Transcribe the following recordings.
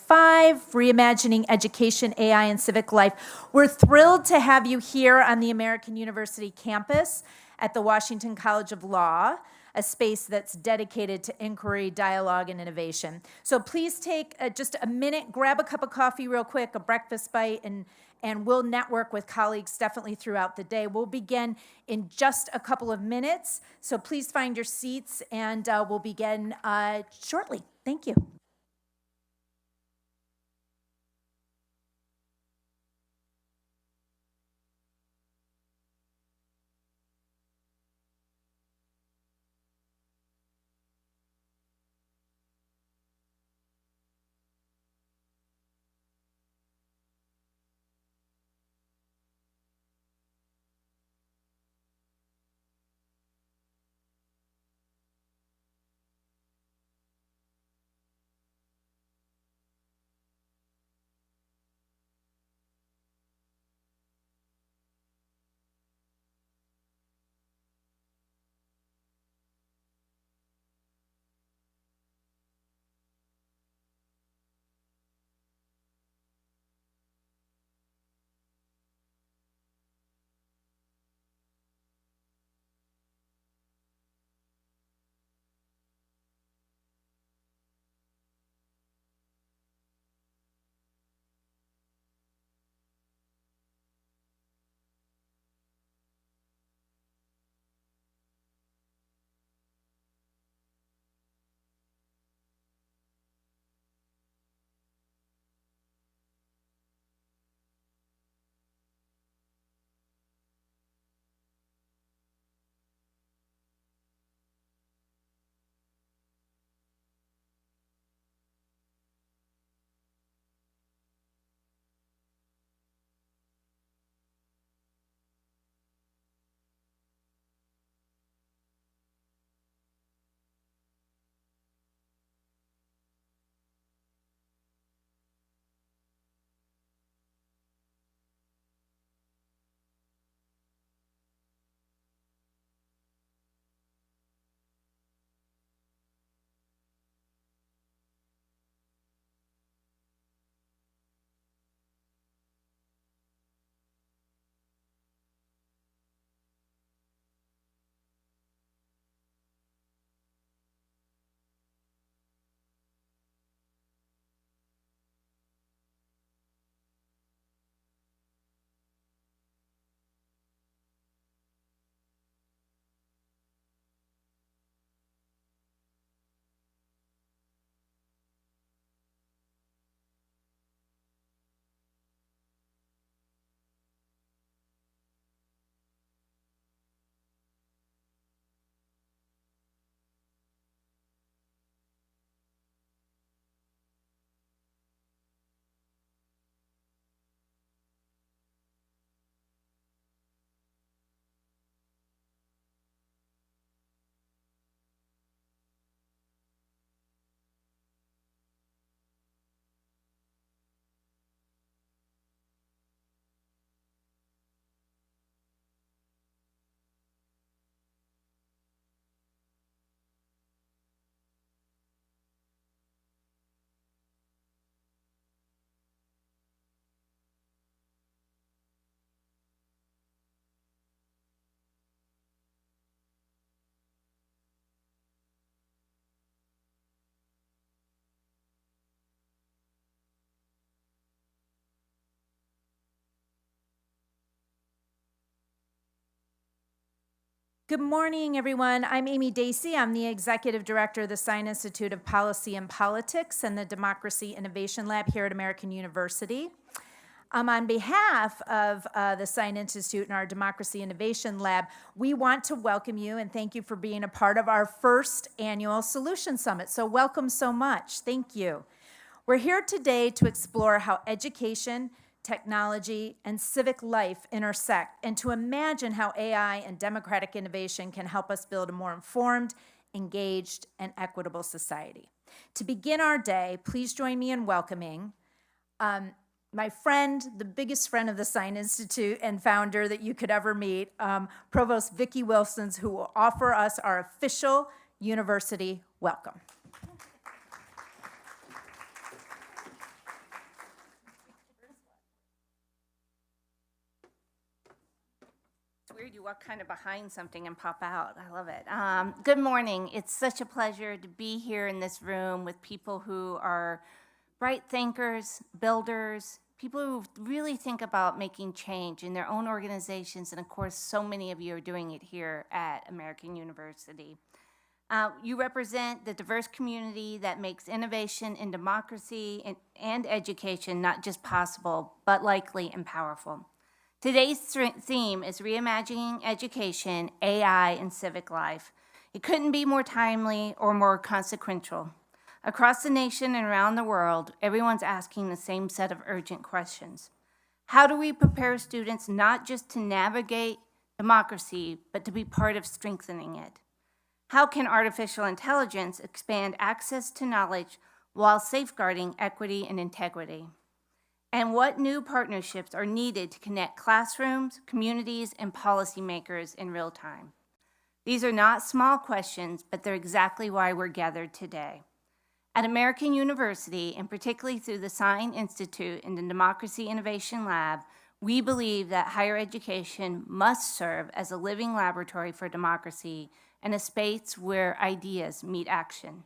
5, Reimagining Education, AI, and Civic Life. We're thrilled to have you here on the American University campus at the Washington College of Law, a space that's dedicated to inquiry, dialogue, and innovation. So please take just a minute, grab a cup of coffee real quick, a breakfast bite, and we'll network with colleagues definitely throughout the day. We'll begin in just a couple of minutes, so please find your seats, and we'll begin shortly. Thank you. Good morning, everyone. I'm Amy Dacey. I'm the Executive Director of the Sine Institute of Policy and Politics and the Democracy Innovation Lab here at American University. On behalf of the Sine Institute and our Democracy Innovation Lab, we want to welcome you and thank you for being a part of our first annual Solution Summit. So welcome so much. Thank you. We're here today to explore how education, technology, and civic life intersect, and to imagine how AI and democratic innovation can help us build a more informed, engaged, and equitable society. To begin our day, please join me in welcoming my friend, the biggest friend of the Sine Institute and founder that you could ever meet, Provost Vicki Wilsons, who will offer us our official university welcome. weird. You walk kind of behind something and pop out. I love it. Good morning. It's such a pleasure to be here in this room with people who are bright thinkers, builders, people who really think about making change in their own organizations. And of course, so many of you are doing it here at American University. You represent the diverse community that makes innovation in democracy and education not just possible, but likely and powerful. Today's theme is Reimagining Education, AI, and Civic Life. It couldn't be more timely or more consequential. Across the nation and around the world, everyone's asking the same set of urgent questions. How do we prepare students not just to navigate democracy, but to be part of strengthening it? How can artificial intelligence expand access to knowledge while safeguarding equity and integrity? And what new partnerships are needed to connect classrooms, communities, and policymakers in real time? These are not small questions, but they're exactly why we're gathered today. At American University, and particularly through the Sine Institute and the Democracy Innovation Lab, we believe that higher education must serve as a living laboratory for democracy and a space where ideas meet action.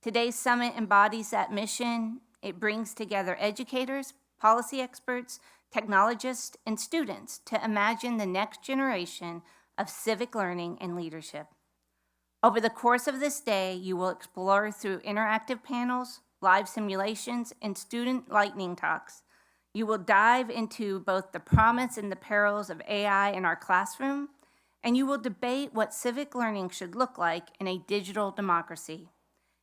Today's summit embodies that mission. It brings together educators, policy experts, technologists, and students to imagine the next generation of civic learning and leadership. Over the course of this day, you will explore through interactive panels, live simulations, and student lightning talks. You will dive into both the promise and the perils of AI in our classroom, and you will debate what civic learning should look like in a digital democracy.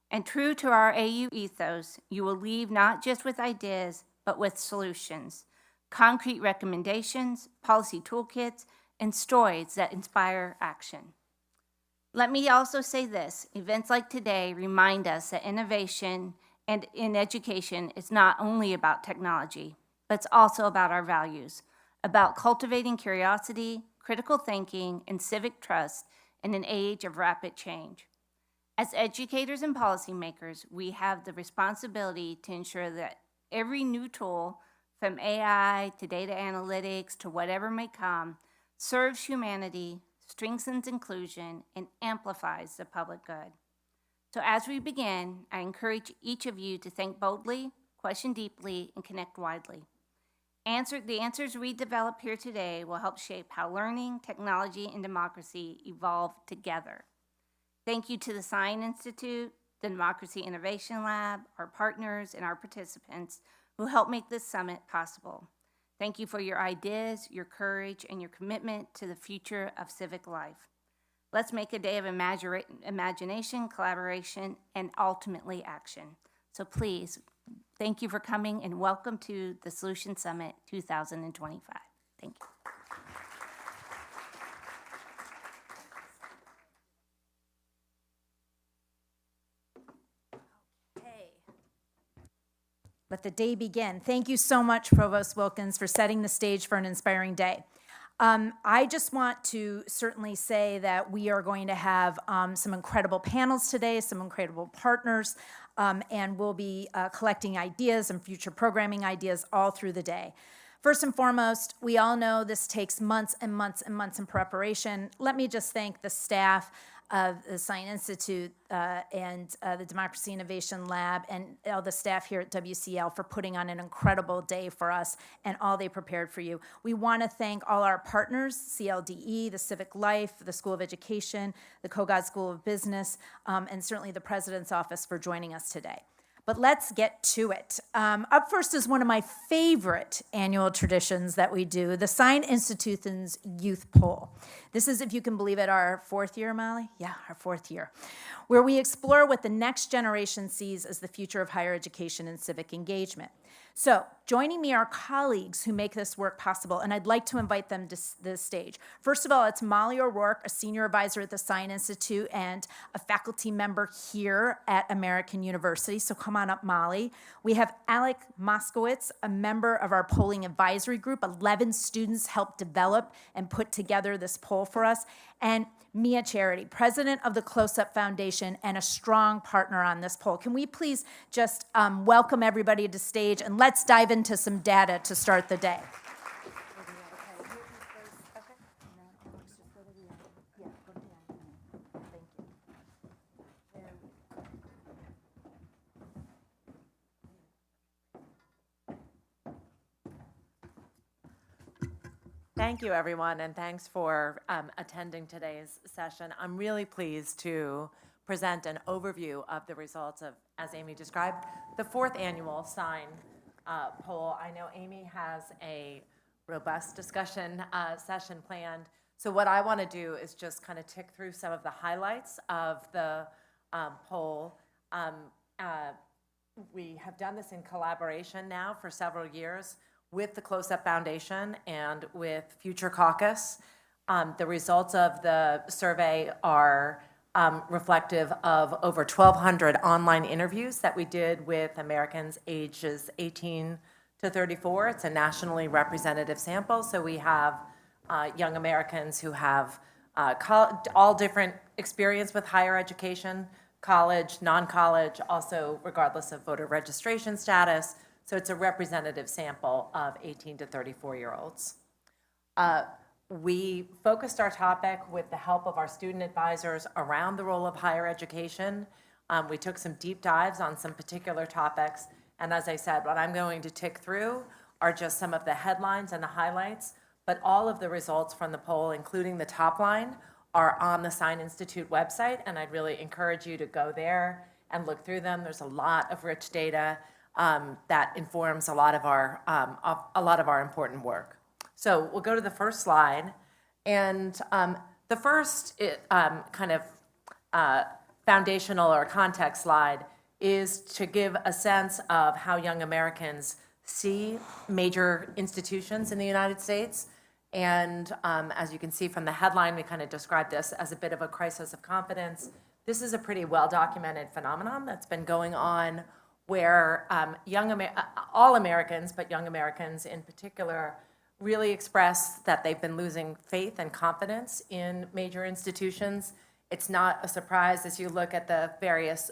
And true to our AU ethos, you will leave not just with ideas, but with solutions, concrete recommendations, policy toolkits, and stories that inspire action. Let me also say this, events like today remind us that innovation and in education is not only about technology, but it's also about our values, about cultivating curiosity, critical thinking, and civic trust in an age of rapid change. As educators and policymakers, we have the responsibility to ensure that every new tool, from AI to data analytics to whatever may come, serves humanity, strengthens inclusion, and amplifies the public good. So as we begin, I encourage each of you to think boldly, question deeply, and connect widely. The answers we develop here today will help shape how learning, technology, and democracy evolve together. Thank you to the Sine Institute, the Democracy Innovation Lab, our partners, and our participants who helped make this summit possible. Thank you for your ideas, your courage, and your commitment to the future of civic life. Let's make a day of imagination, collaboration, and ultimately action. So please, thank you for coming and welcome to the Solution Summit 2025. Thank you. Let the day begin. Thank you so much, Provost Wilkins, for setting the stage for an inspiring day. I just want to certainly say that we are going to have some incredible panels today, some incredible partners, and we'll be collecting ideas and future programming ideas all through the day. First and foremost, we all know this takes months and months and months in preparation. Let me just thank the staff of the Sine Institute and the Democracy Innovation Lab and all the staff here at WCL for putting on an incredible day for us and all they prepared for you. We want to thank all our partners, CLDE, the Civic Life, the School of Education, the Kogod School of Business, and certainly the President's Office for joining us today. But let's get to it. Up first is one of my favorite annual traditions that we do, the Sine Institute's Youth Poll. This is, if you can believe it, our fourth year, Molly? Yeah, our fourth year, where we explore what the next generation sees as the future of higher education and civic engagement. So joining me are colleagues who make this work possible, and I'd like to invite them to the stage. First of all, it's Molly O'Rourke, a senior advisor at the Sine Institute and a faculty member here at American University. So come on up, Molly. We have Alec Moskowitz, a member of our polling advisory group. 11 students helped develop and put together this poll for us. And Mia Charity, president of the Close-Up Foundation and a strong partner on this poll. Can we please just welcome everybody to stage and let's dive into some data to start the day. Thank you, everyone, and thanks for attending today's session. I'm really pleased to present an overview of the results of, as Amy described, the fourth annual Sine poll. I know Amy has a robust discussion session planned. So what I want to do is just kind of tick through some of the highlights of the poll. We have done this in collaboration now for several years with the Close-Up Foundation and with Future Caucus. The results of the survey are reflective of over 1,200 online interviews that we did with Americans ages 18 to 34. It's a nationally representative sample, so we have young Americans who have all different experience with higher education, college, non-college, also regardless of voter registration status. So it's a representative sample of 18 to 34-year-olds. We focused our topic with the help of our student advisors around the role of higher education. We took some deep dives on some particular topics. And as I said, what I'm going to tick through are just some of the headlines and the highlights, but all of the results from the poll, including the top line, are on the Sine Institute website, and I'd really encourage you to go there and look through them. There's a lot of rich data that informs a lot of our important work. So we'll go to the first slide, and the first kind of foundational or context slide is to give a sense of how young Americans see major institutions in the United States. And as you can see from the headline, we kind of describe this as a bit of a crisis of confidence. This is a pretty well-documented phenomenon that's been going on where all Americans, but young Americans in particular, really express that they've been losing faith and confidence in major institutions. It's not a surprise as you look at the various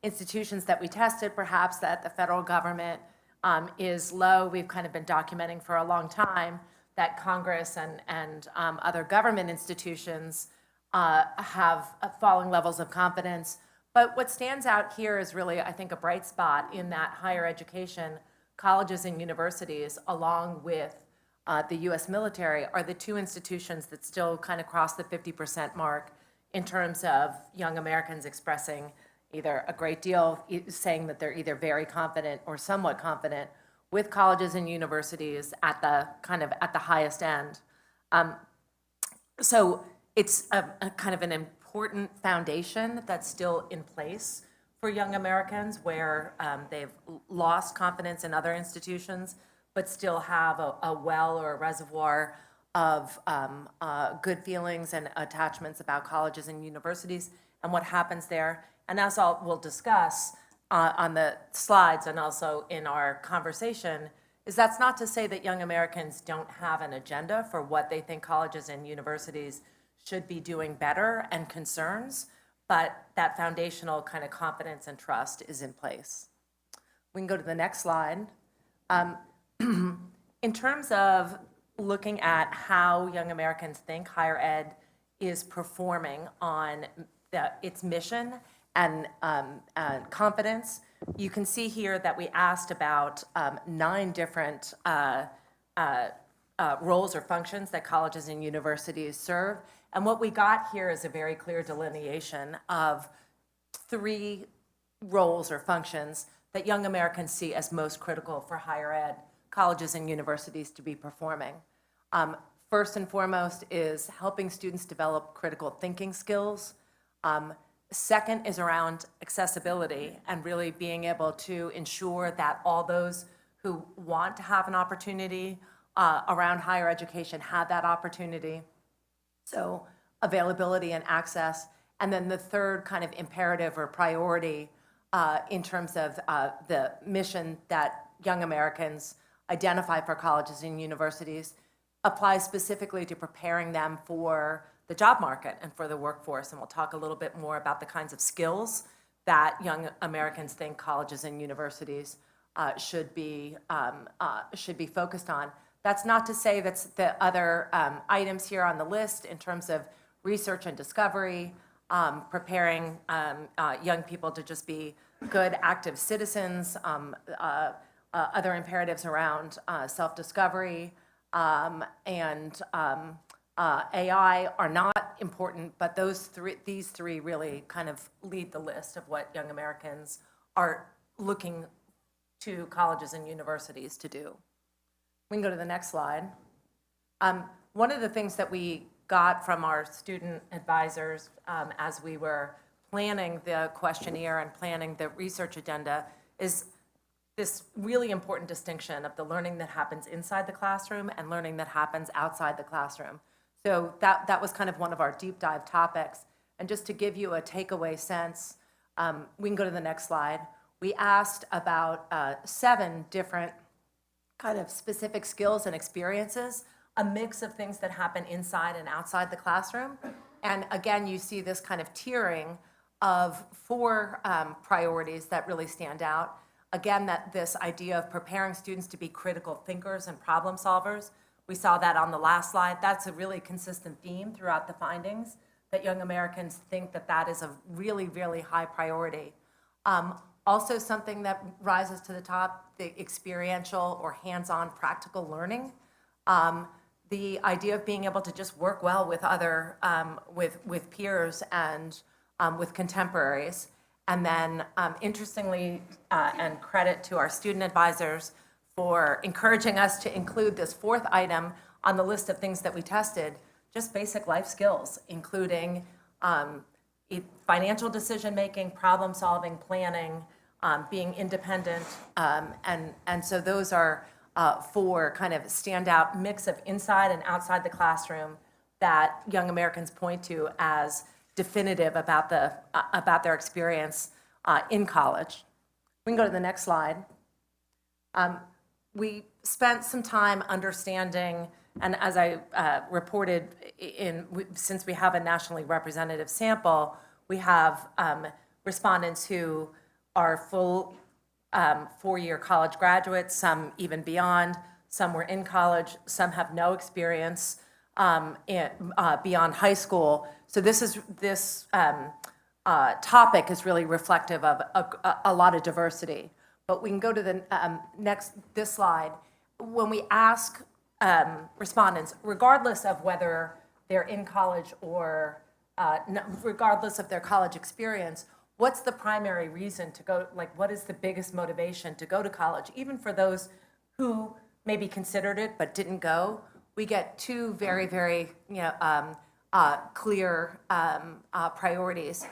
institutions that we tested, perhaps that the federal government is low. We've kind of been documenting for a long time that Congress and other government institutions have falling levels of confidence. But what stands out here is really, I think, a bright spot in that higher education, colleges and universities, along with the U.S. military, are the two institutions that still kind of cross the 50% mark in terms of young Americans expressing either a great deal, saying that they're either very confident or somewhat confident with colleges and universities at the highest end. So it's a kind of an important foundation that's still in place for young Americans where they've lost confidence in other institutions, but still have a well or a reservoir of good feelings and attachments about colleges and universities and what happens there. And as we'll discuss, on the slides and also in our conversation, is that's not to say that young Americans don't have an agenda for what they think colleges and universities should be doing better and concerns, but that foundational kind of confidence and trust is in place. We can go to the next slide. In terms of looking at how young Americans think higher ed is performing on its mission and confidence, you can see here that we asked about 9 different roles or functions that colleges and universities serve. And what we got here is a very clear delineation of 3 roles or functions that young Americans see as most critical for higher ed, colleges and universities to be performing. First and foremost is helping students develop critical thinking skills. Second is around accessibility and really being able to ensure that all those who want to have an opportunity around higher education have that opportunity. So availability and access. And then the third kind of imperative or priority in terms of the mission that young Americans identify for colleges and universities applies specifically to preparing them for the job market and for the workforce. And we'll talk a little bit more about the kinds of skills that young Americans think colleges and universities should be focused on. That's not to say that the other items here on the list in terms of research and discovery, preparing young people to just be good, active citizens, other imperatives around self-discovery, and AI are not important, but these three really kind of lead the list of what young Americans are looking to colleges and universities to do. We can go to the next slide. One of the things that we got from our student advisors as we were planning the questionnaire and planning the research agenda is this really important distinction of the learning that happens inside the classroom and learning that happens outside the classroom. So that was kind of one of our deep dive topics. And just to give you a takeaway sense, we can go to the next slide. We asked about 7 different kind of specific skills and experiences, a mix of things that happen inside and outside the classroom. And again, you see this kind of tiering of 4 priorities that really stand out. Again, that this idea of preparing students to be critical thinkers and problem solvers. We saw that on the last slide. That's a really consistent theme throughout the findings, that young Americans think that that is a really, really high priority. Also something that rises to the top, the experiential or hands-on practical learning. The idea of being able to just work well with other, with peers and with contemporaries. And then interestingly, and credit to our student advisors for encouraging us to include this 4th item on the list of things that we tested, just basic life skills, including financial decision-making, problem-solving, planning, being independent. And so those are 4 kind of standout mix of inside and outside the classroom that young Americans point to as definitive about their experience in college. We can go to the next slide. We spent some time understanding, and as I reported, since we have a nationally representative sample, we have respondents who are full 4-year college graduates, some even beyond, some were in college, some have no experience beyond high school. So this topic is really reflective of a lot of diversity. But we can go to the this slide. When we ask respondents, regardless of whether they're in college or regardless of their college experience, what's the primary reason to go, like what is the biggest motivation to go to college? Even for those who maybe considered it but didn't go, we get 2 very, very clear priorities.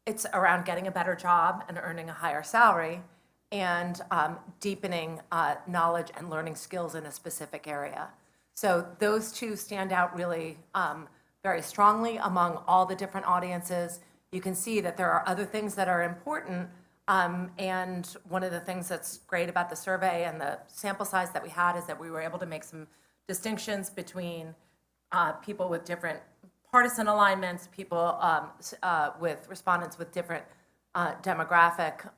It's around getting a better job and earning a higher salary, and deepening knowledge and learning skills in a specific area. So those 2 stand out really very strongly among all the different audiences. You can see that there are other things that are important, and one of the things that's great about the survey and the sample size that we had is that we were able to make some distinctions between people with different partisan alignments, people with respondents with different demographic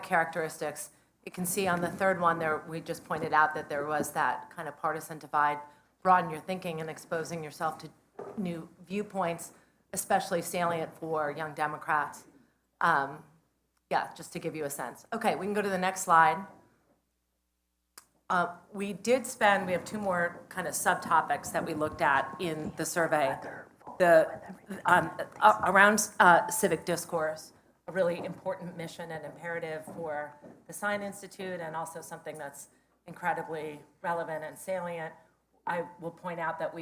characteristics. You can see on the 3rd one there, we just pointed out that there was that kind of partisan divide. Broaden your thinking and exposing yourself to new viewpoints, especially salient for young Democrats. Yeah, just to give you a sense. Okay, we can go to the next slide. We have 2 more kind of subtopics that we looked at in the survey. Around civic discourse, a really important mission and imperative for the Sine Institute, and also something that's incredibly relevant and salient. I will point out that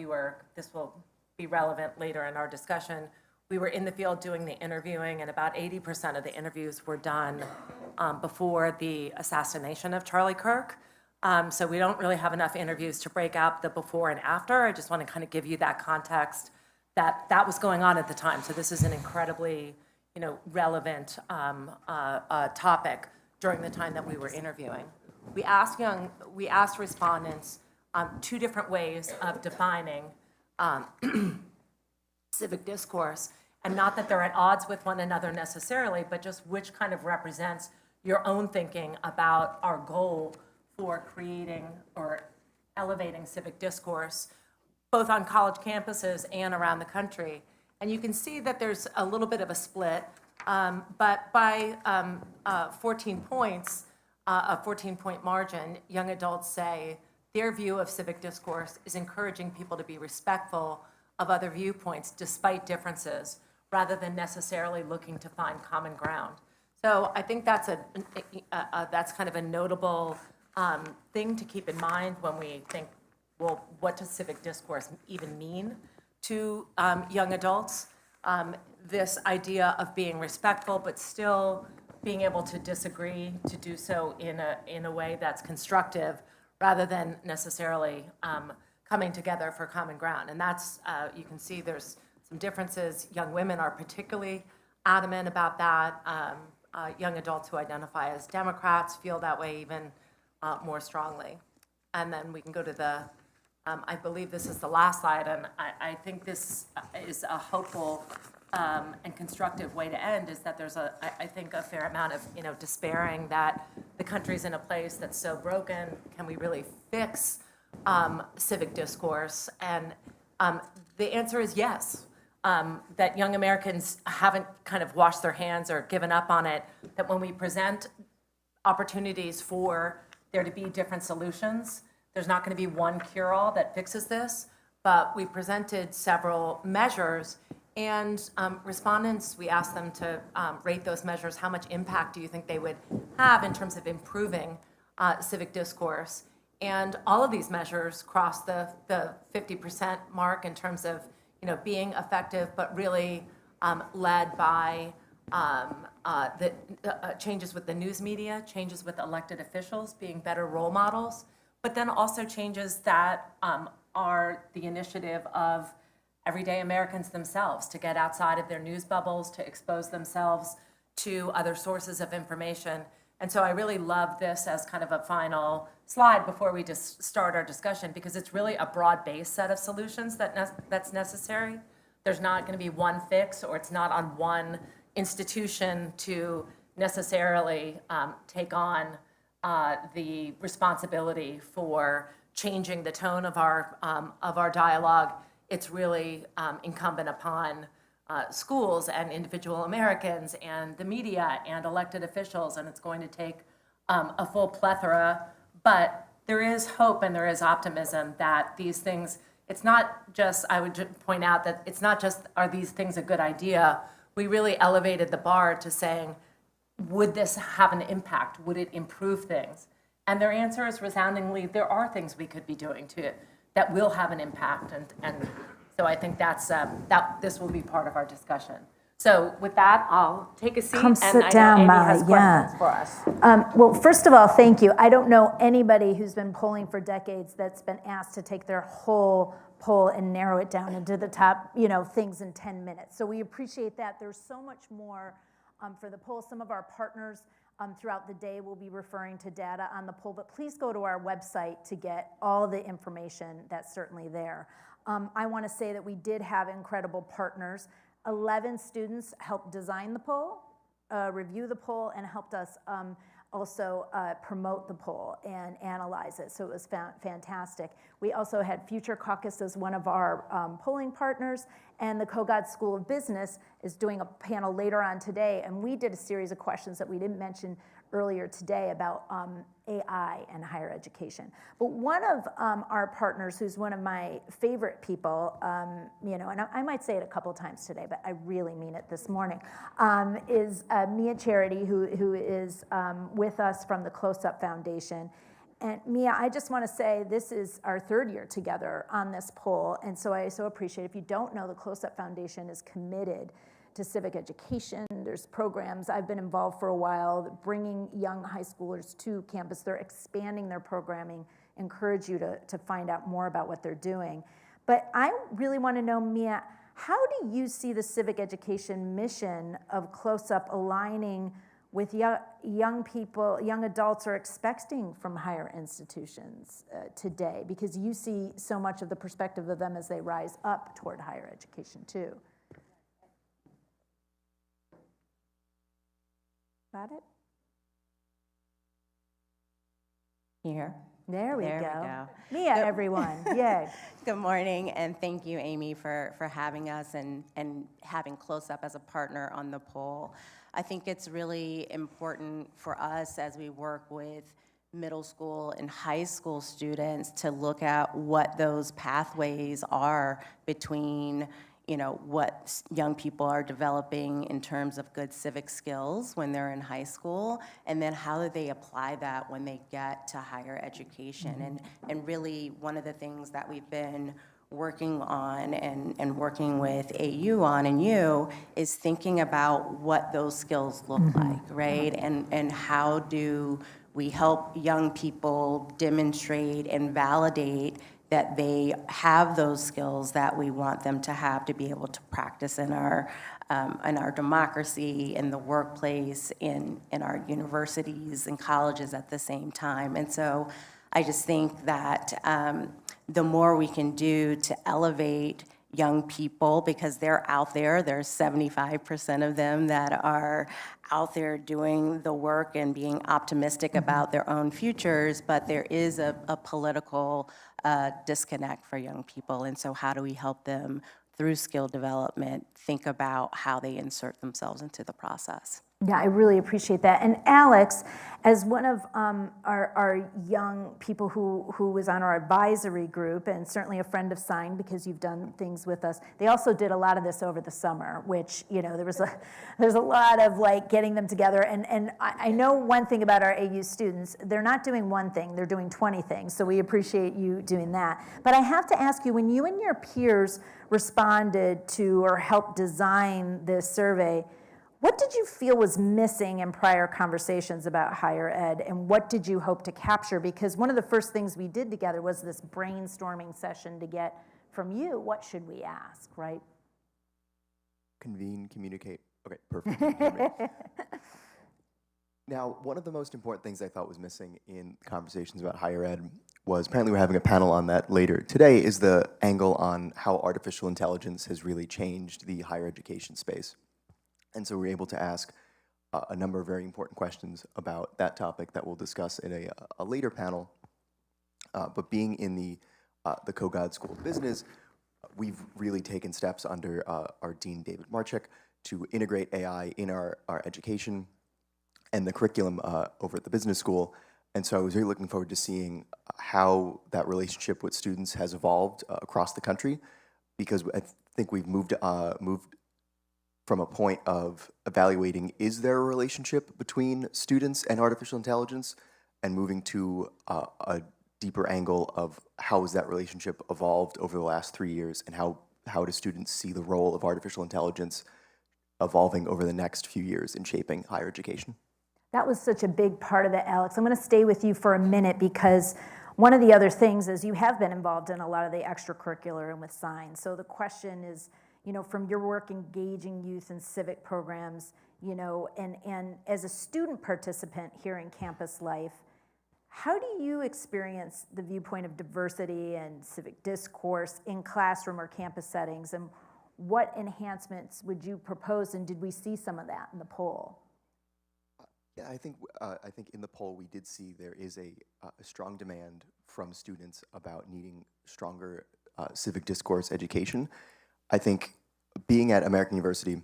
this will be relevant later in our discussion, we were in the field doing the interviewing, and about 80% of the interviews were done before the assassination of Charlie Kirk. So we don't really have enough interviews to break out the before and after. I just want to kind of give you that context that was going on at the time. So this is an incredibly, relevant topic during the time that we were interviewing. We asked respondents 2 different ways of defining civic discourse, and not that they're at odds with one another necessarily, but just which kind of represents your own thinking about our goal for creating or elevating civic discourse, both on college campuses and around the country. And you can see that there's a little bit of a split, but by 14 points, a 14-point margin, young adults say their view of civic discourse is encouraging people to be respectful of other viewpoints despite differences, rather than necessarily looking to find common ground. So I think that's that's kind of a notable thing to keep in mind when we think, well, what does civic discourse even mean to young adults? This idea of being respectful, but still being able to disagree, to do so in a way that's constructive, rather than necessarily coming together for common ground. And that's, you can see there's some differences. Young women are particularly adamant about that. Young adults who identify as Democrats feel that way even more strongly. And then we can go to the, I believe this is the last slide, and I think this is a hopeful and constructive way to end, is that there's I think a fair amount of, despairing that the country's in a place that's so broken. Can we really fix civic discourse? And the answer is yes. That young Americans haven't kind of washed their hands or given up on it, that when we present opportunities for there to be different solutions, there's not going to be one cure-all that fixes this, but we presented several measures, and respondents, we asked them to rate those measures. How much impact do you think they would have in terms of improving civic discourse? And all of these measures cross the 50% mark in terms of being effective, but really led by the changes with the news media, changes with elected officials being better role models, but then also changes that are the initiative of everyday Americans themselves to get outside of their news bubbles, to expose themselves to other sources of information. And so I really love this as kind of a final slide before we just start our discussion, because it's really a broad-based set of solutions that's necessary. There's not going to be one fix, or it's not on one institution to necessarily take on the responsibility for changing the tone of our dialogue. It's really incumbent upon schools and individual Americans and the media and elected officials, and it's going to take a full plethora. But there is hope and there is optimism that these things, it's not just, I would point out that it's not just, are these things a good idea? We really elevated the bar to saying, would this have an impact? Would it improve things? And their answer is resoundingly, there are things we could be doing that will have an impact. And so I think that this will be part of our discussion. So with that, I'll take a seat. Come sit down, Amy has yeah. questions for us. Well, first of all, thank you. I don't know anybody who's been polling for decades that's been asked to take their whole poll and narrow it down into the top, things in 10 minutes. So we appreciate that. There's so much more for the poll. Some of our partners throughout the day will be referring to data on the poll, but please go to our website to get all the information that's certainly there. I want to say that we did have incredible partners. 11 students helped design the poll, review the poll, and helped us also promote the poll and analyze it. So it was fantastic. We also had Future Caucus as one of our polling partners, and the Kogod School of Business is doing a panel later on today, and we did a series of questions that we didn't mention earlier today about AI and higher education. But one of our partners, who's one of my favorite people, and I might say it a couple times today, but I really mean it this morning, is Mia Charity, who is with us from the Close Up Foundation. And Mia, I just want to say this is our third year together on this poll, and so I so appreciate it. If you don't know, the Close Up Foundation is committed to civic education. There's programs. I've been involved for a while, bringing young high schoolers to campus. They're expanding their programming. Encourage you to find out more about what they're doing. But I really want to know, Mia, how do you see the civic education mission of Close Up aligning with young people, young adults are expecting from higher institutions today? Because you see so much of the perspective of them as they rise up toward higher education too. Got it? Here. There we There go. we go. Mia, everyone. Yay. Good morning, and thank you, Amy, for having us and having Close Up as a partner on the poll. I think it's really important for us as we work with middle school and high school students to look at what those pathways are between, what young people are developing in terms of good civic skills when they're in high school, and then how do they apply that when they get to higher education. And really, one of the things that we've been working on and working with AU on and you is thinking about what those skills look like, right? And how do we help young people demonstrate and validate that they have those skills that we want them to have to be able to practice in our democracy, in the workplace, in our universities and colleges at the same time. And so I just think that the more we can do to elevate young people, because they're out there's 75% of them that are out there doing the work and being optimistic about their own futures, but there is a political disconnect for young people. And so how do we help them through skill development think about how they insert themselves into the process? Yeah, I really appreciate that. And Alex, as one of our young people who was on our advisory group, and certainly a friend of Sine because you've done things with us, they also did a lot of this over the summer, which, there's a lot of getting them together. And I know one thing about our AU students, they're not doing one thing, they're doing 20 things. So we appreciate you doing that. But I have to ask you, when you and your peers responded to or helped design this survey, what did you feel was missing in prior conversations about higher ed, and what did you hope to capture? Because one of the first things we did together was this brainstorming session to get from you, what should we ask, right? Convene, communicate. Okay, perfect. Now, one of the most important things I thought was missing in conversations about higher ed was, apparently we're having a panel on that later today, is the angle on how artificial intelligence has really changed the higher education space. And so we're able to ask a number of very important questions about that topic that we'll discuss in a later panel. But being in the Kogod School of Business, we've really taken steps under our Dean David Marchek to integrate AI in our education and the curriculum over at the business school. And so I was really looking forward to seeing how that relationship with students has evolved across the country, because I think we've moved from a point of evaluating, is there a relationship between students and artificial intelligence, and moving to a deeper angle of how has that relationship evolved over the last 3 years, and how do students see the role of artificial intelligence evolving over the next few years in shaping higher education. That was such a big part of it, Alex. I'm going to stay with you for a minute, because one of the other things is you have been involved in a lot of the extracurricular and with Sine. So the question is, from your work engaging youth in civic programs, and as a student participant here in campus life, how do you experience the viewpoint of diversity and civic discourse in classroom or campus settings, and what enhancements would you propose, and did we see some of that in the poll? Yeah, I think in the poll we did see there is a strong demand from students about needing stronger civic discourse education. I think being at American University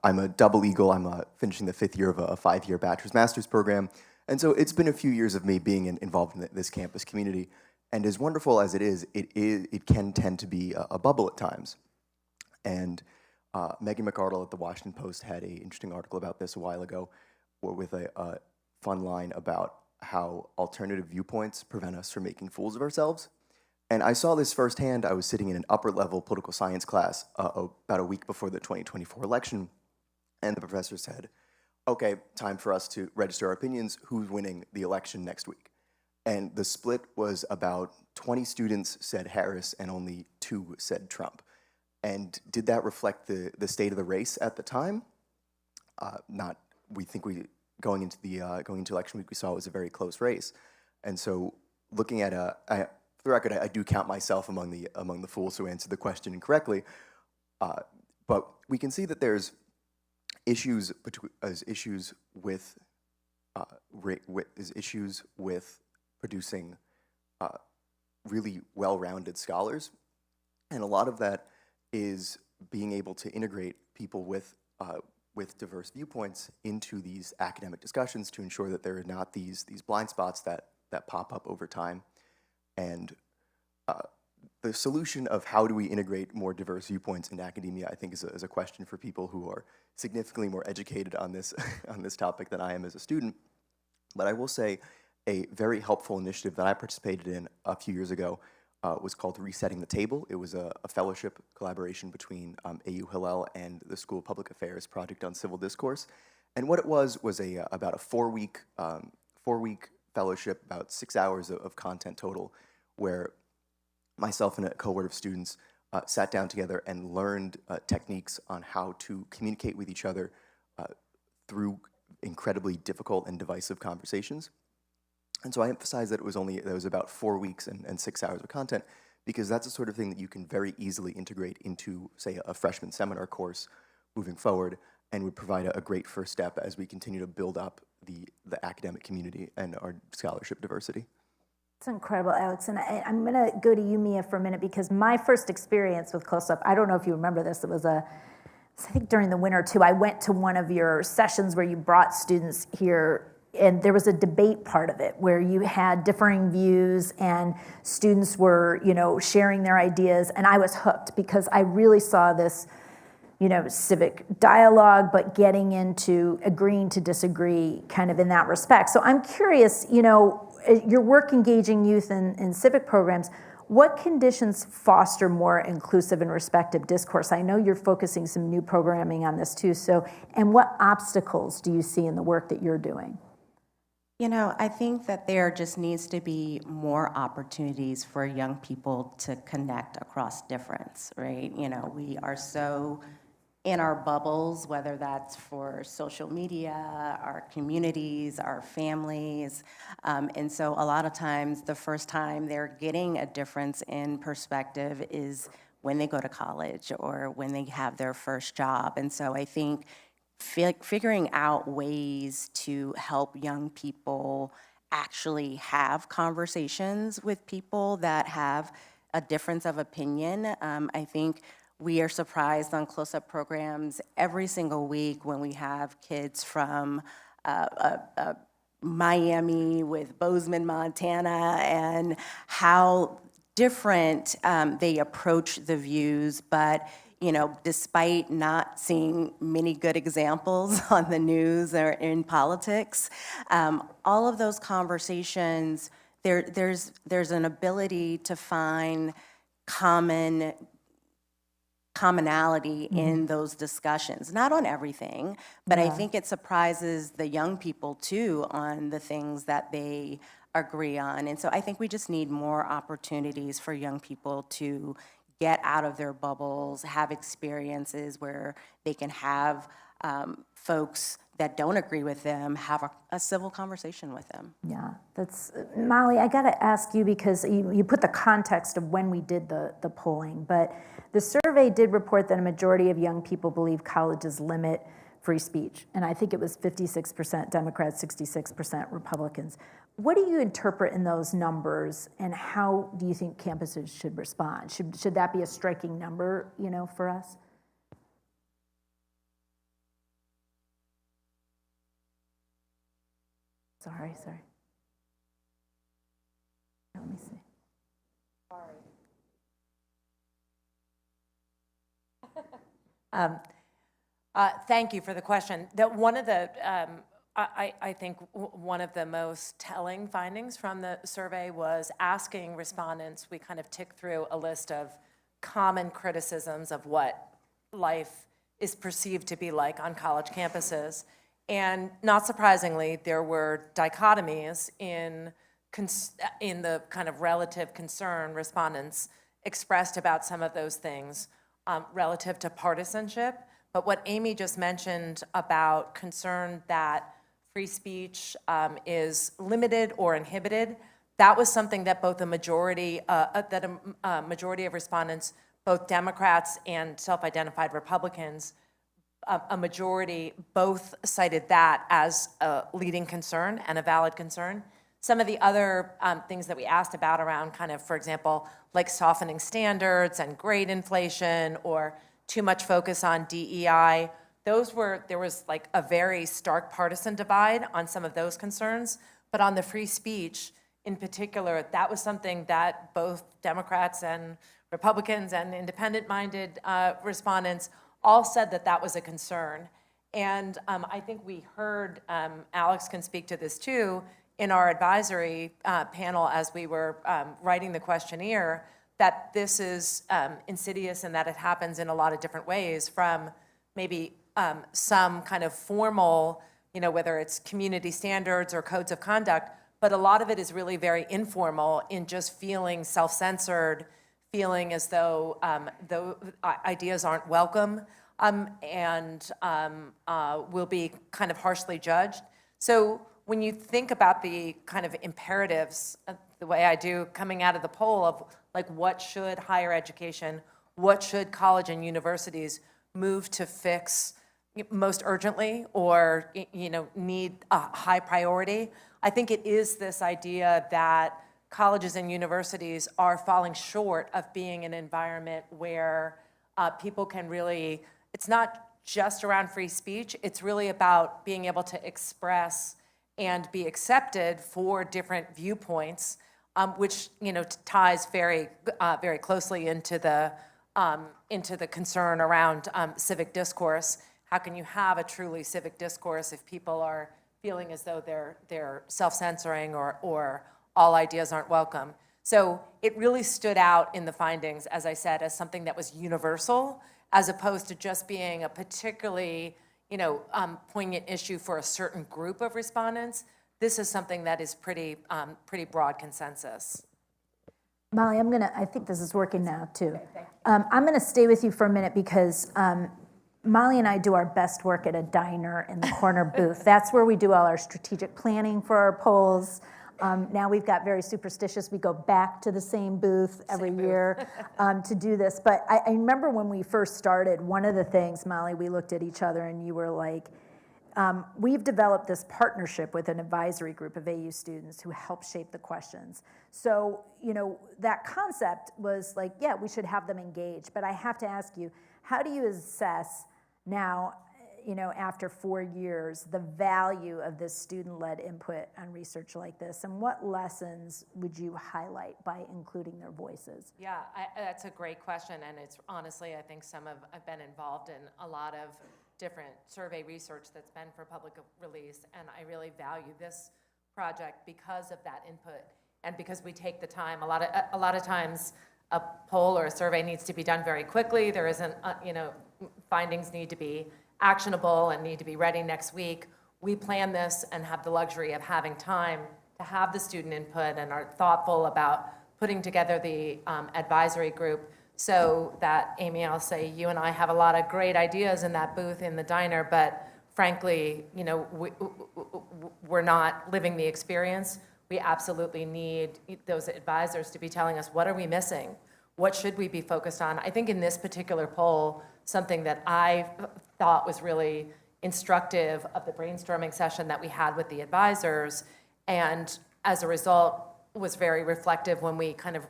I'm a double eagle. I'm finishing the 5th year of a 5-year bachelor's master's program. And so it's been a few years of me being involved in this campus community. And as wonderful as it is, it can tend to be a bubble at times. And Megan McArdle at the Washington Post had an interesting article about this a while ago, with a fun line about how alternative viewpoints prevent us from making fools of ourselves. And I saw this firsthand. I was sitting in an upper-level political science class about a week before the 2024 election, and the professor said, okay, time for us to register our opinions. Who's winning the election next week? And the split was about 20 students said Harris and only 2 said Trump. And did that reflect the state of the race at the time? Not. We think going into election week, we saw it was a very close race. And so looking at for the record, I do count myself among the fools who answered the question incorrectly, but we can see that there's issues with producing really well-rounded scholars, and a lot of that is being able to integrate people with with diverse viewpoints into these academic discussions to ensure that there are not these blind spots that pop up over time. And the solution of how do we integrate more diverse viewpoints in academia, I think, is a question for people who are significantly more educated on this on this topic than I am as a student. But I will say a very helpful initiative that I participated in a few years ago was called Resetting the Table. It was a fellowship collaboration between AU Hillel and the School of Public Affairs Project on Civil Discourse. And what it was about a four-week fellowship, about 6 hours of content total, where myself and a cohort of students sat down together and learned techniques on how to communicate with each other through incredibly difficult and divisive conversations. And so I emphasize that it was about 4 weeks and 6 hours of content, because that's the sort of thing that you can very easily integrate into, say, a freshman seminar course moving forward, and would provide a great first step as we continue to build up the academic community and our scholarship diversity. It's incredible, Alex. And I'm going to go to you, Mia, for a minute, because my first experience with Close-Up, I don't know if you remember this, it was I think during the winter too, I went to one of your sessions where you brought students here, and there was a debate part of it where you had differing views and students were, sharing their ideas, and I was hooked because I really saw this, civic dialogue, but getting into agreeing to disagree kind of in that respect. So I'm curious, your work engaging youth in civic programs, what conditions foster more inclusive and respectful discourse? I know you're focusing some new programming on this too, and what obstacles do you see in the work that you're doing? I think that there just needs to be more opportunities for young people to connect across difference, right? We are so in our bubbles, whether that's for social media, our communities, our families. And so a lot of times, the first time they're getting a difference in perspective is when they go to college or when they have their first job. And so I think figuring out ways to help young people actually have conversations with people that have a difference of opinion. I think we are surprised on close-up programs every single week when we have kids from Miami with Bozeman, Montana, and how different they approach the views. But despite not seeing many good examples on the news or in politics, all of those conversations, there's an ability to find commonality in those discussions. Not on everything, but I think it surprises the young people too on the things that they agree on. And so I think we just need more opportunities for young people to get out of their bubbles, have experiences where they can have folks that don't agree with them have a civil conversation with them. Yeah, that's, Molly, I gotta ask you, because you put the context of when we did the polling, but the survey did report that a majority of young people believe colleges limit free speech, and I think it was 56% Democrats, 66% Republicans. What do you interpret in those numbers, and how do you think campuses should respond? Should that be a striking number, for us? Sorry. Let me see. Thank you for the question. That one of the, I think one of the most telling findings from the survey was asking respondents, we kind of ticked through a list of common criticisms of what life is perceived to be like on college campuses. And not surprisingly, there were dichotomies in the kind of relative concern respondents expressed about some of those things relative to partisanship. But what Amy just mentioned about concern that free speech is limited or inhibited, that was something that both a majority of respondents, both Democrats and self-identified Republicans, a majority both cited that as a leading concern and a valid concern. Some of the other things that we asked about around kind of, for example, like softening standards and grade inflation or too much focus on DEI, there was like a very stark partisan divide on some of those concerns, but on the free speech in particular, that was something that both Democrats and Republicans and independent-minded respondents all said that that was a concern. And I think we heard, Alex can speak to this too, in our advisory panel as we were writing the questionnaire, that this is insidious and that it happens in a lot of different ways, from maybe some kind of formal, whether it's community standards or codes of conduct, but a lot of it is really very informal in just feeling self-censored, feeling as though ideas aren't welcome and will be kind of harshly judged. So when you think about the kind of imperatives, the way I do coming out of the poll of like what should higher education, what should college and universities move to fix most urgently or need a high priority, I think it is this idea that colleges and universities are falling short of being an environment where people can really, it's not just around free speech, it's really about being able to express and be accepted for different viewpoints, which ties very closely into the concern around civic discourse. How can you have a truly civic discourse if people are feeling as though they're self-censoring or all ideas aren't welcome? So it really stood out in the findings, as I said, as something that was universal, as opposed to just being a particularly poignant issue for a certain group of respondents. This is something that is pretty broad consensus. Molly, I think this is working now too. I'm gonna stay with you for a minute because Molly and I do our best work at a diner in the corner booth. That's where we do all our strategic planning for our polls. Now we've got very superstitious. We go back to the same booth every year to do this. But I remember when we first started, one of the things, Molly, we looked at each other and you were like, we've developed this partnership with an advisory group of AU students who help shape the questions. So, that concept was like, yeah, we should have them engage. But I have to ask you, how do you assess now, after 4 years, the value of this student-led input on research like this, and what lessons would you highlight by including their voices? Yeah, that's a great question, and it's honestly, I think I've been involved in a lot of different survey research that's been for public release, and I really value this project because of that input and because we take the time. A lot of times, a poll or a survey needs to be done very quickly. There isn't, findings need to be actionable and need to be ready next week. We plan this and have the luxury of having time to have the student input and are thoughtful about putting together the advisory group so that, Amy, I'll say you and I have a lot of great ideas in that booth in the diner, but frankly, we're not living the experience. We absolutely need those advisors to be telling us, what are we missing? What should we be focused on? I think in this particular poll, something that I thought was really instructive of the brainstorming session that we had with the advisors, and as a result was very reflective when we kind of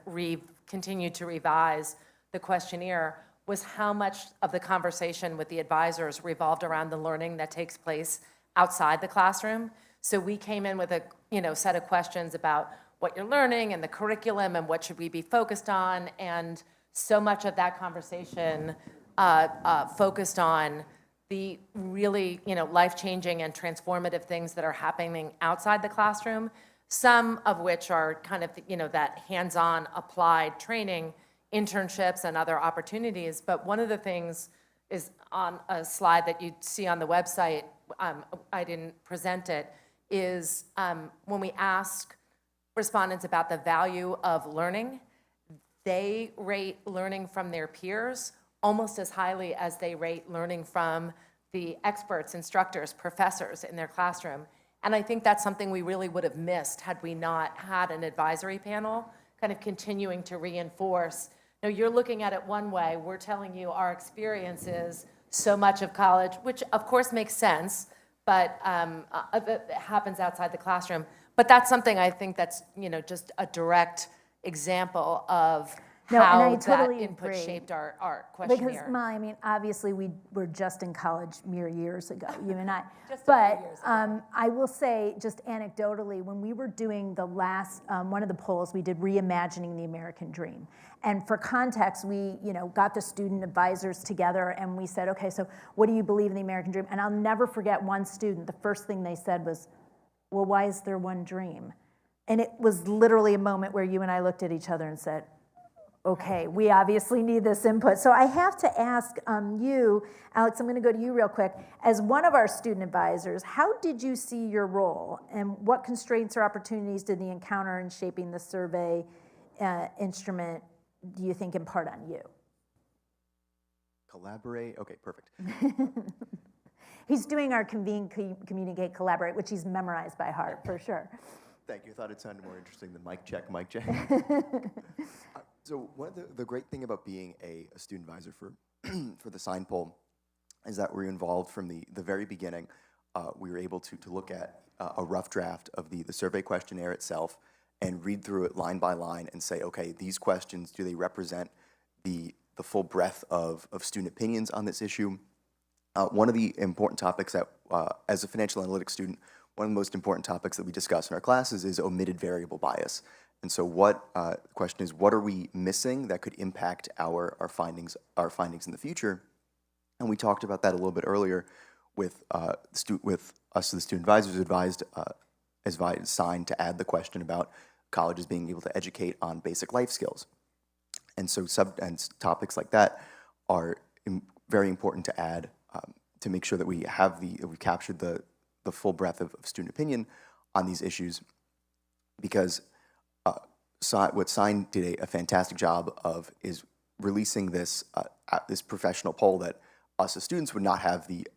continued to revise the questionnaire, was how much of the conversation with the advisors revolved around the learning that takes place outside the classroom. So we came in with a set of questions about what you're learning and the curriculum and what should we be focused on, and so much of that conversation focused on the really life-changing and transformative things that are happening outside the classroom, some of which are kind of that hands-on applied training, internships and other opportunities. But one of the things is on a slide that you see on the website, I didn't present it, is when we ask respondents about the value of learning, they rate learning from their peers almost as highly as they rate learning from the experts, instructors, professors in their classroom. And I think that's something we really would have missed had we not had an advisory panel kind of continuing to reinforce. Now, you're looking at it one way. We're telling you our experience is so much of college, which of course makes sense, but it happens outside the classroom. But that's something I think that's just a direct example of No, and I how totally that input agree. shaped our Because, questionnaire. I mean, obviously, we were just in college mere years ago, you and I. Just a few But years ago. I will say, just anecdotally, when we were doing the last, one of the polls, we did Reimagining the American Dream. And for context, we, got the student advisors together and we said, okay, so what do you believe in the American Dream? And I'll never forget one student, the first thing they said was, well, why is there one dream? And it was literally a moment where you and I looked at each other and said, okay, we obviously need this input. So I have to ask you, Alex, I'm going to go to you real quick. As one of our student advisors, how did you see your role and what constraints or opportunities did the encounter in shaping the survey instrument, do you think, impart on you? Collaborate, okay, perfect. He's doing our convene, communicate, collaborate, which he's memorized by heart, for sure. Thank you. I thought it sounded more interesting than mic check, mic check. So one of the great thing about being a student advisor for, for the Sine poll is that we're involved from the very beginning. We were able to look at a rough draft of the survey questionnaire itself and read through it line by line and say, okay, these questions, do they represent the full breadth of student opinions on this issue? One of the important topics that, as a financial analytics student, one of the most important topics that we discuss in our classes is omitted variable bias. And so the question is, what are we missing that could impact our findings in the future? And we talked about that a little bit earlier with us, the student advisors, advised Sine to add the question about colleges being able to educate on basic life skills. And so topics like that are very important to add to make sure that we've captured the full breadth of student opinion on these issues, because what Sine did a fantastic job of is releasing this professional poll that us as students would not have the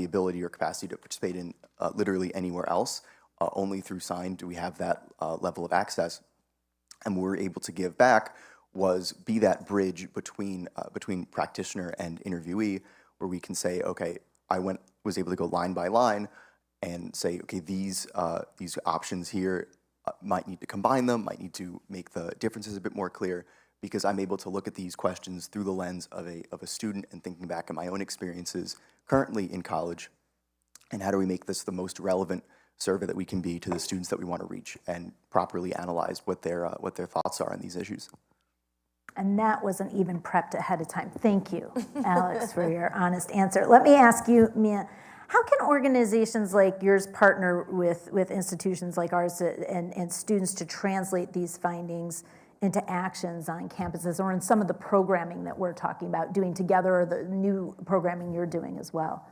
ability or capacity to participate in literally anywhere else. Only through Sine do we have that level of access, and what we're able to give back was be that bridge between practitioner and interviewee, where we can say, okay, was able to go line by line and say, okay, these options here might need to combine them, might need to make the differences a bit more clear, because I'm able to look at these questions through the lens of a student and thinking back on my own experiences currently in college, and how do we make this the most relevant survey that we can be to the students that we want to reach, and properly analyze what their thoughts are on these issues. And that wasn't even prepped ahead of time. Thank you, Alex, for your honest answer. Let me ask you, Mia, how can organizations like yours partner with institutions like ours and students to translate these findings into actions on campuses or in some of the programming that we're talking about doing together, or the new programming you're doing as well?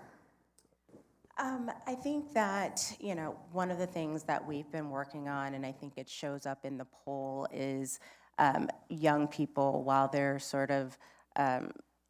I think that, one of the things that we've been working on, and I think it shows up in the poll, is young people, while they're sort of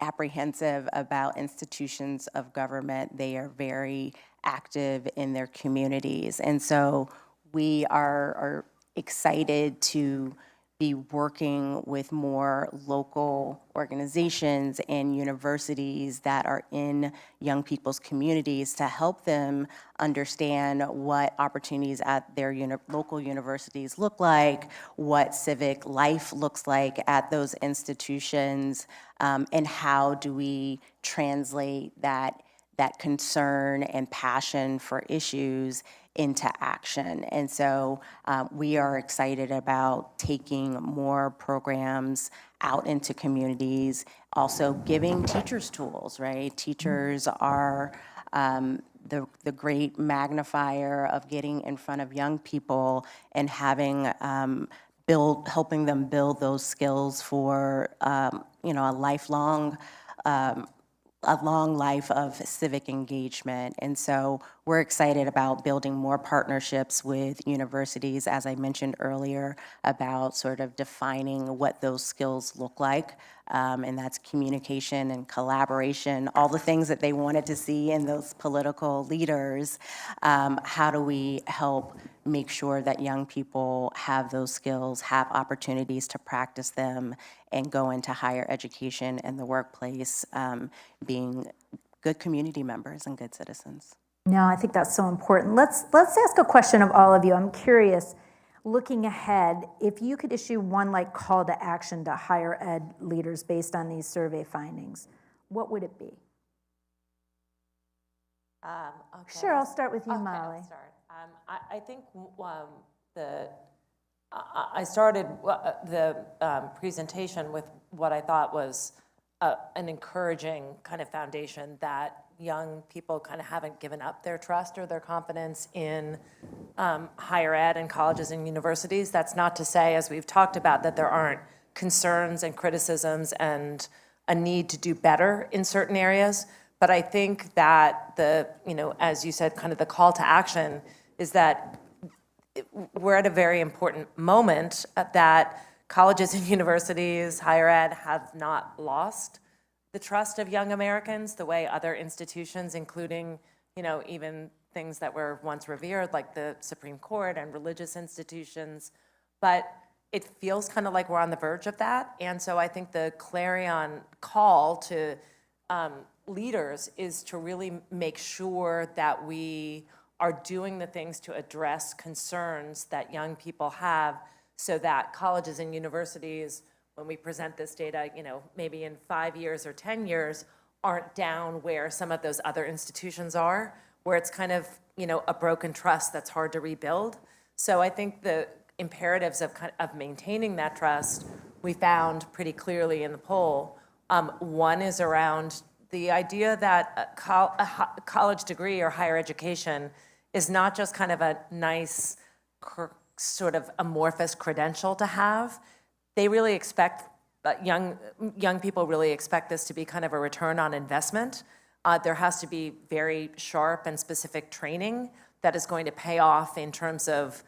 apprehensive about institutions of government, they are very active in their communities. And so we are excited to be working with more local organizations and universities that are in young people's communities to help them understand what opportunities at their local universities look like, what civic life looks like at those institutions, and how do we translate that concern and passion for issues into action. And so we are excited about taking more programs out into communities, also giving teachers tools, right? Teachers are the great magnifier of getting in front of young people and having helping them build those skills for a long life of civic engagement. And so we're excited about building more partnerships with universities, as I mentioned earlier, about sort of defining what those skills look like. And that's communication and collaboration, all the things that they wanted to see in those political leaders. How do we help make sure that young people have those skills, have opportunities to practice them, and go into higher education and the workplace being good community members and good citizens? No, I think that's so important. Let's ask a question of all of you. I'm curious, looking ahead, if you could issue one like call to action to higher ed leaders based on these survey findings, what would it be? Okay. Sure, I'll start with you, Okay, Molly. I'll start. I think I started the presentation with what I thought was an encouraging kind of foundation that young people kind of haven't given up their trust or their confidence in higher ed and colleges and universities. That's not to say, as we've talked about, that there aren't concerns and criticisms and a need to do better in certain areas. But I think that as you said, kind of the call to action is that we're at a very important moment that colleges and universities, higher ed, have not lost the trust of young Americans the way other institutions, including, even things that were once revered, like the Supreme Court and religious institutions. But it feels kind of like we're on the verge of that. And so I think the clarion call to leaders is to really make sure that we are doing the things to address concerns that young people have so that colleges and universities, when we present this data, maybe in 5 years or 10 years, aren't down where some of those other institutions are, where it's kind of, a broken trust that's hard to rebuild. So I think the imperatives of maintaining that trust, we found pretty clearly in the poll. One is around the idea that a college degree or higher education is not just kind of a nice sort of amorphous credential to have. They really expect, young people really expect this to be kind of a return on investment. There has to be very sharp and specific training that is going to pay off in terms of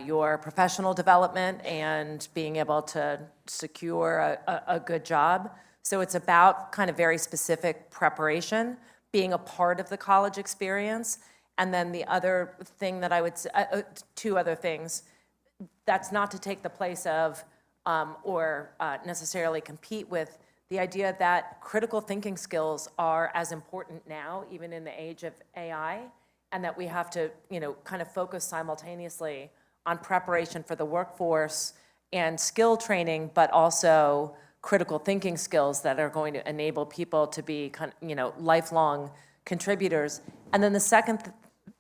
your professional development and being able to secure a good job. So it's about kind of very specific preparation, being a part of the college experience. And then the other thing that I would say, two other things, that's not to take the place of or necessarily compete with the idea that critical thinking skills are as important now, even in the age of AI, and that we have to, kind of focus simultaneously on preparation for the workforce and skill training, but also critical thinking skills that are going to enable people to be, lifelong contributors. And then the second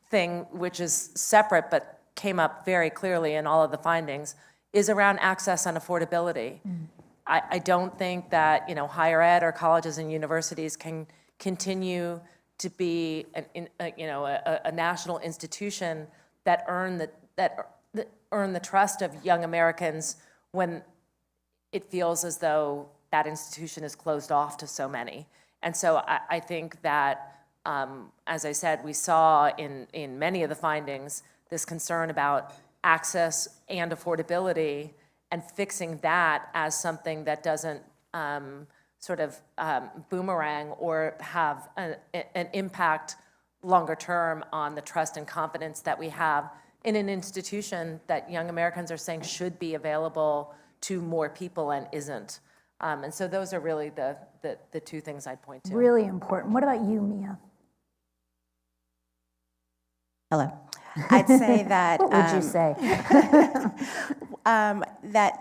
thing, which is separate but came up very clearly in all of the findings, is around access and affordability. I don't think that higher ed or colleges and universities can continue to be a national institution that earn the trust of young Americans when it feels as though that institution is closed off to so many. And so I think that, as I said, we saw in many of the findings this concern about access and affordability, and fixing that as something that doesn't boomerang or have an impact longer term on the trust and confidence that we have in an institution that young Americans are saying should be available to more people and isn't. And so those are really the two things I'd point to. Really important. What about you, Mia? Hello. I'd say that. What would you say? That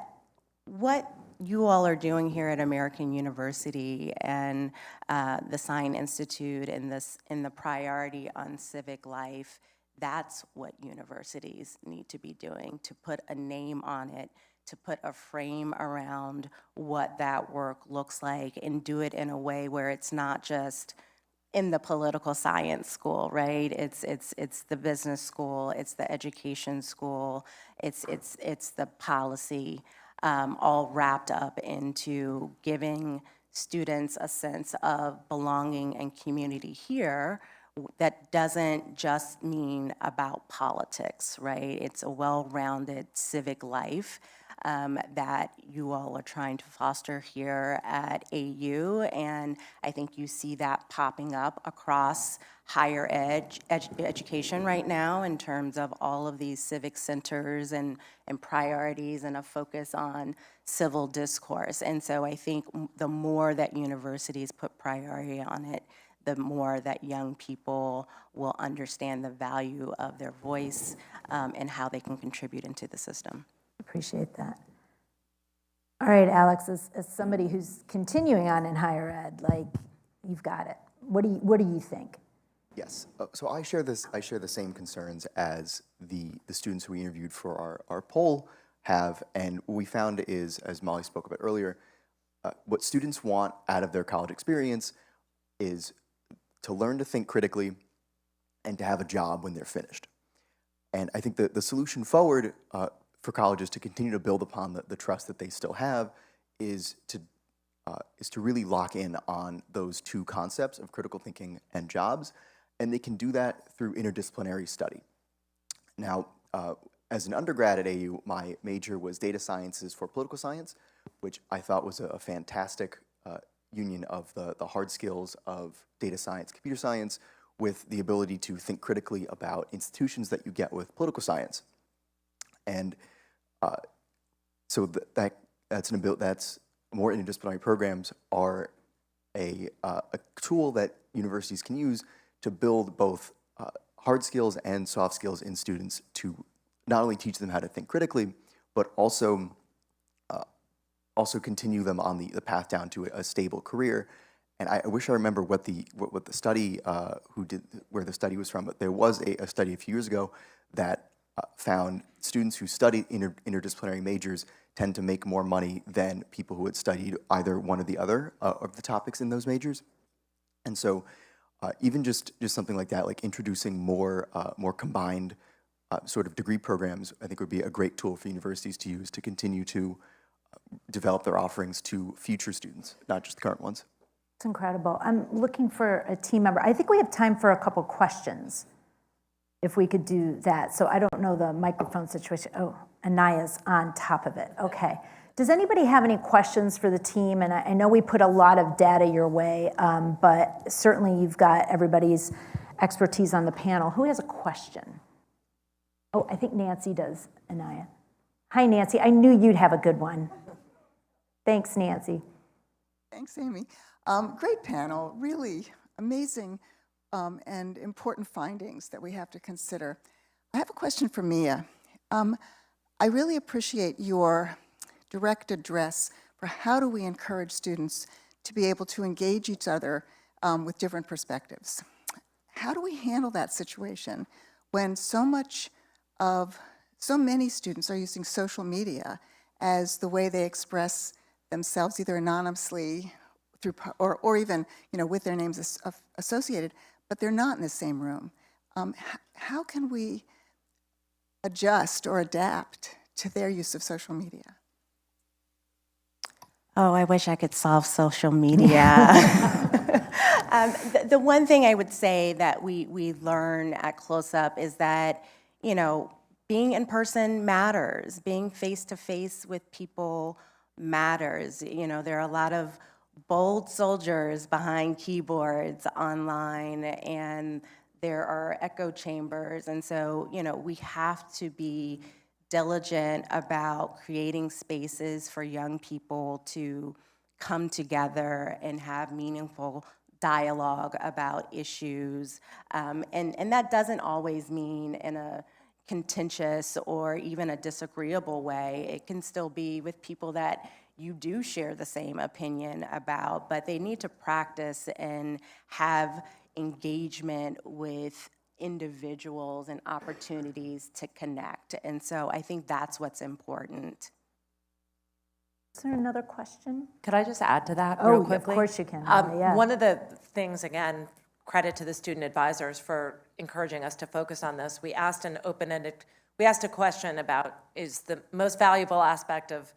what you all are doing here at American University and the Sine Institute and the priority on civic life, that's what universities need to be doing, to put a name on it, to put a frame around what that work looks like, and do it in a way where it's not just in the political science school, right? It's the business school, it's the education school, it's the policy, all wrapped up into giving students a sense of belonging and community here. That doesn't just mean about politics, right? It's a well-rounded civic life that you all are trying to foster here at AU, and I think you see that popping up across higher education right now in terms of all of these civic centers and priorities and a focus on civil discourse. And so I think the more that universities put priority on it, the more that young people will understand the value of their voice and how they can contribute into the system. Appreciate that. All right, Alex, as somebody who's continuing on in higher ed, like, you've got it. What do you think? Yes, so I share the same concerns as the students who we interviewed for our poll have, and what we found is, as Molly spoke about earlier, what students want out of their college experience is to learn to think critically and to have a job when they're finished. And I think that the solution forward for colleges to continue to build upon the trust that they still have is to really lock in on those two concepts of critical thinking and jobs, and they can do that through interdisciplinary study. Now, as an undergrad at AU, my major was data sciences for political science, which I thought was a fantastic union of the hard skills of data science, computer science, with the ability to think critically about institutions that you get with political science. And so that's more interdisciplinary programs are a tool that universities can use to build both hard skills and soft skills in students to not only teach them how to think critically, but also continue them on the path down to a stable career. And I wish I remember what the study where the study was from, but there was a study a few years ago that found students who studied interdisciplinary majors tend to make more money than people who had studied either one or the other of the topics in those majors. And so even just something like that, like introducing more combined sort of degree programs, I think would be a great tool for universities to use to continue to develop their offerings to future students, not just the current ones. It's incredible. I'm looking for a team member. I think we have time for a couple questions, if we could do that. So I don't know the microphone situation. Oh, Anaya's on top of it. Okay. Does anybody have any questions for the team? And I know we put a lot of data your way, but certainly you've got everybody's expertise on the panel. Who has a question? Oh, I think Nancy does, Anaya. Hi, Nancy. I knew you'd have a good one. Thanks, Nancy. Thanks, Amy. Great panel, really amazing and important findings that we have to consider. I have a question for Mia. I really appreciate your direct address for how do we encourage students to be able to engage each other with different perspectives. How do we handle that situation when so many students are using social media as the way they express themselves, either anonymously through, or even with their names associated, but they're not in the same room? How can we adjust or adapt to their use of social media? Oh, I wish I could solve social media. The one thing I would say that we learn at Close Up is that, being in person matters. Being face-to-face with people matters. There are a lot of bold soldiers behind keyboards online, and there are echo chambers. And so, we have to be diligent about creating spaces for young people to come together and have meaningful dialogue about issues. And that doesn't always mean in a contentious or even a disagreeable way. It can still be with people that you do share the same opinion about, but they need to practice and have engagement with individuals and opportunities to connect. And so I think that's what's important. Is there another question? Could I just add to that Oh, real of quickly? course you can. Yeah. One of the things, again, credit to the student advisors for encouraging us to focus on this. We asked a question about, is the most valuable aspect of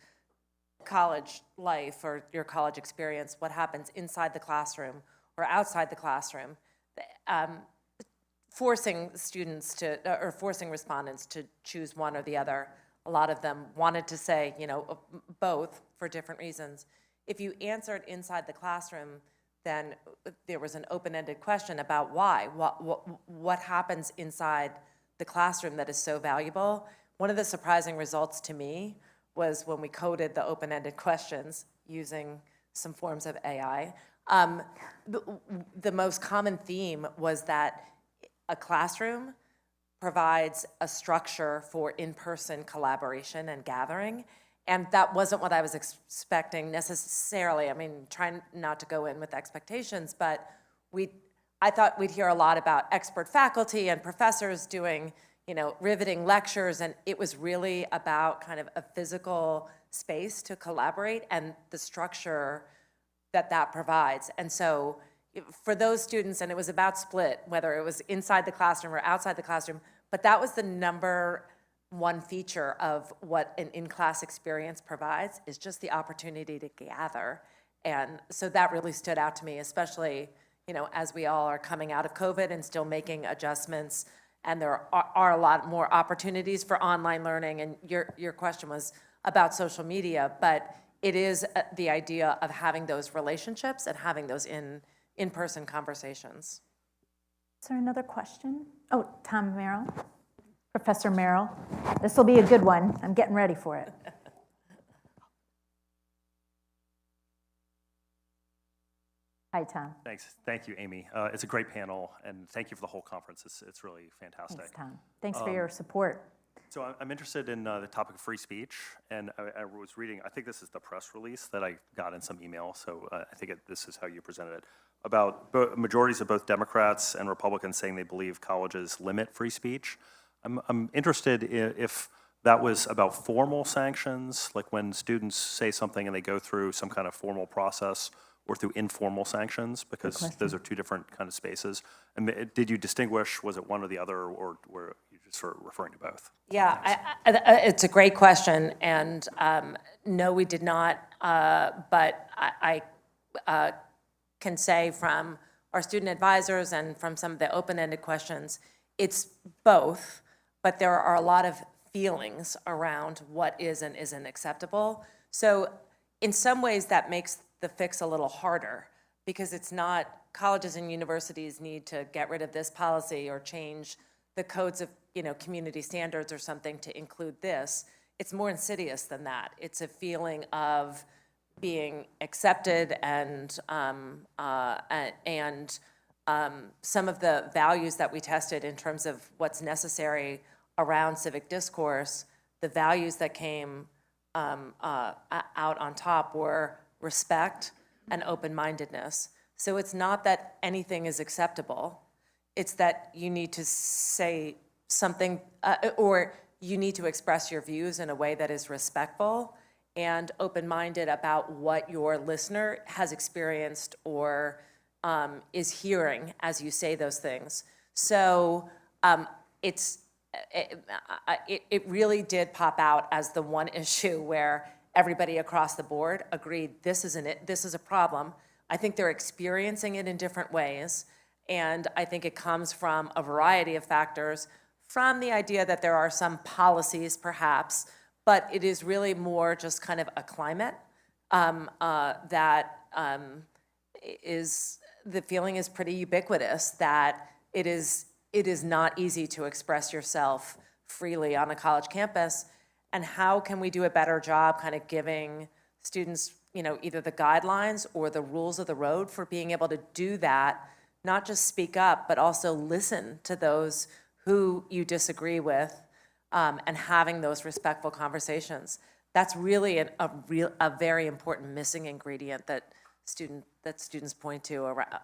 college life or your college experience what happens inside the classroom or outside the classroom? Forcing respondents to choose one or the other. A lot of them wanted to say, both for different reasons. If you answered inside the classroom, then there was an open-ended question about why. What happens inside the classroom that is so valuable? One of the surprising results to me was when we coded the open-ended questions using some forms of AI. The most common theme was that a classroom provides a structure for in-person collaboration and gathering, and that wasn't what I was expecting necessarily. I mean, trying not to go in with expectations, but I thought we'd hear a lot about expert faculty and professors doing, riveting lectures, and it was really about kind of a physical space to collaborate and the structure that provides. And so for those students, and it was about split, whether it was inside the classroom or outside the classroom, but that was the number one feature of what an in-class experience provides, is just the opportunity to gather. And so that really stood out to me, especially, as we all are coming out of COVID and still making adjustments, and there are a lot more opportunities for online learning, and your question was about social media, but it is the idea of having those relationships and having those in-person conversations. Is there another question? Oh, Tom Merrill, Professor Merrill. This will be a good one. I'm getting ready for it. Hi, Tom. Thanks. Thank you, Amy. It's a great panel, and thank you for the whole conference. It's really fantastic. Thanks, Tom. Thanks for your support. So I'm interested in the topic of free speech, and I was reading, I think this is the press release that I got in some email, so I think this is how you presented it, about majorities of both Democrats and Republicans saying they believe colleges limit free speech. I'm interested if that was about formal sanctions, like when students say something and they go through some kind of formal process, or through informal sanctions, because those are two different kind of spaces. And did you distinguish, was it one or the other, or were you just sort of referring to both? Yeah, it's a great question, and no, we did not, but I can say from our student advisors and from some of the open-ended questions, it's both, but there are a lot of feelings around what is and isn't acceptable. So in some ways that makes the fix a little harder, because it's not colleges and universities need to get rid of this policy or change the codes of community standards or something to include this. It's more insidious than that. It's a feeling of being accepted, and some of the values that we tested in terms of what's necessary around civic discourse, the values that came out on top were respect and open-mindedness. So it's not that anything is acceptable. It's that you need to say something, or you need to express your views in a way that is respectful and open-minded about what your listener has experienced or is hearing as you say those things. So it really did pop out as the one issue where everybody across the board agreed this is a problem. I think they're experiencing it in different ways, and I think it comes from a variety of factors, from the idea that there are some policies perhaps, but it is really more just kind of a climate that is, the feeling is pretty ubiquitous that it is not easy to express yourself freely on a college campus. And how can we do a better job kind of giving students, either the guidelines or the rules of the road for being able to do that, not just speak up, but also listen to those who you disagree with, and having those respectful conversations. That's really a very important missing ingredient that students point to around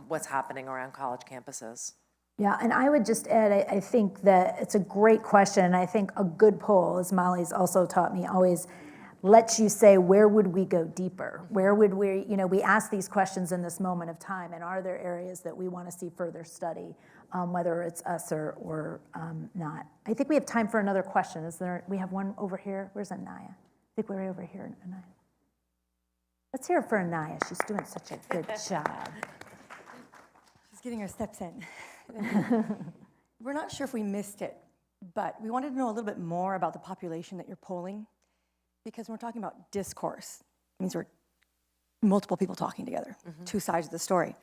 what's happening around college campuses. Yeah, and I would just add, I think that it's a great question, and I think a good poll, as Molly's also taught me, always lets you say, where would we go deeper? Where would we, we ask these questions in this moment of time, and are there areas that we want to see further study, whether it's us or not? I think we have time for another question. We have one over here. Where's Anaya? I think we're over here, Anaya. Let's hear it for Anaya. She's doing such a good job. She's getting her steps in. We're not sure if we missed it, but we wanted to know a little bit more about the population that you're polling, because when we're talking about discourse, it means we're multiple people talking together, two sides of the story.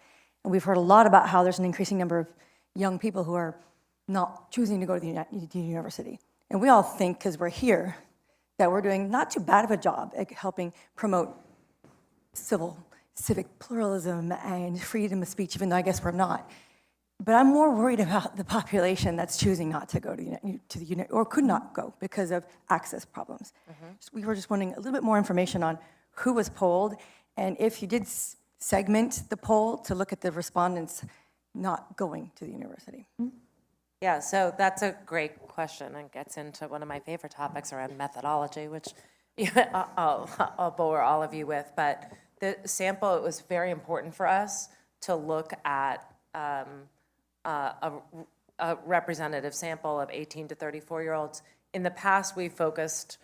And we've heard a lot about how there's an increasing number of young people who are not choosing to go to the university. And we all think, because we're here, that we're doing not too bad of a job at helping promote civic pluralism and freedom of speech, even though I guess we're not. But I'm more worried about the population that's choosing not to go to the unit or could not go because of access problems. So we were just wanting a little bit more information on who was polled, and if you did segment the poll to look at the respondents not going to the university. Yeah, so that's a great question and gets into one of my favorite topics around methodology, which I'll bore all of you with. But the sample, it was very important for us to look at a representative sample of 18 to 34-year-olds. In the past, we focused,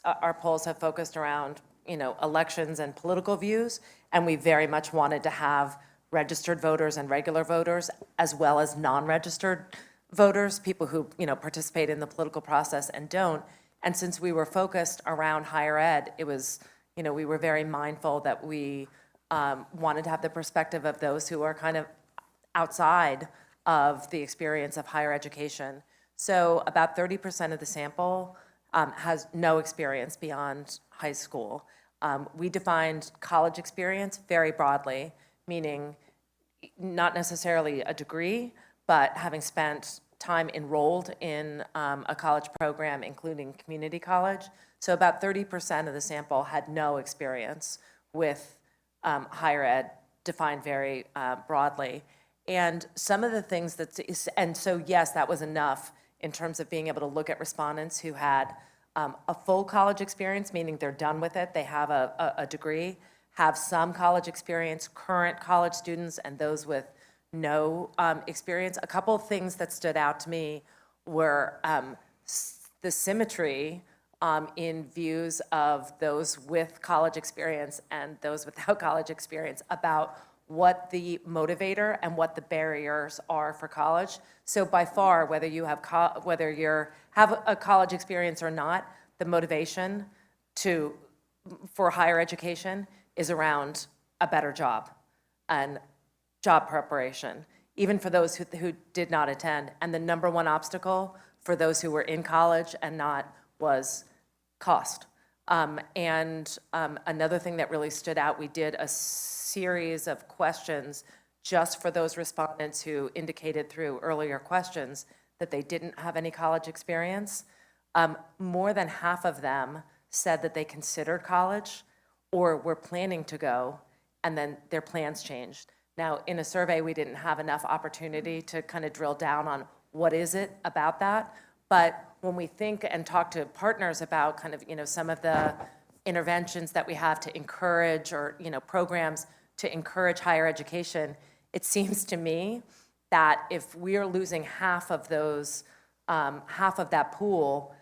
our polls have focused around, elections and political views, and we very much wanted to have registered voters and regular voters, as well as non-registered voters, people who, participate in the political process and don't. And since we were focused around higher ed, it was, we were very mindful that we wanted to have the perspective of those who are kind of outside of the experience of higher education. So about 30% of the sample has no experience beyond high school. We defined college experience very broadly, meaning not necessarily a degree, but having spent time enrolled in a college program, including community college. So about 30% of the sample had no experience with higher ed, defined very broadly. And some of the things and so yes, that was enough in terms of being able to look at respondents who had a full college experience, meaning they're done with it, they have a degree, have some college experience, current college students, and those with no experience. A couple of things that stood out to me were the symmetry in views of those with college experience and those without college experience about what the motivator and what the barriers are for college. So by far, whether you have have a college experience or not, the motivation for higher education is around a better job and job preparation, even for those who did not attend. And the number one obstacle for those who were in college and not was cost. Another thing that really stood out, we did a series of questions just for those respondents who indicated through earlier questions that they didn't have any college experience. More than half of them said that they considered college or were planning to go, and then their plans changed. Now, in a survey, we didn't have enough opportunity to kind of drill down on what is it about that. But when we think and talk to partners about kind of, some of the interventions that we have to encourage or, programs to encourage higher education, it seems to me that if we are losing half of those, half of that pool,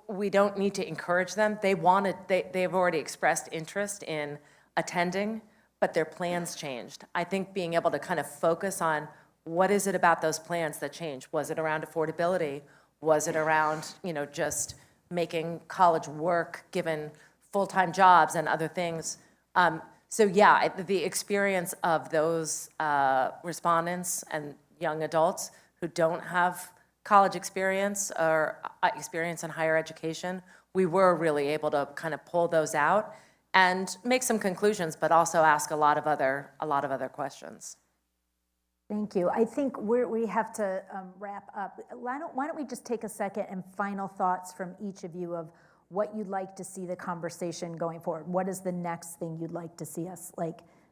we don't need to encourage them. They've already expressed interest in attending, but their plans changed. I think being able to kind of focus on what is it about those plans that changed? Was it around affordability? Was it around, just making college work given full-time jobs and other things? So yeah, the experience of those respondents and young adults who don't have college experience or experience in higher education, we were really able to kind of pull those out and make some conclusions, but also ask a lot of other questions. Thank you. I think we have to wrap up. Why don't we just take a second and final thoughts from each of you of what you'd like to see the conversation going forward? What is the next thing you'd like to see us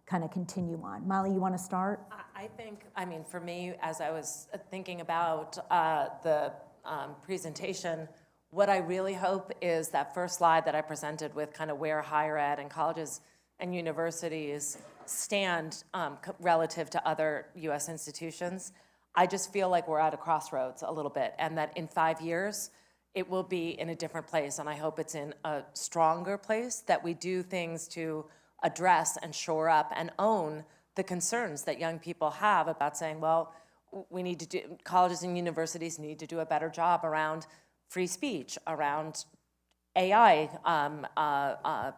kind of continue on? Molly, you want to start? I think, for me, as I was thinking about the presentation, what I really hope is that first slide that I presented with kind of where higher ed and colleges and universities stand relative to other U.S. institutions. I just feel like we're at a crossroads a little bit, and that in 5 years, it will be in a different place, and I hope it's in a stronger place, that we do things to address and shore up and own the concerns that young people have about saying, well, colleges and universities need to do a better job around free speech, around AI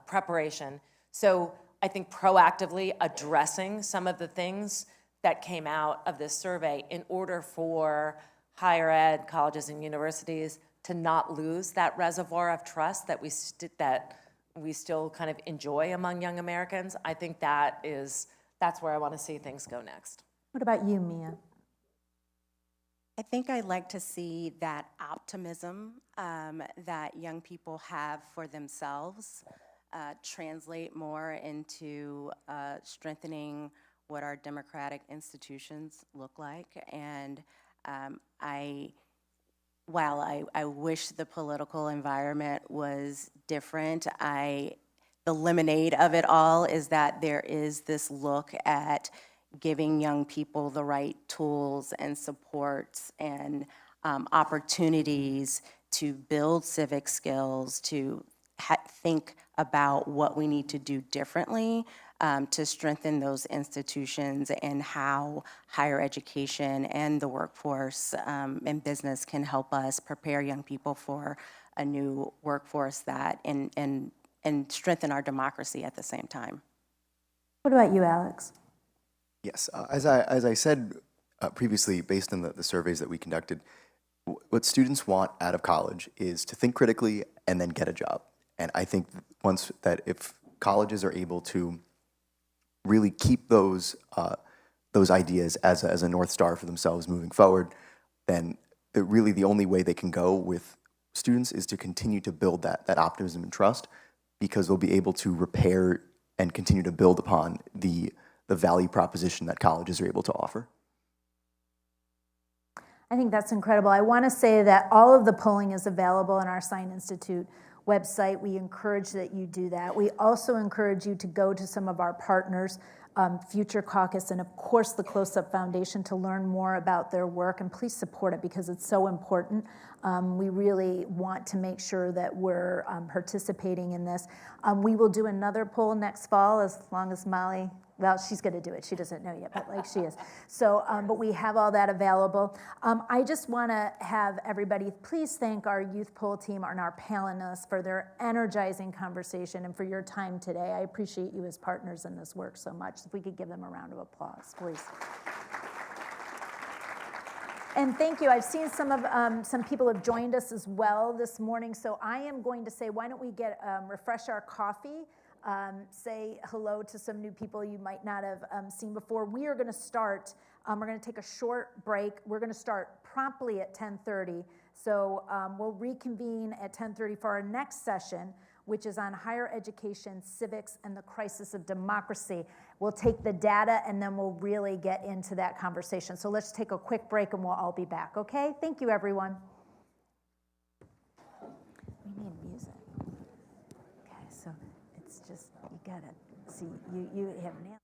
preparation. So I think proactively addressing some of the things that came out of this survey in order for higher ed, colleges and universities to not lose that reservoir of trust that we still kind of enjoy among young Americans, I think that's where I want to see things go next. What about you, Mia? I think I'd like to see that optimism that young people have for themselves translate more into strengthening what our democratic institutions look like. And while I wish the political environment was different, the lemonade of it all is that there is this look at giving young people the right tools and supports and opportunities to build civic skills, to think about what we need to do differently to strengthen those institutions and how higher education and the workforce and business can help us prepare young people for a new workforce that and strengthen our democracy at the same time. What about you, Alex? Yes, as I said previously, based on the surveys that we conducted, what students want out of college is to think critically and then get a job. And I think if colleges are able to really keep those ideas as a North Star for themselves moving forward, then really the only way they can go with students is to continue to build that optimism and trust, because they'll be able to repair and continue to build upon the value proposition that colleges are able to offer. I think that's incredible. I want to say that all of the polling is available on our Sine Institute website. We encourage that you do that. We also encourage you to go to some of our partners, Future Caucus, and of course the Close-Up Foundation, to learn more about their work, and please support it because it's so important. We really want to make sure that we're participating in this. We will do another poll next fall, as long as Molly, well, she's going to do it. She doesn't know yet, but she is. So, but we have all that available. I just want to have everybody please thank our youth poll team and our panelists for their energizing conversation and for your time today. I appreciate you as partners in this work so much. If we could give them a round of applause, please. And thank you. I've seen some people have joined us as well this morning. So I am going to say, why don't we refresh our coffee? Say hello to some new people you might not have seen before. We are going to start, we're going to take a short break. We're going to start promptly at 10:30. So we'll reconvene at 10:30 for our next session, which is on higher education, civics, and the crisis of democracy. We'll take the data and then we'll really get into that conversation. So let's take a quick break and we'll all be back, okay? Thank you, everyone. We need music. Okay, so it's just, you gotta see, you have now.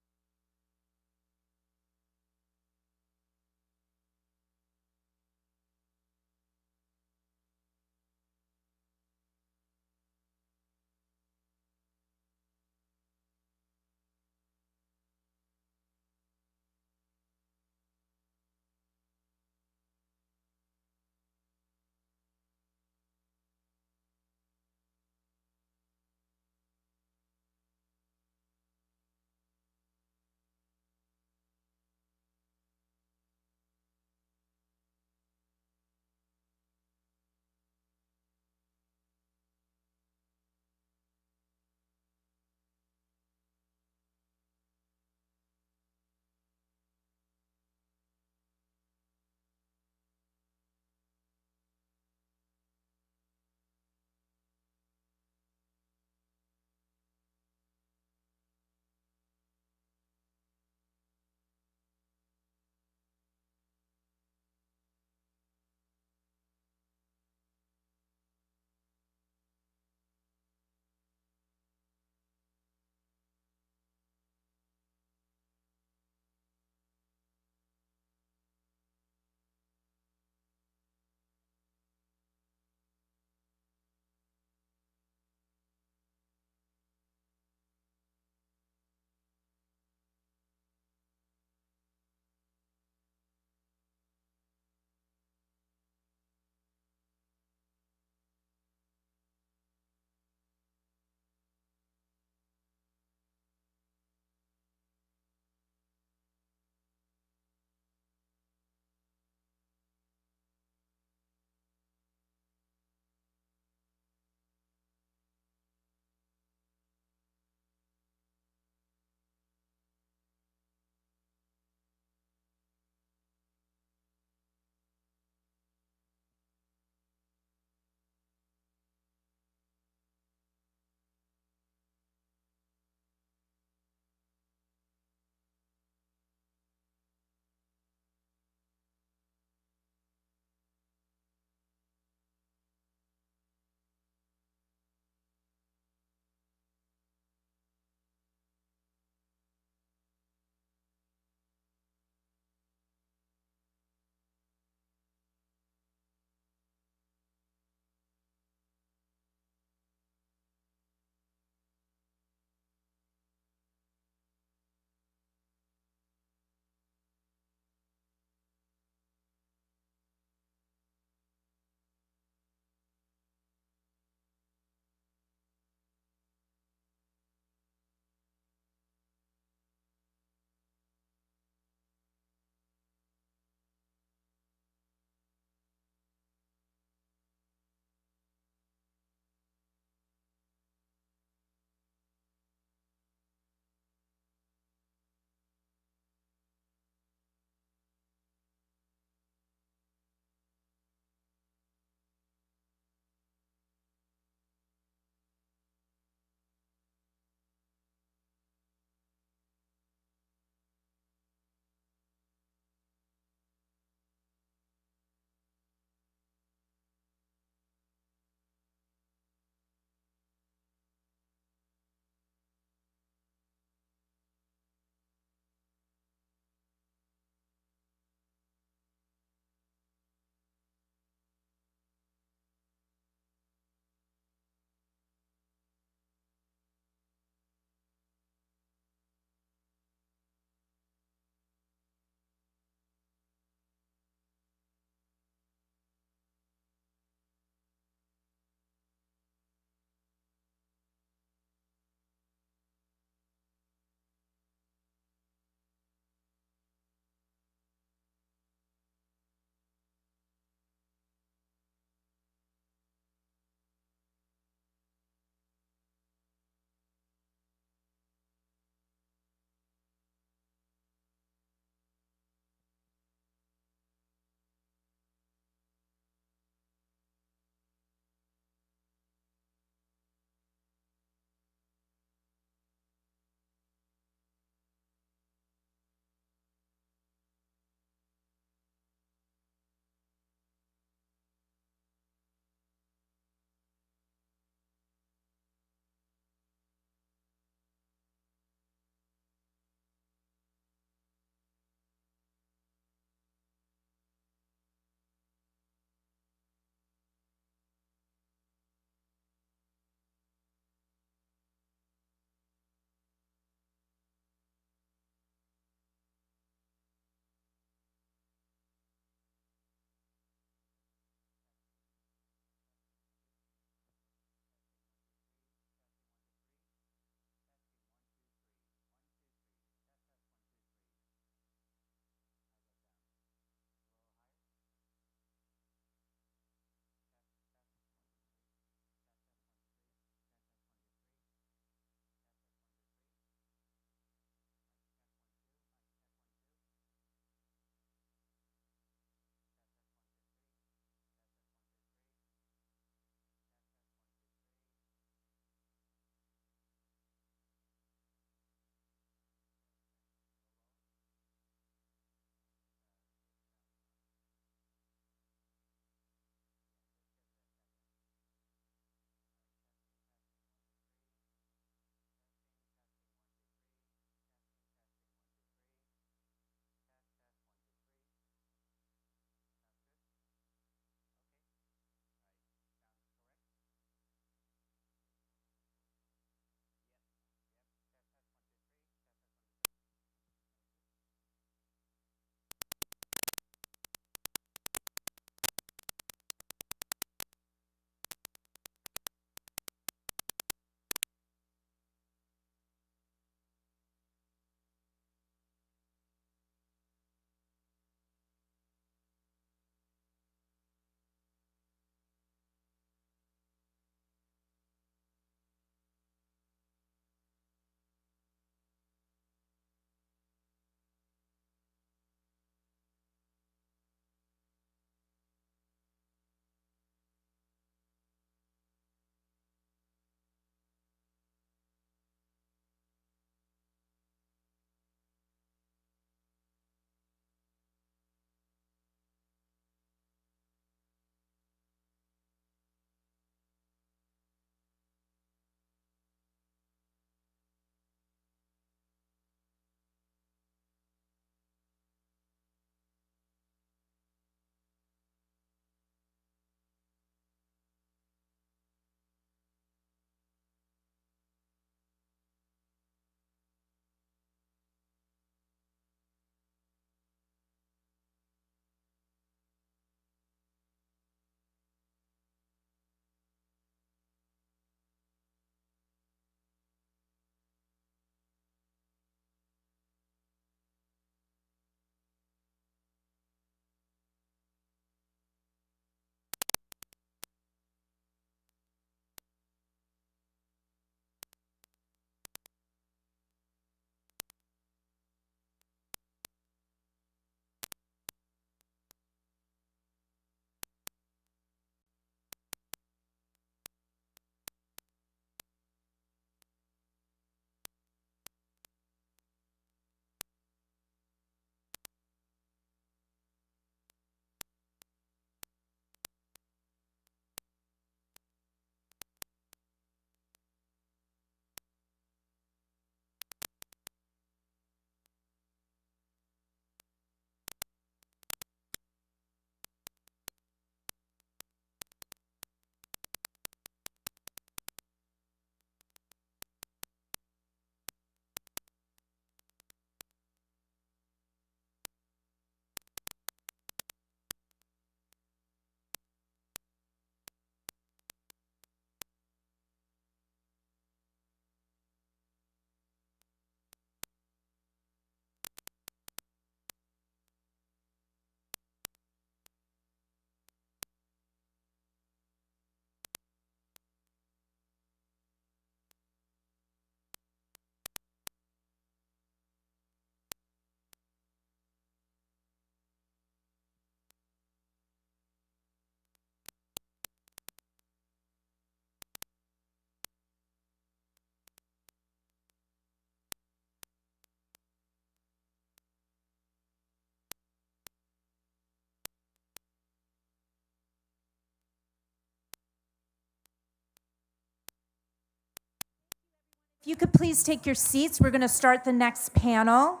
If you could please take your seats, we're going to start the next panel.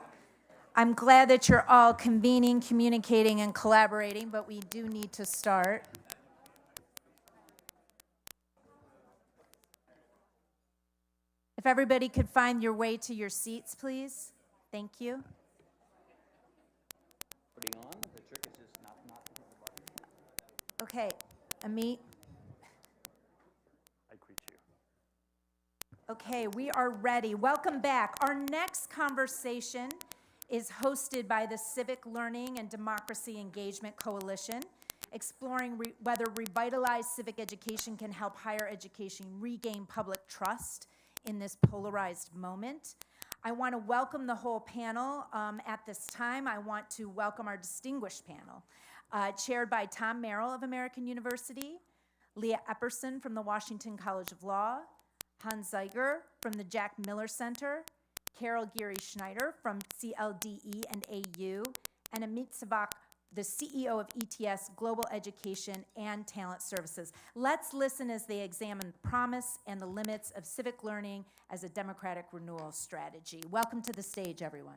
I'm glad that you're all convening, communicating, and collaborating, but we do need to start. If everybody could find your way to your seats, please. Thank you. Putting on, the trick is just not to hit the button. Okay, Amit. I greet you. Okay, we are ready. Welcome back. Our next conversation is hosted by the Civic Learning and Democracy Engagement Coalition, exploring whether revitalized civic education can help higher education regain public trust in this polarized moment. I want to welcome the whole panel. At this time, I want to welcome our distinguished panel, chaired by Tom Merrill of American University, Leah Epperson from the Washington College of Law, Hans Zeiger from the Jack Miller Center, Carol Geary-Schneider from CLDE and AU, and Amit Savak, the CEO of ETS Global Education and Talent Services. Let's listen as they examine the promise and the limits of civic learning as a democratic renewal strategy. Welcome to the stage, everyone.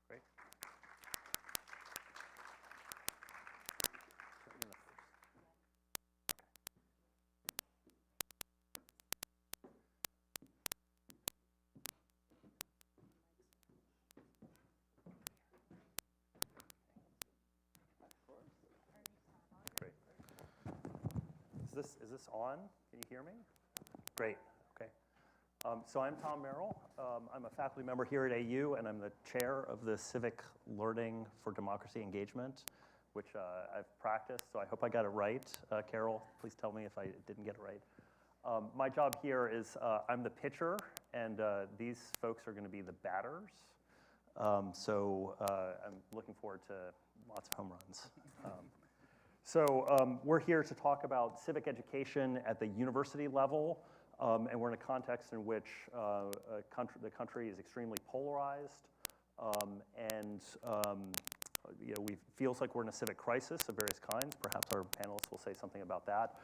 Great. Great. Is this on? Can you hear me? Great. Okay. So I'm Tom Merrill. I'm a faculty member here at AU, and I'm the chair of the Civic Learning for Democracy Engagement, which I've practiced, so I hope I got it right. Carol, please tell me if I didn't get it right. My job here is I'm the pitcher, and these folks are going to be the batters. So I'm looking forward to lots of home runs. So we're here to talk about civic education at the university level, and we're in a context in which the country is extremely polarized, and we feels like we're in a civic crisis of various kinds. Perhaps our panelists will say something about that.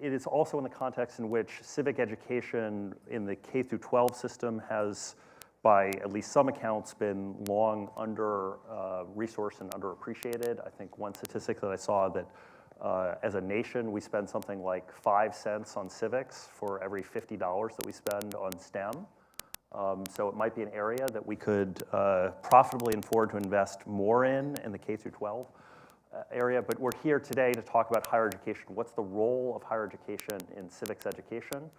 It is also in the context in which civic education in the K through 12 system has, by at least some accounts, been long under-resourced and underappreciated. I think one statistic that I saw that as a nation, we spend something like 5 cents on civics for every $50 that we spend on STEM. So it might be an area that we could profitably afford to invest more in the K through 12 area. But we're here today to talk about higher education. What's the role of higher education in civics education?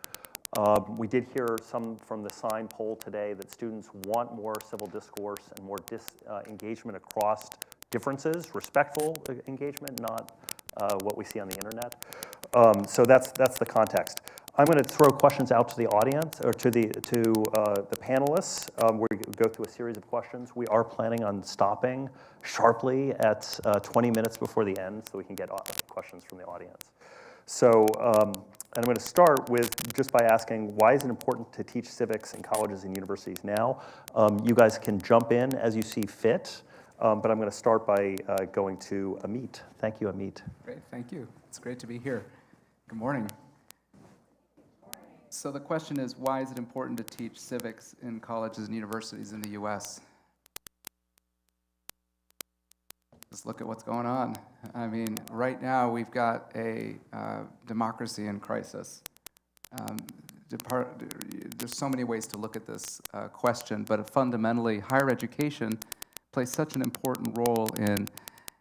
We did hear some from the Sine poll today that students want more civil discourse and more engagement across differences, respectful engagement, not what we see on the internet. So that's the context. I'm going to throw questions out to the audience or to the panelists. We go through a series of questions. We are planning on stopping sharply at 20 minutes before the end, so we can get questions from the audience. So. And I'm going to start with just by asking, why is it important to teach civics in colleges and universities now? You guys can jump in as you see fit, but I'm going to start by going to Amit. Thank you, Amit. Great, thank you. It's great to be here. Good morning. So the question is, why is it important to teach civics in colleges and universities in the U.S.? Just look at what's going on. I mean, right now we've got a democracy in crisis. There's so many ways to look at this question, but fundamentally, higher education plays such an important role in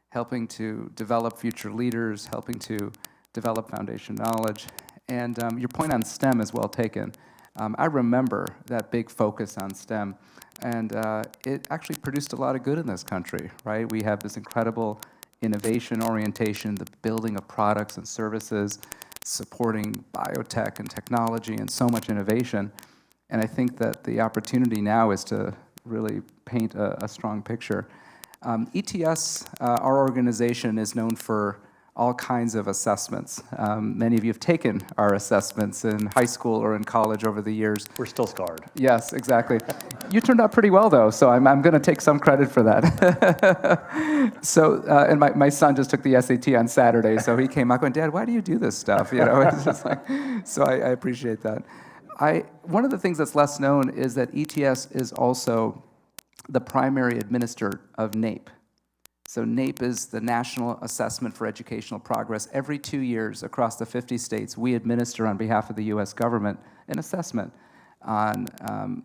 helping to develop future leaders, helping to develop foundation knowledge. And your point on STEM is well taken. I remember that big focus on STEM. And it actually produced a lot of good in this country, right? We have this incredible innovation orientation, the building of products and services, supporting biotech and technology and so much innovation. And I think that the opportunity now is to really paint a strong picture. ETS, our organization, is known for all kinds of assessments. Many of you have taken our assessments in high school or in college over the years. We're still scarred. Yes, exactly. You turned out pretty well, though, so I'm going to take some credit for that. So, and my son just took the SAT on Saturday, so he came out going, "Dad, why do you do this stuff?" You know, it's just like, so I appreciate that. One of the things that's less known is that ETS is also the primary administrator of NAEP. So NAEP is the National Assessment for Educational Progress. Every 2 years across the 50 states, we administer on behalf of the US government an assessment on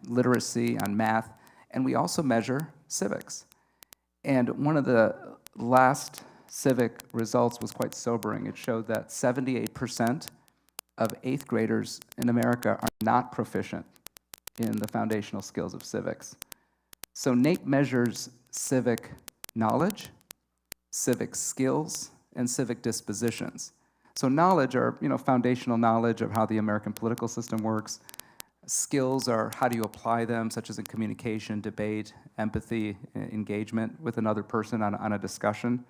literacy, on math, and we also measure civics. And one of the last civic results was quite sobering. It showed that 78% of 8th graders in America are not proficient in the foundational skills of civics. So NAEP measures civic knowledge, civic skills, and civic dispositions. So knowledge are, foundational knowledge of how the American political system works. Skills are how do you apply them, such as in communication, debate, empathy, engagement with another person on a discussion.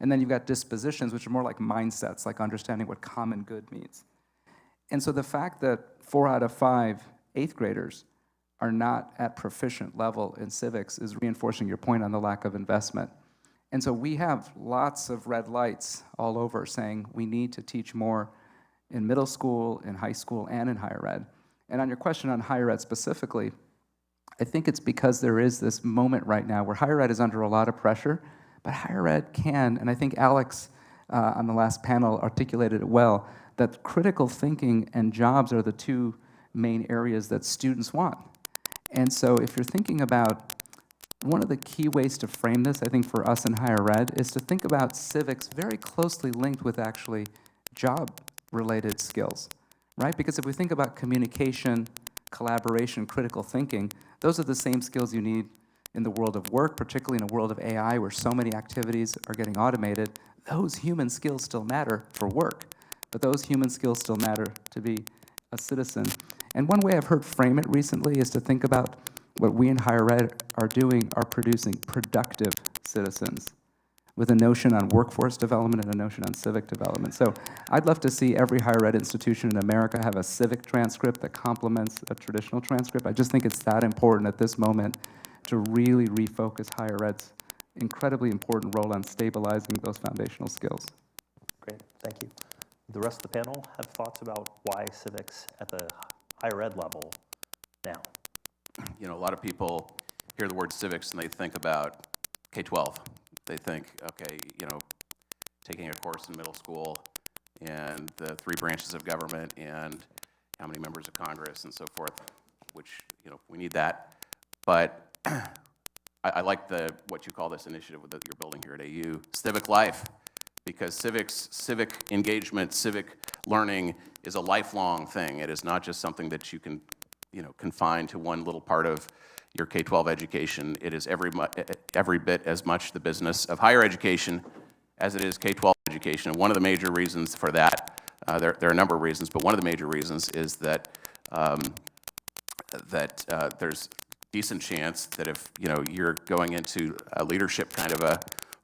And then you've got dispositions, which are more like mindsets, like understanding what common good means. And so the fact that 4 out of 5 8th graders are not at proficient level in civics is reinforcing your point on the lack of investment. And so we have lots of red lights all over saying we need to teach more in middle school, in high school, and in higher ed. And on your question on higher ed specifically, I think it's because there is this moment right now where higher ed is under a lot of pressure, but higher ed can, and I think Alex on the last panel articulated it well, that critical thinking and jobs are the 2 main areas that students want. And so if you're thinking about one of the key ways to frame this, I think for us in higher ed, is to think about civics very closely linked with actually job-related skills, right? Because if we think about communication, collaboration, critical thinking, those are the same skills you need in the world of work, particularly in a world of AI where so many activities are getting automated. Those human skills still matter for work, but those human skills still matter to be a citizen. And one way I've heard frame it recently is to think about what we in higher ed are doing are producing productive citizens with a notion on workforce development and a notion on civic development. So I'd love to see every higher ed institution in America have a civic transcript that complements a traditional transcript. I just think it's that important at this moment to really refocus higher ed's incredibly important role on stabilizing those foundational skills. Great, thank you. The rest of the panel have thoughts about why civics at the higher ed level now? A lot of people hear the word civics and they think about K-12. They think, okay, taking a course in middle school and the 3 branches of government and how many members of Congress and so forth, which, we need that. But I like what you call this initiative that you're building here at AU, civic life, because civic engagement, civic learning is a lifelong thing. It is not just something that you can confine to one little part of your K-12 education. It is every bit as much the business of higher education as it is K-12 education. And one of the major reasons for that, there are a number of reasons, but one of the major reasons is that there's decent chance that if you're going into a leadership kind of a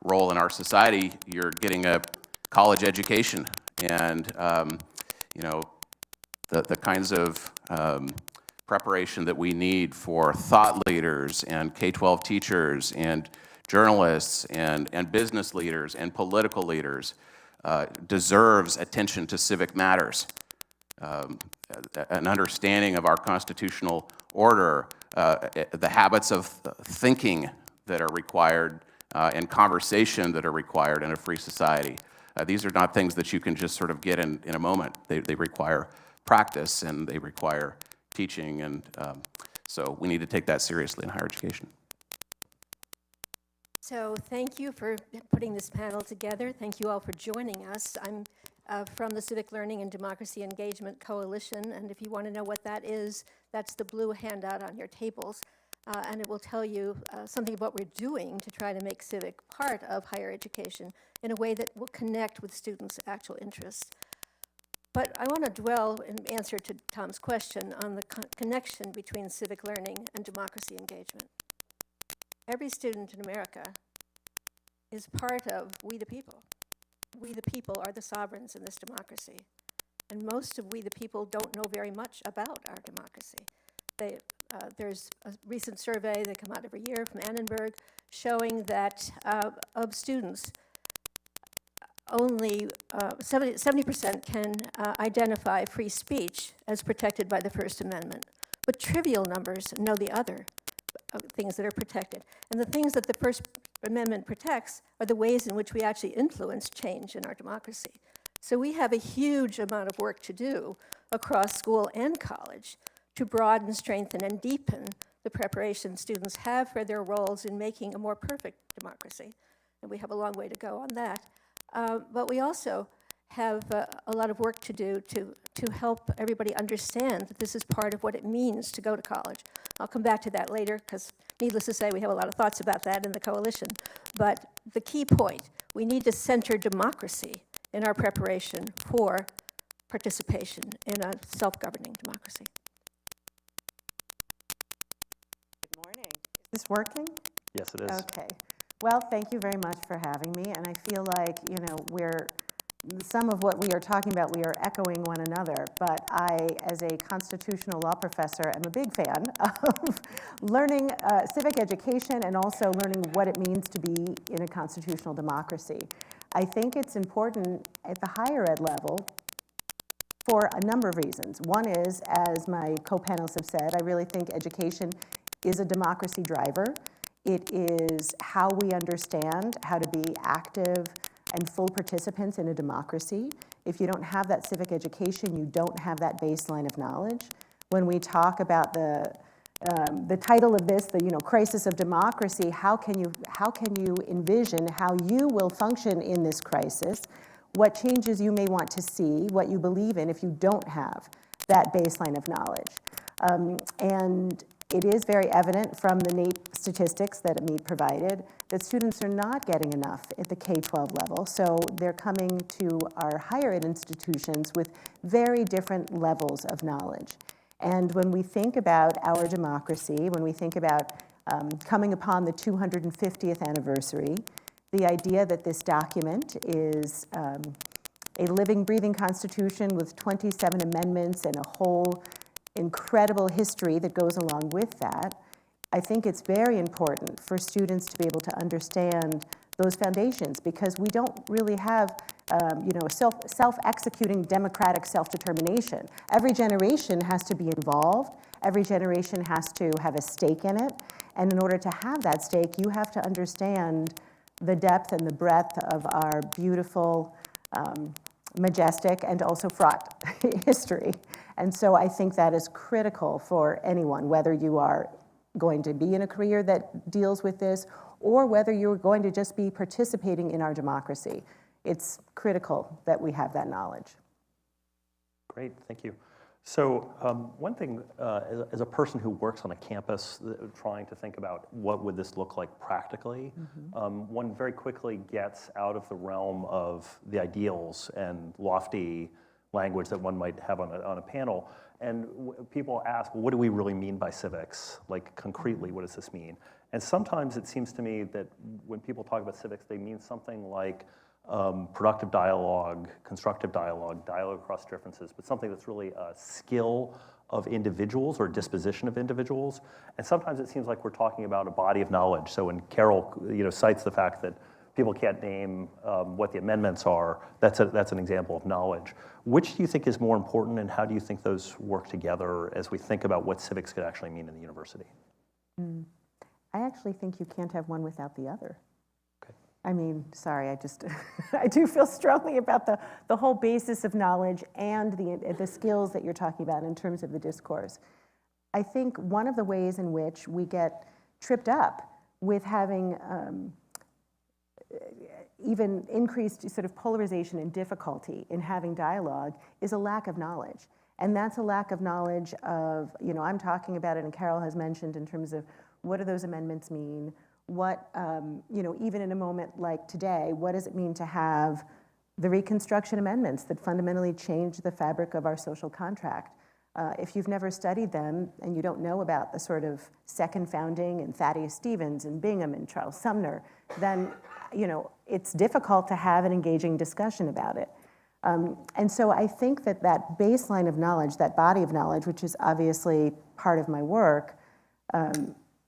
role in our society, you're getting a college education, and the kinds of preparation that we need for thought leaders and K-12 teachers and journalists and business leaders and political leaders deserves attention to civic matters. An understanding of our constitutional order, the habits of thinking that are required and conversation that are required in a free society. These are not things that you can just sort of get in a moment. They require practice and they require teaching, and so we need to take that seriously in higher education. So thank you for putting this panel together. Thank you all for joining us. I'm from the Civic Learning and Democracy Engagement Coalition, and if you want to know what that is, that's the blue handout on your tables, and it will tell you something about what we're doing to try to make civic part of higher education in a way that will connect with students' actual interests. But I want to dwell, in answer to Tom's question, on the connection between civic learning and democracy engagement. Every student in America is part of we the people. We the people are the sovereigns in this democracy. And most of we the people don't know very much about our democracy. There's a recent survey that come out every year from Annenberg showing that of students, only 70% can identify free speech as protected by the First Amendment, but trivial numbers know the other things that are protected. And the things that the First Amendment protects are the ways in which we actually influence change in our democracy. So we have a huge amount of work to do across school and college to broaden, strengthen, and deepen the preparation students have for their roles in making a more perfect democracy. And we have a long way to go on that. But we also have a lot of work to do to help everybody understand that this is part of what it means to go to college. I'll come back to that later, because needless to say, we have a lot of thoughts about that in the coalition. But the key point, we need to center democracy in our preparation for participation in a self-governing democracy. Good morning. Is this working? Yes, it is. Okay. Well, thank you very much for having me. And I feel like, some of what we are talking about, we are echoing one another. But I, as a constitutional law professor, am a big fan of learning civic education and also learning what it means to be in a constitutional democracy. I think it's important at the higher ed level for a number of reasons. One is, as my co-panelists have said, I really think education is a democracy driver. It is how we understand how to be active and full participants in a democracy. If you don't have that civic education, you don't have that baseline of knowledge. When we talk about the title of this, the crisis of democracy, how can you envision how you will function in this crisis? What changes you may want to see, what you believe in, if you don't have that baseline of knowledge. And it is very evident from the NAEP statistics that NAEP provided that students are not getting enough at the K-12 level, so they're coming to our higher ed institutions with very different levels of knowledge. And when we think about our democracy, when we think about coming upon the 250th anniversary, the idea that this document is a living, breathing constitution with 27 amendments and a whole incredible history that goes along with that, I think it's very important for students to be able to understand those foundations, because we don't really have self-executing democratic self-determination. Every generation has to be involved. Every generation has to have a stake in it. And in order to have that stake, you have to understand the depth and the breadth of our beautiful, majestic, and also fraught history. And so I think that is critical for anyone, whether you are going to be in a career that deals with this or whether you're going to just be participating in our democracy. It's critical that we have that knowledge. Great, thank you. So one thing, as a person who works on a campus trying to think about what would this look like practically, one very quickly gets out of the realm of the ideals and lofty language that one might have on a panel. And people ask, well, what do we really mean by civics? Like concretely, what does this mean? And sometimes it seems to me that when people talk about civics, they mean something like productive dialogue, constructive dialogue, dialogue across differences, but something that's really a skill of individuals or disposition of individuals. And sometimes it seems like we're talking about a body of knowledge. So when Carol cites the fact that people can't name what the amendments are, that's an example of knowledge. Which do you think is more important, and how do you think those work together as we think about what civics could actually mean in the university? I actually think you can't have one without the other. Okay. I mean, sorry, I do feel strongly about the whole basis of knowledge and the skills that you're talking about in terms of the discourse. I think one of the ways in which we get tripped up with having even increased sort of polarization and difficulty in having dialogue is a lack of knowledge. And that's a lack of knowledge of, I'm talking about it, and Carol has mentioned in terms of what do those amendments mean? What, even in a moment like today, what does it mean to have the Reconstruction amendments that fundamentally change the fabric of our social contract? If you've never studied them and you don't know about the sort of second founding and Thaddeus Stevens and Bingham and Charles Sumner, then it's difficult to have an engaging discussion about it. And so I think that baseline of knowledge, that body of knowledge, which is obviously part of my work,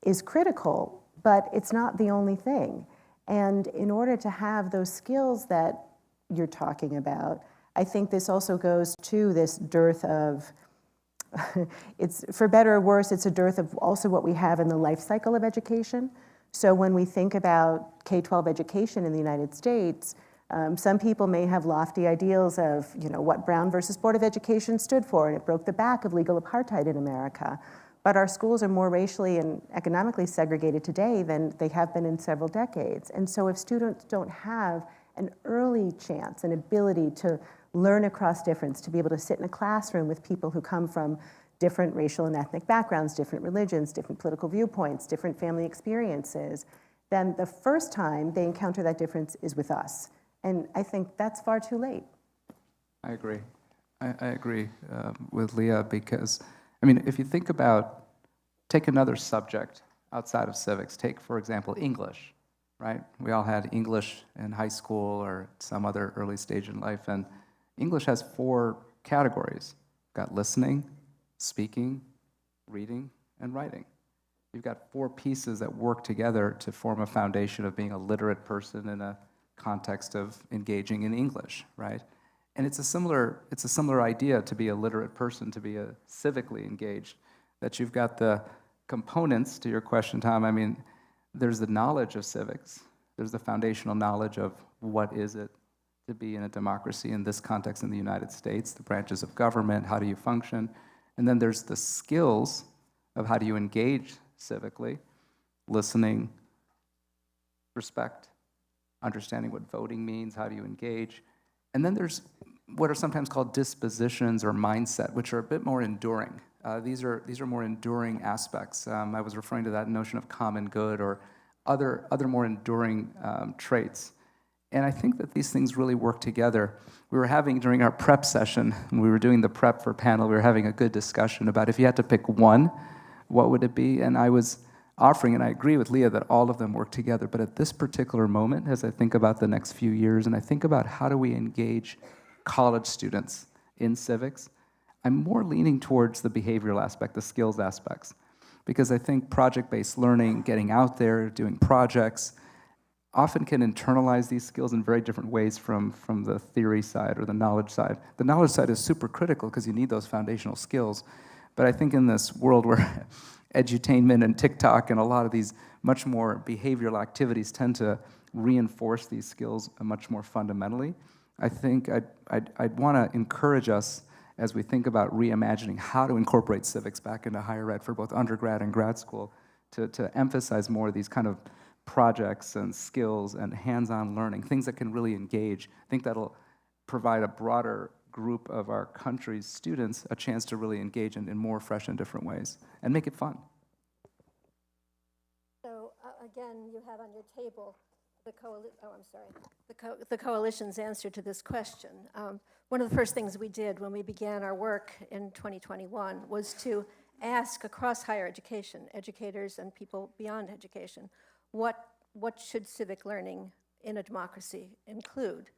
is critical, but it's not the only thing. And in order to have those skills that you're talking about. I think this also goes to this dearth of, it's, for better or worse, it's a dearth of also what we have in the life cycle of education. So when we think about K-12 education in the United States, some people may have lofty ideals of, what Brown versus Board of Education stood for, and it broke the back of legal apartheid in America. But our schools are more racially and economically segregated today than they have been in several decades. And so if students don't have an early chance, an ability to learn across difference, to be able to sit in a classroom with people who come from different racial and ethnic backgrounds, different religions, different political viewpoints, different family experiences, then the first time they encounter that difference is with us. And I think that's far too late. I agree. I agree with Leah because, I mean, if you think about, take another subject outside of civics. Take, for example, English, right? We all had English in high school or some other early stage in life, and English has 4 categories. You've got listening, speaking, reading, and writing. You've got 4 pieces that work together to form a foundation of being a literate person in a context of engaging in English, right? And it's a similar idea to be a literate person, to be a civically engaged, that you've got the components to your question, Tom. I mean, there's the knowledge of civics. There's the foundational knowledge of what is it to be in a democracy in this context in the United States, the branches of government, how do you function? And then there's the skills of how do you engage civically, listening, respect, understanding what voting means, how do you engage. And then there's what are sometimes called dispositions or mindset, which are a bit more enduring. These are more enduring aspects. I was referring to that notion of common good or other more enduring traits. And I think that these things really work together. We were having, during our prep session, when we were doing the prep for panel, we were having a good discussion about if you had to pick one, what would it be? And I was offering, and I agree with Leah, that all of them work together. But at this particular moment, as I think about the next few years, and I think about how do we engage college students in civics, I'm more leaning towards the behavioral aspect, the skills aspects. Because I think project-based learning, getting out there, doing projects, often can internalize these skills in very different ways from the theory side or the knowledge side. The knowledge side is super critical because you need those foundational skills. But I think in this world where edutainment and TikTok and a lot of these much more behavioral activities tend to reinforce these skills much more fundamentally, I think I'd want to encourage us as we think about reimagining how to incorporate civics back into higher ed for both undergrad and grad school to emphasize more of these kind of projects and skills and hands-on learning, things that can really engage. I think that'll provide a broader group of our country's students a chance to really engage in more fresh and different ways and make it fun. So again, you have on your table the coalition's answer to this question. One of the first things we did when we began our work in 2021 was to ask across higher education, educators and people beyond education, what should civic learning in a democracy include?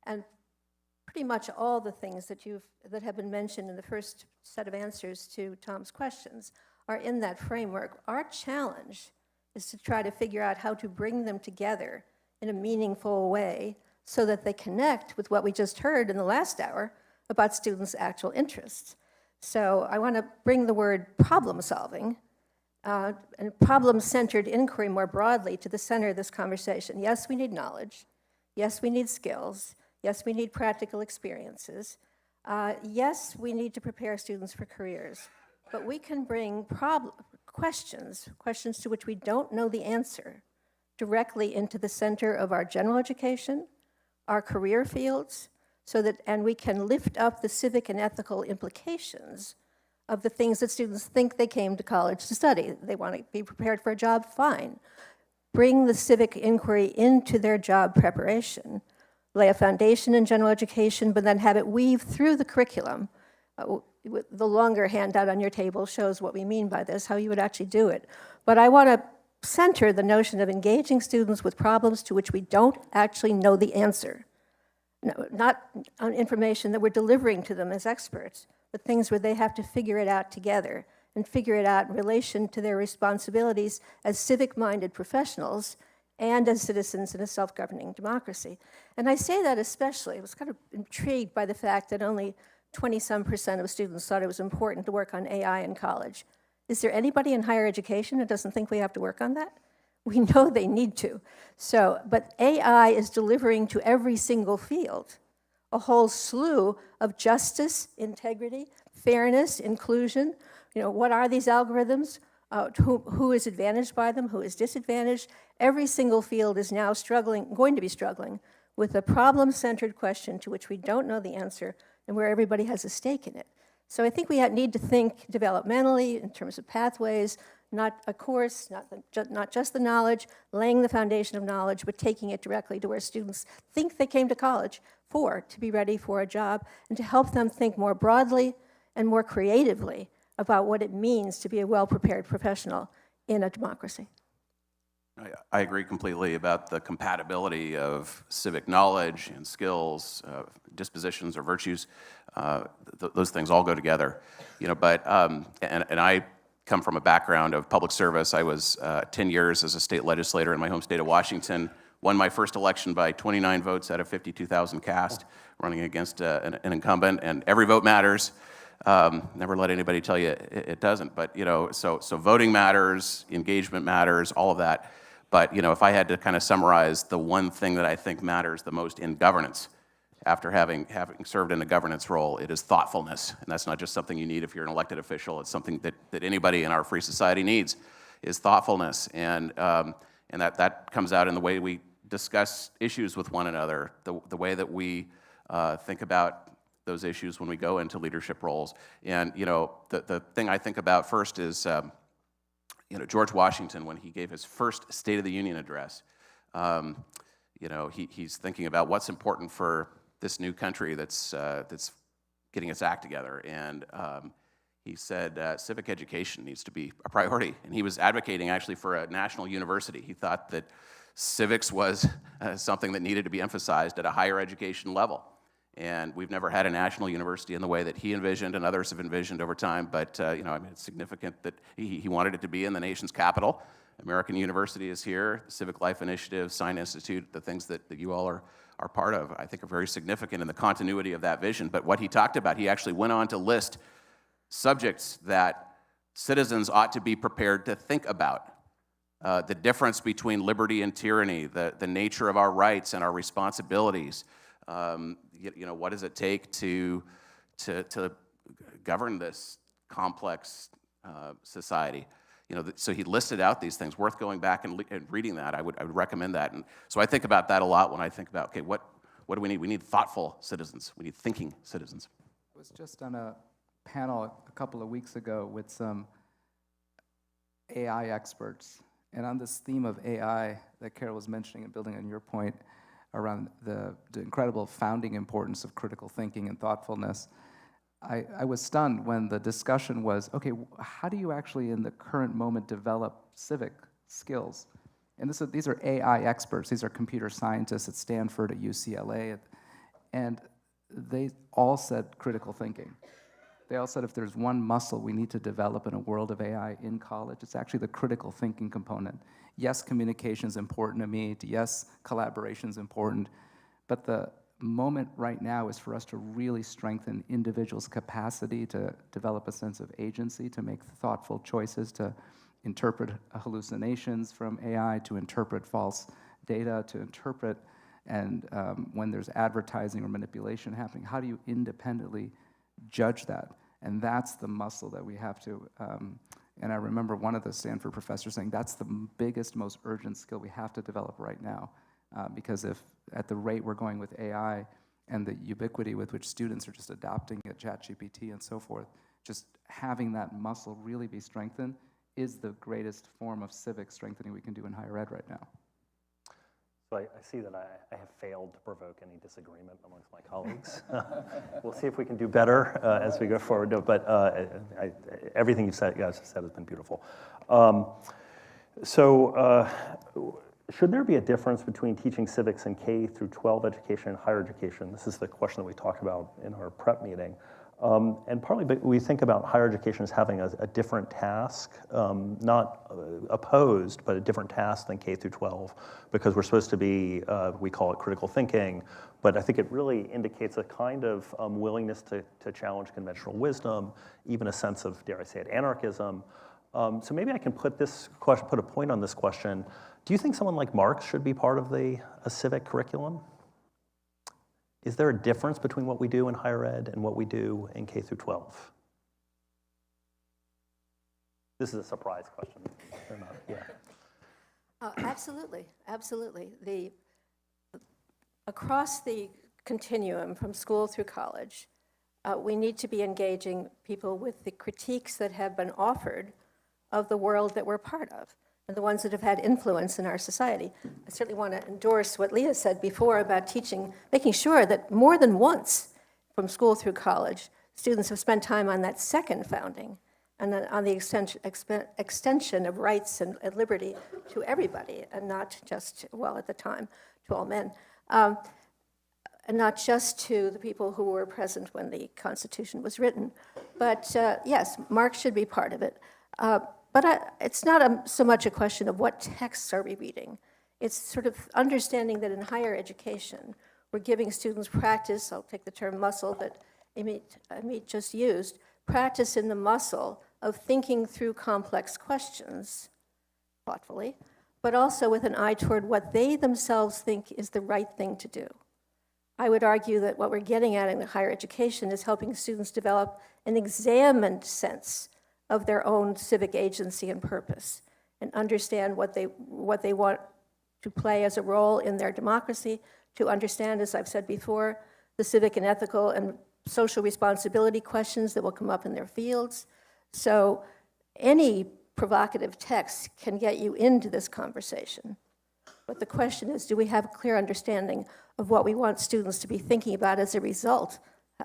And pretty much all the things that have been mentioned in the first set of answers to Tom's questions are in that framework. Our challenge is to try to figure out how to bring them together in a meaningful way so that they connect with what we just heard in the last hour about students' actual interests. So I want to bring the word problem solving and problem-centered inquiry more broadly to the center of this conversation. Yes, we need knowledge. Yes, we need skills. Yes, we need practical experiences. Yes, we need to prepare students for careers. But we can bring questions to which we don't know the answer, directly into the center of our general education, our career fields, and we can lift up the civic and ethical implications of the things that students think they came to college to study. They want to be prepared for a job, fine. Bring the civic inquiry into their job preparation, lay a foundation in general education, but then have it weave through the curriculum. The longer handout on your table shows what we mean by this, how you would actually do it. But I want to center the notion of engaging students with problems to which we don't actually know the answer. No, not on information that we're delivering to them as experts, but things where they have to figure it out together and figure it out in relation to their responsibilities as civic-minded professionals and as citizens in a self-governing democracy. And I say that especially, I was kind of intrigued by the fact that only 20-some% of students thought it was important to work on AI in college. Is there anybody in higher education that doesn't think we have to work on that? We know they need to. So, but AI is delivering to every single field a whole slew of justice, integrity, fairness, inclusion. What are these algorithms? Who is advantaged by them? Who is disadvantaged? Every single field is now going to be struggling with a problem-centered question to which we don't know the answer and where everybody has a stake in it. So I think we need to think developmentally in terms of pathways, not a course, not just the knowledge, laying the foundation of knowledge, but taking it directly to where students think they came to college to be ready for a job, and to help them think more broadly and more creatively about what it means to be a well-prepared professional in a democracy. I agree completely about the compatibility of civic knowledge and skills, dispositions or virtues. Those things all go together, But and I come from a background of public service. I was 10 years as a state legislator in my home state of Washington. Won my first election by 29 votes out of 52,000 cast, running against an incumbent. And every vote matters. Never let anybody tell you it doesn't. But so voting matters, engagement matters, all of that. But if I had to kind of summarize the one thing that I think matters the most in governance, after having served in a governance role, it is thoughtfulness. And that's not just something you need if you're an elected official. It's something that anybody in our free society needs, is thoughtfulness. And that comes out in the way we discuss issues with one another, the way that we think about those issues when we go into leadership roles. And the thing I think about first is George Washington, when he gave his first State of the Union address, he's thinking about what's important for this new country that's getting its act together. And he said civic education needs to be a priority. And he was advocating actually for a national university. He thought that civics was something that needed to be emphasized at a higher education level. And we've never had a national university in the way that he envisioned and others have envisioned over time. But it's significant that he wanted it to be in the nation's capital. American University is here. The Civic Life Initiative, Sine Institute, the things that you all are part of, I think are very significant in the continuity of that vision. But what he talked about, he actually went on to list subjects that citizens ought to be prepared to think about. The difference between liberty and tyranny, the nature of our rights and our responsibilities. What does it take to govern this complex society? So he listed out these things. Worth going back and reading that. I would recommend that. And so I think about that a lot when I think about, okay, what do we need? We need thoughtful citizens. We need thinking citizens. I was just on a panel a couple of weeks ago with some AI experts. And on this theme of AI that Carol was mentioning and building on your point around the incredible founding importance of critical thinking and thoughtfulness, I was stunned when the discussion was, okay, how do you actually in the current moment develop civic skills? And these are AI experts. These are computer scientists at Stanford, at UCLA. And they all said critical thinking. They all said if there's one muscle we need to develop in a world of AI in college, it's actually the critical thinking component. Yes, communication is important to me. Yes, collaboration is important. But the moment right now is for us to really strengthen individuals' capacity to develop a sense of agency, to make thoughtful choices, to interpret hallucinations from AI, to interpret false data, to interpret and when there's advertising or manipulation happening, how do you independently judge that? And that's the muscle that we have to, and I remember one of the Stanford professors saying that's the biggest, most urgent skill we have to develop right now. Because if at the rate we're going with AI and the ubiquity with which students are just adopting it, ChatGPT and so forth, just having that muscle really be strengthened is the greatest form of civic strengthening we can do in higher ed right now. So I see that I have failed to provoke any disagreement amongst my colleagues. We'll see if we can do better as we go forward. No, but everything you guys have said has been beautiful. Should there be a difference between teaching civics in K through 12 education and higher education? This is the question that we talked about in our prep meeting. And partly we think about higher education as having a different task, not opposed, but a different task than K through 12, because we're supposed to be, we call it critical thinking, but I think it really indicates a kind of willingness to challenge conventional wisdom, even a sense of, dare I say it, anarchism. So maybe I can put a point on this question. Do you think someone like Marx should be part of a civic curriculum? Is there a difference between what we do in higher ed and what we do in K through 12? This is a surprise question. Absolutely, absolutely. Across the continuum from school through college, we need to be engaging people with the critiques that have been offered of the world that we're part of, and the ones that have had influence in our society. I certainly want to endorse what Leah said before about teaching, making sure that more than once from school through college, students have spent time on that second founding and then on the extension of rights and liberty to everybody, and not just, well, at the time, to all men, and not just to the people who were present when the Constitution was written. But yes, Marx should be part of it. But it's not so much a question of what texts are we reading. It's sort of understanding that in higher education, we're giving students practice, I'll take the term muscle that Amy just used, practice in the muscle of thinking through complex questions thoughtfully, but also with an eye toward what they themselves think is the right thing to do. I would argue that what we're getting at in higher education is helping students develop an examined sense of their own civic agency and purpose, and understand what they want to play as a role in their democracy, to understand, as I've said before, the civic and ethical and social responsibility questions that will come up in their fields. So any provocative text can get you into this conversation. But the question is, do we have a clear understanding of what we want students to be thinking about as a result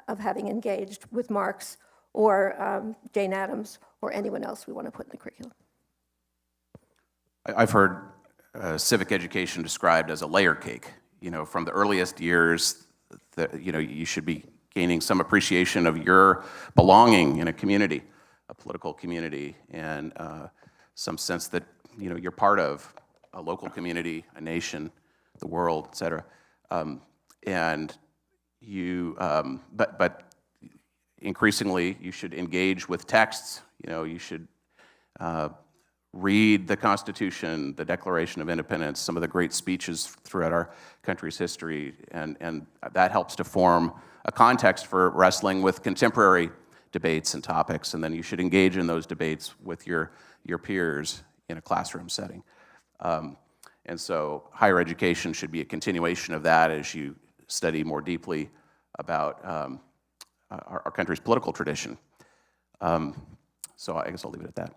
of having engaged with Marx or Jane Addams or anyone else we want to put in the curriculum? I've heard civic education described as a layer cake. You know, from the earliest years, you should be gaining some appreciation of your belonging in a community, a political community, and some sense that you're part of a local community, a nation, the world, et cetera. But increasingly, you should engage with texts. You should read the Constitution, the Declaration of Independence, some of the great speeches throughout our country's history, and that helps to form a context for wrestling with contemporary debates and topics, and then you should engage in those debates with your peers in a classroom setting. And so higher education should be a continuation of that as you study more deeply about our country's political tradition. So I guess I'll leave it at that.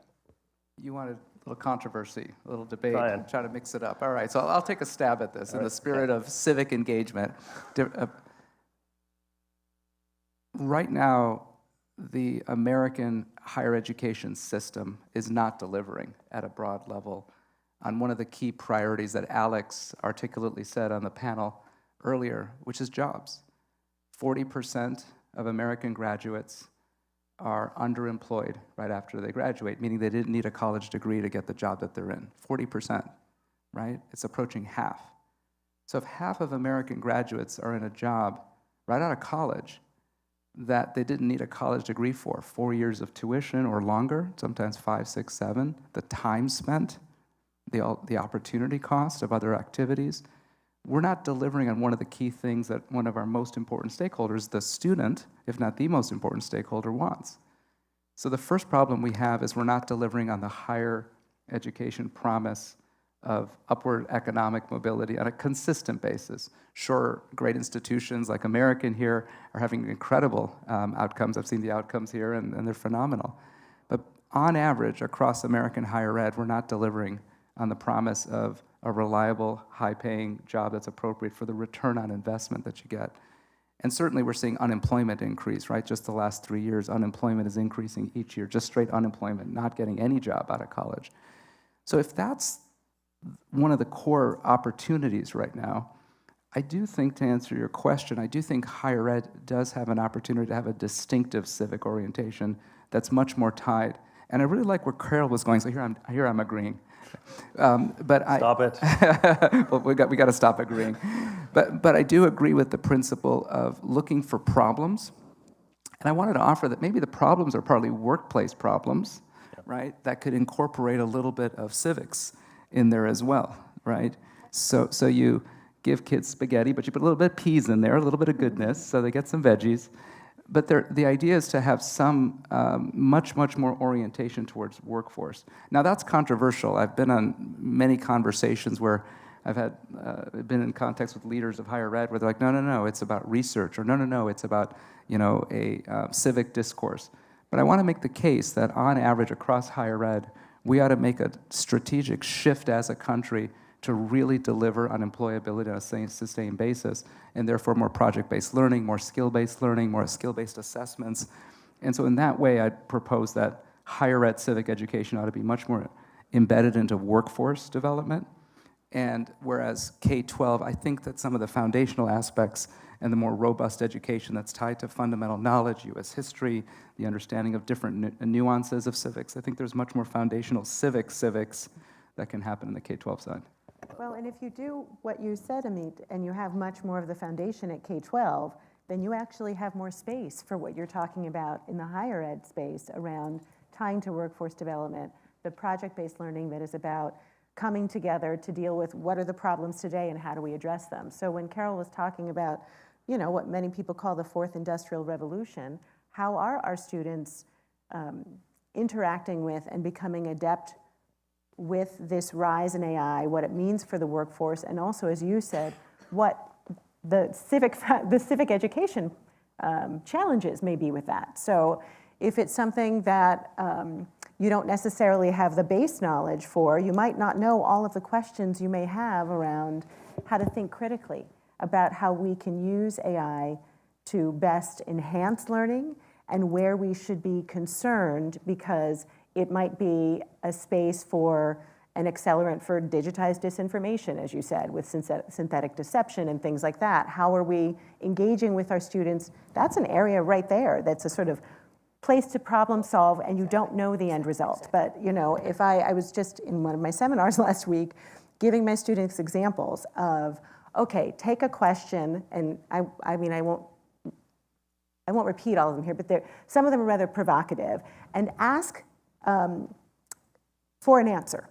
You wanted a little controversy, a little debate, Try to mix it up. All right, so I'll take a stab at this in the spirit of civic engagement. Right now, the American higher education system is not delivering at a broad level on one of the key priorities that Alex articulately said on the panel earlier, which is jobs. 40% of American graduates are underemployed right after they graduate, meaning they didn't need a college degree to get the job that they're in. 40%, right? It's approaching half. So if half of American graduates are in a job right out of college that they didn't need a college degree for, 4 years of tuition or longer, sometimes 5, 6, 7, the time spent, the opportunity cost of other activities, we're not delivering on one of the key things that one of our most important stakeholders, the student, if not the most important stakeholder, wants. So the first problem we have is we're not delivering on the higher education promise of upward economic mobility on a consistent basis. Sure, great institutions like American here are having incredible outcomes. I've seen the outcomes here, and they're phenomenal. But on average, across American higher ed, we're not delivering on the promise of a reliable, high-paying job that's appropriate for the return on investment that you get. And certainly we're seeing unemployment increase, right? Just the last 3 years, unemployment is increasing each year, just straight unemployment, not getting any job out of college. So if that's one of the core opportunities right now, I do think, to answer your question, I do think higher ed does have an opportunity to have a distinctive civic orientation that's much more tied. And I really like where Carol was going, so here I'm agreeing. Stop it. Well, we got to stop agreeing. But I do agree with the principle of looking for problems. And I wanted to offer that maybe the problems are partly workplace problems, right, that could incorporate a little bit of civics in there as well, right? So you give kids spaghetti, but you put a little bit of peas in there, a little bit of goodness, so they get some veggies. But the idea is to have some much more orientation towards workforce. Now that's controversial. I've been on many conversations where I've been in context with leaders of higher ed where they're like, no, it's about research, or no, it's about a civic discourse. But I want to make the case that on average across higher ed, we ought to make a strategic shift as a country to really deliver on employability on a sustained basis, and therefore more project-based learning, more skill-based learning, more skill-based assessments. And so in that way, I'd propose that higher ed civic education ought to be much more embedded into workforce development. And whereas K-12, I think that some of the foundational aspects and the more robust education that's tied to fundamental knowledge, U.S. history, the understanding of different nuances of civics, I think there's much more foundational civics that can happen in the K-12 side. Well, and if you do what you said, Amit, and you have much more of the foundation at K-12, then you actually have more space for what you're talking about in the higher ed space around tying to workforce development, the project-based learning that is about coming together to deal with what are the problems today and how do we address them. So when Carol was talking about, what many people call the fourth industrial revolution, how are our students interacting with and becoming adept with this rise in AI, what it means for the workforce, and also, as you said, what the civic education challenges may be with that. So if it's something that you don't necessarily have the base knowledge for, you might not know all of the questions you may have around how to think critically about how we can use AI to best enhance learning and where we should be concerned because it might be a space for an accelerant for digitized disinformation, as you said, with synthetic deception and things like that. How are we engaging with our students? That's an area right there that's a sort of place to problem solve, and you don't know the end result. But, if I was just in one of my seminars last week giving my students examples of, okay, take a question, and I won't repeat all of them here, but some of them are rather provocative, and ask for an answer.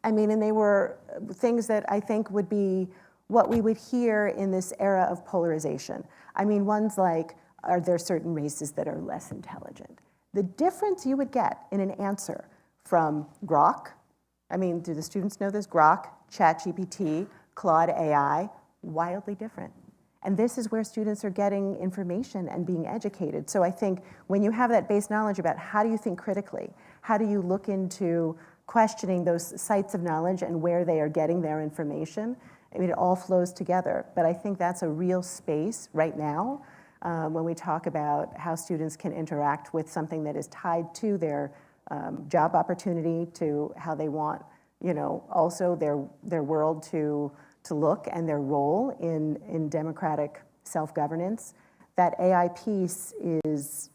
And they were things that I think would be what we would hear in this era of polarization. Ones like, are there certain races that are less intelligent? The difference you would get in an answer from Grok, do the students know this? Grok, ChatGPT, Claude AI, wildly different. And this is where students are getting information and being educated. So I think when you have that base knowledge about how do you think critically, how do you look into questioning those sites of knowledge and where they are getting their information, it all flows together. But I think that's a real space right now when we talk about how students can interact with something that is tied to their job opportunity, to how they want, also their world to look and their role in democratic self-governance. That AI piece is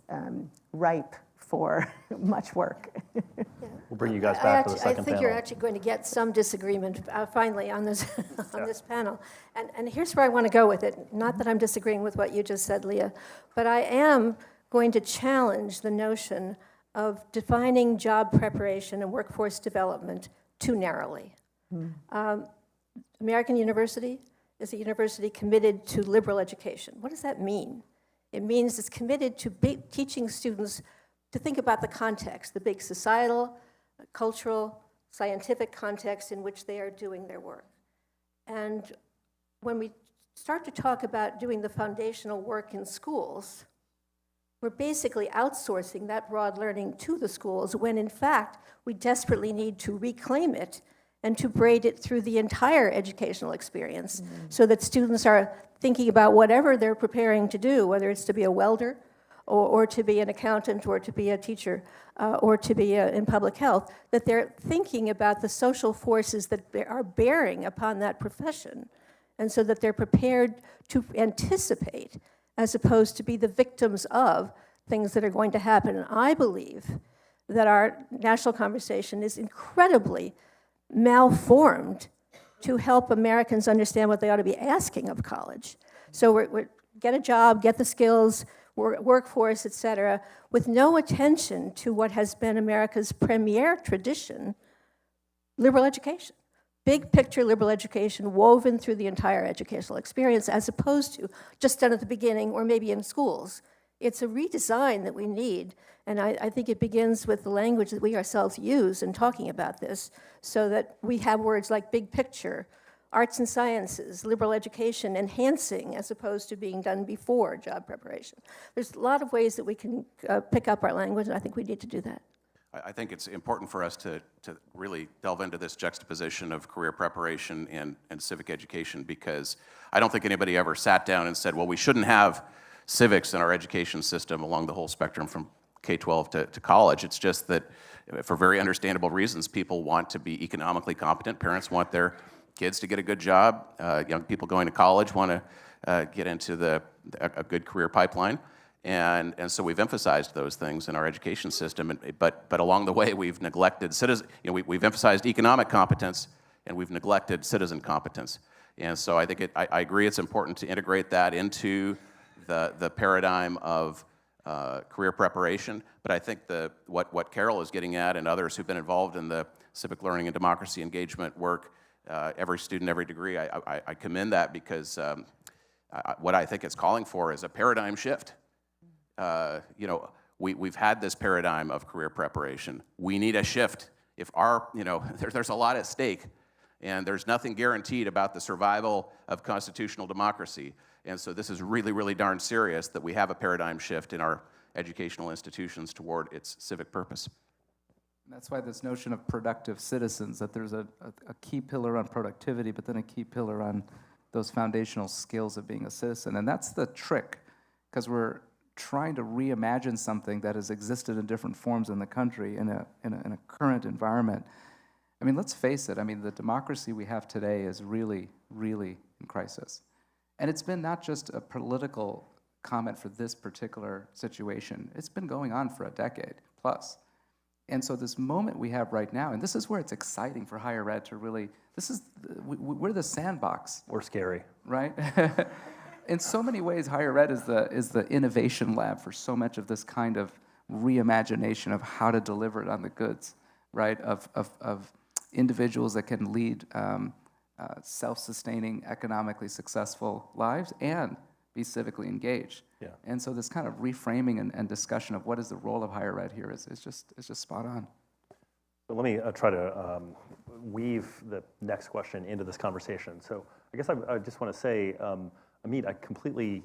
ripe for much work. We'll bring you guys back for the second panel. I think you're actually going to get some disagreement finally on this on this panel. And here's where I want to go with it. Not that I'm disagreeing with what you just said, Leah, but I am going to challenge the notion of defining job preparation and workforce development too narrowly. American University is a university committed to liberal education. What does that mean? It means it's committed to teaching students to think about the context, the big societal, cultural, scientific context in which they are doing their work. And when we start to talk about doing the foundational work in schools, we're basically outsourcing that broad learning to the schools when in fact we desperately need to reclaim it and to braid it through the entire educational experience so that students are thinking about whatever they're preparing to do, whether it's to be a welder or to be an accountant or to be a teacher or to be in public health, that they're thinking about the social forces that are bearing upon that profession and so that they're prepared to anticipate as opposed to be the victims of things that are going to happen. And I believe that our national conversation is incredibly malformed to help Americans understand what they ought to be asking of college. So we're get a job, get the skills, workforce, et cetera, with no attention to what has been America's premier tradition, liberal education. Big picture liberal education woven through the entire educational experience as opposed to just done at the beginning or maybe in schools. It's a redesign that we need, and I think it begins with the language that we ourselves use in talking about this so that we have words like big picture, arts and sciences, liberal education, enhancing as opposed to being done before job preparation. There's a lot of ways that we can pick up our language, and I think we need to do that. I think it's important for us to really delve into this juxtaposition of career preparation and civic education, because I don't think anybody ever sat down and said, well, we shouldn't have civics in our education system along the whole spectrum from K-12 to college. It's just that for very understandable reasons, people want to be economically competent. Parents want their kids to get a good job. Young people going to college want to get into a good career pipeline. And so we've emphasized those things in our education system, but along the way we've neglected we've emphasized economic competence and we've neglected citizen competence. And so I think I agree it's important to integrate that into the paradigm of career preparation. But I think what Carol is getting at and others who've been involved in the civic learning and democracy engagement work, every student, every degree, I commend that, because what I think it's calling for is a paradigm shift. We've had this paradigm of career preparation. We need a shift. If there's a lot at stake, and there's nothing guaranteed about the survival of constitutional democracy. And so this is really, really darn serious that we have a paradigm shift in our educational institutions toward its civic purpose. And that's why this notion of productive citizens, that there's a key pillar on productivity, but then a key pillar on those foundational skills of being a citizen. And that's the trick, because we're trying to reimagine something that has existed in different forms in the country in a current environment. I mean, let's face it, the democracy we have today is really, really in crisis. And it's been not just a political comment for this particular situation. It's been going on for a decade plus. And so this moment we have right now, and this is where it's exciting for higher ed to really, we're the sandbox. Or scary. Right? In so many ways, higher ed is the innovation lab for so much of this kind of reimagination of how to deliver it on the goods, right? Of individuals that can lead self-sustaining, economically successful lives and be civically engaged. Yeah. And so this kind of reframing and discussion of what is the role of higher ed here is just spot on. So let me try to weave the next question into this conversation. So I guess I just want to say, Amit, I completely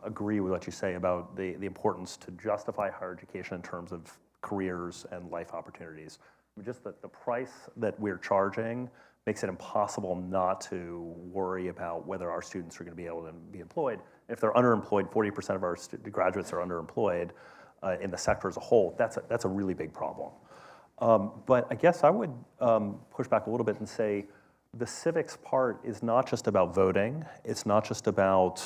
agree with what you say about the importance to justify higher education in terms of careers and life opportunities. Just the price that we're charging makes it impossible not to worry about whether our students are going to be able to be employed. If they're underemployed, 40% of our graduates are underemployed in the sector as a whole. That's a really big problem. But I guess I would push back a little bit and say the civics part is not just about voting. It's not just about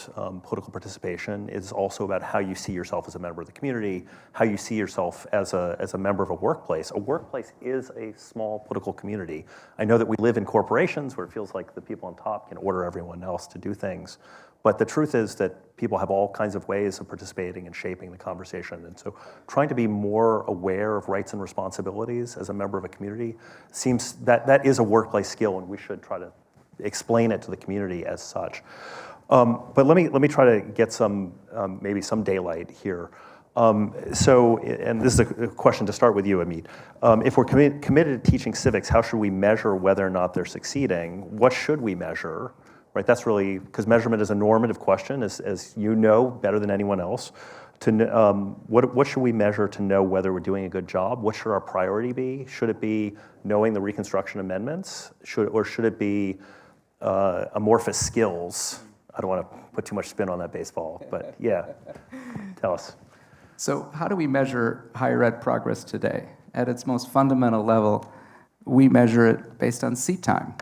political participation. It's also about how you see yourself as a member of the community, how you see yourself as a member of a workplace. A workplace is a small political community. I know that we live in corporations where it feels like the people on top can order everyone else to do things. But the truth is that people have all kinds of ways of participating and shaping the conversation. And so trying to be more aware of rights and responsibilities as a member of a community seems that is a workplace skill, and we should try to explain it to the community as such. But let me try to get maybe some daylight here. And this is a question to start with you, Amit. If we're committed to teaching civics, how should we measure whether or not they're succeeding? What should we measure? Right, that's really, because measurement is a normative question, as you know better than anyone else. What should we measure to know whether we're doing a good job? What should our priority be? Should it be knowing the Reconstruction amendments? Or should it be amorphous skills? I don't want to put too much spin on that baseball, but yeah, tell us. So how do we measure higher ed progress today? At its most fundamental level, we measure it based on seat time.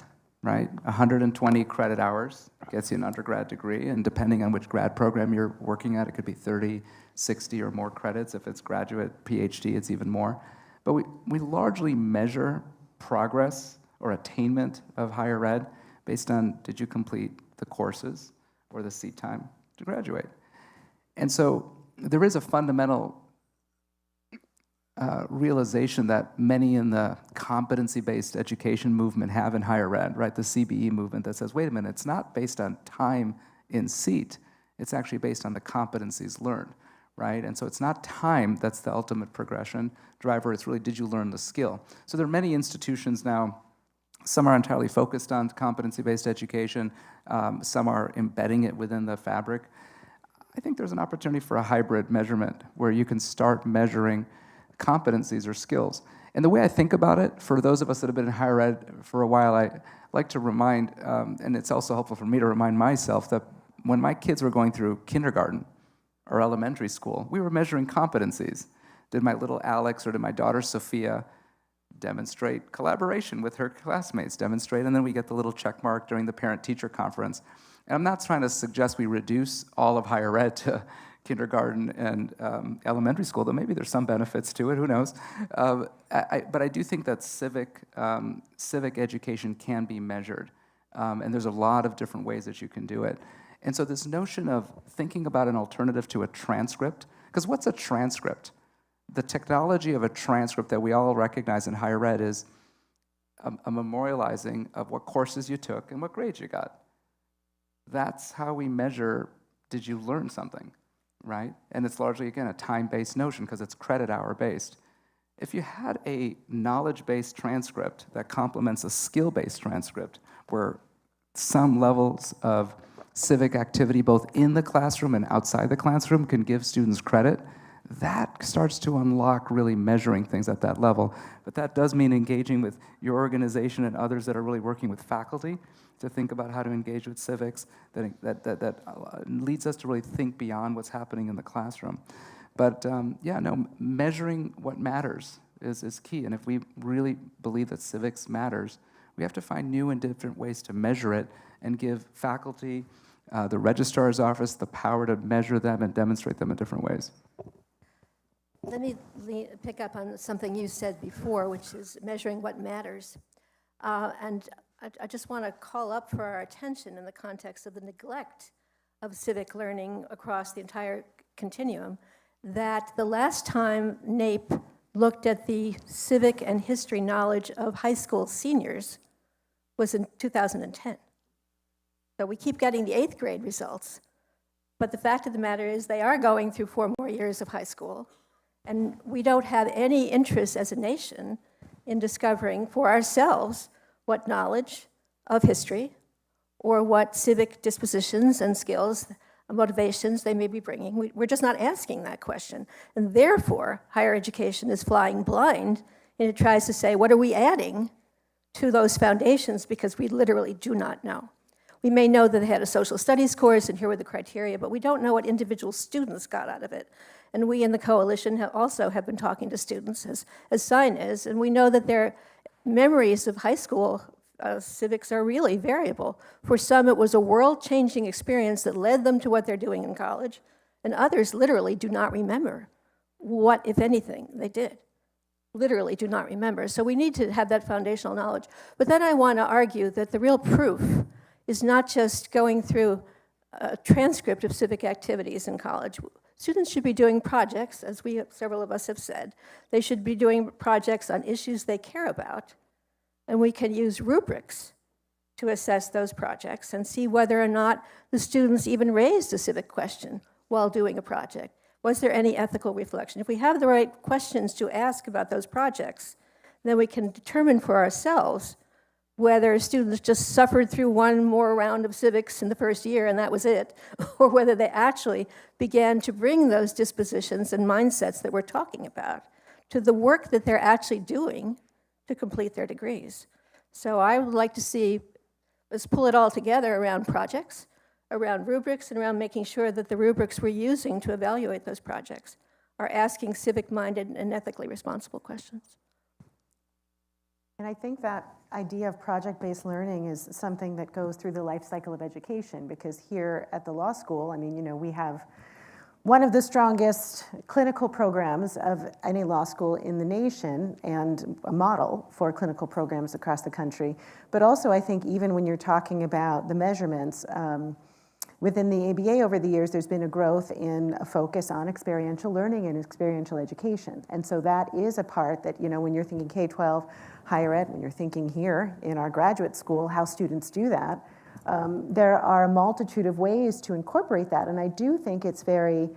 right? 120 credit hours gets you an undergrad degree, and depending on which grad program you're working at, it could be 30, 60 or more credits. If it's graduate, PhD, it's even more. But we largely measure progress or attainment of higher ed based on, did you complete the courses or the seat time to graduate? And so there is a fundamental realization that many in the competency-based education movement have in higher ed, right? The CBE movement that says, wait a minute, it's not based on time in seat, it's actually based on the competencies learned, right? And so it's not time that's the ultimate progression driver, it's really, did you learn the skill? So there are many institutions now, some are entirely focused on competency-based education, some are embedding it within the fabric. I think there's an opportunity for a hybrid measurement where you can start measuring competencies or skills. And the way I think about it, for those of us that have been in higher ed for a while, I like to remind, and it's also helpful for me to remind myself, that when my kids were going through kindergarten or elementary school, we were measuring competencies. Did my little Alex or did my daughter Sophia demonstrate collaboration with her classmates, demonstrate, and then we get the little check mark during the parent-teacher conference. And I'm not trying to suggest we reduce all of higher ed to kindergarten and elementary school, though maybe there's some benefits to it, who knows. But I do think that civic education can be measured, and there's a lot of different ways that you can do it. And so this notion of thinking about an alternative to a transcript, because what's a transcript? The technology of a transcript that we all recognize in higher ed is a memorializing of what courses you took and what grades you got. That's how we measure, did you learn something, right? And it's largely, again, a time-based notion because it's credit hour-based. If you had a knowledge-based transcript that complements a skill-based transcript where some levels of civic activity both in the classroom and outside the classroom can give students credit, that starts to unlock really measuring things at that level. But that does mean engaging with your organization and others that are really working with faculty to think about how to engage with civics. That leads us to really think beyond what's happening in the classroom. But measuring what matters is key. And if we really believe that civics matters, we have to find new and different ways to measure it and give faculty, the registrar's office, the power to measure them and demonstrate them in different ways. Let me pick up on something you said before, which is measuring what matters. And I just want to call up for our attention in the context of the neglect of civic learning across the entire continuum, that the last time NAEP looked at the civic and history knowledge of high school seniors was in 2010. So we keep getting the 8th grade results, but the fact of the matter is they are going through 4 more years of high school, and we don't have any interest as a nation in discovering for ourselves what knowledge of history or what civic dispositions and skills, motivations they may be bringing. We're just not asking that question. And therefore, higher education is flying blind, and it tries to say, what are we adding to those foundations, because we literally do not know. We may know that they had a social studies course and here were the criteria, but we don't know what individual students got out of it. And we in the coalition also have been talking to students, as Sine is, and we know that their memories of high school civics are really variable. For some, it was a world-changing experience that led them to what they're doing in college, and others literally do not remember what, if anything, they did. Literally do not remember. So we need to have that foundational knowledge. But then I want to argue that the real proof is not just going through a transcript of civic activities in college. Students should be doing projects, as several of us have said. They should be doing projects on issues they care about, and we can use rubrics to assess those projects and see whether or not the students even raised a civic question while doing a project. Was there any ethical reflection? If we have the right questions to ask about those projects, then we can determine for ourselves whether students just suffered through one more round of civics in the first year and that was it, or whether they actually began to bring those dispositions and mindsets that we're talking about to the work that they're actually doing to complete their degrees. So I would like to see us pull it all together around projects, around rubrics, and around making sure that the rubrics we're using to evaluate those projects are asking civic-minded and ethically responsible questions. And I think that idea of project-based learning is something that goes through the life cycle of education, because here at the law school, I mean, we have one of the strongest clinical programs of any law school in the nation and a model for clinical programs across the country. But also, I think even when you're talking about the measurements, within the ABA over the years, there's been a growth in a focus on experiential learning and experiential education. And so that is a part that, when you're thinking K-12, higher ed, when you're thinking here in our graduate school, how students do that, there are a multitude of ways to incorporate that. And I do think it's a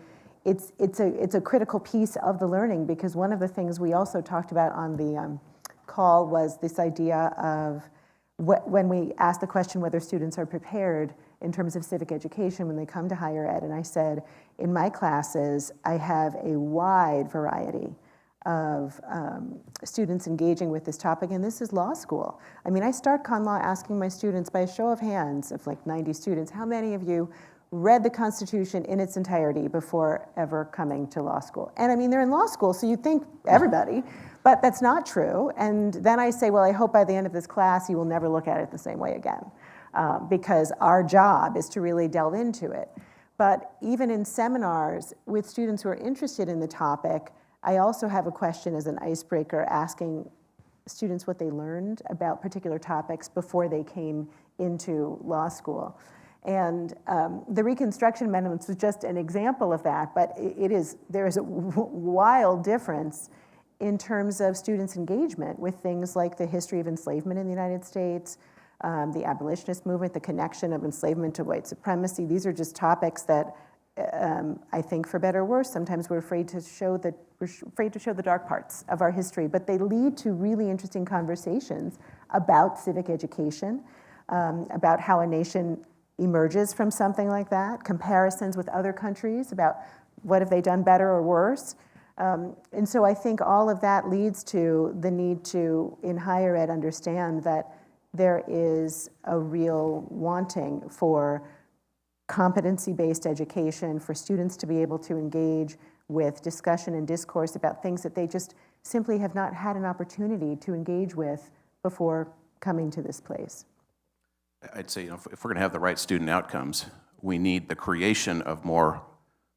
critical piece of the learning, because one of the things we also talked about on the call was this idea of when we asked the question whether students are prepared in terms of civic education when they come to higher ed. And I said, in my classes, I have a wide variety of students engaging with this topic, and this is law school. I mean, I start con law asking my students by a show of hands of like 90 students, how many of you read the Constitution in its entirety before ever coming to law school? And I mean, they're in law school, so you'd think everybody, but that's not true. And then I say, well, I hope by the end of this class you will never look at it the same way again, because our job is to really delve into it. But even in seminars with students who are interested in the topic, I also have a question as an icebreaker, asking students what they learned about particular topics before they came into law school. And the Reconstruction Amendments was just an example of that, but there is a wild difference in terms of students' engagement with things like the history of enslavement in the United States, the abolitionist movement, the connection of enslavement to white supremacy. These are just topics that I think, for better or worse, sometimes we're afraid to show the dark parts of our history, but they lead to really interesting conversations about civic education, about how a nation emerges from something like that, comparisons with other countries about what have they done better or worse. And so I think all of that leads to the need to, in higher ed, understand that there is a real wanting for competency-based education, for students to be able to engage with discussion and discourse about things that they just simply have not had an opportunity to engage with before coming to this place. I'd say, if we're going to have the right student outcomes, we need the creation of more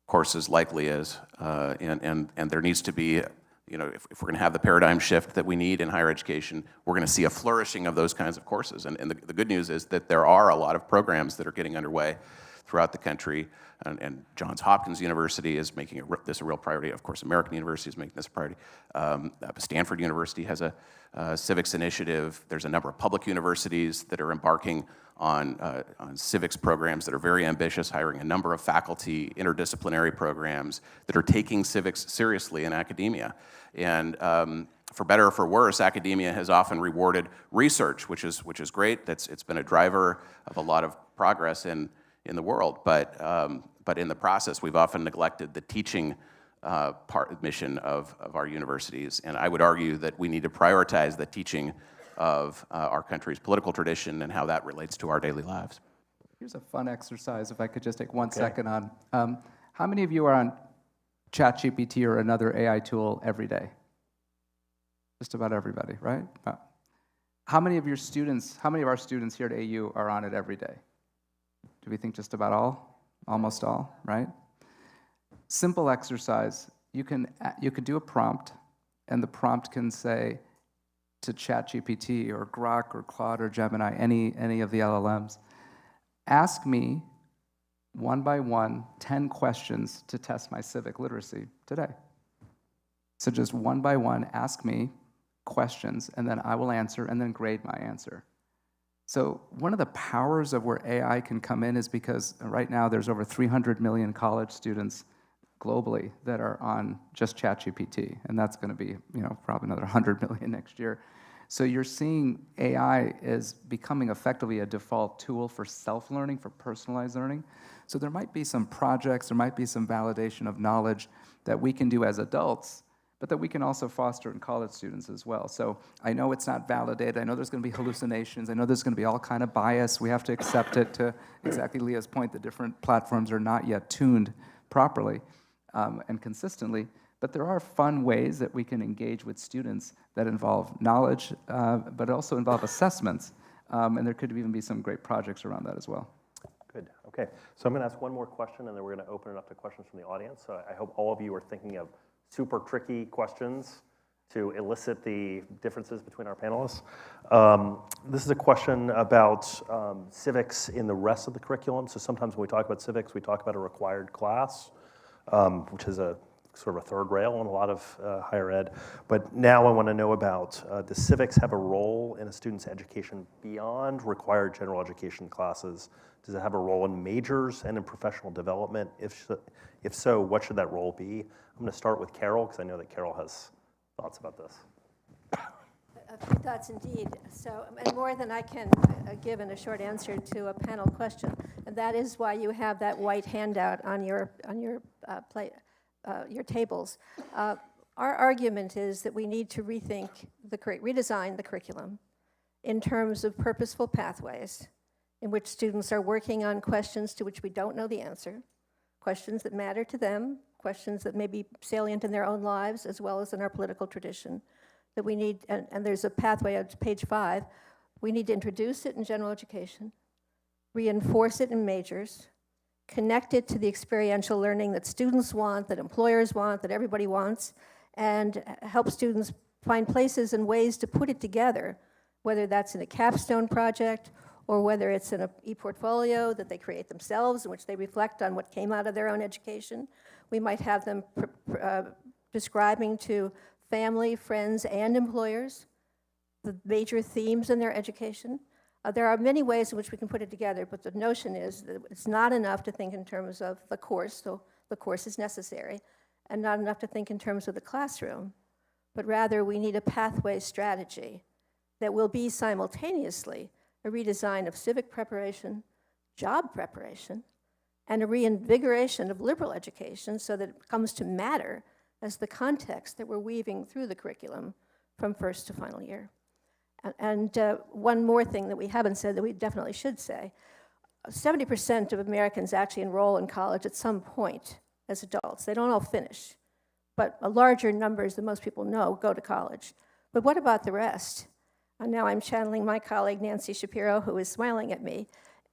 courses like Leah's, and there needs to be, if we're going to have the paradigm shift that we need in higher education, we're going to see a flourishing of those kinds of courses. And the good news is that there are a lot of programs that are getting underway throughout the country, and Johns Hopkins University is making this a real priority. Of course, American University is making this a priority. Stanford University has a civics initiative. There's a number of public universities that are embarking on civics programs that are very ambitious, hiring a number of faculty, interdisciplinary programs that are taking civics seriously in academia. And for better or for worse, academia has often rewarded research, which is great. It's been a driver of a lot of progress in the world, but in the process, we've often neglected the teaching mission of our universities, and I would argue that we need to prioritize the teaching of our country's political tradition and how that relates to our daily lives. Here's a fun exercise, if I could just take 1 second on. How many of you are on ChatGPT or another AI tool every day? Just about everybody, right? How many of our students here at AU are on it every day? Do we think just about all? Almost all, right? Simple exercise. You can do a prompt, and the prompt can say to ChatGPT or Grok or Claude or Gemini, any of the LLMs, ask me one by one 10 questions to test my civic literacy today. So just one by one, ask me questions, and then I will answer and then grade my answer. So one of the powers of where AI can come in is because right now there's over 300 million college students globally that are on just ChatGPT, and that's going to be, probably another 100 million next year. So you're seeing AI is becoming effectively a default tool for self-learning, for personalized learning. So there might be some projects, there might be some validation of knowledge that we can do as adults, but that we can also foster in college students as well. So I know it's not validated. I know there's going to be hallucinations. I know there's going to be all kind of bias. We have to accept it. To exactly Leah's point, the different platforms are not yet tuned properly and consistently. But there are fun ways that we can engage with students that involve knowledge, but also involve assessments. And there could even be some great projects around that as well. Good. Okay. So I'm going to ask one more question, and then we're going to open it up to questions from the audience. So I hope all of you are thinking of super tricky questions to elicit the differences between our panelists. This is a question about civics in the rest of the curriculum. So sometimes when we talk about civics, we talk about a required class, which is a sort of a third rail in a lot of higher ed. But now I want to know about, does civics have a role in a student's education beyond required general education classes? Does it have a role in majors and in professional development? If so, what should that role be? I'm going to start with Carol, because I know that Carol has thoughts about this. A few thoughts indeed. So, and more than I can give in a short answer to a panel question. And that is why you have that white handout on your tables. Our argument is that we need to redesign the curriculum in terms of purposeful pathways in which students are working on questions to which we don't know the answer, questions that matter to them, questions that may be salient in their own lives as well as in our political tradition, that we need, and there's a pathway on page 5, we need to introduce it in general education, reinforce it in majors, connect it to the experiential learning that students want, that employers want, that everybody wants, and help students find places and ways to put it together, whether that's in a capstone project or whether it's in an e-portfolio that they create themselves, in which they reflect on what came out of their own education. We might have them describing to family, friends, and employers the major themes in their education. There are many ways in which we can put it together, but the notion is that it's not enough to think in terms of the course, so the course is necessary, and not enough to think in terms of the classroom, but rather we need a pathway strategy that will be simultaneously a redesign of civic preparation, job preparation, and a reinvigoration of liberal education so that it comes to matter as the context that we're weaving through the curriculum from first to final year. And one more thing that we haven't said that we definitely should say, 70% of Americans actually enroll in college at some point as adults. They don't all finish, but a larger numbers than most people know go to college. But what about the rest? And now I'm channeling my colleague Nancy Shapiro, who is smiling at me.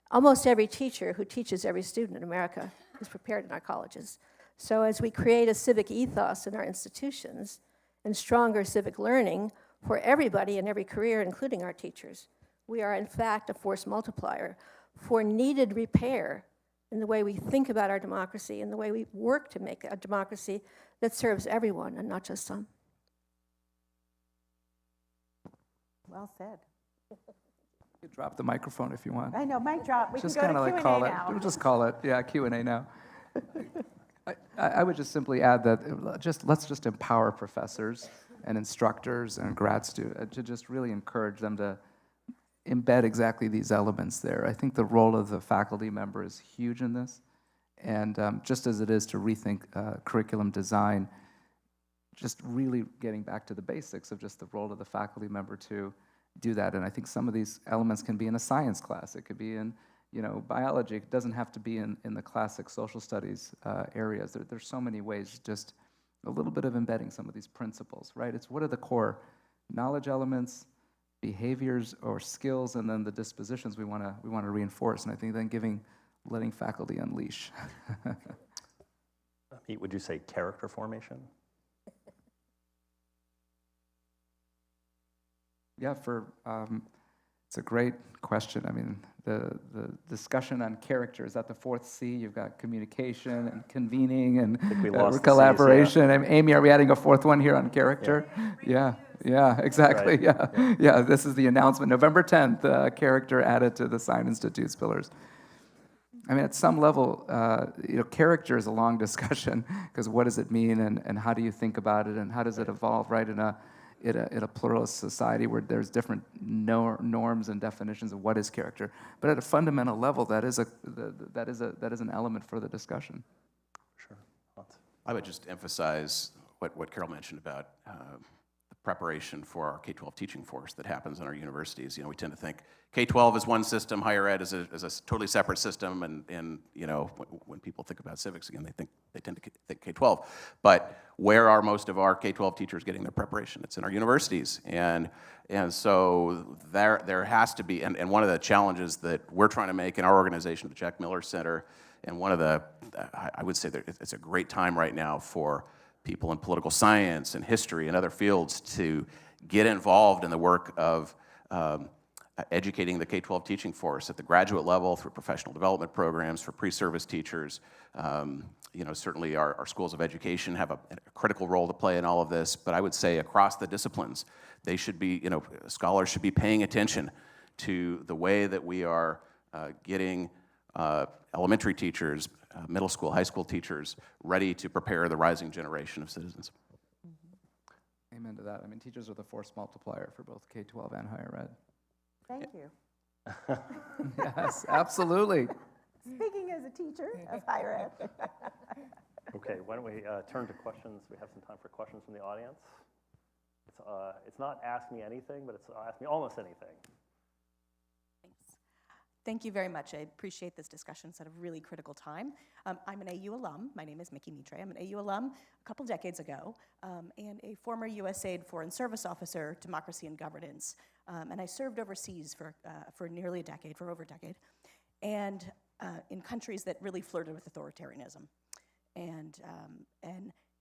Almost every teacher who teaches every student in America is prepared in our colleges. So as we create a civic ethos in our institutions and stronger civic learning for everybody in every career, including our teachers, we are in fact a force multiplier for needed repair in the way we think about our democracy and the way we work to make a democracy that serves everyone and not just some. Well said. You can drop the microphone if you want. I know, mic drop. We Just can go kind to of Q&A like now. We'll just call it, yeah, Q&A now. I would just simply add that let's just empower professors and instructors and grad students to just really encourage them to embed exactly these elements there. I think the role of the faculty member is huge in this, and just as it is to rethink curriculum design, just really getting back to the basics of just the role of the faculty member to do that. And I think some of these elements can be in a science class. It could be in biology. It doesn't have to be in the classic social studies areas. There's so many ways, just a little bit of embedding some of these principles, right? It's what are the core knowledge elements, behaviors or skills, and then the dispositions we want to reinforce. And I think then letting faculty unleash. Would you say character formation? Yeah, it's a great question. I mean, the discussion on character is at the fourth C. You've got communication and convening and collaboration. And Amy, are we adding a fourth one here on character? Yeah, exactly. Right. Yeah. This is the announcement, November 10th. Character added to the Sine Institute's pillars. I mean, at some level, character is a long discussion because what does it mean and how do you think about it and how does it evolve, right, in a pluralist society where there's different norms and definitions of what is character. But at a fundamental level, that is an element for the discussion. Sure. I would just emphasize what Carol mentioned about the preparation for our K-12 teaching force that happens in our universities. We tend to think K-12 is one system, higher ed is a totally separate system, and when people think about civics, again, they tend to think K-12. But where are most of our K-12 teachers getting their preparation? It's in our universities. And so there has to be, and one of the challenges that we're trying to make in our organization, the Jack Miller Center, and one of the, I would say that it's a great time right now for people in political science and history and other fields to get involved in the work of educating the K-12 teaching force at the graduate level through professional development programs for pre-service teachers. Certainly our schools of education have a critical role to play in all of this, but I would say across the disciplines, they should be, scholars should be paying attention to the way that we are getting elementary teachers, middle school, high school teachers ready to prepare the rising generation of citizens. Amen to that. I mean, teachers are the force multiplier for both K-12 and higher ed. Thank you. Yes, absolutely. Speaking as a teacher of higher ed. Okay, why don't we turn to questions? We have some time for questions from the audience. It's not ask me anything, but it's ask me almost anything. Thank you very much. I appreciate this discussion. It's at a really critical time. I'm an AU alum. My name is Mickey Mitre. I'm an AU alum a couple decades ago and a former USAID Foreign Service Officer, Democracy and Governance. And I served overseas for nearly a decade, for over a decade, and in countries that really flirted with authoritarianism. And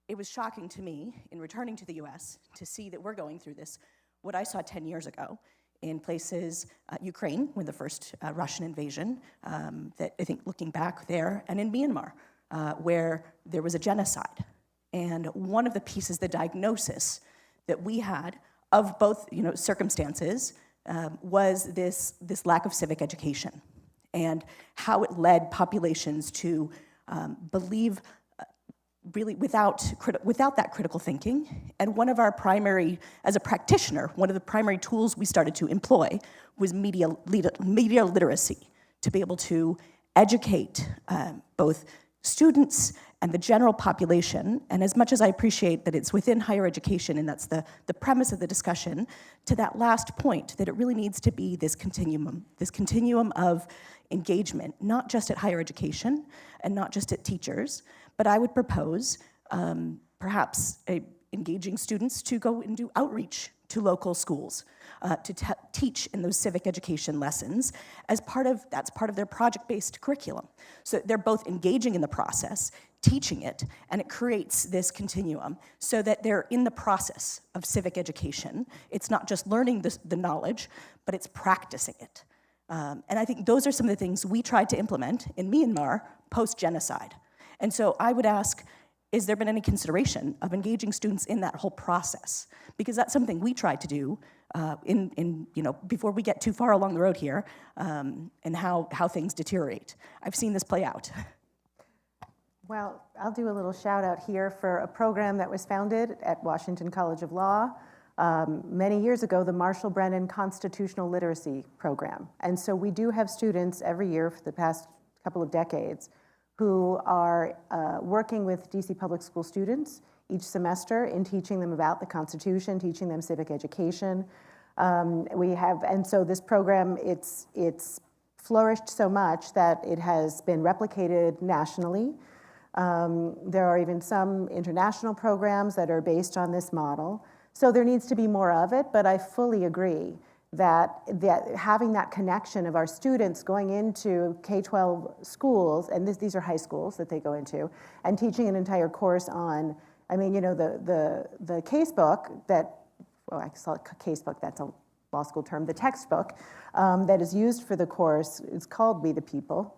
it was shocking to me, in returning to the US, to see that we're going through this, what I saw 10 years ago, in places, Ukraine, with the first Russian invasion, that I think looking back there, and in Myanmar, where there was a genocide. And one of the pieces, the diagnosis that we had of both circumstances was this lack of civic education and how it led populations to believe really without that critical thinking. And one of our primary, as a practitioner, one of the primary tools we started to employ was media literacy, to be able to educate both students and the general population. And as much as I appreciate that it's within higher education, and that's the premise of the discussion, to that last point, that it really needs to be this continuum of engagement, not just at higher education and not just at teachers, but I would propose perhaps engaging students to go and do outreach to local schools, to teach in those civic education lessons as that's part of their project-based curriculum. So they're both engaging in the process, teaching it, and it creates this continuum so that they're in the process of civic education. It's not just learning the knowledge, but it's practicing it. And I think those are some of the things we tried to implement in Myanmar post-genocide. And so I would ask, has there been any consideration of engaging students in that whole process? Because that's something we tried to do before we get too far along the road here, and how things deteriorate. I've seen this play out. Well, I'll do a little shout out here for a program that was founded at Washington College of Law many years ago, the Marshall Brennan Constitutional Literacy Program. And so we do have students every year for the past couple of decades who are working with DC Public School students each semester in teaching them about the Constitution, teaching them civic education. And so this program, it's flourished so much that it has been replicated nationally. There are even some international programs that are based on this model. So there needs to be more of it, but I fully agree that having that connection of our students going into K-12 schools, and these are high schools that they go into, and teaching an entire course on, the casebook that, well, I call it casebook, that's a law school term, the textbook that is used for the course is called We the People.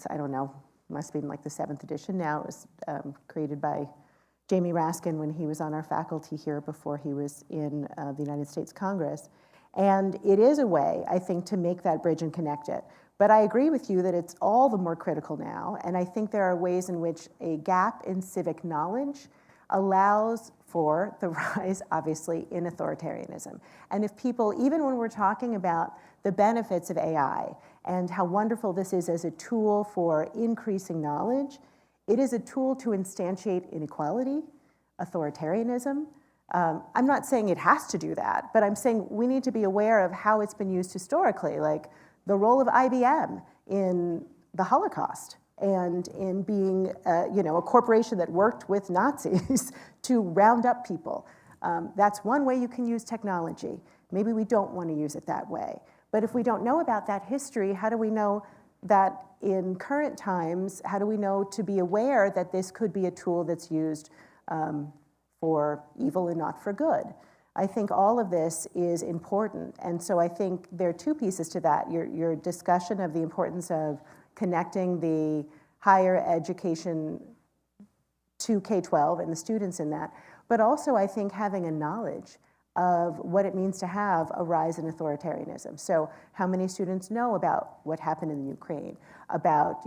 I don't know, must be in like the 7th edition now. It was created by Jamie Raskin when he was on our faculty here before he was in the United States Congress. And it is a way, I think, to make that bridge and connect it. But I agree with you that it's all the more critical now, and I think there are ways in which a gap in civic knowledge allows for the rise, obviously, in authoritarianism. And if people, even when we're talking about the benefits of AI and how wonderful this is as a tool for increasing knowledge, it is a tool to instantiate inequality, authoritarianism. I'm not saying it has to do that, but I'm saying we need to be aware of how it's been used historically, like the role of IBM in the Holocaust and in being, a corporation that worked with Nazis to round up people. That's one way you can use technology. Maybe we don't want to use it that way. But if we don't know about that history, how do we know that in current times, how do we know to be aware that this could be a tool that's used for evil and not for good? I think all of this is important. And so I think there are two pieces to that. Your discussion of the importance of connecting the higher education to K-12 and the students in that, but also I think having a knowledge of what it means to have a rise in authoritarianism. So how many students know about what happened in Ukraine, about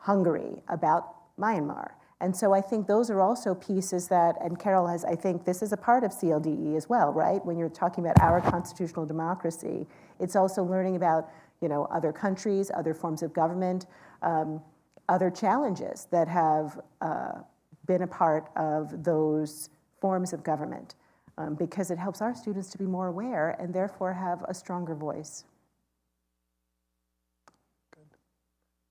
Hungary, about Myanmar? And so I think those are also pieces that, and Carol has, I think this is a part of CLDE as well, right? When you're talking about our constitutional democracy, it's also learning about other countries, other forms of government, other challenges that have been a part of those forms of government. Because it helps our students to be more aware and therefore have a stronger voice.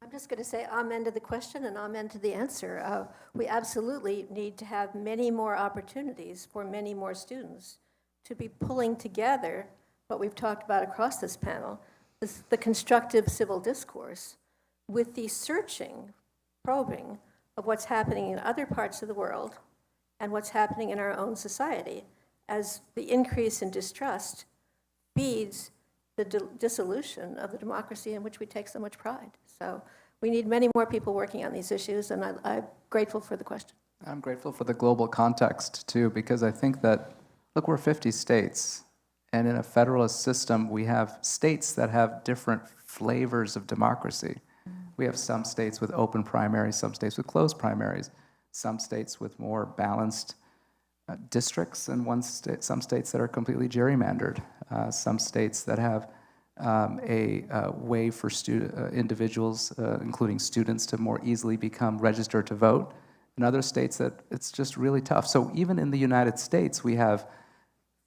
I'm just going to say amen to the question and amen to the answer. We absolutely need to have many more opportunities for many more students to be pulling together what we've talked about across this panel, the constructive civil discourse, with the searching, probing of what's happening in other parts of the world and what's happening in our own society, as the increase in distrust feeds the dissolution of the democracy in which we take so much pride. So we need many more people working on these issues, and I'm grateful for the question. I'm grateful for the global context, too, because I think that, look, we're 50 states, and in a federalist system, we have states that have different flavors of democracy. We have some states with open primaries, some states with closed primaries, some states with more balanced districts, and some states that are completely gerrymandered, some states that have a way for individuals, including students, to more easily become registered to vote, and other states that it's just really tough. So even in the United States, we have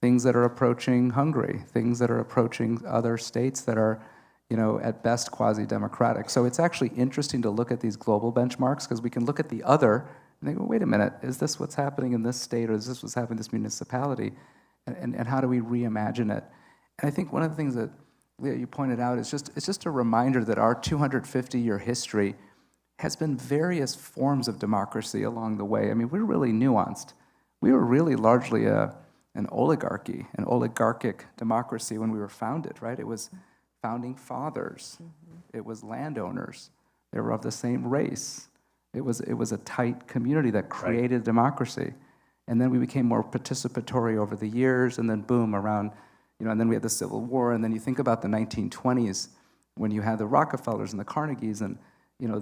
things that are approaching Hungary, things that are approaching other states that are, at best quasi-democratic. So it's actually interesting to look at these global benchmarks, because we can look at the other and they go, wait a minute, is this what's happening in this state, or is this what's happening in this municipality? And how do we reimagine it? And I think one of the things that, Leah, you pointed out is it's just a reminder that our 250-year history has been various forms of democracy along the way. I mean, we're really nuanced. We were really largely an oligarchy, an oligarchic democracy when we were founded, right? It was founding fathers. It was landowners. They were of the same race. It was a tight community that created democracy. And then we became more participatory over the years, and then boom, around, and then we had the Civil War, and then you think about the 1920s, when you had the Rockefellers and the Carnegies, and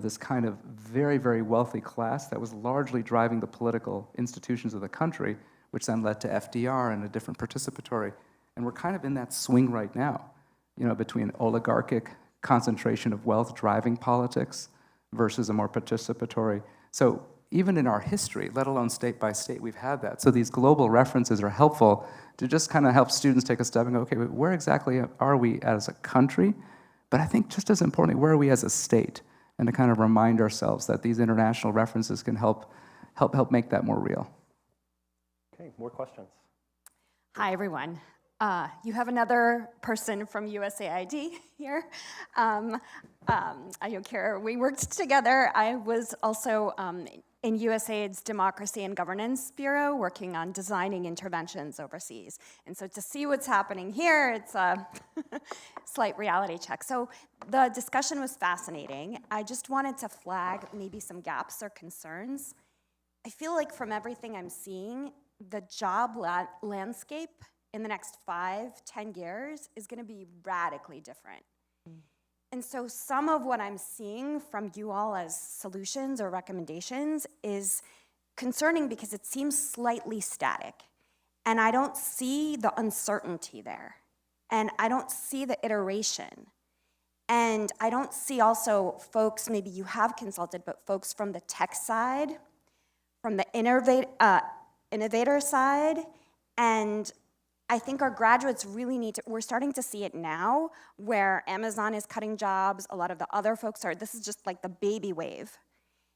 this kind of very, very wealthy class that was largely driving the political institutions of the country, which then led to FDR and a different participatory. And we're kind of in that swing right now, between oligarchic concentration of wealth driving politics versus a more participatory. So even in our history, let alone state by state, we've had that. So these global references are helpful to just kind of help students take a step and go, okay, where exactly are we as a country? But I think just as importantly, where are we as a state? And to kind of remind ourselves that these international references can help make that more real. Okay, more questions. Hi, everyone. You have another person from USAID here. I don't care. We worked together. I was also in USAID's Democracy and Governance Bureau working on designing interventions overseas. And so to see what's happening here, it's a slight reality check. So the discussion was fascinating. I just wanted to flag maybe some gaps or concerns. I feel like from everything I'm seeing, the job landscape in the next 5-10 years is going to be radically different. And so some of what I'm seeing from you all as solutions or recommendations is concerning because it seems slightly static. And I don't see the uncertainty there. And I don't see the iteration. And I don't see also folks, maybe you have consulted, but folks from the tech side, from the innovator side, and I think our graduates really need to, we're starting to see it now, where Amazon is cutting jobs, a lot of the other folks are, this is just like the baby wave.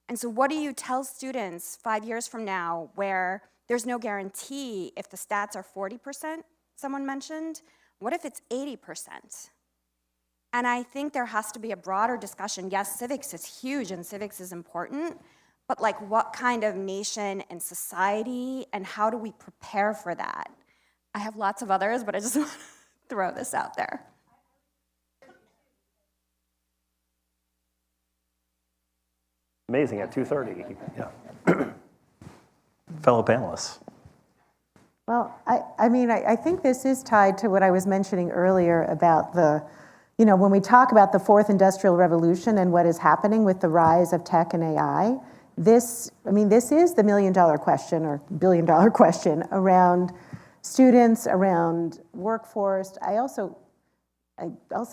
And so what do you tell students 5 years from now where there's no guarantee if the stats are 40%, someone mentioned? What if it's 80%? And I think there has to be a broader discussion. Yes, civics is huge and civics is important, but like what kind of nation and society and how do we prepare for that? I have lots of others, but I just want to throw this out there. Amazing, at 2:30, yeah. Fellow panelists. Well, I think this is tied to what I was mentioning earlier about when we talk about the fourth industrial revolution and what is happening with the rise of tech and AI, this is the million-dollar question or billion-dollar question around students, around workforce. I also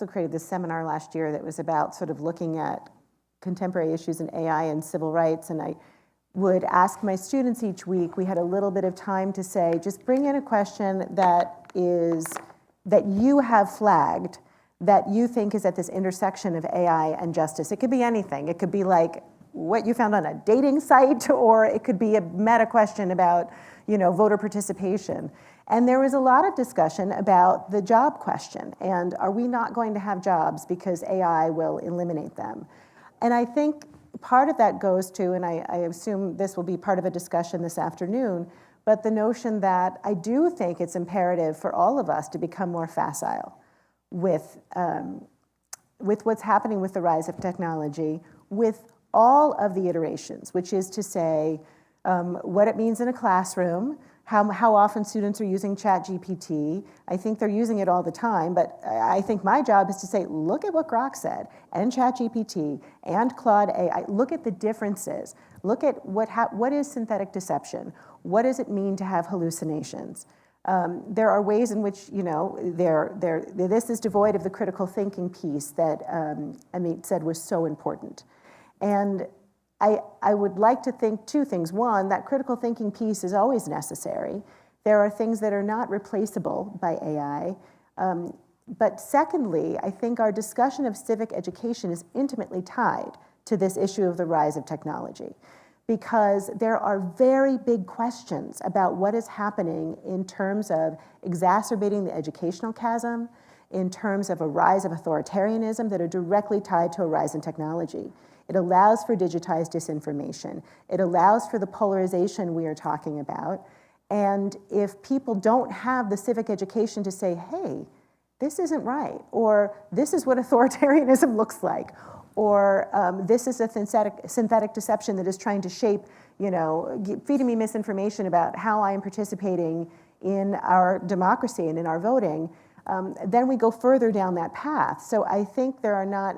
created this seminar last year that was about sort of looking at contemporary issues in AI and civil rights, and I would ask my students each week, we had a little bit of time to say, just bring in a question that you have flagged, that you think is at this intersection of AI and justice. It could be anything. It could be like what you found on a dating site, or it could be a meta question about, voter participation. And there was a lot of discussion about the job question, and are we not going to have jobs because AI will eliminate them? And I think part of that goes to, and I assume this will be part of a discussion this afternoon, but the notion that I do think it's imperative for all of us to become more facile with what's happening with the rise of technology, with all of the iterations, which is to say what it means in a classroom, how often students are using ChatGPT. I think they're using it all the time, but I think my job is to say, look at what Grok said, and ChatGPT, and Claude AI. Look at the differences. Look at what is synthetic deception? What does it mean to have hallucinations? There are ways in which, this is devoid of the critical thinking piece that Amit said was so important. And I would like to think two things. One, that critical thinking piece is always necessary. There are things that are not replaceable by AI. But secondly, I think our discussion of civic education is intimately tied to this issue of the rise of technology, because there are very big questions about what is happening in terms of exacerbating the educational chasm, in terms of a rise of authoritarianism that are directly tied to a rise in technology. It allows for digitized disinformation. It allows for the polarization we are talking about. And if people don't have the civic education to say, hey, this isn't right, or this is what authoritarianism looks like, or this is a synthetic deception that is trying to shape, feeding me misinformation about how I am participating in our democracy and in our voting, then we go further down that path. So I think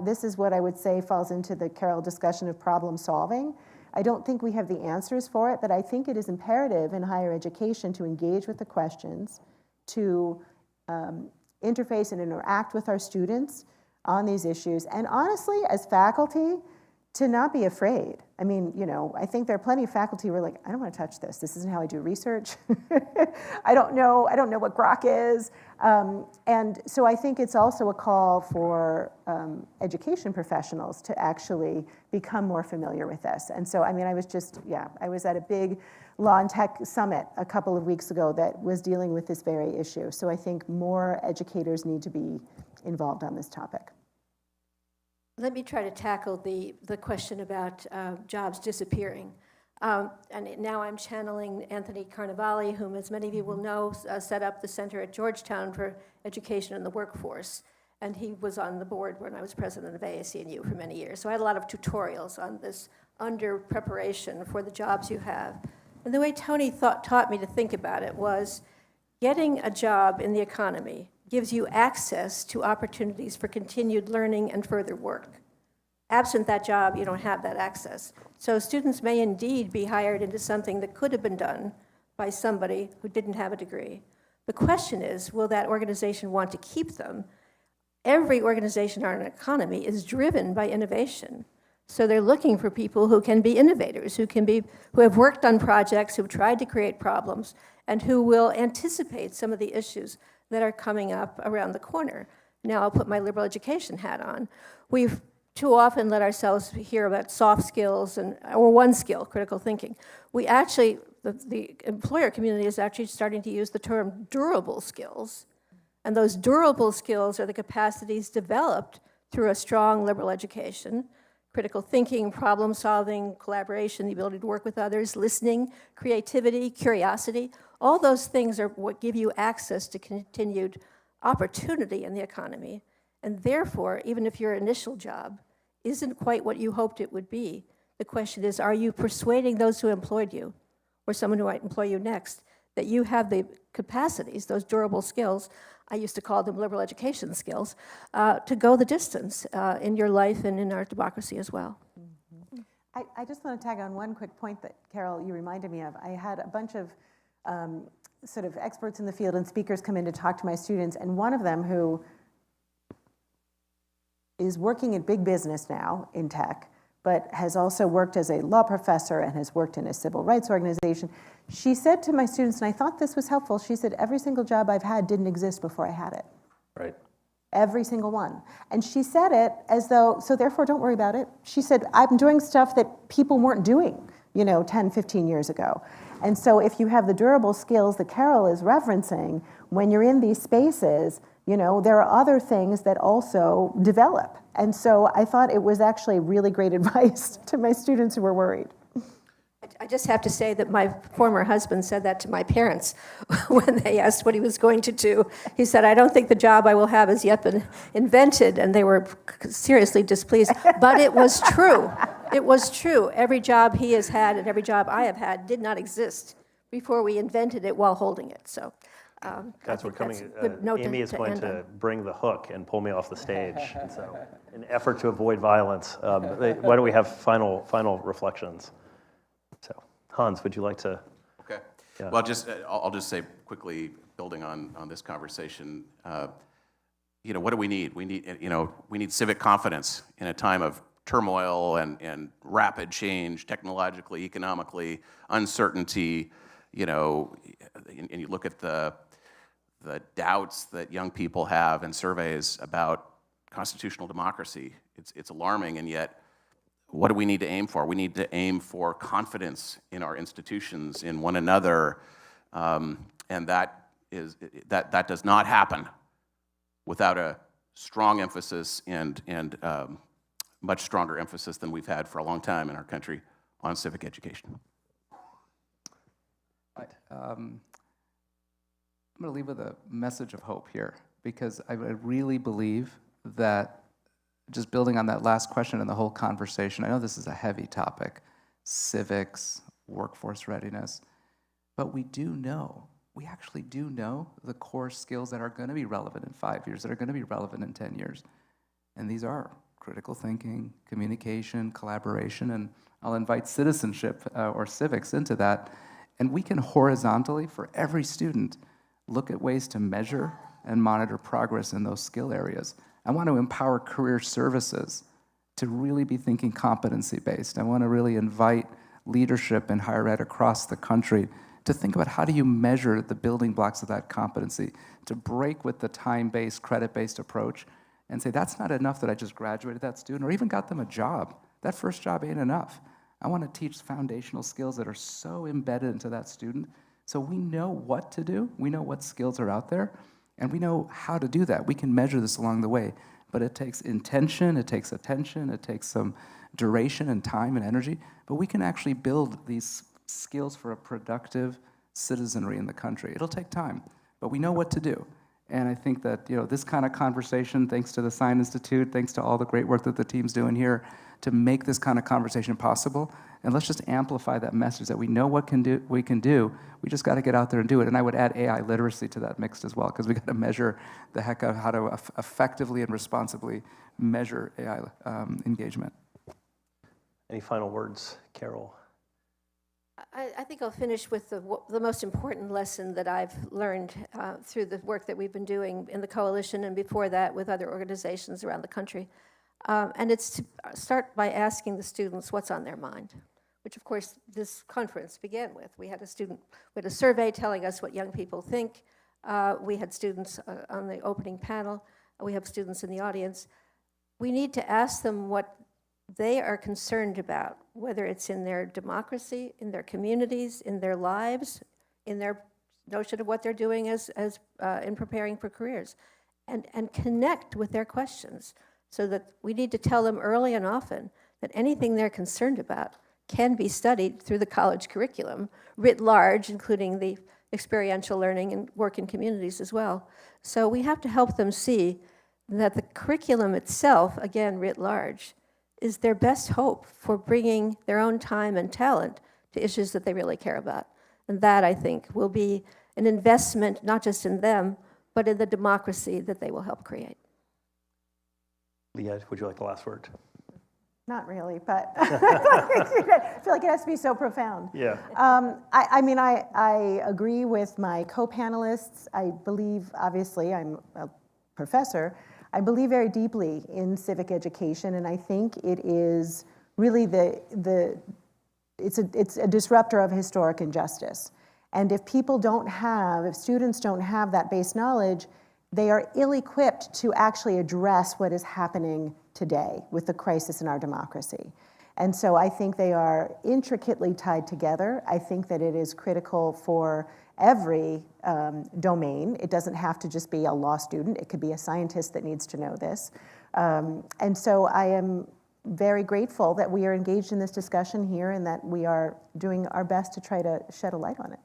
this is what I would say falls into the Carol discussion of problem solving. I don't think we have the answers for it, but I think it is imperative in higher education to engage with the questions, to interface and interact with our students on these issues, and honestly, as faculty, to not be afraid. I mean, I think there are plenty of faculty who are like, I don't want to touch this. This isn't how I do research. I don't know what Grok is. And so I think it's also a call for education professionals to actually become more familiar with this. And so, I was at a big law and tech summit a couple of weeks ago that was dealing with this very issue. So I think more educators need to be involved on this topic. Let me try to tackle the question about jobs disappearing. And now I'm channeling Anthony Carnevale, whom, as many of you will know, set up the Center at Georgetown for Education in the Workforce. And he was on the board when I was president of ASC&U for many years. So I had a lot of tutorials on this under preparation for the jobs you have. And the way Tony taught me to think about it was getting a job in the economy gives you access to opportunities for continued learning and further work. Absent that job, you don't have that access. So students may indeed be hired into something that could have been done by somebody who didn't have a degree. The question is, will that organization want to keep them? Every organization in our economy is driven by innovation. So they're looking for people who can be innovators, who have worked on projects, who've tried to create problems, and who will anticipate some of the issues that are coming up around the corner. Now I'll put my liberal education hat on. We've too often let ourselves hear about soft skills or one skill, critical thinking. We actually, the employer community is actually starting to use the term durable skills. And those durable skills are the capacities developed through a strong liberal education, critical thinking, problem solving, collaboration, the ability to work with others, listening, creativity, curiosity. All those things are what give you access to continued opportunity in the economy. And therefore, even if your initial job isn't quite what you hoped it would be, the question is, are you persuading those who employed you, or someone who might employ you next, that you have the capacities, those durable skills, I used to call them liberal education skills, to go the distance in your life and in our democracy as well. I just want to tag on one quick point that, Carol, you reminded me of. I had a bunch of sort of experts in the field and speakers come in to talk to my students, and one of them who is working in big business now in tech, but has also worked as a law professor and has worked in a civil rights organization. She said to my students, and I thought this was helpful, she said, every single job I've had didn't exist before I had it. Right. Every single one. And she said it as though, so therefore don't worry about it. She said, I'm doing stuff that people weren't doing, 10, 15 years ago. And so if you have the durable skills that Carol is referencing, when you're in these spaces, there are other things that also develop. And so I thought it was actually really great advice to my students who were worried. I just have to say that my former husband said that to my parents when they asked what he was going to do. He said, I don't think the job I will have has yet been invented, and they were seriously displeased. But it was true. It was true. Every job he has had and every job I have had did not exist before we invented it while holding it. So Guys, we're coming. Amy is going to bring the hook and pull me off the stage. And so, in an effort to avoid violence, why don't we have final reflections? So, Hans, would you like to? Okay. Yeah. Well, I'll just say quickly, building on this conversation. What do we need? We need civic confidence in a time of turmoil and rapid change, technologically, economically, uncertainty. And you look at the doubts that young people have in surveys about constitutional democracy. It's alarming, and yet, what do we need to aim for? We need to aim for confidence in our institutions, in one another, and that does not happen without a strong emphasis and much stronger emphasis than we've had for a long time in our country on civic education. I'm going to leave with a message of hope here, because I really believe that, just building on that last question and the whole conversation, I know this is a heavy topic, civics, workforce readiness, but we actually do know the core skills that are going to be relevant in 5 years, that are going to be relevant in 10 years. And these are critical thinking, communication, collaboration, and I'll invite citizenship or civics into that. And we can horizontally, for every student, look at ways to measure and monitor progress in those skill areas. I want to empower career services to really be thinking competency-based. I want to really invite leadership in higher ed across the country to think about how do you measure the building blocks of that competency, to break with the time-based, credit-based approach and say, that's not enough that I just graduated that student or even got them a job. That first job ain't enough. I want to teach foundational skills that are so embedded into that student so we know what to do, we know what skills are out there, and we know how to do that. We can measure this along the way, but it takes intention, it takes attention, it takes some duration and time and energy, but we can actually build these skills for a productive citizenry in the country. It'll take time, but we know what to do. And I think that this kind of conversation, thanks to the Sine Institute, thanks to all the great work that the team's doing here to make this kind of conversation possible, and let's just amplify that message that we know what we can do, we just got to get out there and do it. And I would add AI literacy to that mix as well, because we got to measure the heck out of how to effectively and responsibly measure AI engagement. Any final words, Carol? I think I'll finish with the most important lesson that I've learned through the work that we've been doing in the coalition and before that with other organizations around the country. And it's to start by asking the students what's on their mind, which of course this conference began with. We had a survey telling us what young people think. We had students on the opening panel. We have students in the audience. we need to ask them what they are concerned about, whether it's in their democracy, in their communities, in their lives, in their notion of what they're doing as in preparing for careers, and connect with their questions, so that we need to tell them early and often that anything they're concerned about can be studied through the college curriculum, writ large, including the experiential learning and work in communities as well. So we have to help them see that the curriculum itself, again, writ large, is their best hope for bringing their own time and talent to issues that they really care about. And that, I think, will be an investment not just in them, but in the democracy that they will help create. Leah, would you like the last word? Not really, but I feel like it has to be so profound. Yeah. I mean, I agree with my co-panelists. I believe, obviously, I'm a professor. I believe very deeply in civic education, and I think it is really it's a disruptor of historic injustice. And if students don't have that base knowledge, they are ill-equipped to actually address what is happening today with the crisis in our democracy. And so I think they are intricately tied together. I think that it is critical for every domain. It doesn't have to just be a law student. It could be a scientist that needs to know this. And so I am very grateful that we are engaged in this discussion here and that we are doing our best to try to shed a light on it.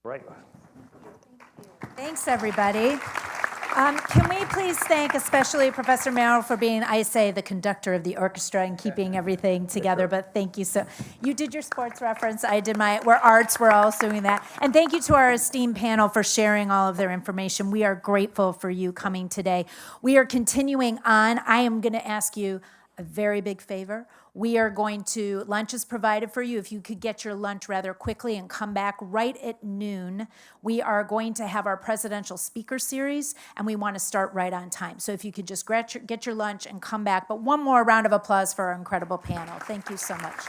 Right. Thanks, everybody. Can we please thank especially Professor Merrill for being, I say, the conductor of the orchestra and keeping everything together, but thank you. So you did your sports reference, I did we're arts, we're all doing that. And thank you to our esteemed panel for sharing all of their information. We are grateful for you coming today. We are continuing on. I am gonna ask you a very big favor. We are lunch is provided for you. If you could get your lunch rather quickly and come back right at noon, we are going to have our presidential speaker series, and we want to start right on time. So if you could just get your lunch and come back. But one more round of applause for our incredible panel. Thank you so much.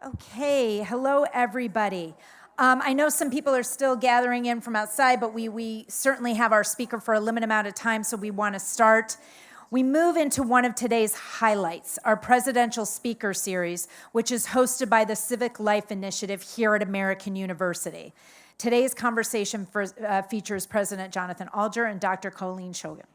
Okay, hello everybody. I know some people are still gathering in from outside, but we certainly have our speaker for a limited amount of time, so we want to start. We move into one of today's highlights, our presidential speaker series, which is hosted by the Civic Life Initiative here at American University. Today's conversation features President Jonathan Alger and Dr. Colleen Shogan,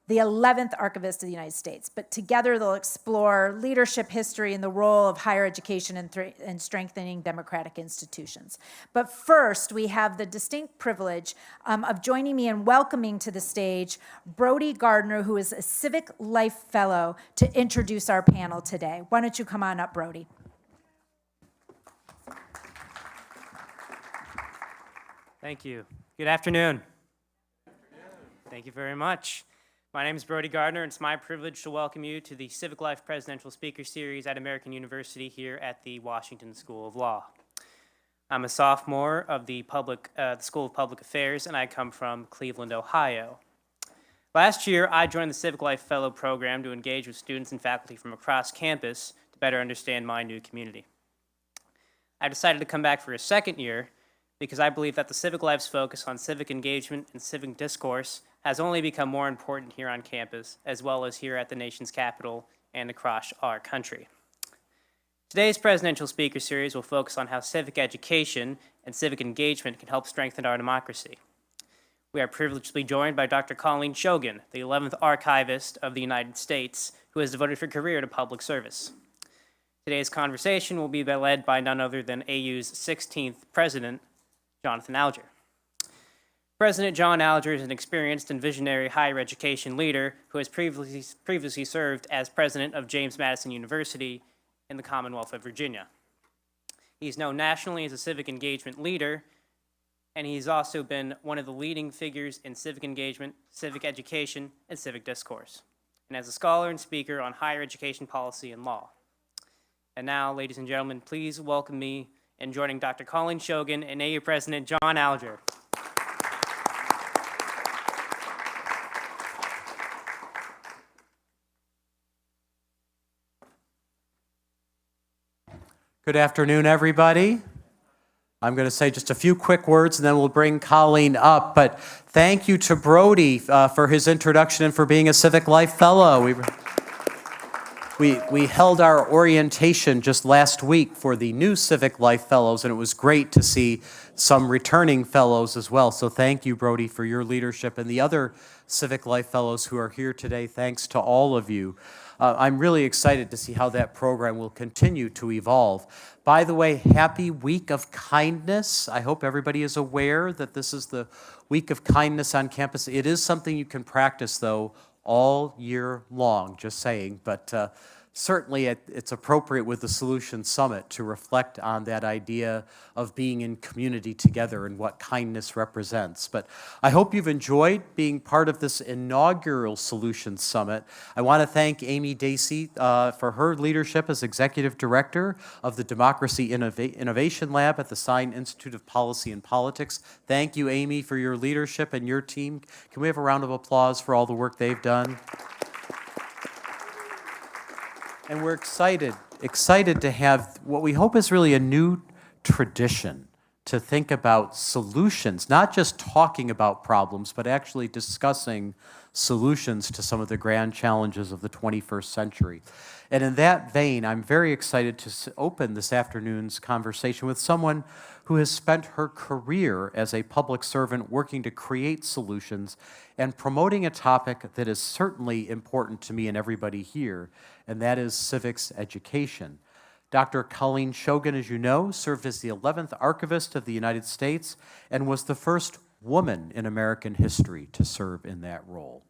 the 11th Archivist of the United States. But together they'll explore leadership history and the role of higher education in strengthening democratic institutions. But first, we have the distinct privilege of joining me and welcoming to the stage Brody Gardner, who is a Civic Life Fellow, to introduce our panel today. Why don't you come on up, Brody? Thank you. Good afternoon. Thank you very much. My name is Brody Gardner, and it's my privilege to welcome you to the Civic Life Presidential Speaker Series at American University here at the Washington School of Law. I'm a sophomore of the School of Public Affairs, and I come from Cleveland, Ohio. Last year, I joined the Civic Life Fellow program to engage with students and faculty from across campus to better understand my new community. I decided to come back for a second year because I believe that the Civic Life's focus on civic engagement and civic discourse has only become more important here on campus, as well as here at the nation's capital and across our country. Today's presidential speaker series will focus on how civic education and civic engagement can help strengthen our democracy. We are privileged to be joined by Dr. Colleen Shogan, the 11th Archivist of the United States, who has devoted her career to public service. Today's conversation will be led by none other than AU's 16th President, Jonathan Alger. President John Alger is an experienced and visionary higher education leader who has previously served as president of James Madison University in the Commonwealth of Virginia. He's known nationally as a civic engagement leader, and he's also been one of the leading figures in civic engagement, civic education, and civic discourse, and as a scholar and speaker on higher education policy and law. And now, ladies and gentlemen, please welcome me in joining Dr. Colleen Shogan and AU President John Alger. Good afternoon, everybody. I'm going to say just a few quick words, and then we'll bring Colleen up. But thank you to Brody for his introduction and for being a Civic Life Fellow. We held our orientation just last week for the new Civic Life Fellows, and it was great to see some returning fellows as well. So thank you, Brody, for your leadership, and the other Civic Life Fellows who are here today. Thanks to all of you. I'm really excited to see how that program will continue to evolve. By the way, happy Week of Kindness. I hope everybody is aware that this is the Week of Kindness on campus. It is something you can practice, though, all year long, just saying. But certainly it's appropriate with the Solution Summit to reflect on that idea of being in community together and what kindness represents. But I hope you've enjoyed being part of this inaugural Solution Summit. I want to thank Amy Dacey for her leadership as Executive Director of the Democracy Innovation Lab at the Sine Institute of Policy and Politics. Thank you, Amy, for your leadership and your team. Can we have a round of applause for all the work they've done? And we're excited to have what we hope is really a new tradition to think about solutions, not just talking about problems, but actually discussing solutions to some of the grand challenges of the 21st century. And in that vein, I'm very excited to open this afternoon's conversation with someone who has spent her career as a public servant working to create solutions and promoting a topic that is certainly important to me and everybody here, and that is civics education. Dr. Colleen Shogan, as you know, served as the 11th Archivist of the United States and was the first woman in American history to serve in that role.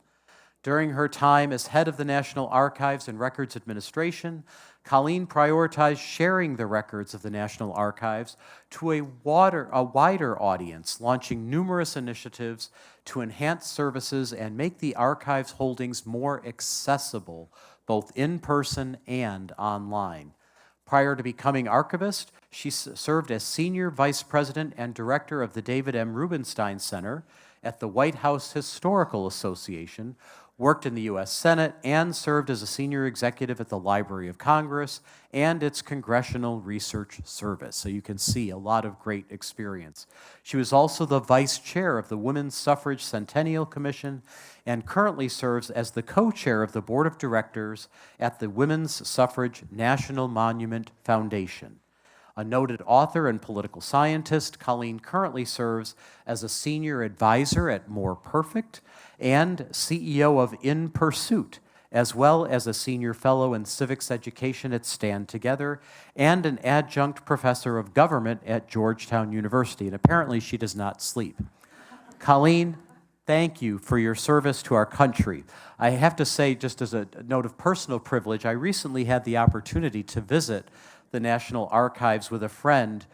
During her time as head of the National Archives and Records Administration, Colleen prioritized sharing the records of the National Archives to a wider audience, launching numerous initiatives to enhance services and make the archives holdings more accessible, both in person and online. Prior to becoming archivist, she served as Senior Vice President and Director of the David M. Rubenstein Center at the White House Historical Association, worked in the U.S. Senate, and served as a senior executive at the Library of Congress and its Congressional Research Service. So you can see a lot of great experience. She was also the vice chair of the Women's Suffrage Centennial Commission and currently serves as the co-chair of the board of directors at the Women's Suffrage National Monument Foundation. A noted author and political scientist, Colleen currently serves as a senior advisor at More Perfect and CEO of In Pursuit, as well as a senior fellow in civics education at Stand Together and an adjunct professor of government at Georgetown University. And apparently she does not sleep. Colleen, thank you for your service to our country. I have to say, just as a note of personal privilege, I recently had the opportunity to visit the National Archives with a friend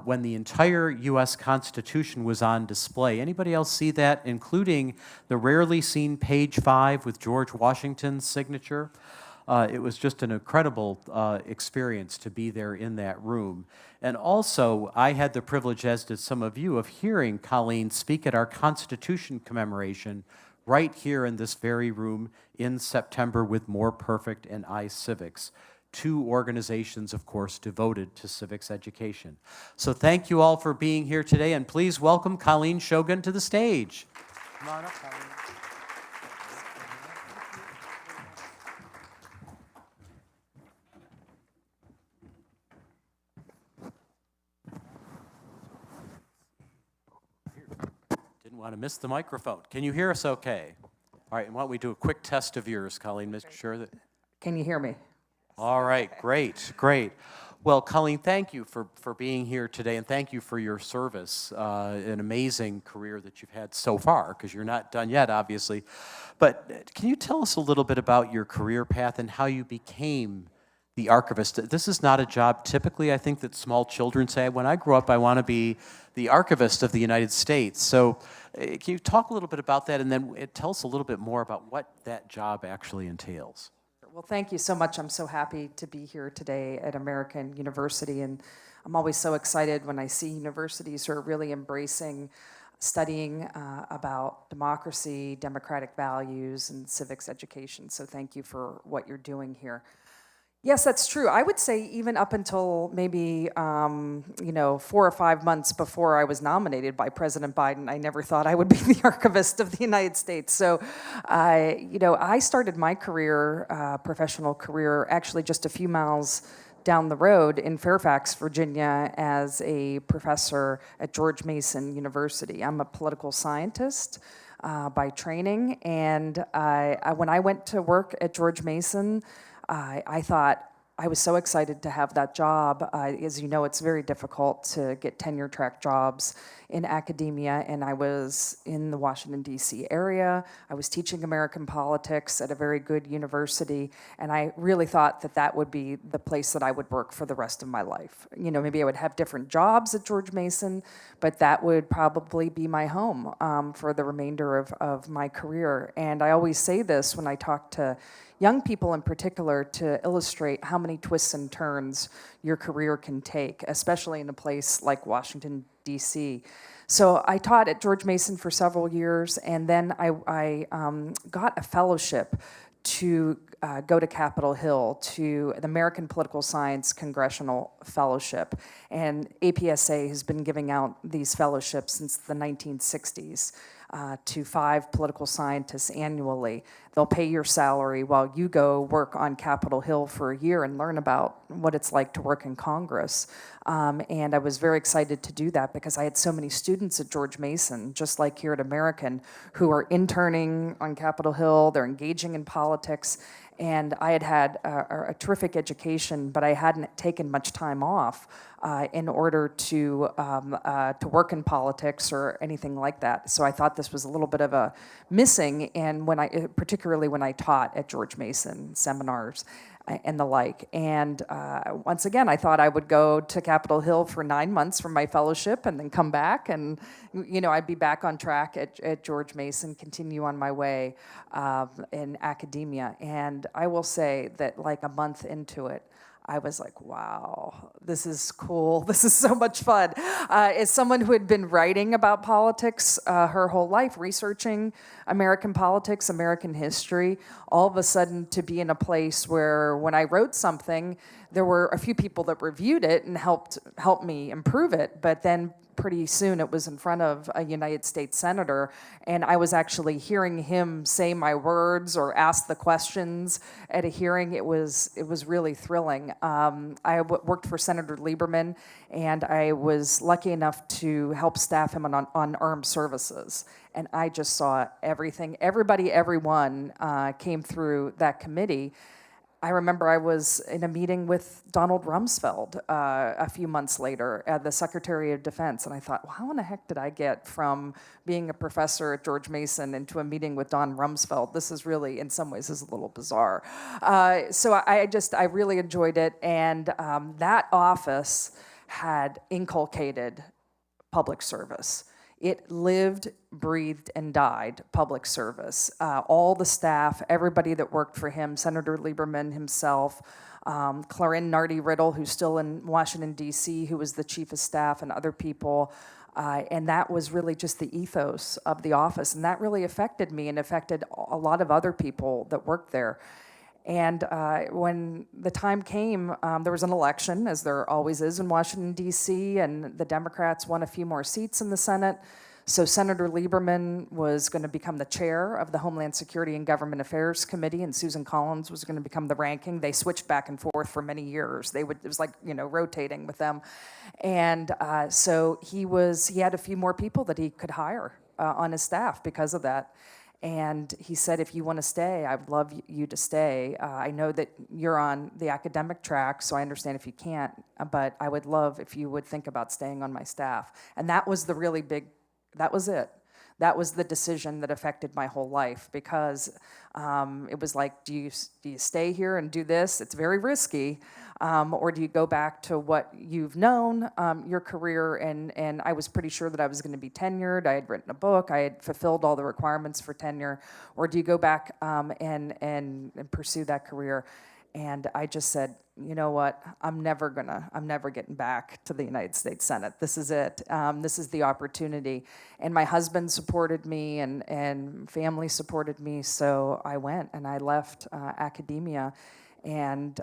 when the entire U.S. Constitution was on display. Anybody else see that, including the rarely seen page 5 with George Washington's signature? It was just an incredible experience to be there in that room. And also, I had the privilege, as did some of you, of hearing Colleen speak at our Constitution commemoration right here in this very room in September with More Perfect and iCivics. 2 organizations, of course, devoted to civics education. So thank you all for being here today, and please welcome Colleen Shogun to the stage. Come on up, Colleen. Didn't want to miss the microphone. Can you hear us okay? All right, and why don't we do a quick test of yours, Colleen, make sure that... Can you hear me? All right, great, great. Well, Colleen, thank you for being here today, and thank you for your service, an amazing career that you've had so far, because you're not done yet, obviously. But can you tell us a little bit about your career path and how you became the archivist? This is not a job typically, I think, that small children say, when I grow up, I want to be the archivist of the United States. So can you talk a little bit about that, and then tell us a little bit more about what that job actually entails? Well, thank you so much. I'm so happy to be here today at American University, and I'm always so excited when I see universities who are really embracing studying about democracy, democratic values, and civics education. So thank you for what you're doing here. Yes, that's true. I would say even up until maybe 4 or 5 months before I was nominated by President Biden, I never thought I would be the archivist of the United States. So, I started my career, professional career, actually just a few miles down the road in Fairfax, Virginia, as a professor at George Mason University. I'm a political scientist by training, and when I went to work at George Mason, I thought I was so excited to have that job. As you know, it's very difficult to get tenure-track jobs in academia, and I was in the Washington, D.C. area. I was teaching American politics at a very good university, and I really thought that that would be the place that I would work for the rest of my life. Maybe I would have different jobs at George Mason, but that would probably be my home for the remainder of my career. And I always say this when I talk to young people in particular, to illustrate how many twists and turns your career can take, especially in a place like Washington, D.C. So I taught at George Mason for several years, and then I got a fellowship to go to Capitol Hill to the American Political Science Congressional Fellowship. And APSA has been giving out these fellowships since the 1960s. To 5 political scientists annually. They'll pay your salary while you go work on Capitol Hill for a year and learn about what it's like to work in Congress. And I was very excited to do that because I had so many students at George Mason, just like here at American, who are interning on Capitol Hill, they're engaging in politics, and I had a terrific education, but I hadn't taken much time off in order to work in politics or anything like that. So I thought this was a little bit of a missing, and particularly when I taught at George Mason seminars and the like. And once again, I thought I would go to Capitol Hill for 9 months for my fellowship and then come back, and I'd be back on track at George Mason, continue on my way in academia. And I will say that like a month into it, I was like, wow, this is cool. This is so much fun. As someone who had been writing about politics her whole life, researching American politics, American history, all of a sudden to be in a place where when I wrote something, there were a few people that reviewed it and helped me improve it, but then pretty soon it was in front of a United States senator, and I was actually hearing him say my words or ask the questions at a hearing. It was really thrilling. I worked for Senator Lieberman, and I was lucky enough to help staff him on armed services. And I just saw everything. Everyone came through that committee. I remember I was in a meeting with Donald Rumsfeld a few months later at the Secretary of Defense, and I thought, well, how in the heck did I get from being a professor at George Mason into a meeting with Don Rumsfeld? This is really, in some ways, is a little bizarre. So I really enjoyed it, and that office had inculcated public service. It lived, breathed, and died public service. All the staff, everybody that worked for him, Senator Lieberman himself, Clarence Nardi-Riddle, who's still in Washington, D.C., who was the chief of staff, and other people. And that was really just the ethos of the office. And that really affected me and affected a lot of other people that worked there. And when the time came, there was an election, as there always is in Washington, D.C., and the Democrats won a few more seats in the Senate. So Senator Lieberman was going to become the chair of the Homeland Security and Government Affairs Committee, and Susan Collins was going to become the ranking. They switched back and forth for many years. It was like, rotating with them. And so he had a few more people that he could hire on his staff because of that. And he said, if you want to stay, I'd love you to stay. I know that you're on the academic track, so I understand if you can't, but I would love if you would think about staying on my staff. And that was that was it. That was the decision that affected my whole life, because it was like, do you stay here and do this? It's very risky. Or do you go back to what you've known, your career, and I was pretty sure that I was going to be tenured. I had written a book. I had fulfilled all the requirements for tenure. Or do you go back and pursue that career? And I just said, you know what? I'm never getting back to the United States Senate. This is it. This is the opportunity. And my husband supported me, and family supported me, so I went and I left academia and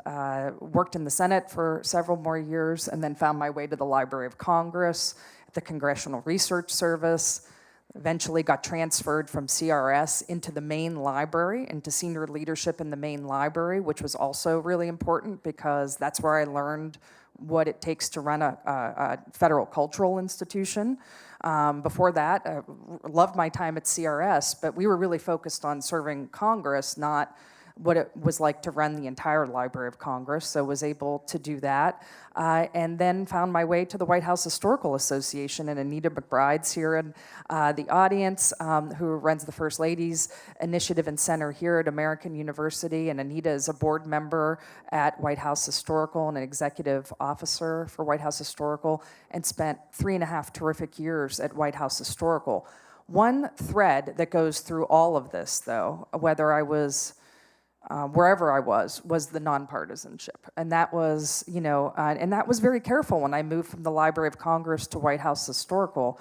worked in the Senate for several more years, and then found my way to the Library of Congress, the Congressional Research Service, eventually got transferred from CRS into the main library, into senior leadership in the main library, which was also really important because that's where I learned what it takes to run a federal cultural institution. Before that, I loved my time at CRS, but we were really focused on serving Congress, not what it was like to run the entire Library of Congress, so was able to do that. And then found my way to the White House Historical Association, and Anita McBride's here in the audience, who runs the First Ladies Initiative and Center here at American University, and Anita is a board member at White House Historical and an executive officer for White House Historical, and spent 3.5 terrific years at White House Historical. One thread that goes through all of this, though, whether I was wherever I was the nonpartisanship. And that was, and that was very careful when I moved from the Library of Congress to White House Historical.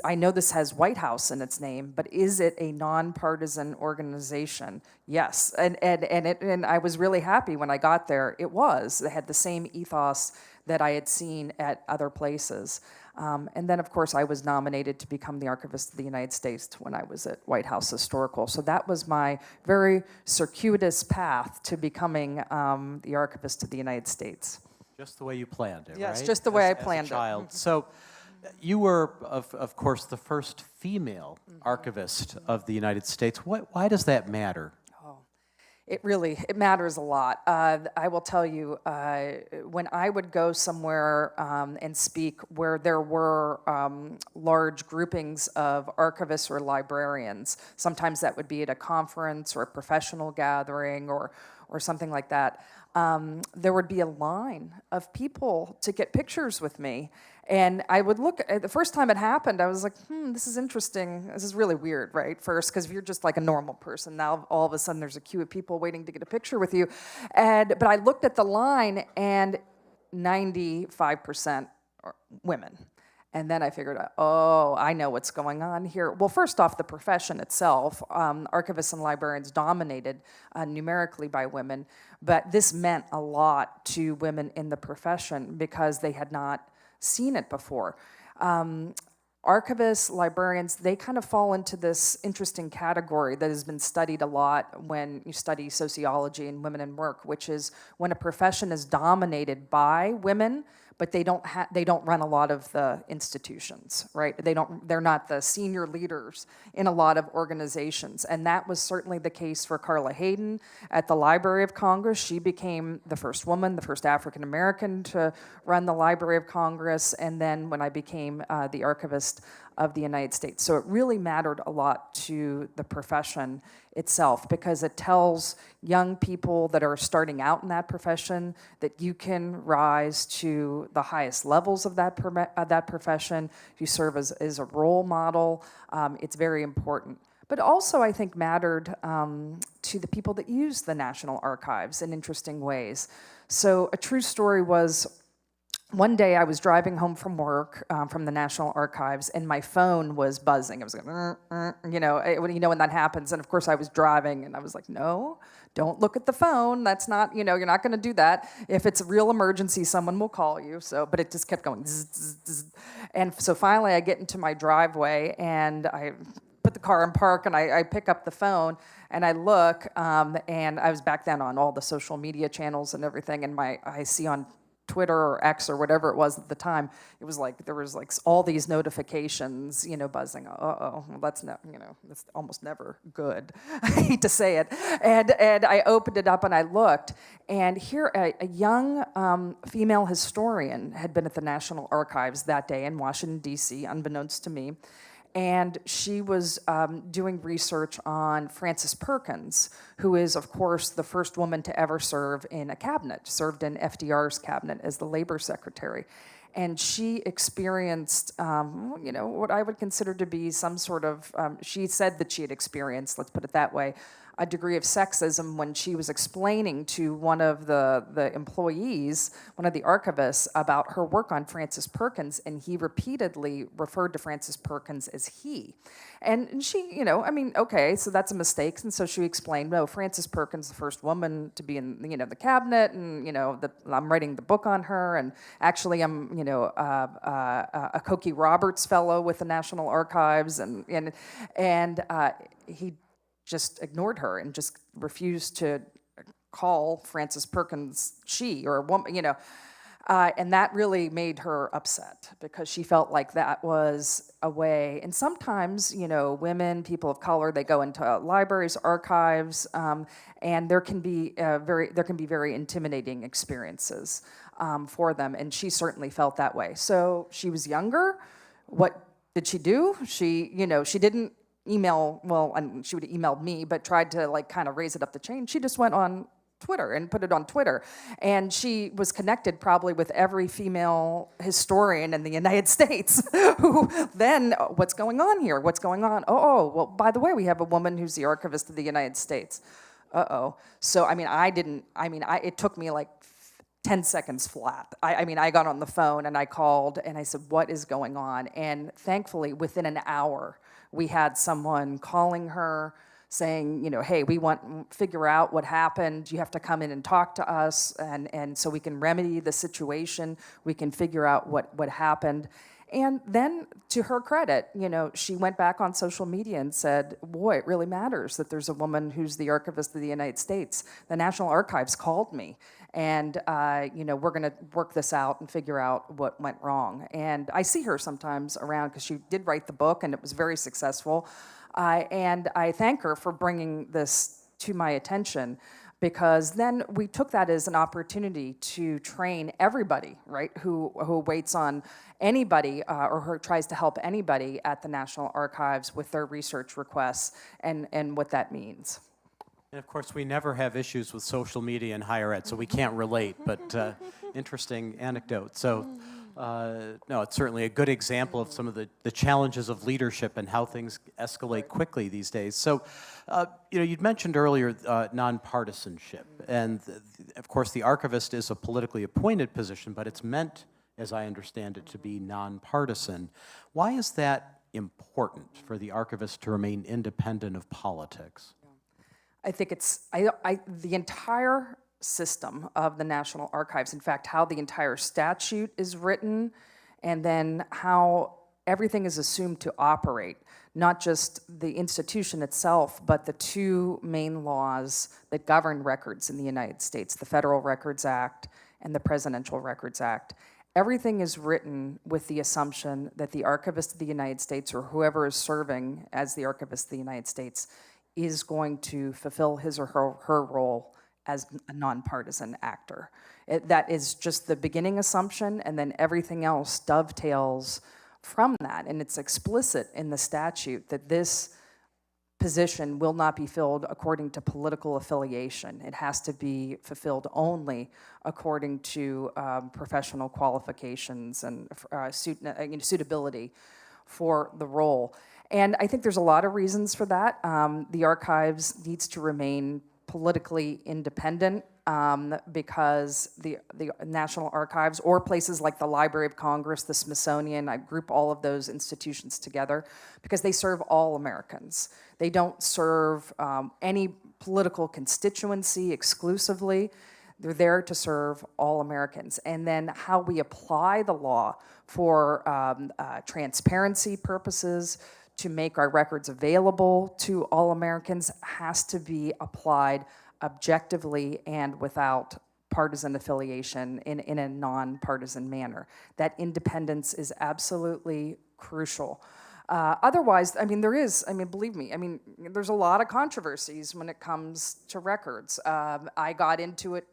I know this has White House in its name, but is it a nonpartisan organization? Yes, and I was really happy when I got there. It was. They had the same ethos that I had seen at other places. And then, of course, I was nominated to become the Archivist of the United States when I was at White House Historical. So that was my very circuitous path to becoming the Archivist of the United States. Just the way you planned it, right? Yes, just the way I planned as a child. So you were, of course, the first female archivist of the United States. Why does that matter? It matters a lot. I will tell you, when I would go somewhere and speak where there were large groupings of archivists or librarians, sometimes that would be at a conference or a professional gathering or or something like that, there would be a line of people to get pictures with me. And I would look, the first time it happened, I was like, this is interesting. This is really weird, right? First, because if you're just like a normal person, now all of a sudden there's a queue of people waiting to get a picture with you. But I looked at the line, and 95% are women. And then I figured out, oh, I know what's going on here. Well, first off, the profession itself, archivists and librarians dominated numerically by women, but this meant a lot to women in the profession because they had not seen it before. Archivists, librarians, they kind of fall into this interesting category that has been studied a lot when you study sociology and women in work, which is when a profession is dominated by women, but they don't run a lot of the institutions, right? They're not the senior leaders in a lot of organizations. And that was certainly the case for Carla Hayden at the Library of Congress. She became the first woman, the first African American to run the Library of Congress, and then when I became the archivist of the United States. So it really mattered a lot to the profession itself because it tells young people that are starting out in that profession that you can rise to the highest levels of that profession. You serve as a role model. It's very important. But also, I think, mattered to the people that use the National Archives in interesting ways. So a true story was, one day I was driving home from work from the National Archives, and my phone was buzzing. It was like, you know when that happens. And of course I was driving, and I was like, no, don't look at the phone. That's not, you're not going to do that. If it's a real emergency, someone will call you. But it just kept going. Zzz, zzz, zzz. And so finally I get into my driveway, and I put the car in park, and I pick up the phone, and I look, and I was back then on all the social media channels and everything, and I see on Twitter or X or whatever it was at the time, it was like there was like all these notifications, buzzing. Well, that's that's almost never good. I hate to say it. And I opened it up and I looked, and here a young female historian had been at the National Archives that day in Washington, D.C., unbeknownst to me. And she was doing research on Frances Perkins, who is, of course, the first woman to ever serve in a cabinet, served in FDR's cabinet as the labor secretary. And she experienced, what I would consider to be some sort of, she said that she had experienced, let's put it that way, a degree of sexism when she was explaining to one of the employees, one of the archivists, about her work on Frances Perkins, and he repeatedly referred to Frances Perkins as he. And she, okay, so that's a mistake. And so she explained, no, Frances Perkins, the first woman to be in, the cabinet, and, I'm writing the book on her, and actually I'm, a Cokie Roberts fellow with the National Archives, and he just ignored her and just refused to call Frances Perkins she or a woman, and that really made her upset because she felt like that was a way. And sometimes, women, people of color, they go into libraries, archives, and there can be very intimidating experiences for them. And she certainly felt that way. So she was younger. What did she do? She didn't email, and she would have emailed me, but tried to kind of raise it up the chain. She just went on Twitter and put it on Twitter. And she was connected probably with every female historian in the United States who then, what's going on here? What's going on? Well, by the way, we have a woman who's the archivist of the United States. So, it took me like 10 seconds flat. I got on the phone and I called and I said, what is going on? And thankfully, within an hour, we had someone calling her saying, hey, we want to figure out what happened. You have to come in and talk to us, and so we can remedy the situation. We can figure out what happened. And then, to her credit, she went back on social media and said, boy, it really matters that there's a woman who's the archivist of the United States. The National Archives called me, and we're going to work this out and figure out what went wrong. And I see her sometimes around because she did write the book, and it was very successful. And I thank her for bringing this to my attention, because then we took that as an opportunity to train everybody, right, who waits on anybody or who tries to help anybody at the National Archives with their research requests and what that means. And of course, we never have issues with social media in higher ed, so we can't relate, but interesting anecdote. So, no, it's certainly a good example of some of the challenges of leadership and how things escalate quickly these days. So, you'd mentioned earlier nonpartisanship, and of course, the archivist is a politically appointed position, but it's meant, as I understand it, to be nonpartisan. Why is that important for the archivist to remain independent of politics? I think it's, the entire system of the National Archives, in fact, how the entire statute is written, and then how everything is assumed to operate, not just the institution itself, but the two main laws that govern records in the United States, the Federal Records Act and the Presidential Records Act. Everything is written with the assumption that the Archivist of the United States, or whoever is serving as the Archivist of the United States, is going to fulfill his or her role as a nonpartisan actor. That is just the beginning assumption, and then everything else dovetails from that. And it's explicit in the statute that this position will not be filled according to political affiliation. It has to be fulfilled only according to professional qualifications and suitability for the role. And I think there's a lot of reasons for that. The archives needs to remain politically independent because the National Archives, or places like the Library of Congress, the Smithsonian, I group all of those institutions together because they serve all Americans. They don't serve any political constituency exclusively. They're there to serve all Americans. And then how we apply the law for transparency purposes, to make our records available to all Americans, has to be applied objectively and without partisan affiliation in a nonpartisan manner. That independence is absolutely crucial. Otherwise, believe me, there's a lot of controversies when it comes to records. I got into it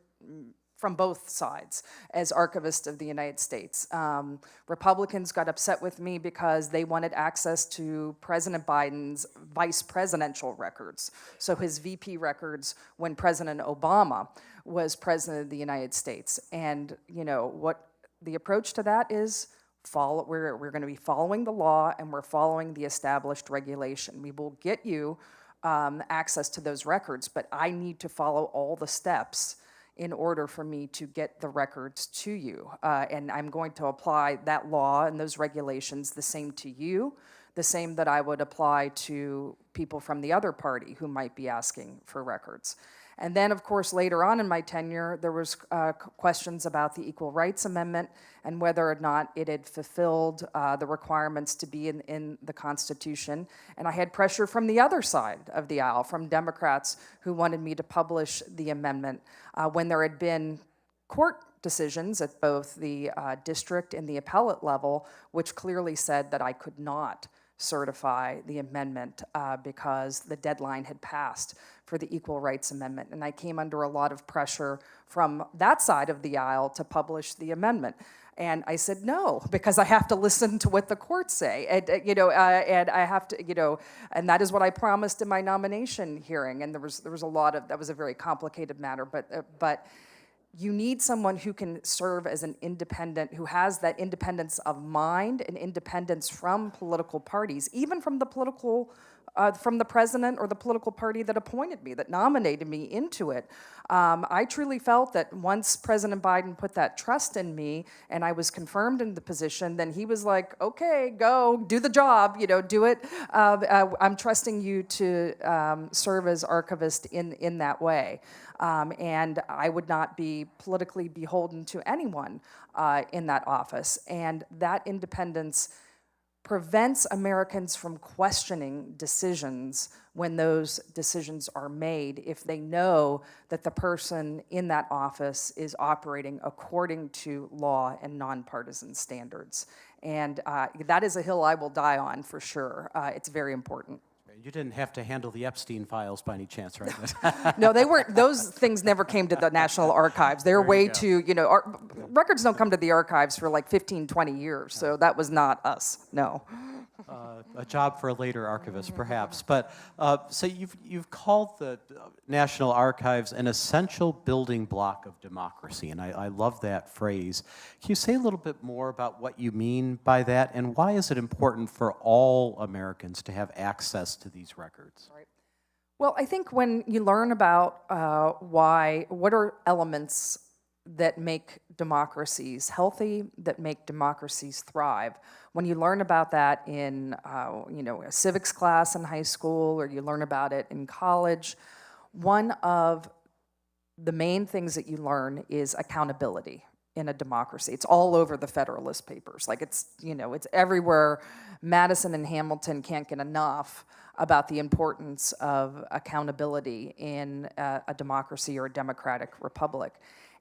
from both sides as Archivist of the United States. Republicans got upset with me because they wanted access to President Biden's vice presidential records, so his VP records when President Obama was President of the United States. And what the approach to that is, we're going to be following the law, and we're following the established regulation. We will get you access to those records, but I need to follow all the steps in order for me to get the records to you. And I'm going to apply that law and those regulations the same to you, the same that I would apply to people from the other party who might be asking for records. And then, of course, later on in my tenure, there was questions about the Equal Rights Amendment and whether or not it had fulfilled the requirements to be in the Constitution. And I had pressure from the other side of the aisle, from Democrats who wanted me to publish the amendment when there had been court decisions at both the district and the appellate level, which clearly said that I could not certify the amendment because the deadline had passed for the Equal Rights Amendment. And I came under a lot of pressure from that side of the aisle to publish the amendment. And I said no, because I have to listen to what the courts say. And I have to, and that is what I promised in my nomination hearing. And there was a lot of, that was a very complicated matter, but you need someone who can serve as an independent, who has that independence of mind and independence from political parties, even from the from the president or the political party that appointed me, that nominated me into it. I truly felt that once President Biden put that trust in me and I was confirmed in the position, then he was like, okay, go, do the job, do it. I'm trusting you to serve as archivist in that way. And I would not be politically beholden to anyone in that office. And that independence prevents Americans from questioning decisions when those decisions are made if they know that the person in that office is operating according to law and nonpartisan standards. And that is a hill I will die on for sure. It's very important. You didn't have to handle the Epstein files by any chance, right? No, they weren't. Those things never came to the National Archives. They're way too, records don't come to the archives for like 15, 20 years. So that was not us, no. A job for a later archivist, perhaps. But so you've called the National Archives an essential building block of democracy, and I love that phrase. Can you say a little bit more about what you mean by that, and why is it important for all Americans to have access to these records? Right. Well, I think when you learn about what are elements that make democracies healthy, that make democracies thrive. When you learn about that in a civics class in high school, or you learn about it in college, one of the main things that you learn is accountability in a democracy. It's all over the Federalist Papers. Like it's everywhere. Madison and Hamilton can't get enough about the importance of accountability in a democracy or a democratic republic.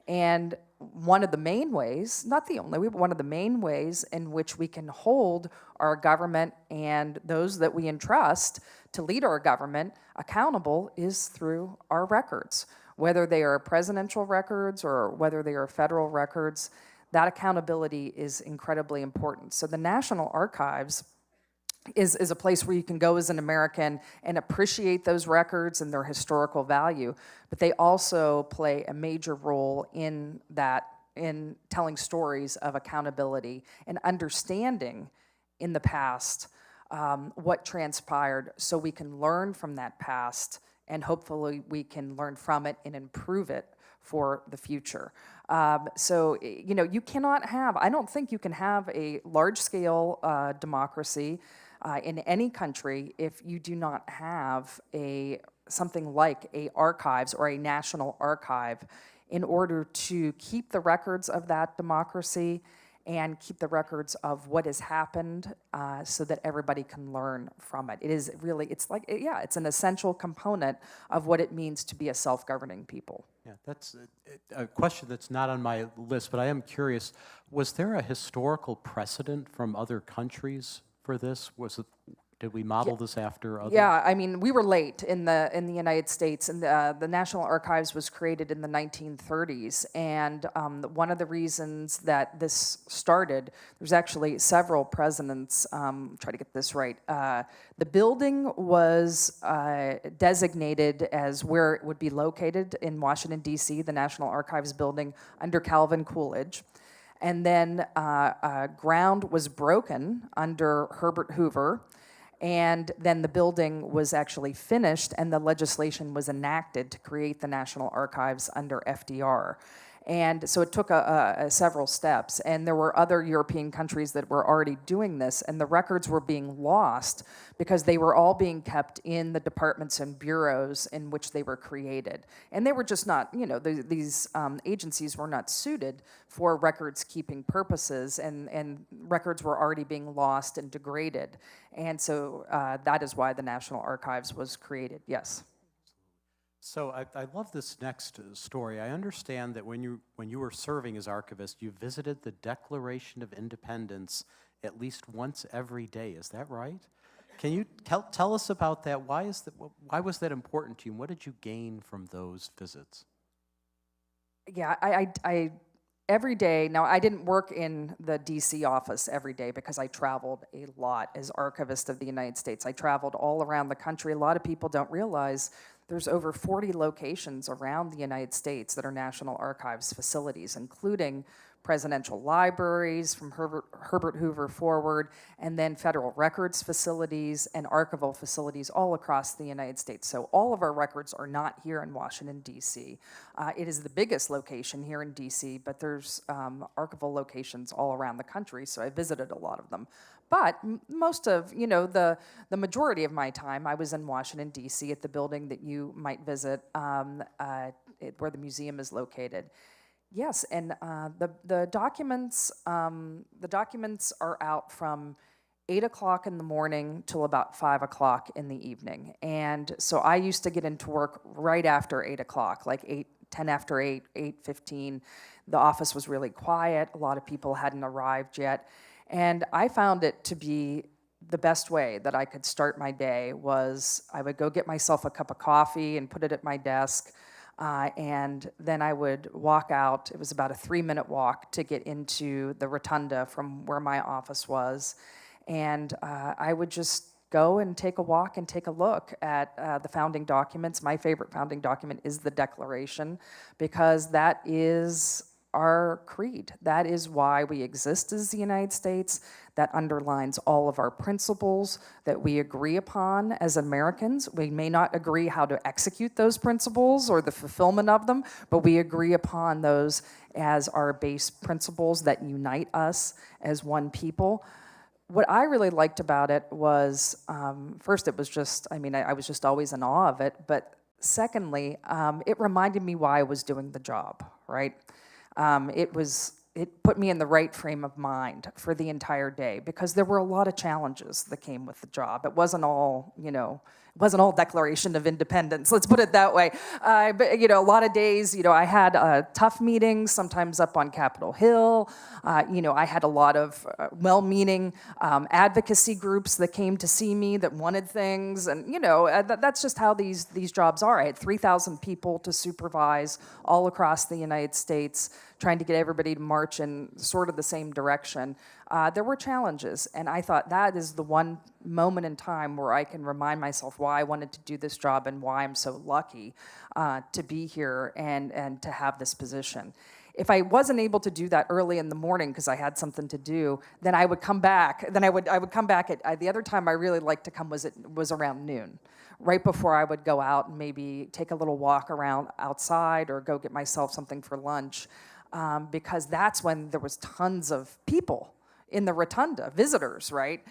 And one of the main ways, not the only, one of the main ways in which we can hold our government and those that we entrust to lead our government accountable is through our records. Whether they are presidential records or whether they are federal records, that accountability is incredibly important. So the National Archives is a place where you can go as an American and appreciate those records and their historical value, but they also play a major role in that, in telling stories of accountability and understanding in the past what transpired, so we can learn from that past and hopefully we can learn from it and improve it for the future. So, you cannot have, I don't think you can have a large-scale democracy in any country if you do not have something like a archives or a national archive in order to keep the records of that democracy and keep the records of what has happened so that everybody can learn from it. It is really, it's an essential component of what it means to be a self-governing people. Yeah, that's a question that's not on my list, but I am curious, was there a historical precedent from other countries for this? Did we model this after others? Yeah, I mean, we were late in the United States, and the National Archives was created in the 1930s. And one of the reasons that this started, there's actually several presidents. Try to get this right. The building was designated as where it would be located in Washington D.C. The National Archives building under Calvin Coolidge. And then ground was broken under Herbert Hoover. And then the building was actually finished and the legislation was enacted to create the National Archives under FDR. And so it took several steps, and there were other European countries that were already doing this, and the records were being lost because they were all being kept in the departments and bureaus in which they were created. And they were just not, these agencies were not suited for records-keeping purposes, and records were already being lost and degraded. And so that is why the National Archives was created, yes. So I love this next story. I understand that when you were serving as archivist, you visited the Declaration of Independence at least once every day. Is that right? Can you tell us about that? Why was that important to you? And what did you gain from those visits? Yeah, I every day. Now, I didn't work in the D.C. office every day because I traveled a lot as archivist of the United States. I traveled all around the country. A lot of people don't realize there's over 40 locations around the United States that are National Archives facilities, including presidential libraries from Herbert Hoover forward, and then federal records facilities and archival facilities all across the United States. So all of our records are not here in Washington, D.C. It is the biggest location here in D.C., but there's archival locations all around the country, so I visited a lot of them. But most of, the majority of my time, I was in Washington, D.C. at the building that you might visit, where the museum is located. Yes, and the documents are out from 8 o'clock in the morning till about 5 o'clock in the evening. And so I used to get into work right after 8 o'clock, like 10 after 8, 8:15. The office was really quiet. A lot of people hadn't arrived yet. And I found it to be the best way that I could start my day was I would go get myself a cup of coffee and put it at my desk, and then I would walk out. It was about a 3-minute walk to get into the rotunda from where my office was. And I would just go and take a walk and take a look at the founding documents. My favorite founding document is the Declaration, because that is our creed. That is why we exist as the United States. That underlines all of our principles that we agree upon as Americans. We may not agree how to execute those principles or the fulfillment of them, but we agree upon those as our base principles that unite us as one people. What I really liked about it was, first, it was just, I was just always in awe of it, but secondly, it reminded me why I was doing the job, right? It put me in the right frame of mind for the entire day, because there were a lot of challenges that came with the job. It wasn't all, it wasn't all Declaration of Independence, let's put it that way. But, a lot of days, I had tough meetings, sometimes up on Capitol Hill. I had a lot of well-meaning advocacy groups that came to see me that wanted things. And, that's just how these jobs are. I had 3,000 people to supervise all across the United States, trying to get everybody to march in sort of the same direction. There were challenges, and I thought that is the one moment in time where I can remind myself why I wanted to do this job and why I'm so lucky to be here and to have this position. If I wasn't able to do that early in the morning because I had something to do, then I would come back. Then I would come back at the other time I really liked to come was around noon, right before I would go out and maybe take a little walk around outside or go get myself something for lunch, because that's when there was tons of people in the rotunda, visitors, right?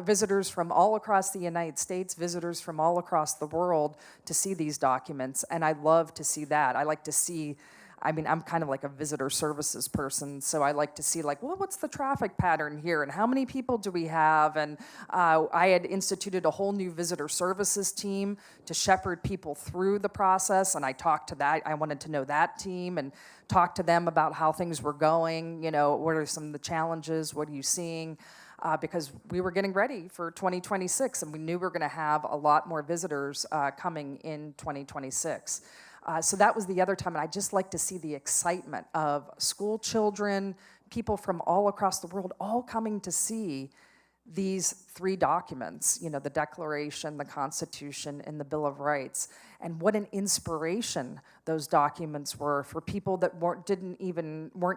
Visitors from all across the United States, visitors from all across the world to see these documents, and I love to see that. I like to see, I'm kind of like a visitor services person, so I like to see what's the traffic pattern here, and how many people do we have? And I had instituted a whole new visitor services team to shepherd people through the process, and I talked to that. I wanted to know that team and talk to them about how things were going. What are some of the challenges? What are you seeing? Because we were getting ready for 2026, and we knew we were going to have a lot more visitors coming in 2026. So that was the other time, and I just like to see the excitement of school children, people from all across the world, all coming to see these three documents, the Declaration, the Constitution, and the Bill of Rights, and what an inspiration those documents were for people that weren't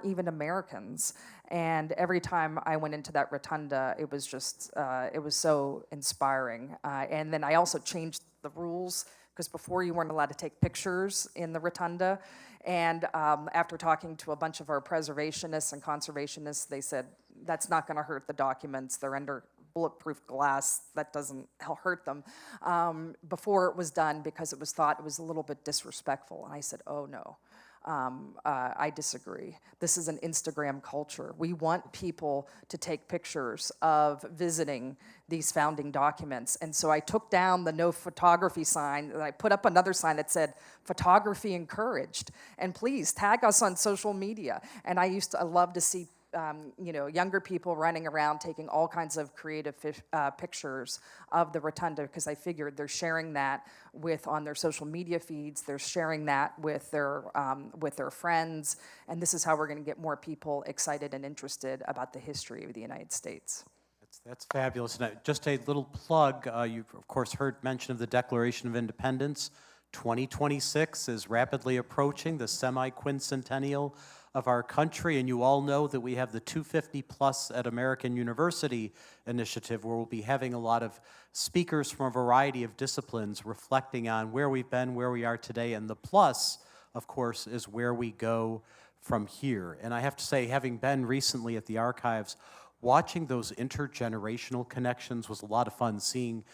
even Americans. And every time I went into that rotunda, it was just, it was so inspiring. And then I also changed the rules, because before you weren't allowed to take pictures in the rotunda. And after talking to a bunch of our preservationists and conservationists, they said, that's not gonna hurt the documents. They're under bulletproof glass. That doesn't hurt them. Before it was done, because it was thought it was a little bit disrespectful. And I said, oh no. I disagree. This is an Instagram culture. We want people to take pictures of visiting these founding documents. And so I took down the no photography sign, and I put up another sign that said, photography encouraged, and please tag us on social media. And I love to see younger people running around taking all kinds of creative pictures of the rotunda, because I figured they're sharing that on their social media feeds, they're sharing that with their friends, and this is how we're going to get more people excited and interested about the history of the United States. That's fabulous. And just a little plug, you've of course heard mention of the Declaration of Independence. 2026 is rapidly approaching, the semi-quincentennial of our country, and you all know that we have the 250 Plus at American University initiative, where we'll be having a lot of speakers from a variety of disciplines reflecting on where we've been, where we are today, and the plus, of course, is where we go from here. And I have to say, having been recently at the archives, watching those intergenerational connections was a lot of fun, seeing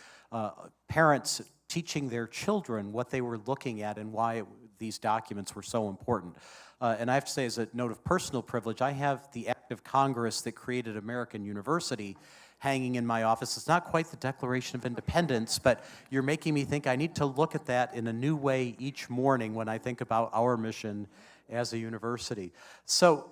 parents teaching their children what they were looking at and why these documents were so important. And I have to say, as a note of personal privilege, I have the Act of Congress that created American University hanging in my office. It's not quite the Declaration of Independence, but you're making me think I need to look at that in a new way each morning when I think about our mission as a university. So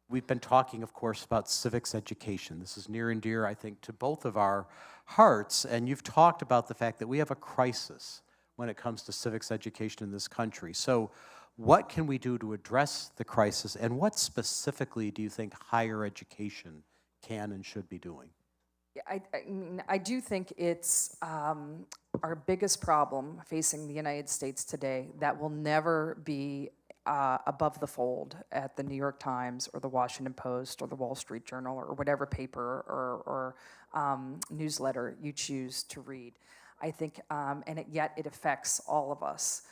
we've been talking, of course, about civics education. This is near and dear, I think, to both of our hearts, and you've talked about the fact that we have a crisis when it comes to civics education in this country. So what can we do to address the crisis, and what specifically do you think higher education can and should be doing? I do think it's our biggest problem facing the United States today that will never be above the fold at the New York Times or the Washington Post or the Wall Street Journal or whatever paper or newsletter you choose to read. I think, and yet it affects all of us.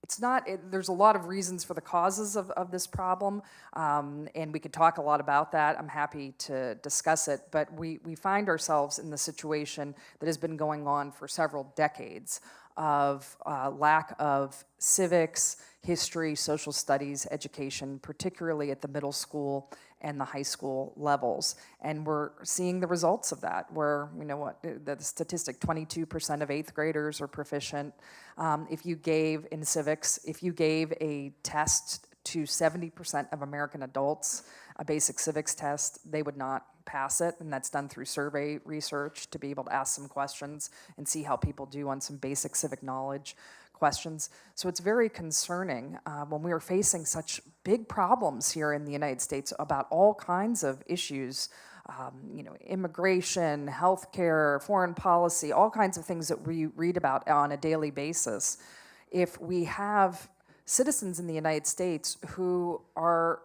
It's not, there's a lot of reasons for the causes of this problem, and we could talk a lot about that. I'm happy to discuss it, but we find ourselves in the situation that has been going on for several decades of lack of civics, history, social studies, education, particularly at the middle school and the high school levels. And we're seeing the results of that, where, you know what, the statistic, 22% of 8th graders are proficient. If you gave, in civics, if you gave a test to 70% of American adults, a basic civics test, they would not pass it, and that's done through survey research to be able to ask some questions and see how people do on some basic civic knowledge questions. So it's very concerning when we are facing such big problems here in the United States about all kinds of issues, immigration, healthcare, foreign policy, all kinds of things that we read about on a daily basis. If we have citizens in the United States who are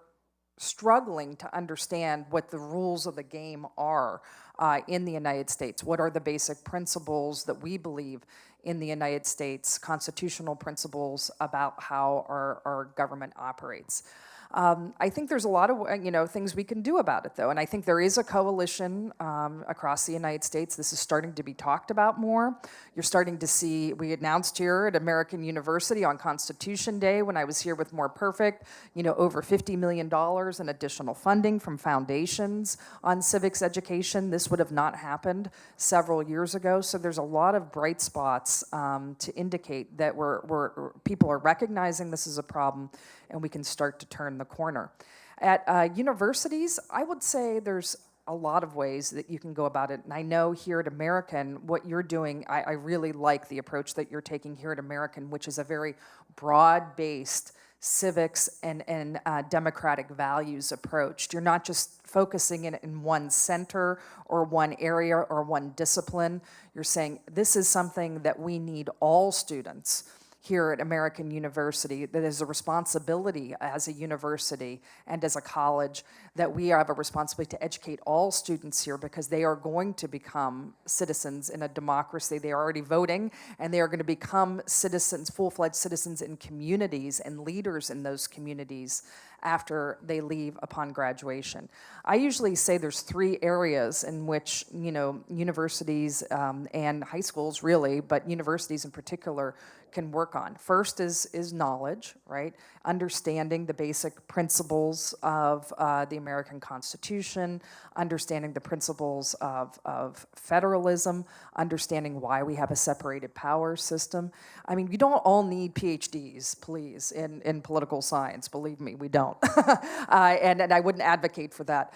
struggling to understand what the rules of the game are in the United States, what are the basic principles that we believe in the United States, constitutional principles about how our government operates. I think there's a lot of things we can do about it, though, and I think there is a coalition across the United States. This is starting to be talked about more. You're starting to see, we announced here at American University on Constitution Day, when I was here with More Perfect, over $50 million in additional funding from foundations on civics education. This would have not happened several years ago, so there's a lot of bright spots to indicate that people are recognizing this is a problem, and we can start to turn the corner. At universities, I would say there's a lot of ways that you can go about it. And I know here at American, what you're doing, I really like the approach that you're taking here at American, which is a very broad-based civics and democratic values approach. You're not just focusing in one center or one area or one discipline. You're saying this is something that we need all students here at American University, that is a responsibility as a university and as a college, that we have a responsibility to educate all students here, because they are going to become citizens in a democracy. They are already voting, and they are going to become citizens, full-fledged citizens in communities and leaders in those communities after they leave upon graduation. I usually say there's 3 areas in which, universities and high schools really, but universities in particular, can work on. First is knowledge, right? Understanding the basic principles of the American Constitution, understanding the principles of federalism, understanding why we have a separated power system. I mean, we don't all need PhDs, please, in political science. Believe me, we don't. And I wouldn't advocate for that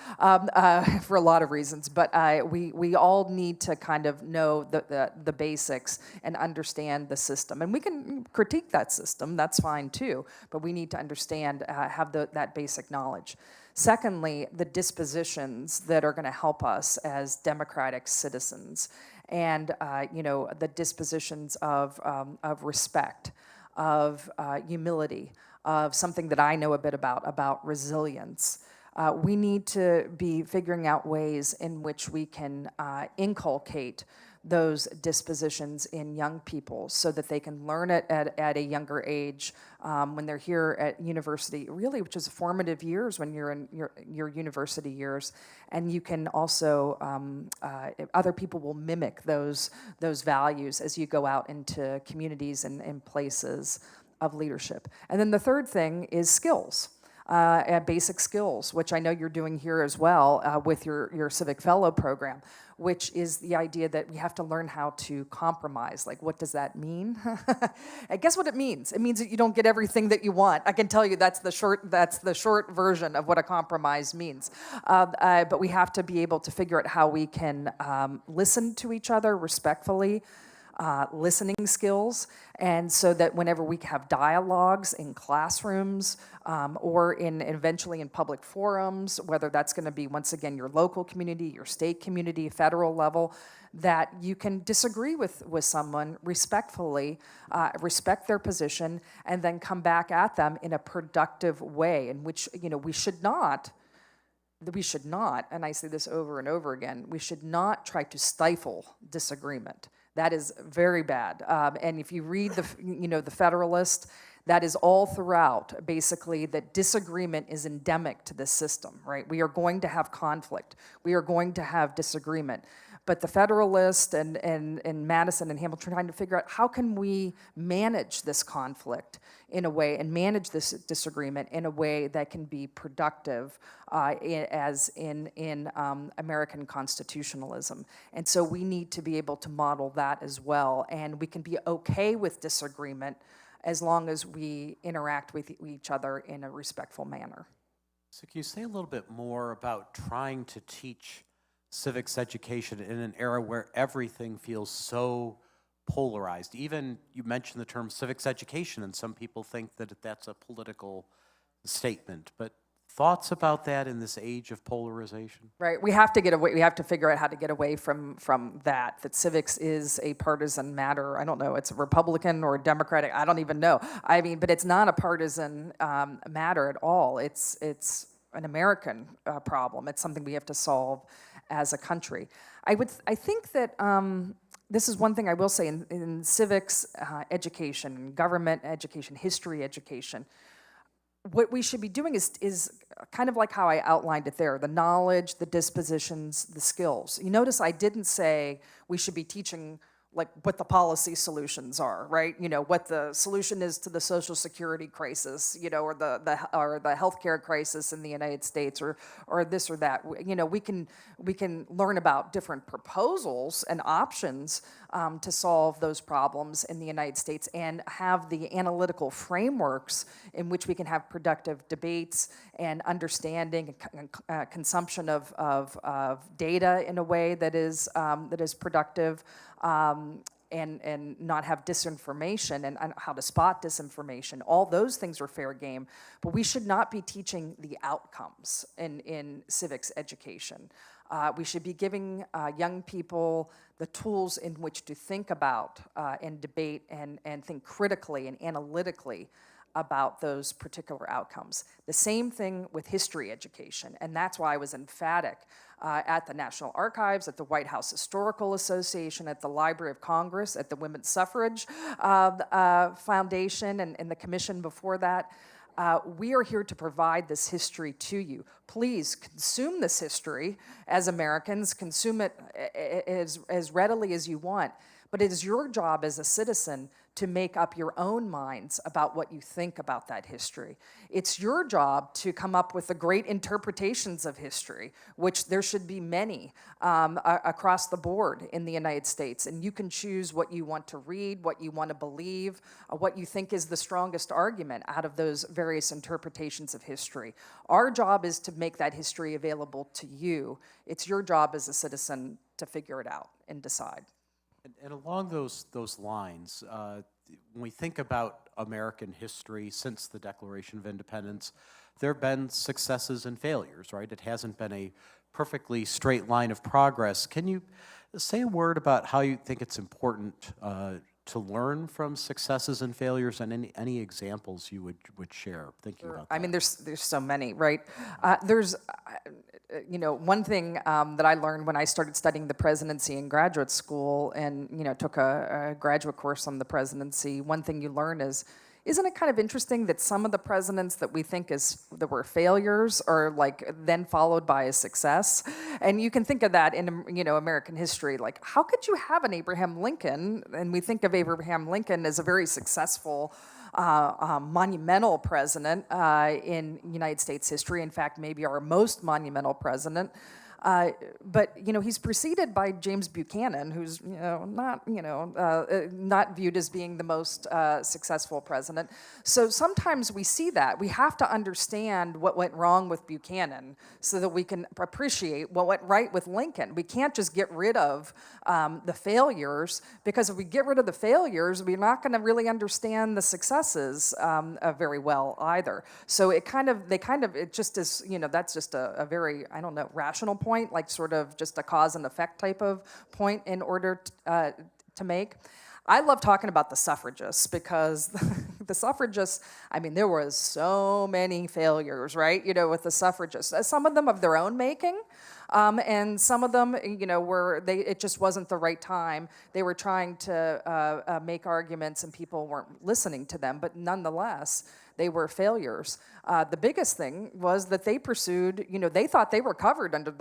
for a lot of reasons. But we all need to kind of know the basics and understand the system. And we can critique that system, that's fine too, but we need to understand, have that basic knowledge. Secondly, the dispositions that are going to help us as democratic citizens, and the dispositions of respect, of humility, of something that I know a bit about resilience. We need to be figuring out ways in which we can inculcate those dispositions in young people so that they can learn it at a younger age when they're here at university, really, which is formative years when you're in your university years. And you can also, other people will mimic those values as you go out into communities and places of leadership. And then the third thing is skills. Basic skills, which I know you're doing here as well with your Civic Fellow program, which is the idea that we have to learn how to compromise. Like, what does that mean? And guess what it means? It means that you don't get everything that you want. I can tell you that's the short version of what a compromise means. But we have to be able to figure out how we can listen to each other respectfully, listening skills, and so that whenever we have dialogues in classrooms or eventually in public forums, whether that's going to be, once again, your local community, your state community, federal level, that you can disagree with someone respectfully, respect their position, and then come back at them in a productive way, in which, we should not, and I say this over and over again, we should not try to stifle disagreement. That is very bad. And if you read the Federalist, that is all throughout, basically, that disagreement is endemic to this system, right? We are going to have conflict. We are going to have disagreement. But the Federalist and Madison and Hamilton are trying to figure out how can we manage this conflict in a way and manage this disagreement in a way that can be productive as in American constitutionalism. And so we need to be able to model that as well. And we can be okay with disagreement as long as we interact with each other in a respectful manner. So can you say a little bit more about trying to teach civics education in an era where everything feels so polarized? Even you mentioned the term civics education, and some people think that that's a political statement. But thoughts about that in this age of polarization? Right, we have to get away. We have to figure out how to get away from that. That civics is a partisan matter. I don't know. It's a Republican or a Democratic. I don't even know. I mean, but it's not a partisan matter at all. It's an American problem. It's something we have to solve as a country. I think that this is one thing I will say in civics education, government education, history education. What we should be doing is kind of like how I outlined it there, the knowledge, the dispositions, the skills. You notice I didn't say we should be teaching like what the policy solutions are, right? What the solution is to the Social Security crisis, or the healthcare crisis in the United States, or this or that. We can learn about different proposals and options to solve those problems in the United States, and have the analytical frameworks in which we can have productive debates and understanding and consumption of data in a way that is productive. And not have disinformation and how to spot disinformation. All those things are fair game, but we should not be teaching the outcomes in civics education. We should be giving young people the tools in which to think about and debate and think critically and analytically about those particular outcomes. The same thing with history education, and that's why I was emphatic at the National Archives, at the White House Historical Association, at the Library of Congress, at the Women's Suffrage Foundation, and the commission before that. We are here to provide this history to you. Please consume this history as Americans, consume it as readily as you want, but it is your job as a citizen to make up your own minds about what you think about that history. It's your job to come up with the great interpretations of history, which there should be many across the board in the United States. And you can choose what you want to read, what you want to believe, what you think is the strongest argument out of those various interpretations of history. Our job is to make that history available to you. It's your job as a citizen to figure it out and decide. And along those lines, when we think about American history since the Declaration of Independence, there have been successes and failures, right? It hasn't been a perfectly straight line of progress. Can you say a word about how you think it's important to learn from successes and failures, and any examples you would share thinking about that? I mean, there's so many, right? There's one thing that I learned when I started studying the presidency in graduate school and, took a graduate course on the presidency, one thing you learn is, isn't it kind of interesting that some of the presidents that we think that were failures are then followed by a success? And you can think of that in, American history. Like, how could you have an Abraham Lincoln, and we think of Abraham Lincoln as a very successful monumental president in United States history, in fact, maybe our most monumental president. But he's preceded by James Buchanan, who's not viewed as being the most successful president. So sometimes we see that we have to understand what went wrong with Buchanan so that we can appreciate what went right with Lincoln. We can't just get rid of the failures, because if we get rid of the failures, we're not going to really understand the successes very well either. So it just is, that's just a very, rational point, like sort of just a cause and effect type of point in order to make. I love talking about the suffragists because the suffragists, there was so many failures, right? With the suffragists. Some of them of their own making, and some of them, it just wasn't the right time. They were trying to make arguments and people weren't listening to them, but nonetheless, they were failures. The biggest thing was that they pursued, they thought they were covered under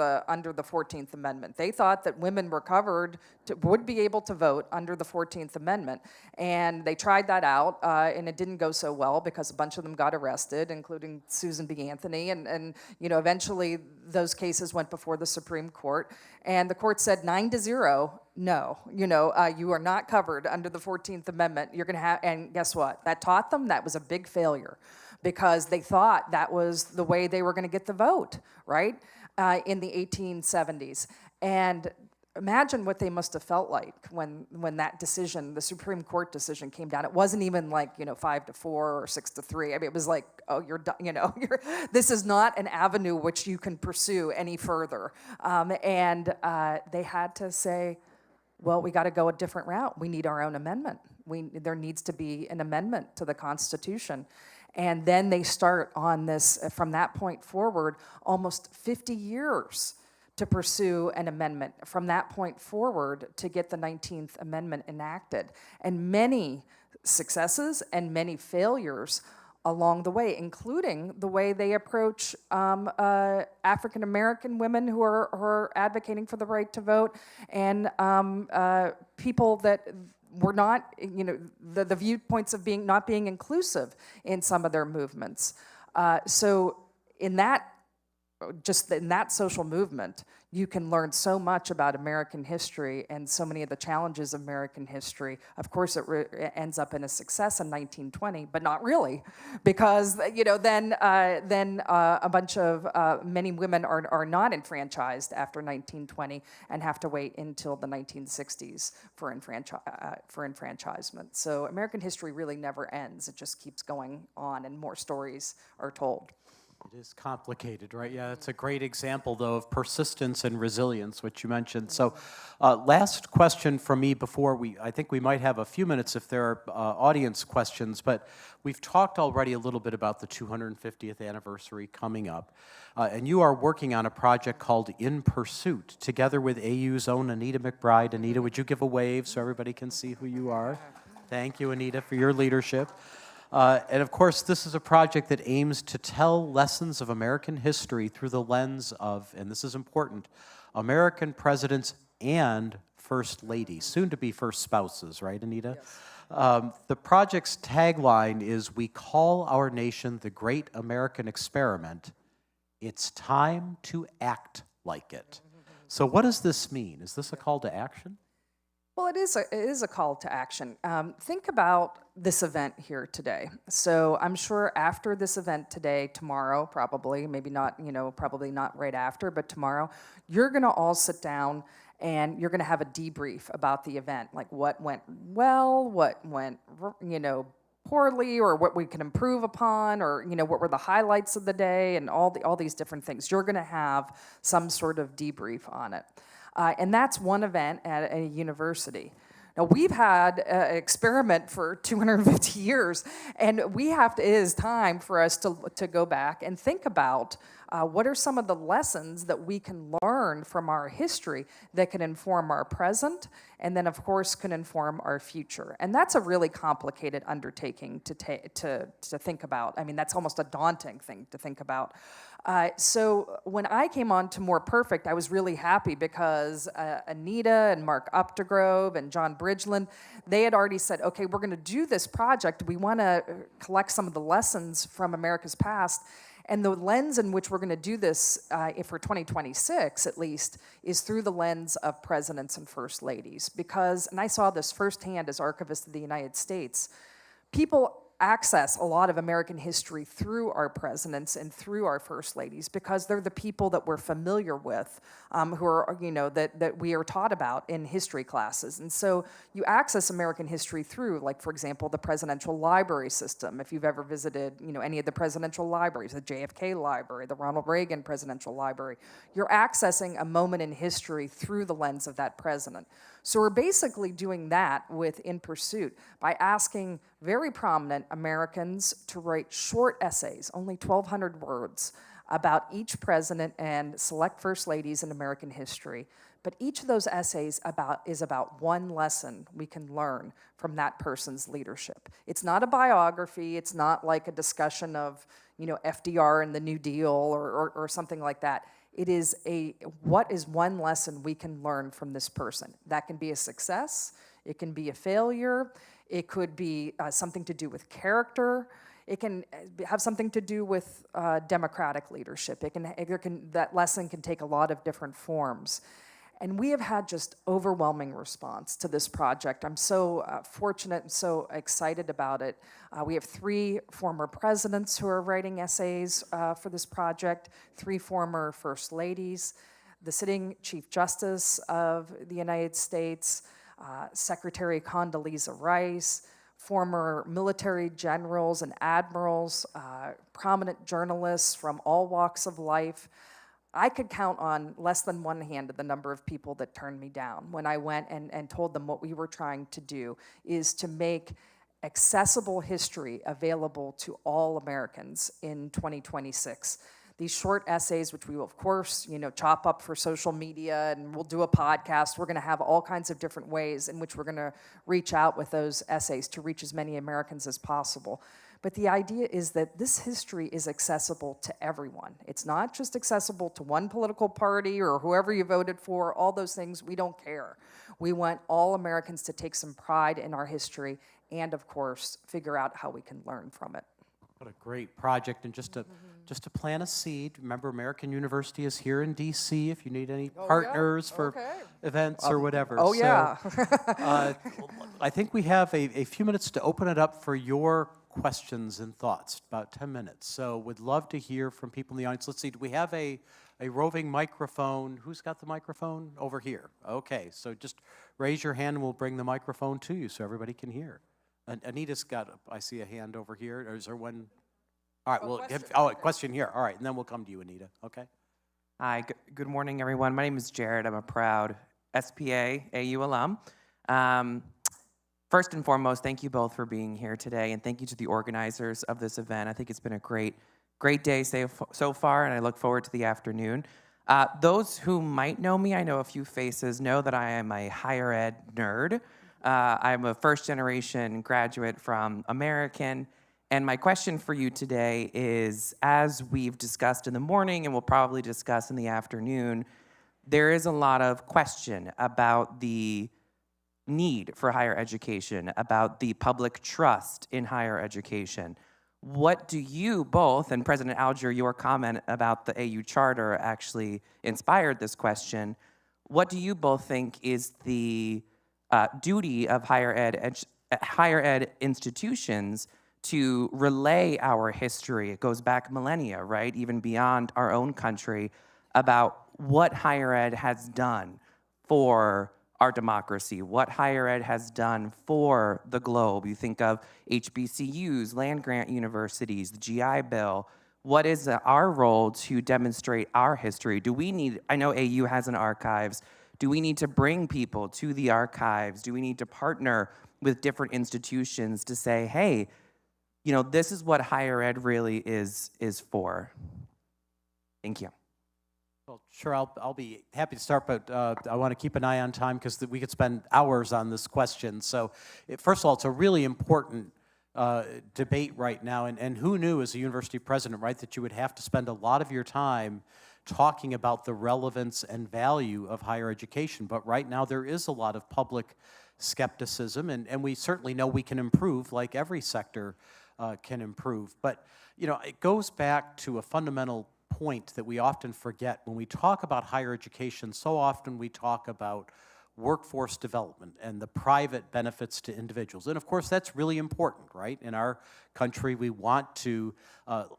the 14th Amendment. They thought that women were covered, would be able to vote under the 14th Amendment. And they tried that out, and it didn't go so well because a bunch of them got arrested, including Susan B. Anthony. And eventually those cases went before the Supreme Court. And the court said 9-0, no, you are not covered under the 14th Amendment. You're going to have, and guess what? That taught them that was a big failure, because they thought that was the way they were going to get the vote, right, in the 1870s. And imagine what they must have felt like when that decision, the Supreme Court decision, came down. It wasn't even like 5-4 or 6-3. It was like, oh, you're done. This is not an avenue which you can pursue any further. And they had to say, well, we got to go a different route. We need our own amendment. There needs to be an amendment to the Constitution. And then they start on this, from that point forward, almost 50 years to pursue an amendment. From that point forward, to get the 19th Amendment enacted. And many successes and many failures along the way, including the way they approach African American women who are advocating for the right to vote, and people that were not, the viewpoints of not being inclusive in some of their movements. So in that social movement, you can learn so much about American history and so many of the challenges of American history. Of course, it ends up in a success in 1920, but not really, because then a bunch of many women are not enfranchised after 1920 and have to wait until the 1960s for enfranchisement. So American history really never ends. It just keeps going on, and more stories are told. It is complicated, right? Yeah, it's a great example, though, of persistence and resilience, which you mentioned. So last question from me before I think we might have a few minutes if there are audience questions, but we've talked already a little bit about the 250th anniversary coming up, and you are working on a project called In Pursuit, together with AU's own Anita McBride. Anita, would you give a wave so everybody can see who you are? Thank you, Anita, for your leadership. And of course, this is a project that aims to tell lessons of American history through the lens of, and this is important, American presidents and first ladies, soon to be first spouses, right, Anita? Yes. The project's tagline is, "We call our nation the great American experiment. It's time to act like it." So what does this mean? Is this a call to action? Well, it is a call to action. Think about this event here today. So I'm sure after this event today, tomorrow, probably, maybe not, probably not right after, but tomorrow, you're going to all sit down and you're going to have a debrief about the event, like what went well, what went, poorly, or what we can improve upon, or what were the highlights of the day, and all these different things. You're going to have some sort of debrief on it. And that's one event at a university. Now, we've had an experiment for 250 years, and it is time for us to go back and think about what are some of the lessons that we can learn from our history that can inform our present, and then, of course, can inform our future. And that's a really complicated undertaking to think about. I mean, that's almost a daunting thing to think about. So when I came on to More Perfect, I was really happy because Anita and Mark Updegrove and John Bridgeland, they had already said, okay, we're going to do this project. We want to collect some of the lessons from America's past And the lens in which we're going to do this, if for 2026 at least, is through the lens of presidents and first ladies. Because, and I saw this firsthand as Archivist of the United States, people access a lot of American history through our presidents and through our first ladies because they're the people that we're familiar with, who are, that we are taught about in history classes. And so you access American history through, like, for example, the presidential library system. If you've ever visited, any of the presidential libraries, the JFK Library, the Ronald Reagan Presidential Library, you're accessing a moment in history through the lens of that president. So we're basically doing that with In Pursuit by asking very prominent Americans to write short essays, only 1,200 words, about each president and select first ladies in American history. But each of those essays is about one lesson we can learn from that person's leadership. It's not a biography. It's not like a discussion of, FDR and the New Deal or something like that. It is what is one lesson we can learn from this person? That can be a success, it can be a failure, it could be something to do with character, it can have something to do with democratic leadership. That lesson can take a lot of different forms. And we have had just overwhelming response to this project. I'm so fortunate and so excited about it. We have 3 former presidents who are writing essays for this project, 3 former first ladies, the sitting Chief Justice of the United States, Secretary Condoleezza Rice, former military generals and admirals, prominent journalists from all walks of life. I could count on less than one hand the number of people that turned me down when I went and told them what we were trying to do is to make accessible history available to all Americans in 2026. These short essays, which we will, of course, chop up for social media, and we'll do a podcast. We're going to have all kinds of different ways in which we're going to reach out with those essays to reach as many Americans as possible. But the idea is that this history is accessible to everyone. It's not just accessible to one political party or whoever you voted for, all those things, we don't care. We want all Americans to take some pride in our history and, of course, figure out how we can learn from it. What a great project. And just to plant a seed, remember American University is here in DC if you need any partners for events or whatever. Oh, yeah. I think we have a few minutes to open it up for your questions and thoughts, about 10 minutes. So would love to hear from people in the audience. Let's see, do we have a roving microphone? Who's got the microphone? Over here. Okay, so just raise your hand and we'll bring the microphone to you so everybody can hear. Anita's got, I see a hand over here. Or is there one? All right, question here. All right, and then we'll come to you, Anita. Okay. Hi, good morning, everyone. My name is Jared. I'm a proud SPA AU alum. First and foremost, thank you both for being here today, and thank you to the organizers of this event. I think it's been a great day so far, and I look forward to the afternoon. Those who might know me, I know a few faces, know that I am a higher ed nerd. I'm a first-generation graduate from American, and my question for you today is, as we've discussed in the morning and we'll probably discuss in the afternoon, there is a lot of question about the need for higher education, about the public trust in higher education. What do you both, and President Alger, your comment about the AU Charter actually inspired this question, what do you both think is the duty of higher ed institutions to relay our history? It goes back millennia, right? Even beyond our own country, about what higher ed has done for our democracy, what higher ed has done for the globe. You think of HBCUs, land-grant universities, the GI Bill. What is our role to demonstrate our history? Do we need, I know AU has an archives, do we need to bring people to the archives? Do we need to partner with different institutions to say, hey, this is what higher ed really is for? Thank you. Well, sure, I'll be happy to start, but I want to keep an eye on time because we could spend hours on this question. So, first of all, it's a really important debate right now, and who knew as a university president, right, that you would have to spend a lot of your time talking about the relevance and value of higher education. But right now there is a lot of public skepticism, and we certainly know we can improve like every sector can improve. But, you know, it goes back to a fundamental point that we often forget. When we talk about higher education, so often we talk about workforce development and the private benefits to individuals. And of course, that's really important, right? In our country, we want to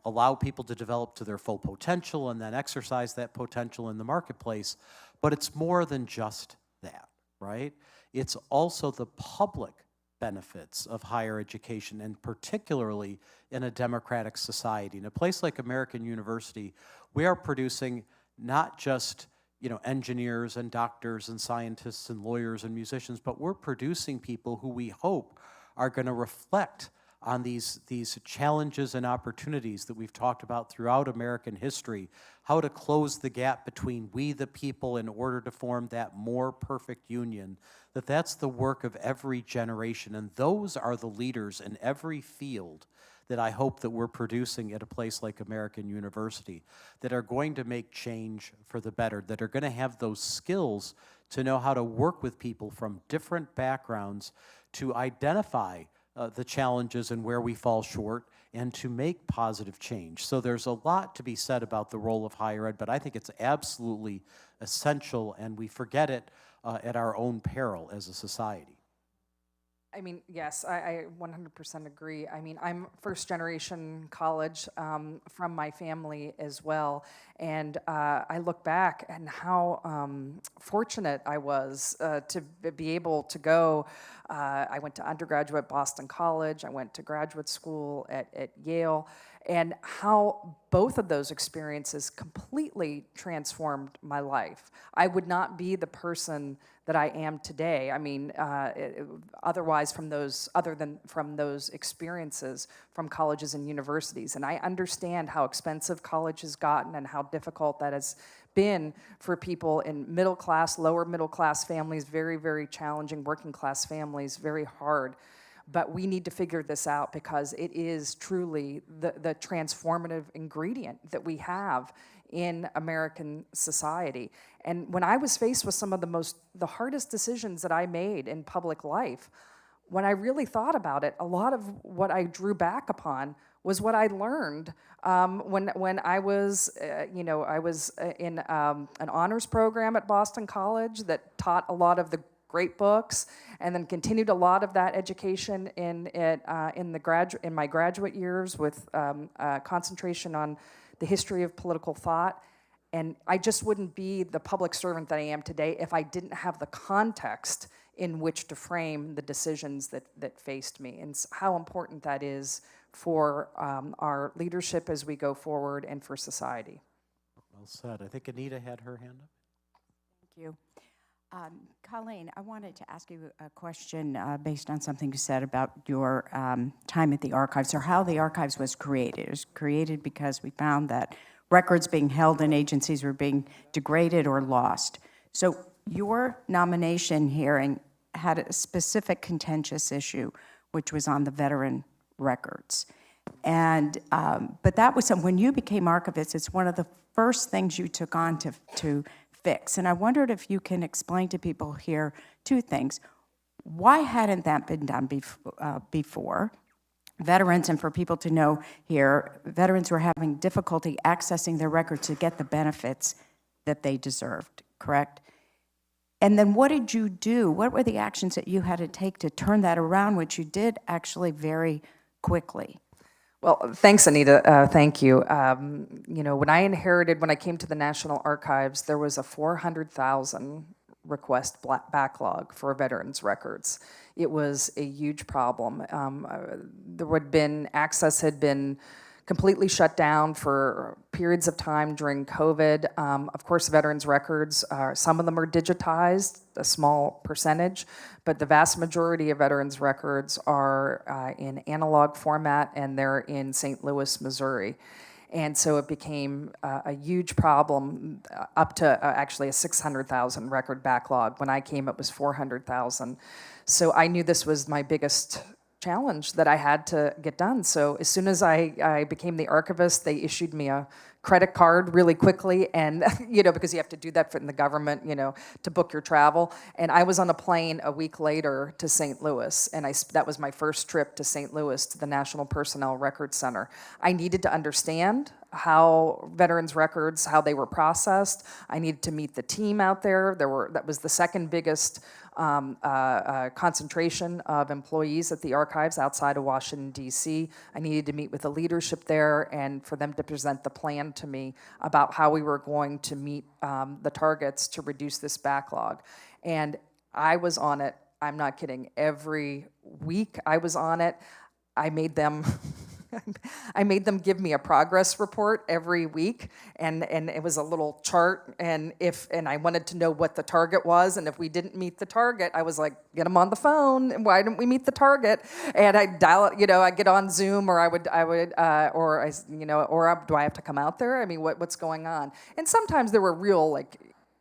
allow people to develop to their full potential and then exercise that potential in the marketplace. But it's more than just that, right? It's also the public benefits of higher education, and particularly in a democratic society. In a place like American University, we are producing not just engineers and doctors and scientists and lawyers and musicians, but we're producing people who we hope are going to reflect on these challenges and opportunities that we've talked about throughout American history, how to close the gap between we the people in order to form that more perfect union, that's the work of every generation, and those are the leaders in every field that I hope that we're producing at a place like American University, that are going to make change for the better, that are going to have those skills to know how to work with people from different backgrounds to identify the challenges and where we fall short and to make positive change. So there's a lot to be said about the role of higher ed, but I think it's absolutely essential, and we forget it at our own peril as a society. I mean, yes, I 100% agree. I mean, I'm first generation college from my family as well. And I look back and how fortunate I was to be able to go. I went to undergraduate at Boston College. I went to graduate school at Yale. And how both of those experiences completely transformed my life. I would not be the person that I am today. I mean, other than from those experiences from colleges and universities. And I understand how expensive college has gotten and how difficult that has been for people in middle class, lower middle class families, very, very challenging, working class families, very hard. But we need to figure this out because it is truly the transformative ingredient that we have in American society. And when I was faced with some of the hardest decisions that I made in public life, when I really thought about it, a lot of what I drew back upon was what I learned when I was, I was in an honors program at Boston College that taught a lot of the great books, and then continued a lot of that education in my graduate years with concentration on the history of political thought. And I just wouldn't be the public servant that I am today if I didn't have the context in which to frame the decisions that faced me, and how important that is for our leadership as we go forward and for society. Well said. I think Anita had her hand up. Thank you. Colleen, I wanted to ask you a question based on something you said about your time at the archives, or how the archives was created. It was created because we found that records being held in agencies were being degraded or lost. So your nomination hearing had a specific contentious issue, which was on the veteran records. And but that was when you became archivist, it's one of the first things you took on to fix. And I wondered if you can explain to people here two things. Why hadn't that been done before? Veterans, and for people to know here, veterans were having difficulty accessing their records to get the benefits that they deserved, correct? And then what did you do? What were the actions that you had to take to turn that around, which you did actually very quickly? Well, thanks, Anita. Thank you. When I came to the National Archives, there was a 400,000 request backlog for veterans' records. It was a huge problem. Access had been completely shut down for periods of time during COVID. Of course, veterans' records, some of them are digitized, a small percentage, but the vast majority of veterans' records are in analog format, and they're in St. Louis, Missouri. And so it became a huge problem, up to actually a 600,000 record backlog. When I came, it was 400,000. So I knew this was my biggest challenge that I had to get done. So as soon as I became the archivist, they issued me a credit card really quickly, and because you have to do that in the government, to book your travel. And I was on a plane a week later to St. Louis, and that was my first trip to St. Louis, to the National Personnel Records Center. I needed to understand how veterans' records, how they were processed. I needed to meet the team out there. That was the second biggest concentration of employees at the archives outside of Washington, D.C. I needed to meet with the leadership there and for them to present the plan to me about how we were going to meet the targets to reduce this backlog. And I was on it, I'm not kidding, every week I was on it. I made them give me a progress report every week, and it was a little chart, and I wanted to know what the target was, and if we didn't meet the target, I was like, get them on the phone, and why didn't we meet the target? And I'd dial it, I'd get on Zoom, or or do I have to come out there? I mean, what's going on? And sometimes there were real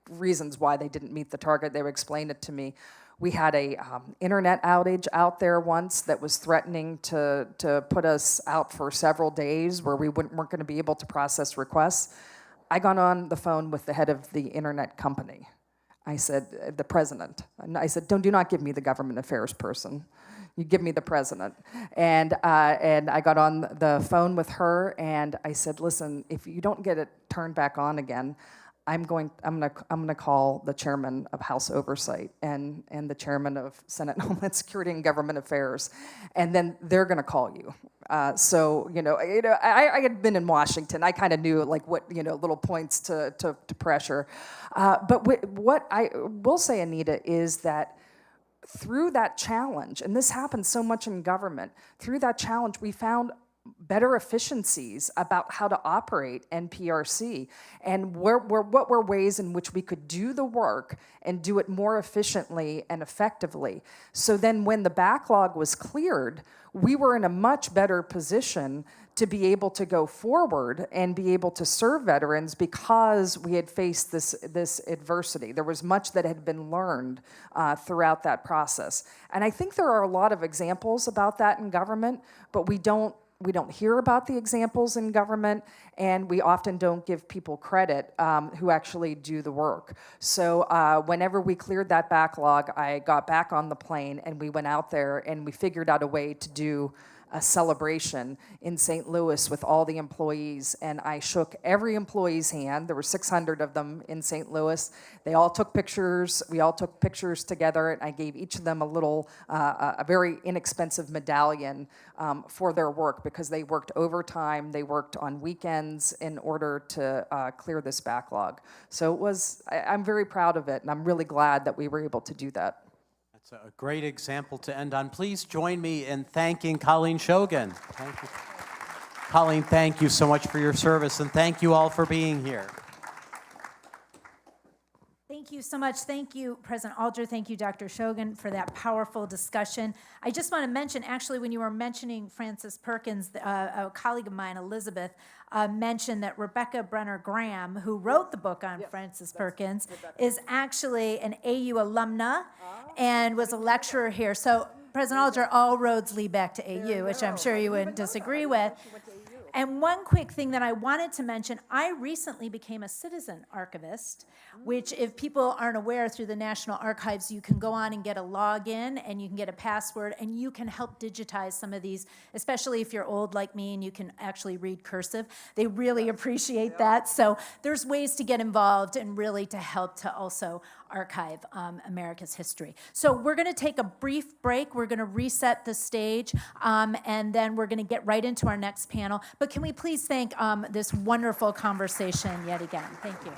reasons why they didn't meet the target. They would explain it to me. We had a internet outage out there once that was threatening to put us out for several days, where we weren't going to be able to process requests. I got on the phone with the head of the internet company. I said, the president. And I said, do not give me the government affairs person. You give me the president. And I got on the phone with her, and I said, listen, if you don't get it turned back on again, I'm gonna call the chairman of House Oversight and the chairman of Senate Homeland Security and Government Affairs, and then they're gonna call you. I had been in Washington. I kind of knew what little points to pressure. But what I will say, Anita, is that through that challenge, and this happens so much in government, through that challenge we found better efficiencies about how to operate NPRC, and what were ways in which we could do the work and do it more efficiently and effectively. So then when the backlog was cleared, we were in a much better position to be able to go forward and be able to serve veterans because we had faced this adversity. There was much that had been learned throughout that process. And I think there are a lot of examples about that in government, but we don't hear about the examples in government, and we often don't give people credit who actually do the work. So whenever we cleared that backlog, I got back on the plane, and we went out there, and we figured out a way to do a celebration in St. Louis with all the employees, and I shook every employee's hand. There were 600 of them in St. Louis. They all took pictures. We all took pictures together, and I gave each of them a very inexpensive medallion for their work, because they worked overtime. They worked on weekends in order to clear this backlog. So I'm very proud of it, and I'm really glad that we were able to do that. That's a great example to end on. Please join me in thanking Colleen Shogan. Thank you. Colleen, thank you so much for your service, and thank you all for being here. Thank you so much. Thank you, President Alger. Thank you, Dr. Shogan, for that powerful discussion. I just want to mention, actually, when you were mentioning Frances Perkins, a colleague of mine, Elizabeth, mentioned that Rebecca Brenner Graham, who wrote the book on Frances Perkins, is actually an AU alumna and was a lecturer here. So, President Alger, all roads lead back to AU, which I'm sure you wouldn't disagree with. And one quick thing that I wanted to mention, I recently became a citizen archivist, which, if people aren't aware, through the National Archives, you can go on and get a login, and you can get a password, and you can help digitize some of these, especially if you're old like me and you can actually read cursive. They really appreciate that. So there's ways to get involved and really to help to also archive America's history. So we're going to take a brief break. We're going to reset the stage, and then we're going to get right into our next panel. But can we please thank this wonderful conversation yet again? Thank you.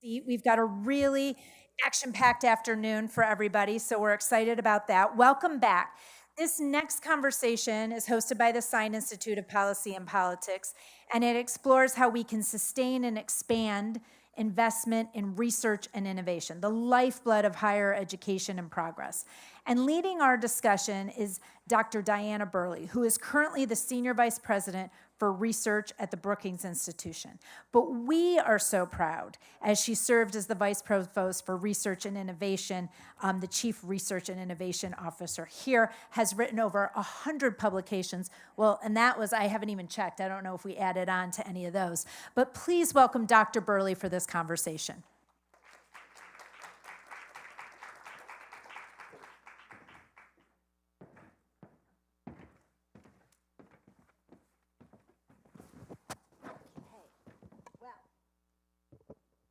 seat. We've got a really action-packed afternoon for everybody, so we're excited about that. Welcome back. This next conversation is hosted by the Sine Institute of Policy and Politics, and it explores how we can sustain and expand investment in research and innovation, the lifeblood of higher education and progress. And leading our discussion is Dr. Diana Burley, who is currently the Senior Vice President for Research at the Brookings Institution. But we are so proud, as she served as the Vice Provost for Research and Innovation, the Chief Research and Innovation Officer here, has written over 100 publications. Well, and that was, I haven't even checked. I don't know if we added on to any of those. But please welcome Dr. Burley for this conversation.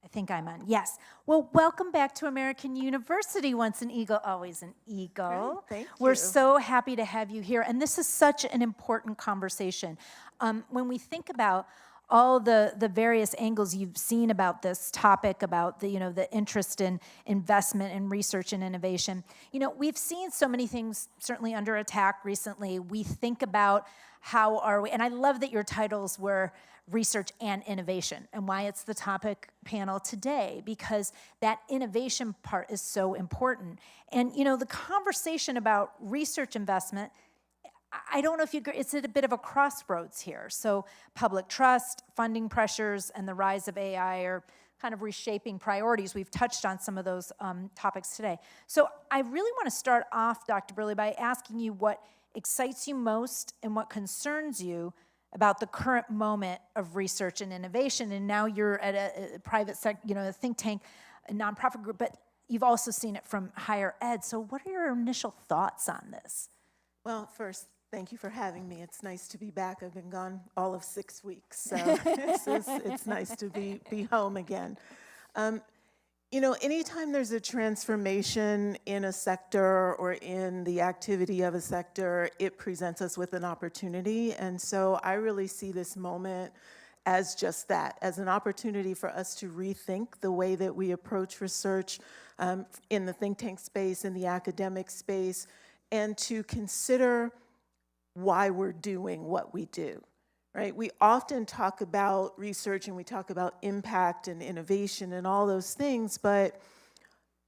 I think I'm on. Yes. Well, welcome back to American University. Once an eagle, always an eagle. Thank you. We're so happy to have you here. And this is such an important conversation. When we think about all the various angles you've seen about this topic, about the interest in investment in research and innovation, we've seen so many things certainly under attack recently. We think about how are we, and I love that your titles were research and innovation, and why it's the topic panel today, because that innovation part is so important. And the conversation about research investment, I don't know if you agree, it's at a bit of a crossroads here. So public trust, funding pressures, and the rise of AI are kind of reshaping priorities. We've touched on some of those topics today. So I really want to start off, Dr. Burley, by asking you what excites you most and what concerns you about the current moment of research and innovation. And now you're at a private sector, a think tank, a nonprofit group, but you've also seen it from higher ed. So what are your initial thoughts on this? Well, first, thank you for having me. It's nice to be back. I've been gone all of 6 weeks, so it's nice to be home again. Anytime there's a transformation in a sector or in the activity of a sector, it presents us with an opportunity. And so I really see this moment as just that, as an opportunity for us to rethink the way that we approach research in the think tank space, in the academic space, and to consider why we're doing what we do. Right? We often talk about research and we talk about impact and innovation and all those things, but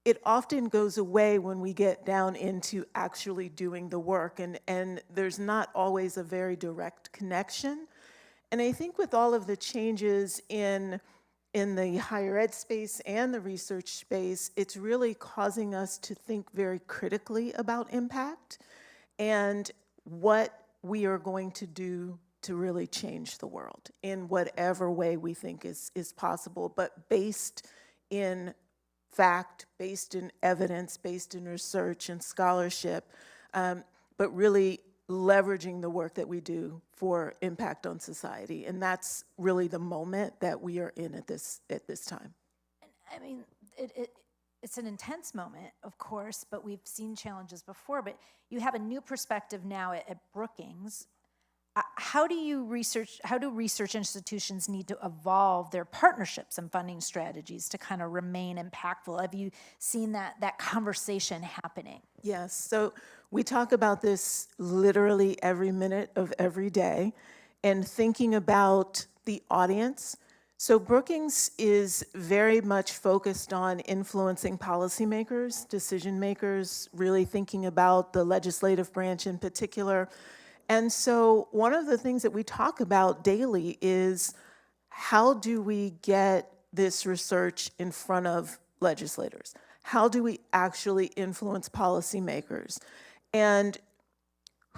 it often goes away when we get down into actually doing the work, and there's not always a very direct connection. And I think with all of the changes in the higher ed space and the research space, it's really causing us to think very critically about impact and what we are going to do to really change the world in whatever way we think is possible, but based in fact, based in evidence, based in research and scholarship, but really leveraging the work that we do for impact on society. And that's really the moment that we are in at this time. I mean, it's an intense moment, of course, but we've seen challenges before, but you have a new perspective now at Brookings. How do research institutions need to evolve their partnerships and funding strategies to kind of remain impactful? Have you seen that conversation happening? Yes, so we talk about this literally every minute of every day, and thinking about the audience. So Brookings is very much focused on influencing policymakers, decision makers, really thinking about the legislative branch in particular. And so one of the things that we talk about daily is how do we get this research in front of legislators? How do we actually influence policymakers? And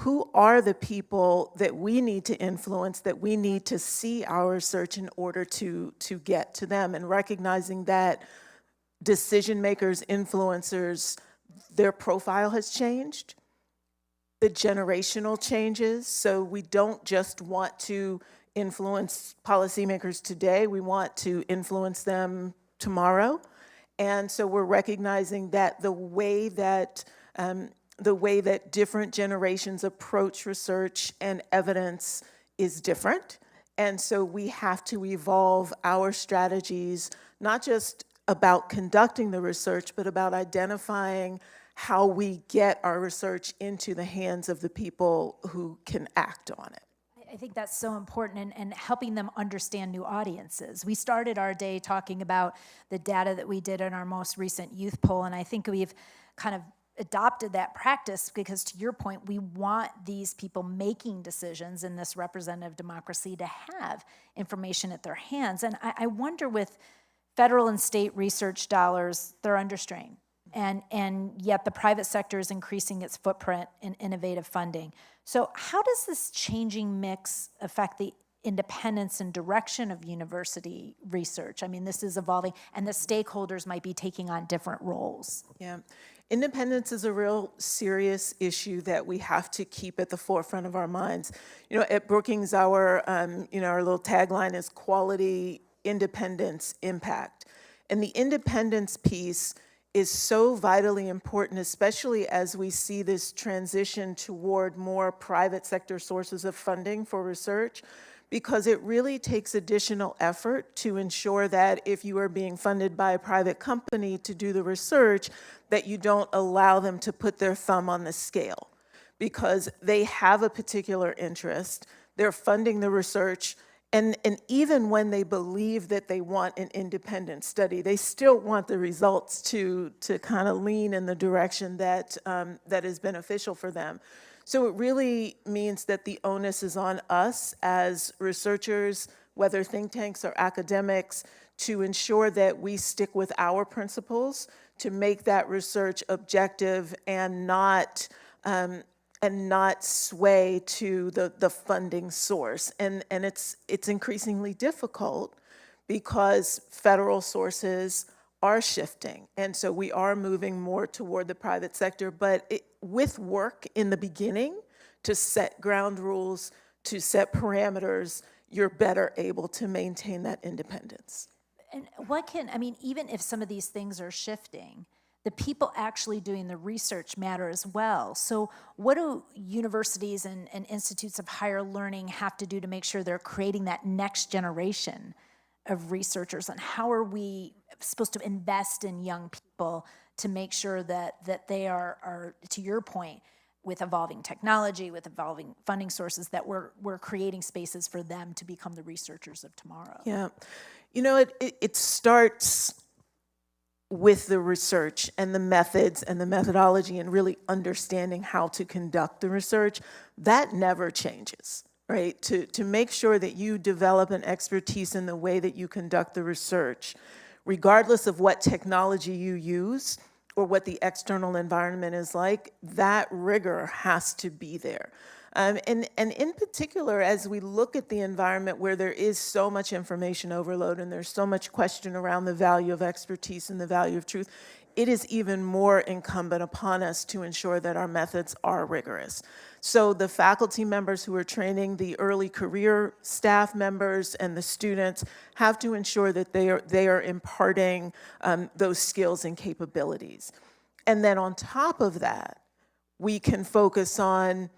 who are the people that we need to influence, that we need to see our research in order to get to them? And recognizing that decision makers, influencers, their profile has changed. The generational changes, so we don't just want to influence policymakers today, we want to influence them tomorrow. And so we're recognizing that the way that different generations approach research and evidence is different. And so we have to evolve our strategies, not just about conducting the research, but about identifying how we get our research into the hands of the people who can act on it. I think that's so important, and helping them understand new audiences. We started our day talking about the data that we did in our most recent youth poll, and I think we've kind of adopted that practice because, to your point, we want these people making decisions in this representative democracy to have information at their hands. And I wonder, with federal and state research dollars, they're under strain. And yet the private sector is increasing its footprint in innovative funding. So how does this changing mix affect the independence and direction of university research? I mean, this is evolving, and the stakeholders might be taking on different roles. Yeah. Independence is a real serious issue that we have to keep at the forefront of our minds. You know, at Brookings, our little tagline is quality, independence, impact. And the independence piece is so vitally important, especially as we see this transition toward more private sector sources of funding for research, because it really takes additional effort to ensure that if you are being funded by a private company to do the research, that you don't allow them to put their thumb on the scale, because they have a particular interest, they're funding the research, and even when they believe that they want an independent study, they still want the results to kind of lean in the direction that is beneficial for them. So it really means that the onus is on us as researchers, whether think tanks or academics, to ensure that we stick with our principles, to make that research objective and not sway to the funding source. And it's increasingly difficult because federal sources are shifting. And so we are moving more toward the private sector, but with work in the beginning to set ground rules, to set parameters, you're better able to maintain that independence. And even if some of these things are shifting, the people actually doing the research matter as well. So what do universities and institutes of higher learning have to do to make sure they're creating that next generation of researchers? And how are we supposed to invest in young people to make sure that they are, to your point, with evolving technology, with evolving funding sources, that we're creating spaces for them to become the researchers of tomorrow? Yeah. You know, it starts with the research and the methods and the methodology and really understanding how to conduct the research. That never changes, right? To make sure that you develop an expertise in the way that you conduct the research, regardless of what technology you use or what the external environment is like, that rigor has to be there. And in particular, as we look at the environment where there is so much information overload and there's so much question around the value of expertise and the value of truth, it is even more incumbent upon us to ensure that our methods are rigorous. So the faculty members who are training the early career staff members and the students have to ensure that they are imparting those skills and capabilities. And then on top of that, we can focus on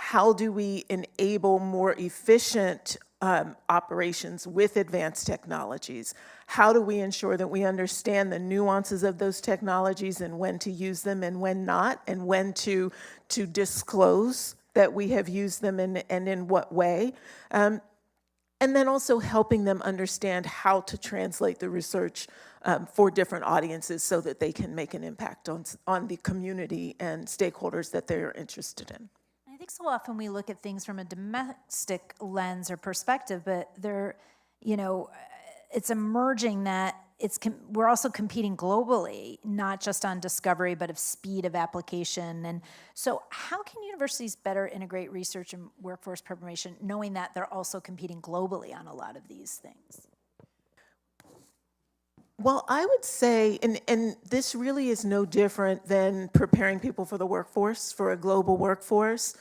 how do we enable more efficient operations with advanced technologies? How do we ensure that we understand the nuances of those technologies and when to use them and when not, and when to disclose that we have used them and in what way? And then also helping them understand how to translate the research for different audiences so that they can make an impact on the community and stakeholders that they're interested in. I think so often we look at things from a domestic lens or perspective, but it's emerging that we're also competing globally, not just on discovery, but of speed of application. And so how can universities better integrate research and workforce preparation, knowing that they're also competing globally on a lot of these things? Well, I would say, and this really is no different than preparing people for the workforce, for a global workforce.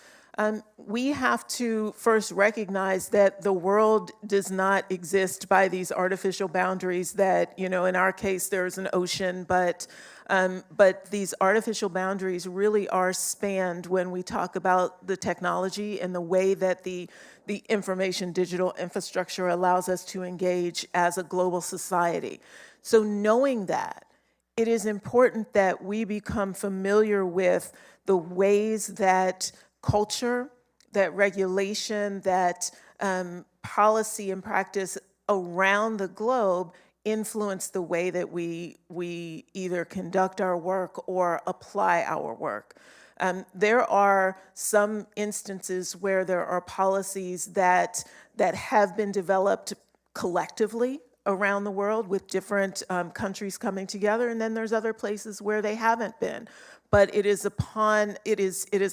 We have to first recognize that the world does not exist by these artificial boundaries that, in our case, there's an ocean, but these artificial boundaries really are spanned when we talk about the technology and the way that the information digital infrastructure allows us to engage as a global society. So knowing that, it is important that we become familiar with the ways that culture, that regulation, that policy and practice around the globe influence the way that we either conduct our work or apply our work. There are some instances where there are policies that have been developed collectively around the world with different countries coming together, and then there's other places where they haven't been. But it is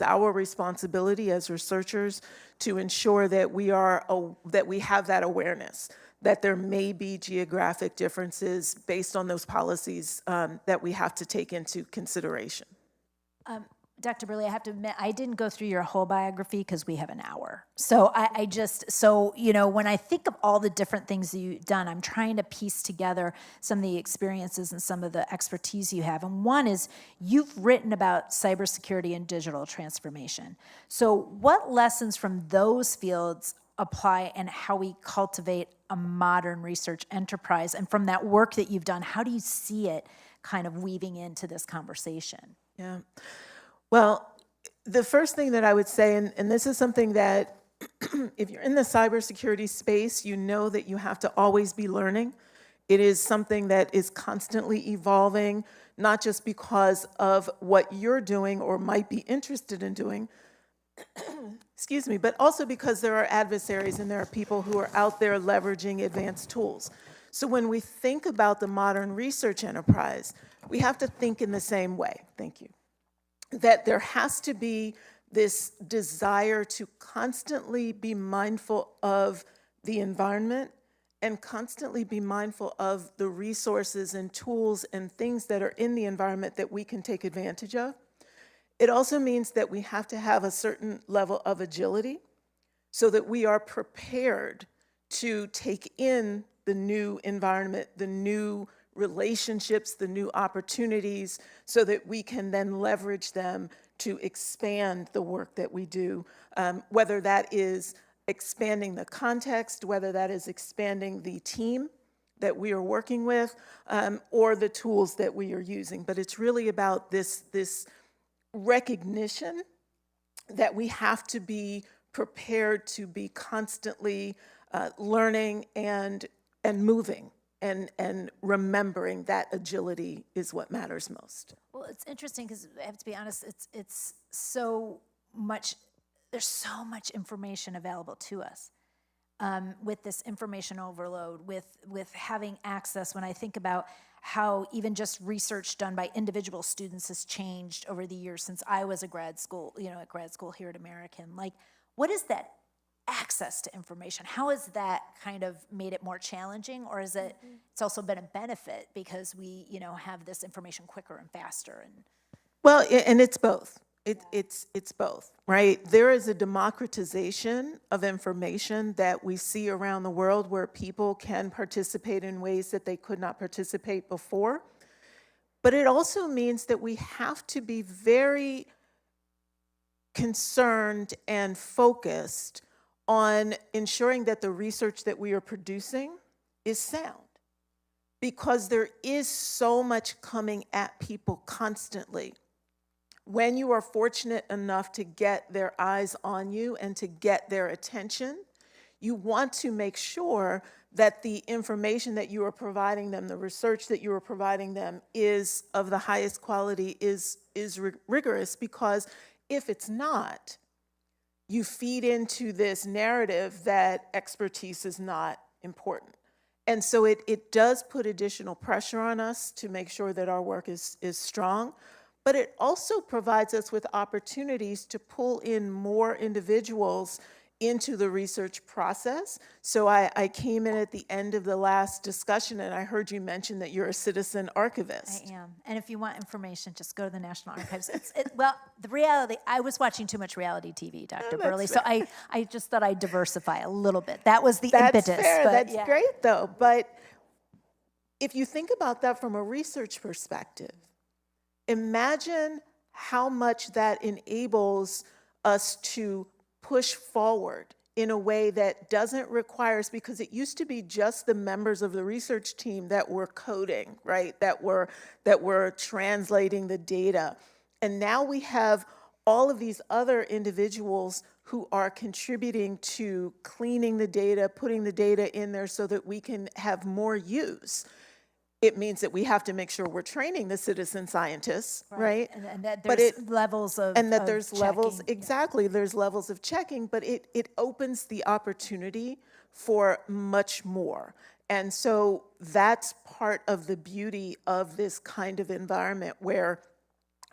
our responsibility as researchers to ensure that we have that awareness, that there may be geographic differences based on those policies that we have to take into consideration. Dr. Burley, I have to admit, I didn't go through your whole biography because we have an hour. So when I think of all the different things that you've done, I'm trying to piece together some of the experiences and some of the expertise you have. And one is you've written about cybersecurity and digital transformation. So what lessons from those fields apply and how we cultivate a modern research enterprise? And from that work that you've done, how do you see it kind of weaving into this conversation? Yeah. Well, the first thing that I would say, and this is something that if you're in the cybersecurity space, you know that you have to always be learning. It is something that is constantly evolving, not just because of what you're doing or might be interested in doing, excuse me, but also because there are adversaries and there are people who are out there leveraging advanced tools. So when we think about the modern research enterprise, we have to think in the same way. Thank you. That there has to be this desire to constantly be mindful of the environment and constantly be mindful of the resources and tools and things that are in the environment that we can take advantage of. It also means that we have to have a certain level of agility so that we are prepared to take in the new environment, the new relationships, the new opportunities, so that we can then leverage them to expand the work that we do, whether that is expanding the context, whether that is expanding the team that we are working with, or the tools that we are using. But it's really about this recognition that we have to be prepared to be constantly learning and moving. And remembering that agility is what matters most. Well, it's interesting because I have to be honest, it's so much, there's so much information available to us with this information overload, with having access. When I think about how even just research done by individual students has changed over the years since I was a grad school, at grad school here at American, like what is that access to information? How has that kind of made it more challenging, or is it? It's also been a benefit because we, have this information quicker and faster. And well, and it's both. It's both, right? There is a democratization of information that we see around the world where people can participate in ways that they could not participate before. But it also means that we have to be very concerned and focused on ensuring that the research that we are producing is sound, because there is so much coming at people constantly. When you are fortunate enough to get their eyes on you and to get their attention, you want to make sure that the information that you are providing them, the research that you are providing them, is of the highest quality, is rigorous, because if it's not, you feed into this narrative that expertise is not important. And so it does put additional pressure on us to make sure that our work is strong, but it also provides us with opportunities to pull in more individuals into the research process. So I came in at the end of the last discussion, and I heard you mention that you're a citizen archivist. I am. And if you want information, just go to the National Archives. Well, the reality, I was watching too much reality TV, Dr. Burley, so I just thought I'd diversify a little bit. That was the impetus. That's fair. But That's yeah. great, though. But if you think about that from a research perspective, imagine how much that enables us to push forward in a way that doesn't require us, because it used to be just the members of the research team that were coding, right? That were translating the data. And now we have all of these other individuals who are contributing to cleaning the data, putting the data in there so that we can have more use. It means that we have to make sure we're training the citizen scientists, right? And that there's levels of And that there's levels, checking. exactly, there's levels of checking, but it opens the opportunity for much more. And so that's part of the beauty of this kind of environment where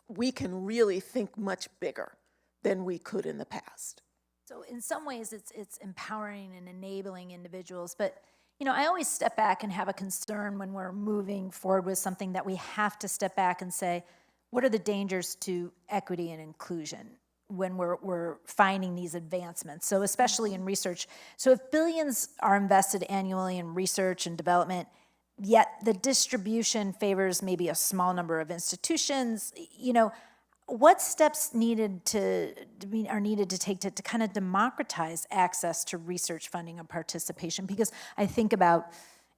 we can really think much bigger than we could in the past. So in some ways, it's empowering and enabling individuals, but you know, I always step back and have a concern when we're moving forward with something that we have to step back and say, what are the dangers to equity and inclusion when we're finding these advancements? So especially in research. So if billions are invested annually in research and development, yet the distribution favors maybe a small number of institutions, you know, what steps are needed to take to kind of democratize access to research funding and participation? Because I think about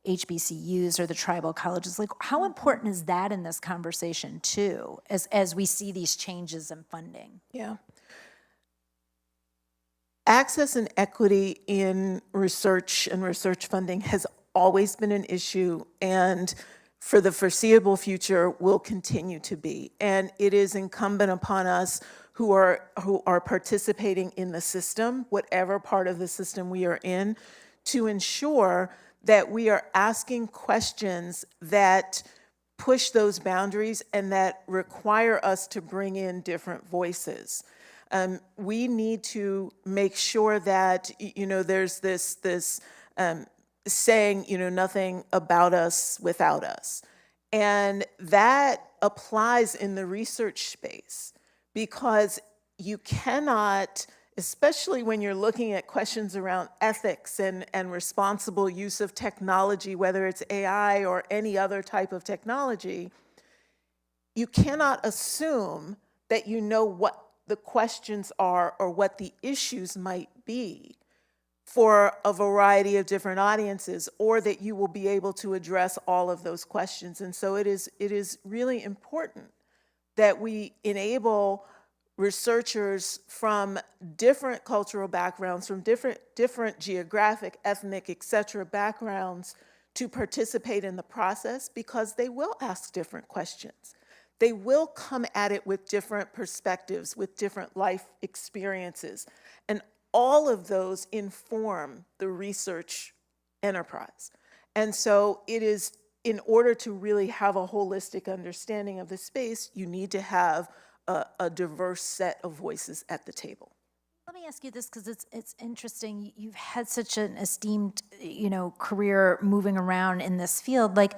HBCUs or the tribal colleges, like how important is that in this conversation too, as we see these changes in funding? Yeah. Access and equity in research and research funding has always been an issue, and for the foreseeable future will continue to be. And it is incumbent upon us who are participating in the system, whatever part of the system we are in, to ensure that we are asking questions that push those boundaries and that require us to bring in different voices. We need to make sure that, you know, there's this saying, you know, nothing about us without us. And that applies in the research space because you cannot, especially when you're looking at questions around ethics and responsible use of technology, whether it's AI or any other type of technology, you cannot assume that you know what the questions are or what the issues might be for a variety of different audiences, or that you will be able to address all of those questions. And so it is really important that we enable researchers from different cultural backgrounds, from different geographic, ethnic, et cetera, backgrounds to participate in the process, because they will ask different questions. They will come at it with different perspectives, with different life experiences. And all of those inform the research enterprise. And so it is, in order to really have a holistic understanding of the space, you need to have a diverse set of voices at the table. Let me ask you this, because it's interesting. You've had such an esteemed, you know, career moving around in this field. Like,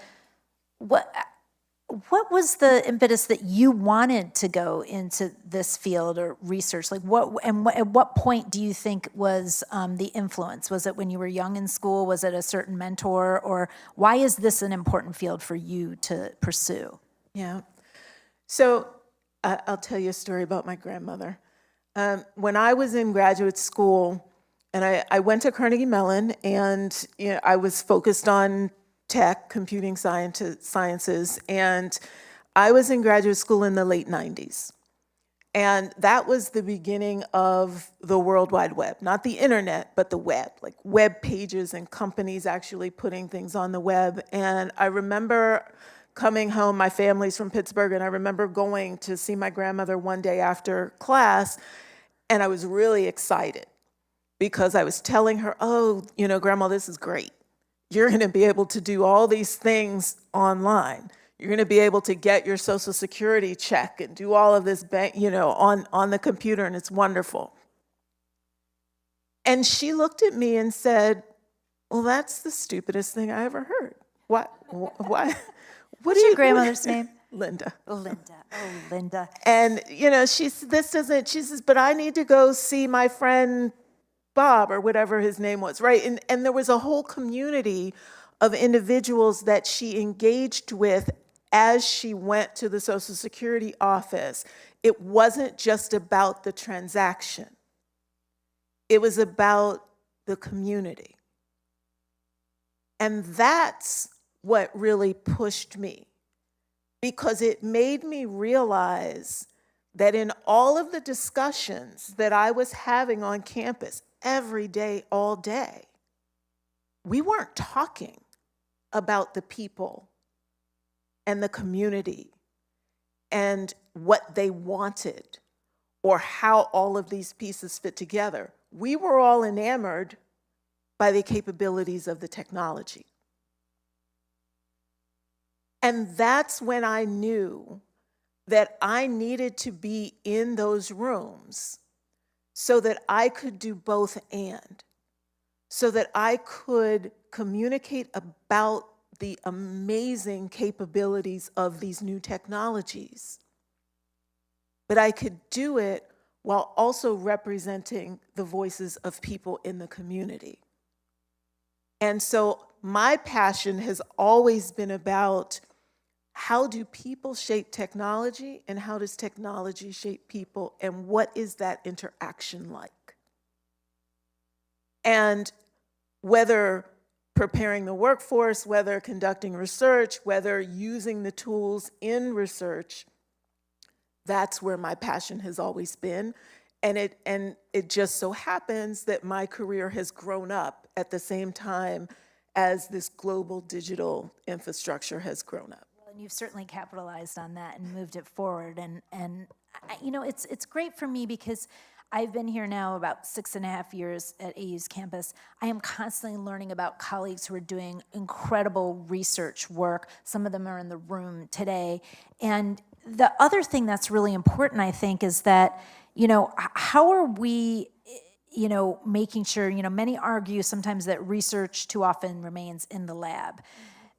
what was the impetus that you wanted to go into this field or research? Like at what point do you think was the influence? Was it when you were young in school? Was it a certain mentor? Or why is this an important field for you to pursue? Yeah. So I'll tell you a story about my grandmother. When I was in graduate school, and I went to Carnegie Mellon, and you know, I was focused on tech, computing sciences, and I was in graduate school in the late 90s. And that was the beginning of the World Wide Web, not the internet, but the web, like web pages and companies actually putting things on the web. And I remember coming home, my family's from Pittsburgh, and I remember going to see my grandmother one day after class, and I was really excited because I was telling her, oh, you know, Grandma, this is great. You're going to be able to do all these things online. You're going to be able to get your Social Security check and do all of this, you know, on the computer, and it's wonderful. And she looked at me and said, well, that's the stupidest thing I ever heard. What? What's your grandmother's name? Linda. Linda. Oh, Linda. And, you know, she says, but I need to go see my friend Bob or whatever his name was, right? And there was a whole community of individuals that she engaged with as she went to the Social Security office. It wasn't just about the transaction. It was about the community. And that's what really pushed me, because it made me realize that in all of the discussions that I was having on campus every day, all day, we weren't talking about the people and the community and what they wanted or how all of these pieces fit together. We were all enamored by the capabilities of the technology. And that's when I knew that I needed to be in those rooms so that I could do both and, so that I could communicate about the amazing capabilities of these new technologies. But I could do it while also representing the voices of people in the community. And so my passion has always been about how do people shape technology and how does technology shape people and what is that interaction like? And whether preparing the workforce, whether conducting research, whether using the tools in research, that's where my passion has always been. And it just so happens that my career has grown up at the same time as this global digital infrastructure has grown up. Well, and you've certainly capitalized on that and moved it forward. And you know, it's great for me because I've been here now about 6.5 years at AU's campus. I am constantly learning about colleagues who are doing incredible research work. Some of them are in the room today. And the other thing that's really important, I think, is that, you know, how are we, you know, making sure, you know, many argue sometimes that research too often remains in the lab.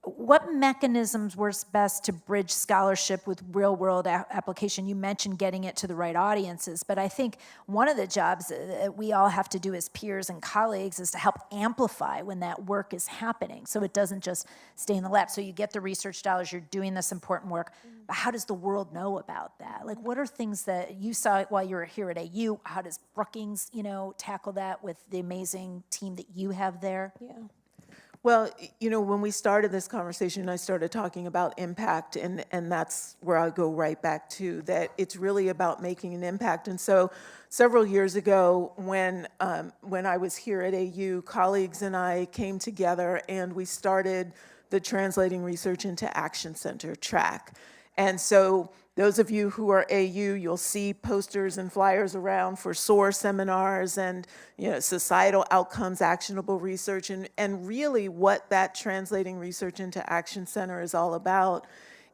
What mechanisms works best to bridge scholarship with real-world application? You mentioned getting it to the right audiences, but I think one of the jobs that we all have to do as peers and colleagues is to help amplify when that work is happening, so it doesn't just stay in the lab. So you get the research dollars, you're doing this important work, but how does the world know about that? Like, what are things that you saw while you were here at AU? How does Brookings, you know, tackle that with the amazing team that you have there? Yeah. Well, you know, when we started this conversation, I started talking about impact, and that's where I go right back to, that it's really about making an impact. And so several years ago, when I was here at AU, colleagues and I came together and we started the Translating Research into Action Center track. And so those of you who are AU, you'll see posters and flyers around for SOAR seminars and, you know, societal outcomes, actionable research, and really what that Translating Research into Action Center is all about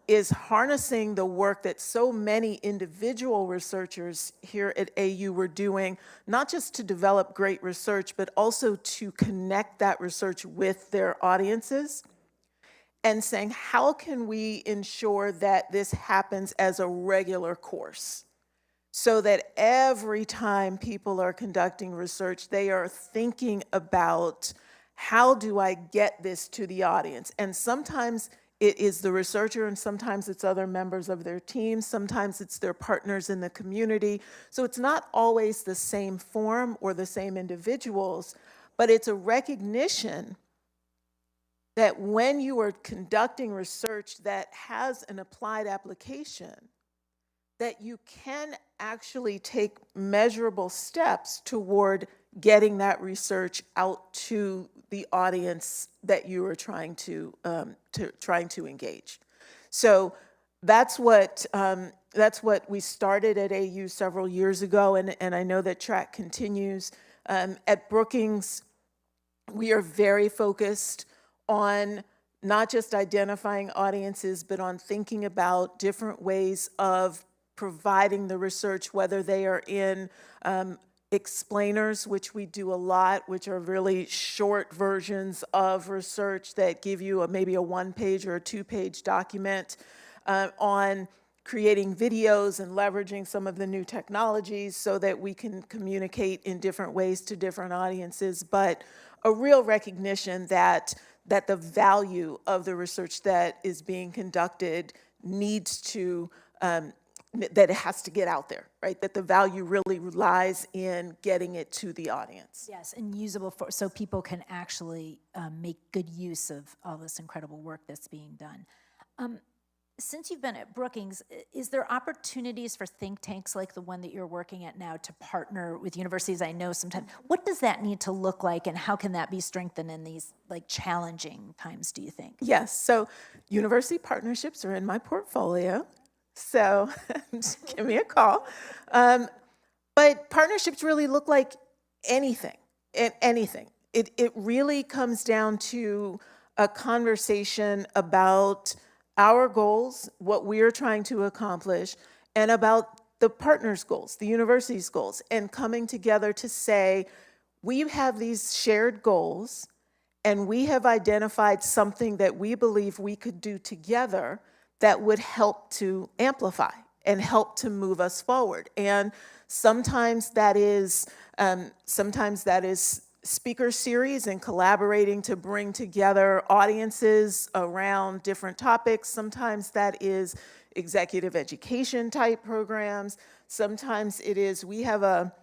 is harnessing the work that so many individual researchers here at AU were doing, not just to develop great research, but also to connect that research with their audiences, and saying, how can we ensure that this happens as a regular course so that every time people are conducting research, they are thinking about, how do I get this to the audience? And sometimes it is the researcher, and sometimes it's other members of their team, sometimes it's their partners in the community. So it's not always the same form or the same individuals, but it's a recognition that when you are conducting research that has an applied application, that you can actually take measurable steps toward getting that research out to the audience that you are trying to engage. So that's what we started at AU several years ago, and I know that track continues. At Brookings, we are very focused on not just identifying audiences, but on thinking about different ways of providing the research, whether they are in explainers, which we do a lot, which are really short versions of research that give you maybe a 1-page or a 2-page document on creating videos and leveraging some of the new technologies so that we can communicate in different ways to different audiences, but a real recognition that the value of the research that is being conducted needs to, that it has to get out there, right? That the value really lies in getting it to the audience. Yes, and usable so people can actually make good use of all this incredible work that's being done. Since you've been at Brookings, is there opportunities for think tanks like the one that you're working at now to partner with universities? I know sometimes, what does that need to look like, and how can that be strengthened in these like challenging times, do you think? Yes, so university partnerships are in my portfolio, so just give me a call. But partnerships really look like anything. It really comes down to a conversation about our goals, what we're trying to accomplish, and about the partners' goals, the university's goals, and coming together to say, we have these shared goals, and we have identified something that we believe we could do together that would help to amplify and help to move us forward. And sometimes that is speaker series and collaborating to bring together audiences around different topics. Sometimes that is executive education type programs. Sometimes it is, we have a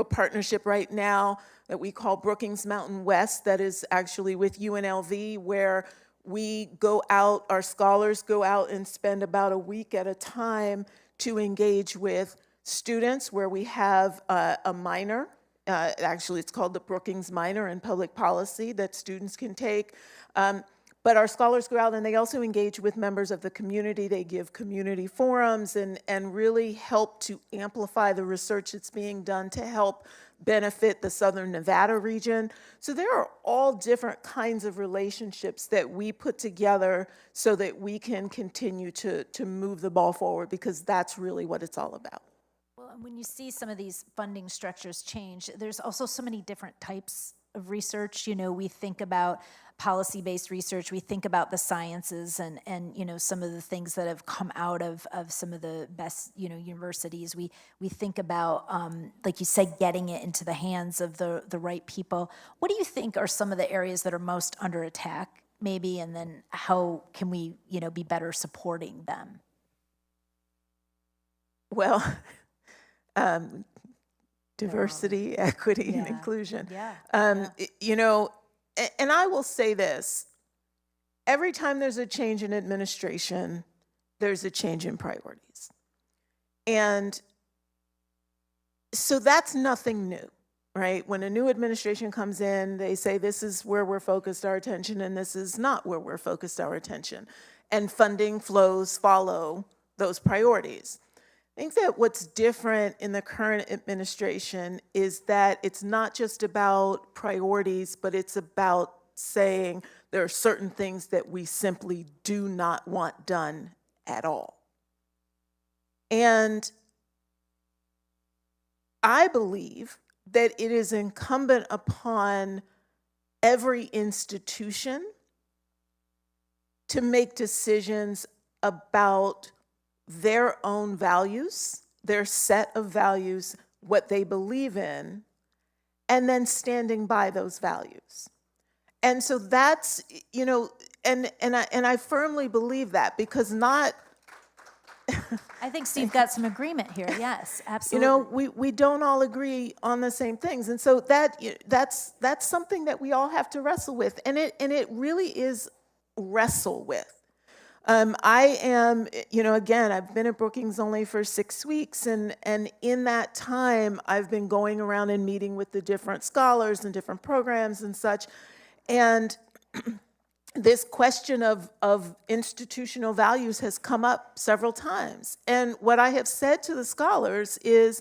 partnership right now that we call Brookings Mountain West that is actually with UNLV, where we go out, our scholars go out and spend about a week at a time to engage with students, where we have a minor. Actually, it's called the Brookings Minor in Public Policy that students can take. But our scholars go out and they also engage with members of the community. They give community forums and really help to amplify the research that's being done to help benefit the Southern Nevada region. So there are all different kinds of relationships that we put together so that we can continue to move the ball forward, because that's really what it's all about. Well, and when you see some of these funding structures change, there's also so many different types of research. You know, we think about policy-based research, we think about the sciences and you know, some of the things that have come out of some of the best, you know, universities. We think about, like you said, getting it into the hands of the right people. What do you think are some of the areas that are most under attack, maybe, and then how can we, you know, be better supporting them? Well, diversity, equity, and inclusion. You know, and I will say this, every time there's a change in administration, there's a change in priorities. And so that's nothing new, right? When a new administration comes in, they say this is where we're focused our attention and this is not where we're focused our attention. And funding flows follow those priorities. I think that what's different in the current administration is that it's not just about priorities, but it's about saying there are certain things that we simply do not want done at all. And I believe that it is incumbent upon every institution to make decisions about their own values, their set of values, what they believe in, and then standing by those values. And so that's, you know, and I firmly believe that, because not... I think Steve got some agreement here, yes, absolutely. You know, we don't all agree on the same things, and so that's something that we all have to wrestle with, and it really is wrestle with. I am, you know, again, I've been at Brookings only for 6 weeks, and in that time, I've been going around and meeting with the different scholars and different programs and such, and this question of institutional values has come up several times. And what I have said to the scholars is,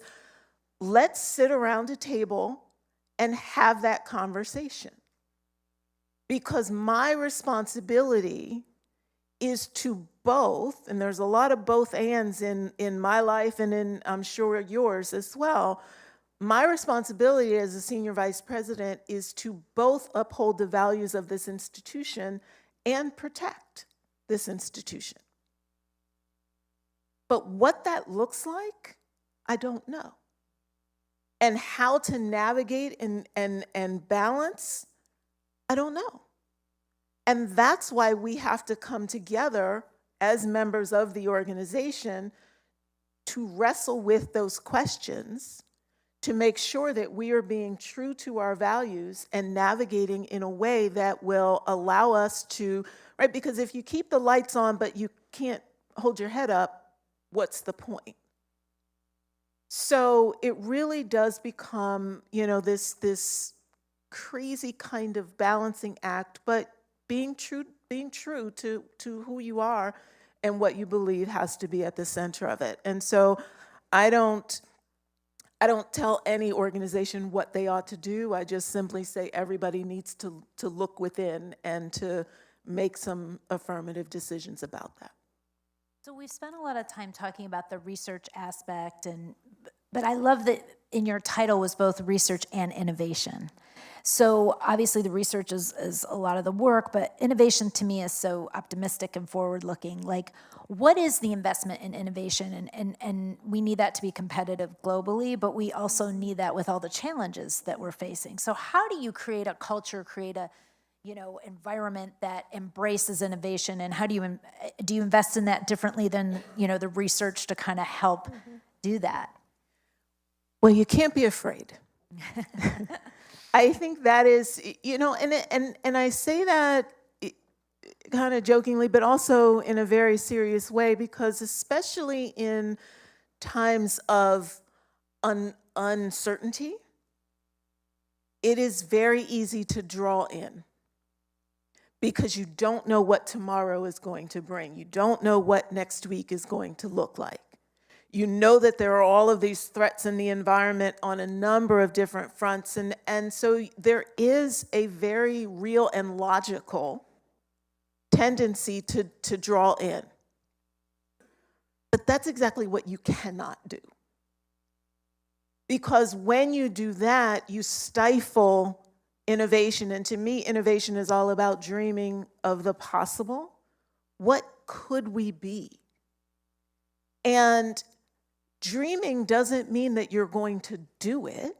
let's sit around a table and have that conversation. Because my responsibility is to both, and there's a lot of both ands in my life and in, I'm sure, yours as well. my responsibility as a senior vice president is to both uphold the values of this institution and protect this institution. But what that looks like, I don't know. And how to navigate and balance, I don't know. And that's why we have to come together as members of the organization to wrestle with those questions, to make sure that we are being true to our values and navigating in a way that will allow us to, right? Because if you keep the lights on but you can't hold your head up, what's the point? So it really does become, this crazy kind of balancing act, but being true to who you are and what you believe has to be at the center of it. And so I don't tell any organization what they ought to do. I just simply say everybody needs to look within and to make some affirmative decisions about that. So we've spent a lot of time talking about the research aspect, but I love that in your title was both research and innovation. So obviously the research is a lot of the work, but innovation to me is so optimistic and forward-looking. Like, what is the investment in innovation? And we need that to be competitive globally, but we also need that with all the challenges that we're facing. So how do you create a culture, create a environment that embraces innovation, and how do you invest in that differently than the research to kind of help do that? Well, you can't be afraid. I think that is, and I say that kind of jokingly, but also in a very serious way, because especially in times of uncertainty, it is very easy to draw in. Because you don't know what tomorrow is going to bring. You don't know what next week is going to look like. You know that there are all of these threats in the environment on a number of different fronts. And so there is a very real and logical tendency to draw in. But that's exactly what you cannot do. Because when you do that, you stifle innovation. And to me, innovation is all about dreaming of the possible. What could we be? And dreaming doesn't mean that you're going to do it.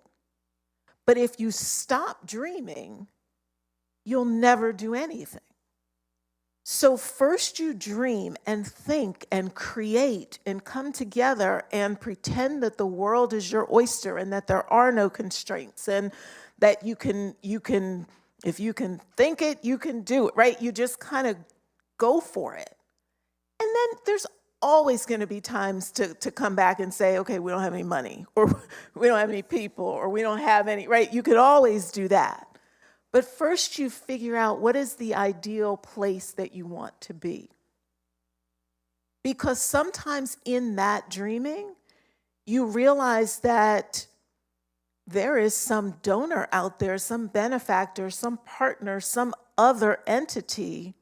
But if you stop dreaming, you'll never do anything. So first you dream and think and create and come together and pretend that the world is your oyster and that there are no constraints, and that you can, if you can think it, you can do it, right? You just kind of go for it. And then there's always going to be times to come back and say, okay, we don't have any money, or we don't have any people, or we don't have any, right? You could always do that. But first you figure out what is the ideal place that you want to be. Because sometimes in that dreaming, you realize that there is some donor out there, some benefactor, some partner, some other entity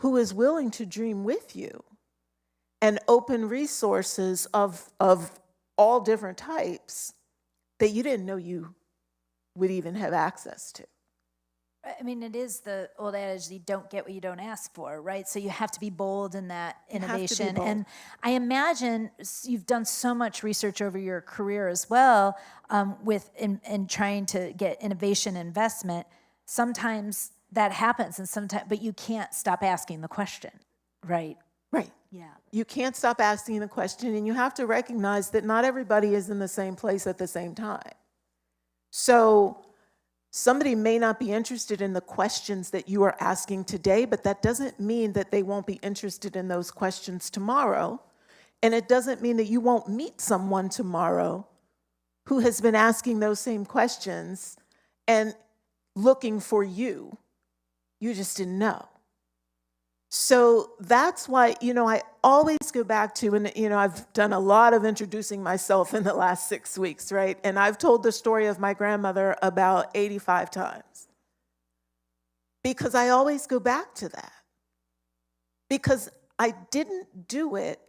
who is willing to dream with you and open resources of all different types that you didn't know you would even have access to. I mean, it is the old adage, you don't get what you don't ask for, right? So you have to be bold in that innovation. And I imagine you've done so much research over your career as well in trying to get innovation investment. Sometimes that happens, but you can't stop asking the question, right? Right. Yeah. You can't stop asking the question, and you have to recognize that not everybody is in the same place at the same time. So somebody may not be interested in the questions that you are asking today, but that doesn't mean that they won't be interested in those questions tomorrow. And it doesn't mean that you won't meet someone tomorrow who has been asking those same questions and looking for you. You just didn't know. So that's why, I always go back to, and I've done a lot of introducing myself in the last 6 weeks, right? And I've told the story of my grandmother about 85 times. Because I always go back to that. Because I didn't do it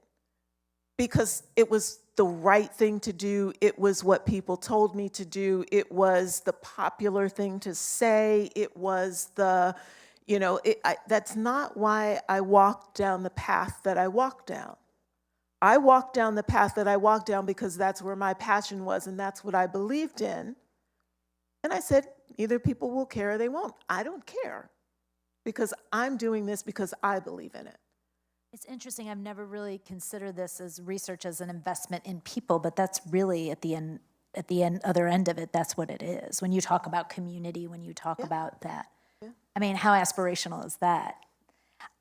because it was the right thing to do. It was what people told me to do. It was the popular thing to say. It was the, that's not why I walked down the path that I walked down. I walked down the path that I walked down because that's where my passion was and that's what I believed in. And I said, either people will care or they won't. I don't care because I'm doing this because I believe in it. It's interesting. I've never really considered this as research as an investment in people, but that's really at the other end of it, that's what it is. When you talk about community, when you talk about that. Yeah. I mean, how aspirational is that?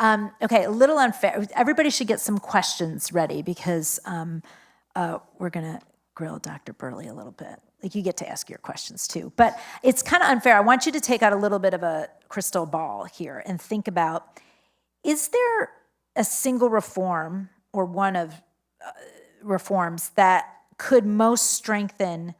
Okay, a little unfair. Everybody should get some questions ready because we're going to grill Dr. Burley a little bit. Like, you get to ask your questions too. But it's kind of unfair. I want you to take out a little bit of a crystal ball here and think about, is there a single reform or one of reforms that could most strengthen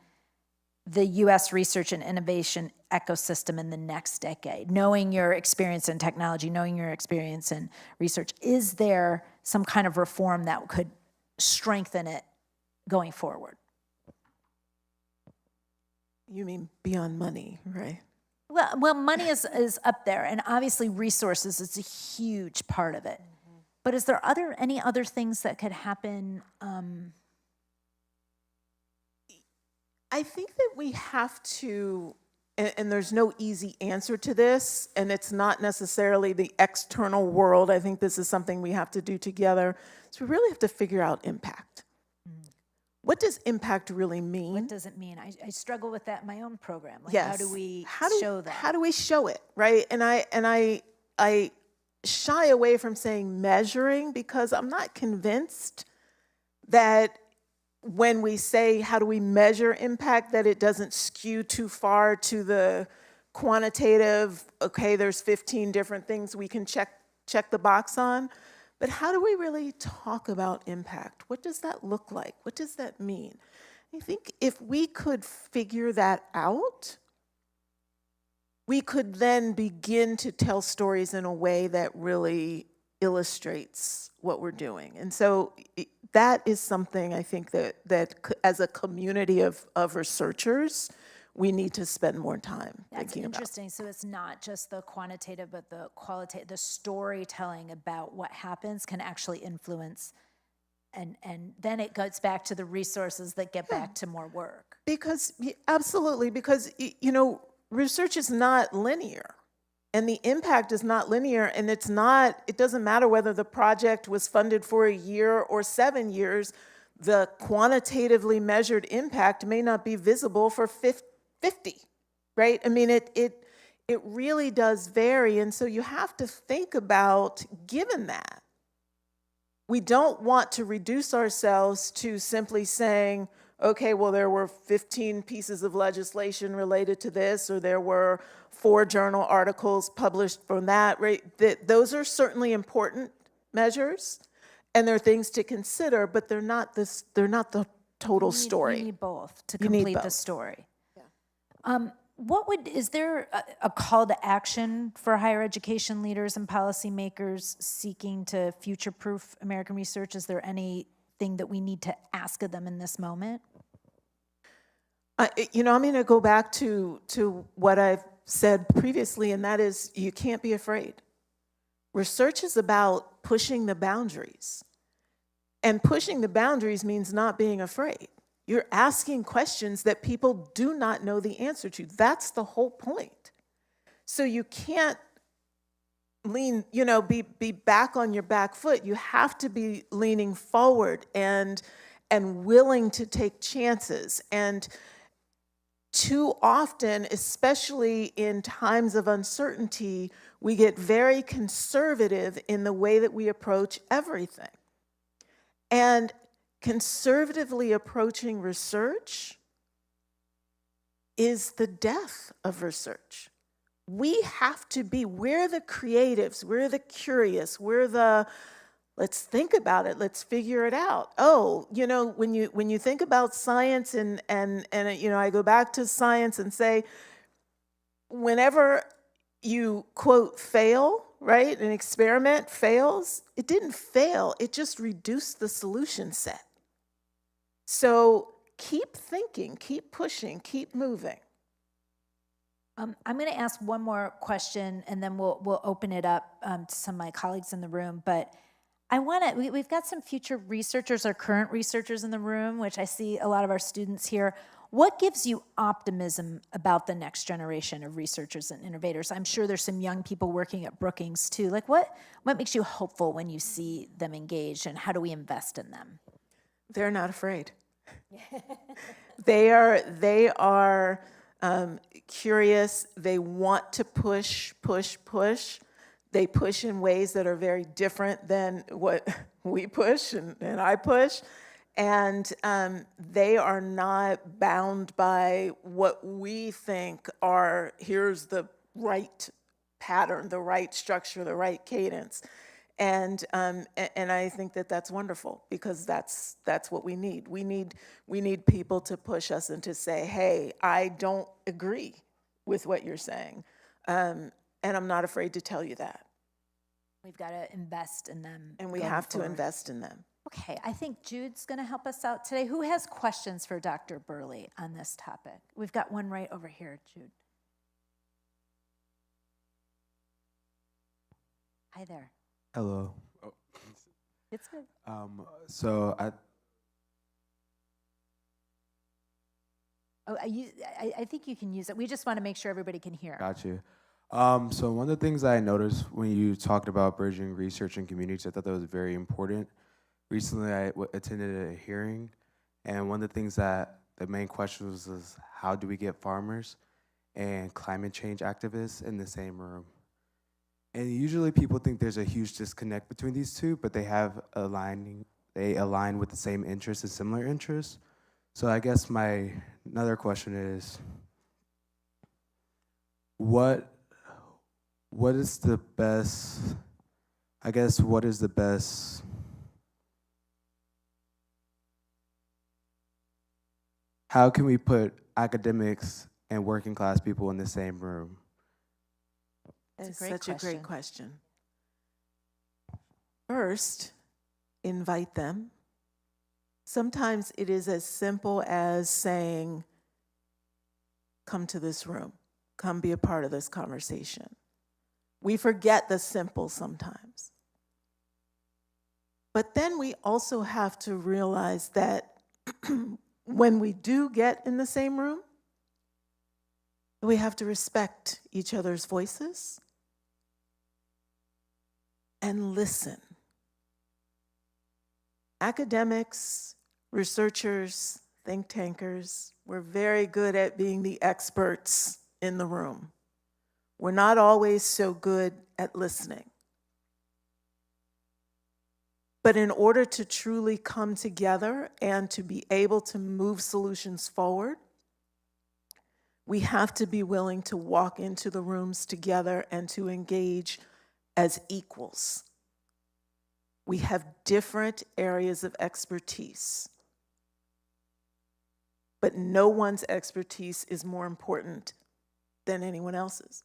the U.S. research and innovation ecosystem in the next decade? Knowing your experience in technology, knowing your experience in research, is there some kind of reform that could strengthen it going forward? You mean beyond money, right? Well, money is up there, and obviously resources is a huge part of it. Mm-hmm. But is there any other things that could happen? I think that we have to, and there's no easy answer to this, and it's not necessarily the external world. I think this is something we have to do together. So we really have to figure out impact. What does impact really mean? What does it mean? I struggle with that in my own program. Like, yes. How do we show that? How do we show it, right? And I shy away from saying measuring because I'm not convinced that when we say how do we measure impact, that it doesn't skew too far to the quantitative, okay, there's 15 different things we can check the box on. But how do we really talk about impact? What does that look like? What does that mean? I think if we could figure that out, we could then begin to tell stories in a way that really illustrates what we're doing. And so that is something I think that as a community of researchers, we need to spend more time thinking about. That's interesting. So it's not just the quantitative, but the qualitative, the storytelling about what happens can actually influence, and then it goes back to the resources that get back to more work. Absolutely, because research is not linear. And the impact is not linear, and it doesn't matter whether the project was funded for a year or 7 years, the quantitatively measured impact may not be visible for 50, right? I mean, it really does vary, and so you have to think about, given that, we don't want to reduce ourselves to simply saying, okay, well, there were 15 pieces of legislation related to this, or there were 4 journal articles published from that, right? Those are certainly important measures, and they're things to consider, but they're not the total story. You need both to complete the story. Yeah. Is there a call to action for higher education leaders and policymakers seeking to future-proof American research? Is there anything that we need to ask of them in this moment? I'm going to go back to what I've said previously, and that is you can't be afraid. Research is about pushing the boundaries. And pushing the boundaries means not being afraid. You're asking questions that people do not know the answer to. That's the whole point. So you can't be back on your back foot. You have to be leaning forward and willing to take chances. And too often, especially in times of uncertainty, we get very conservative in the way that we approach everything. And conservatively approaching research is the death of research. We have to we're the creatives, we're the curious, we're the, let's think about it, let's figure it out. Oh, when you think about science and I go back to science and say, whenever you, quote, fail, right, an experiment fails, it didn't fail, it just reduced the solution set. So keep thinking, keep pushing, keep moving. I'm going to ask one more question, and then we'll open it up to some of my colleagues in the room. But I want to, we've got some future researchers or current researchers in the room, which I see a lot of our students here. What gives you optimism about the next generation of researchers and innovators? I'm sure there's some young people working at Brookings too. Like what makes you hopeful when you see them engaged, and how do we invest in them? They're not afraid. They are curious. They want to push. They push in ways that are very different than what we push and I push. And they are not bound by what we think are, here's the right pattern, the right structure, the right cadence. And I think that that's wonderful, because that's what we need. We need people to push us and to say, hey, I don't agree with what you're saying. And I'm not afraid to tell you that. We've got to invest in them. And we have to invest in them. Okay, I think Jude's going to help us out today. Who has questions for Dr. Burley on this topic? We've got one right over here, Jude. Hi there. Hello. Oh. It's good. So I think you can use it. We just want to make sure everybody can hear. got you. So one of the things I noticed when you talked about bridging research and communities, I thought that was very important. Recently, I attended a hearing, and one of the things that the main question was how do we get farmers and climate change activists in the same room? And usually people think there's a huge disconnect between these two, but they align with the same interests and similar interests. So I guess my another question is, what is the best, how can we put academics and working class people in the same room? That's such a great question. First, invite them. Sometimes it is as simple as saying, come to this room, come be a part of this conversation. We forget the simple sometimes. But then we also have to realize that when we do get in the same room, we have to respect each other's voices and listen. Academics, researchers, think tankers, we're very good at being the experts in the room. We're not always so good at listening. But in order to truly come together and to be able to move solutions forward, we have to be willing to walk into the rooms together and to engage as equals. We have different areas of expertise, but no one's expertise is more important than anyone else's.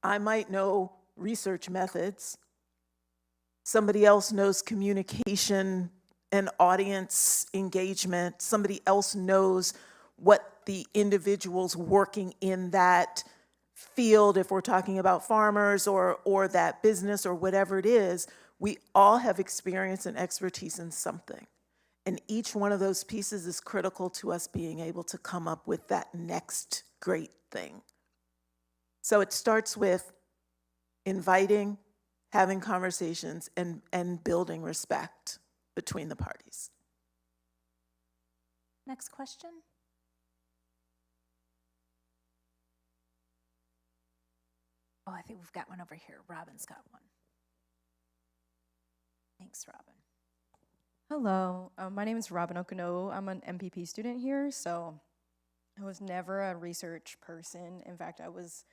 I might know research methods. Somebody else knows communication and audience engagement. Somebody else knows what the individuals working in that field, if we're talking about farmers or that business or whatever it is, we all have experience and expertise in something. And each one of those pieces is critical to us being able to come up with that next great thing. So it starts with inviting, having conversations, and building respect between the parties. Next question. Oh, I think we've got one over here. Robin's got one. Thanks, Robin. Hello, my name is Robin Okano. I'm an MPP student here, so I was never a research person. In fact, I was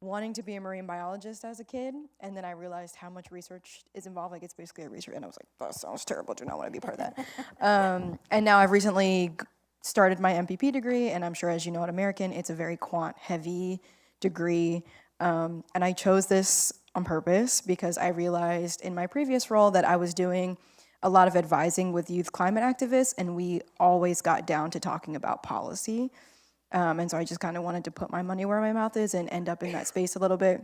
wanting to be a marine biologist as a kid, and then I realized how much research is involved. Like, it's basically a research, and I was like, that sounds terrible, do not want to be part of that. And now I've recently started my MPP degree, and I'm sure, as you know, at American, it's a very quant-heavy degree. And I chose this on purpose because I realized in my previous role that I was doing a lot of advising with youth climate activists, and we always got down to talking about policy. And so I just kind of wanted to put my money where my mouth is and end up in that space a little bit.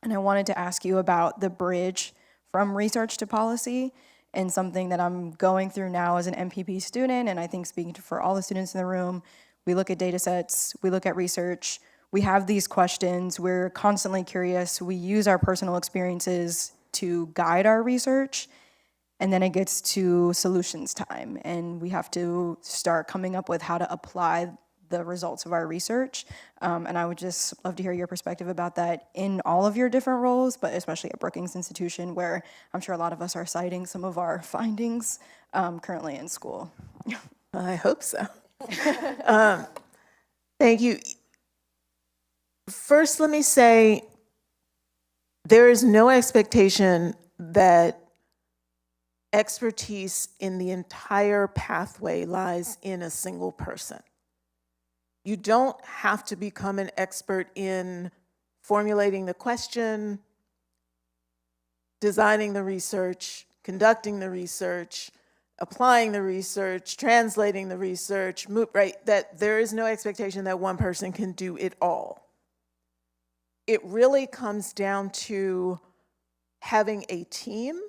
And I wanted to ask you about the bridge from research to policy, and something that I'm going through now as an MPP student, and I think speaking for all the students in the room, we look at data sets, we look at research, we have these questions, we're constantly curious, we use our personal experiences to guide our research, and then it gets to solutions time, and we have to start coming up with how to apply the results of our research. And I would just love to hear your perspective about that in all of your different roles, but especially at Brookings Institution, where I'm sure a lot of us are citing some of our findings currently in school. I hope so. Thank you. First, let me say, there is no expectation that expertise in the entire pathway lies in a single person. You don't have to become an expert in formulating the question, designing the research, conducting the research, applying the research, translating the research, right? That there is no expectation that one person can do it all. It really comes down to having a team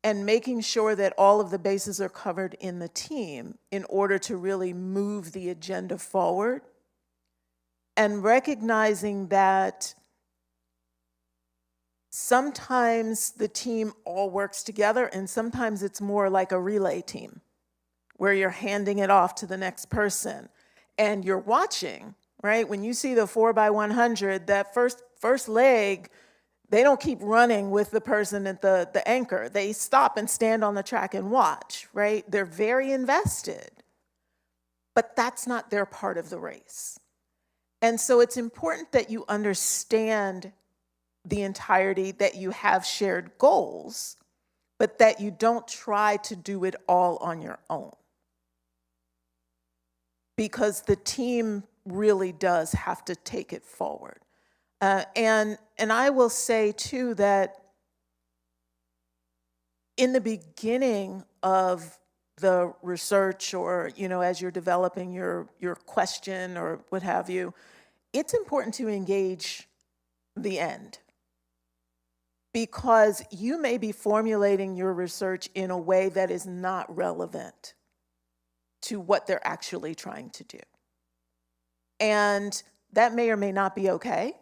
and making sure that all of the bases are covered in the team in order to really move the agenda forward, and recognizing that sometimes the team all works together and sometimes it's more like a relay team where you're handing it off to the next person and you're watching, right? When you see the 4x100, that first leg, they don't keep running with the person at the anchor. They stop and stand on the track and watch, right? They're very invested, but that's not their part of the race. And so it's important that you understand the entirety, that you have shared goals, but that you don't try to do it all on your own. Because the team really does have to take it forward. And I will say too that in the beginning of the research, or as you're developing your question or what have you, it's important to engage the end, because you may be formulating your research in a way that is not relevant to what they're actually trying to do. And that may or may not be okay,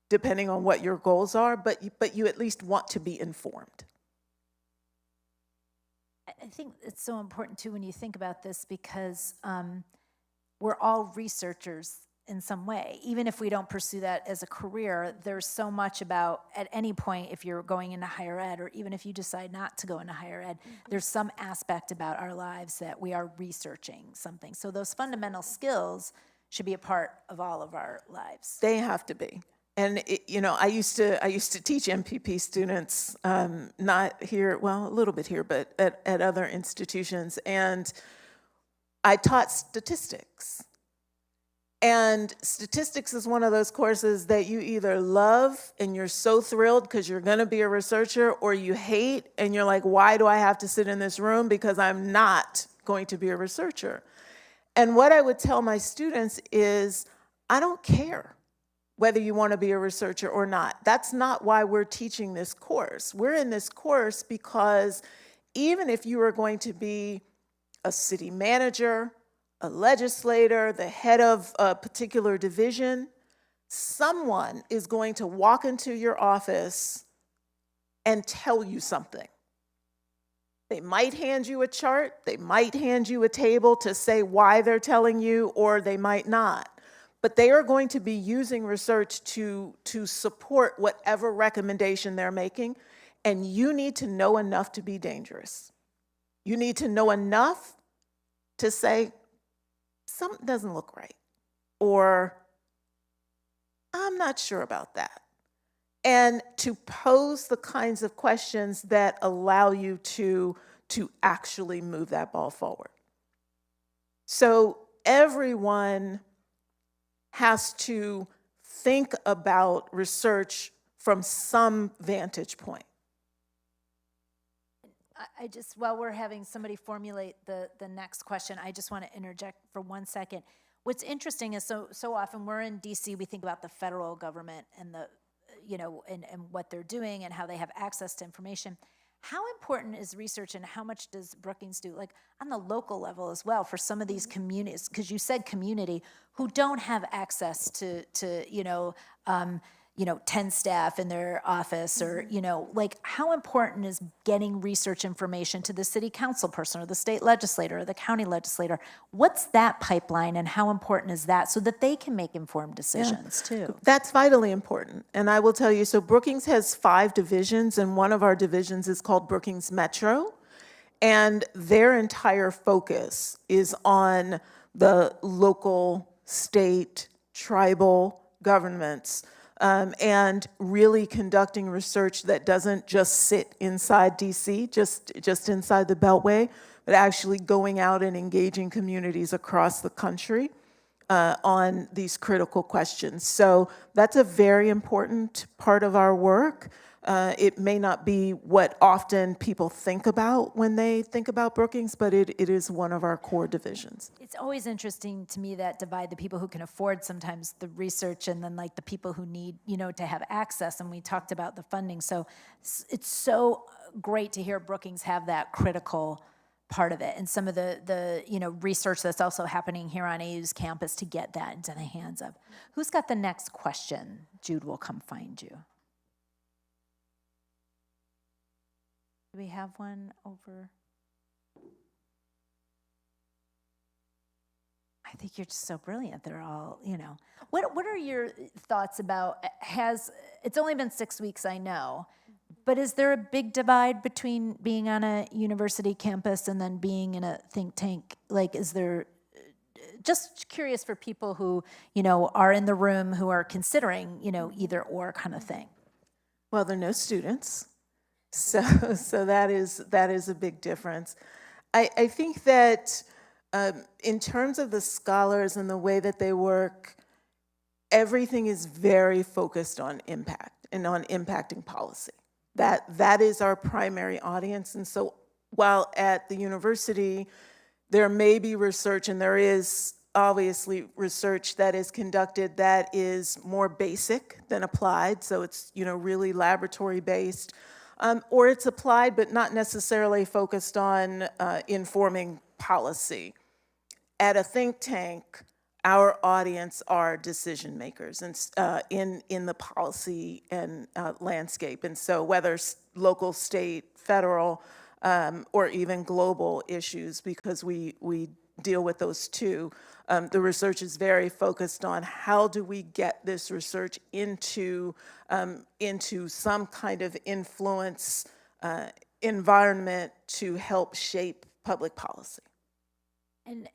depending on what your goals are, but you at least want to be informed. I think it's so important too when you think about this, because we're all researchers in some way. Even if we don't pursue that as a career, there's so much about, at any point, if you're going into higher ed, or even if you decide not to go into higher ed, there's some aspect about our lives that we are researching something. So those fundamental skills should be a part of all of our lives. They have to be. And I used to teach MPP students, not here, well, a little bit here, but at other institutions, and I taught statistics. And statistics is one of those courses that you either love and you're so thrilled because you're going to be a researcher, or you hate and you're like, why do I have to sit in this room? Because I'm not going to be a researcher. And what I would tell my students is, I don't care whether you want to be a researcher or not. That's not why we're teaching this course. We're in this course because even if you are going to be a city manager, a legislator, the head of a particular division, someone is going to walk into your office and tell you something. They might hand you a chart, they might hand you a table to say why they're telling you, or they might not. But they are going to be using research to support whatever recommendation they're making, and you need to know enough to be dangerous. You need to know enough to say, something doesn't look right, or I'm not sure about that. And to pose the kinds of questions that allow you to actually move that ball forward. So everyone has to think about research from some vantage point. I just, while we're having somebody formulate the next question, I just want to interject for 1 second. What's interesting is so often we're in DC, we think about the federal government and the, and what they're doing and how they have access to information. How important is research and how much does Brookings do, like on the local level as well, for some of these communities? Because you said community who don't have access to 10 staff in their office, or, like how important is getting research information to the city council person or the state legislator or the county legislator? What's that pipeline and how important is that so that they can make informed decisions too? That's vitally important. And I will tell you, so Brookings has 5 divisions, and one of our divisions is called Brookings Metro. And their entire focus is on the local, state, tribal governments, and really conducting research that doesn't just sit inside DC, just inside the Beltway, but actually going out and engaging communities across the country on these critical questions. So that's a very important part of our work. It may not be what often people think about when they think about Brookings, but it is one of our core divisions. It's always interesting to me, that divide, the people who can afford sometimes the research and then like the people who need, to have access. And we talked about the funding. So it's so great to hear Brookings have that critical part of it, and some of the research that's also happening here on AU's campus to get that into the hands of. Who's got the next question? Jude will come find you. Do we have one over? I think you're just so brilliant. They're all, What are your thoughts about, it's only been 6 weeks, I know, but is there a big divide between being on a university campus and then being in a think tank? Like, is there, just curious for people who, are in the room who are considering, either or kind of thing. Well, there are no students. So that is a big difference. I think that in terms of the scholars and the way that they work, everything is very focused on impact and on impacting policy. That is our primary audience. And so while at the university, there may be research, and there is obviously research that is conducted that is more basic than applied. So it's, really laboratory based. Or it's applied but not necessarily focused on informing policy. At a think tank, our audience are decision makers and in the policy and landscape. And so whether local, state, federal, or even global issues, because we deal with those too, the research is very focused on how do we get this research into some kind of influence environment to help shape public policy.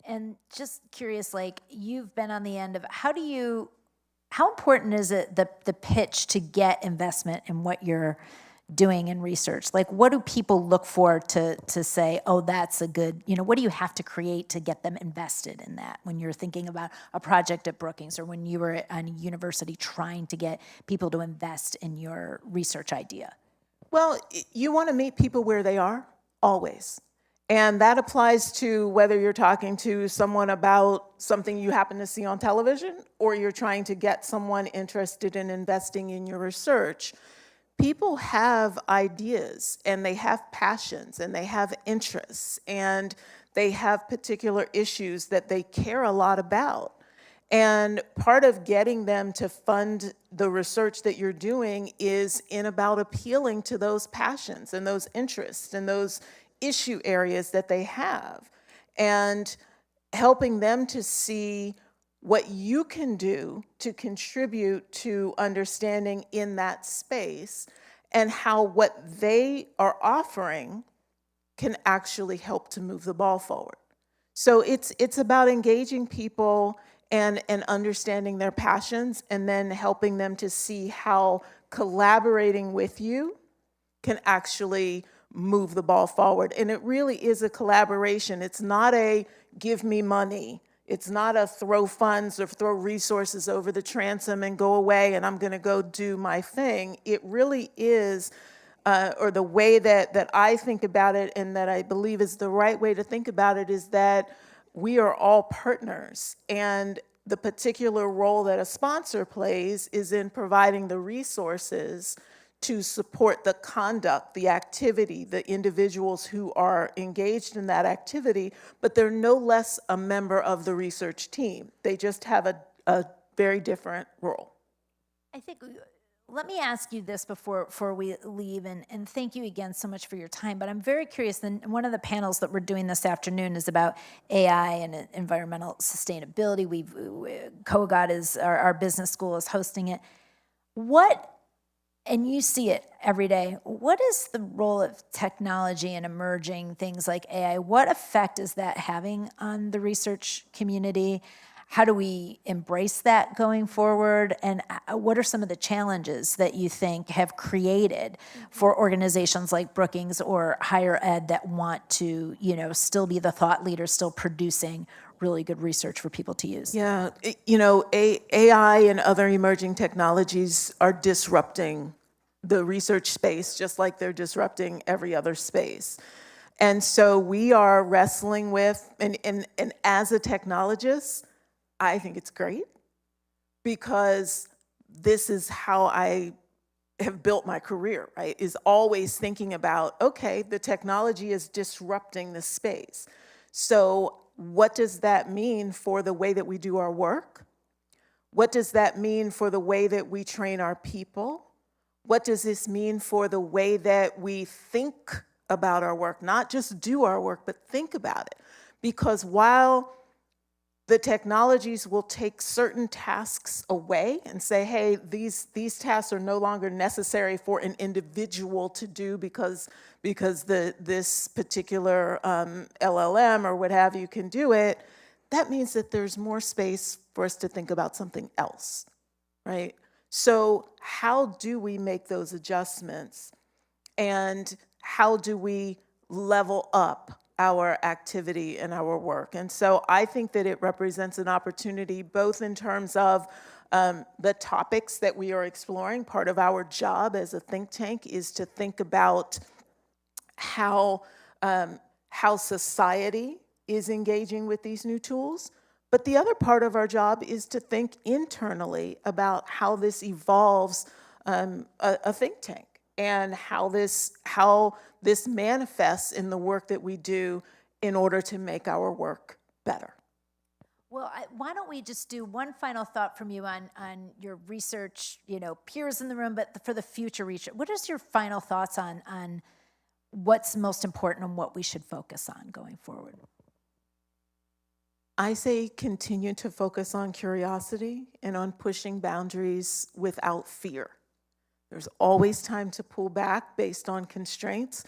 And just curious, like, you've been on the end of, how important is it, the pitch to get investment in what you're doing in research? Like, what do people look for to say, oh, that's a good, what do you have to create to get them invested in that when you're thinking about a project at Brookings or when you were at a university trying to get people to invest in your research idea? Well, you want to meet people where they are, always. And that applies to whether you're talking to someone about something you happen to see on television or you're trying to get someone interested in investing in your research. People have ideas and they have passions and they have interests and they have particular issues that they care a lot about. And part of getting them to fund the research that you're doing is about appealing to those passions and those interests and those issue areas that they have, and helping them to see what you can do to contribute to understanding in that space and how what they are offering can actually help to move the ball forward. So it's about engaging people and understanding their passions and then helping them to see how collaborating with you can actually move the ball forward. And it really is a collaboration. It's not a give me money. It's not a throw funds or throw resources over the transom and go away and I'm going to go do my thing. It really is or the way that I think about it and that I believe is the right way to think about it is that we are all partners. And the particular role that a sponsor plays is in providing the resources to support the conduct, the activity, the individuals who are engaged in that activity, but they're no less a member of the research team. They just have a very different role. I think, let me ask you this before we leave, and thank you again so much for your time, but I'm very curious, one of the panels that we're doing this afternoon is about AI and environmental sustainability. COGOT is, our business school is hosting it. And you see it every day, what is the role of technology and emerging things like AI? What effect is that having on the research community? How do we embrace that going forward? And what are some of the challenges that you think have created for organizations like Brookings or higher ed that want to, still be the thought leaders, still producing really good research for people to use? Yeah, AI and other emerging technologies are disrupting the research space just like they're disrupting every other space. And so we are wrestling with, and as a technologist, I think it's great because this is how I have built my career, right? Is always thinking about, okay, the technology is disrupting the space. So what does that mean for the way that we do our work? What does that mean for the way that we train our people? What does this mean for the way that we think about our work? Not just do our work, but think about it. Because while the technologies will take certain tasks away and say, hey, these tasks are no longer necessary for an individual to do because this particular LLM or what have you can do it, that means that there's more space for us to think about something else, right? So how do we make those adjustments? And how do we level up our activity and our work? And so I think that it represents an opportunity both in terms of the topics that we are exploring. Part of our job as a think tank is to think about how society is engaging with these new tools. But the other part of our job is to think internally about how this evolves a think tank and how this manifests in the work that we do in order to make our work better. Well, why don't we just do one final thought from you on your research, peers in the room, but for the future research. What is your final thoughts on what's most important and what we should focus on going forward? I say continue to focus on curiosity and on pushing boundaries without fear. There's always time to pull back based on constraints,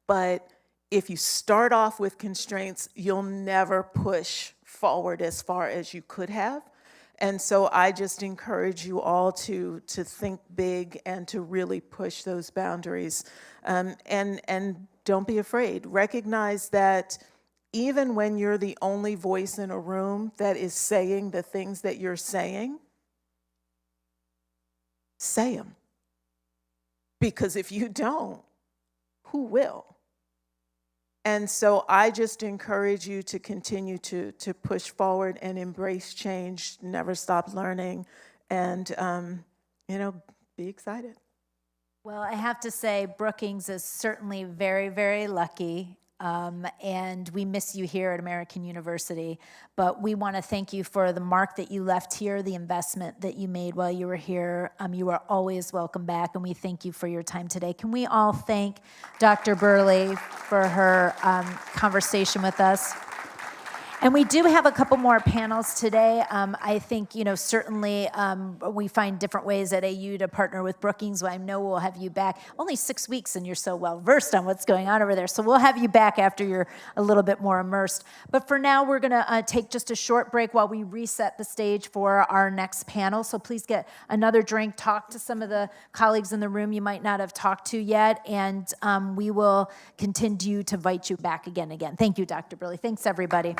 but if you start off with constraints, you'll never push forward as far as you could have. And so I just encourage you all to think big and to really push those boundaries. And don't be afraid. Recognize that even when you're the only voice in a room that is saying the things that you're saying, say them. Because if you don't, who will? And so I just encourage you to continue to push forward and embrace change, never stop learning, and be excited. Well, I have to say, Brookings is certainly very, very lucky. And we miss you here at American University, but we want to thank you for the mark that you left here, the investment that you made while you were here. You are always welcome back, and we thank you for your time today. Can we all thank Dr. Burley for her conversation with us? And we do have a couple more panels today. I think, certainly we find different ways at AU to partner with Brookings. I know we'll have you back. Only 6 weeks and you're so well versed on what's going on over there. So we'll have you back after you're a little bit more immersed. But for now, we're gonna take just a short break while we reset the stage for our next panel. So please get another drink, talk to some of the colleagues in the room you might not have talked to yet, and we will continue to invite you back again. Thank you, Dr. Burley. Thanks, everybody.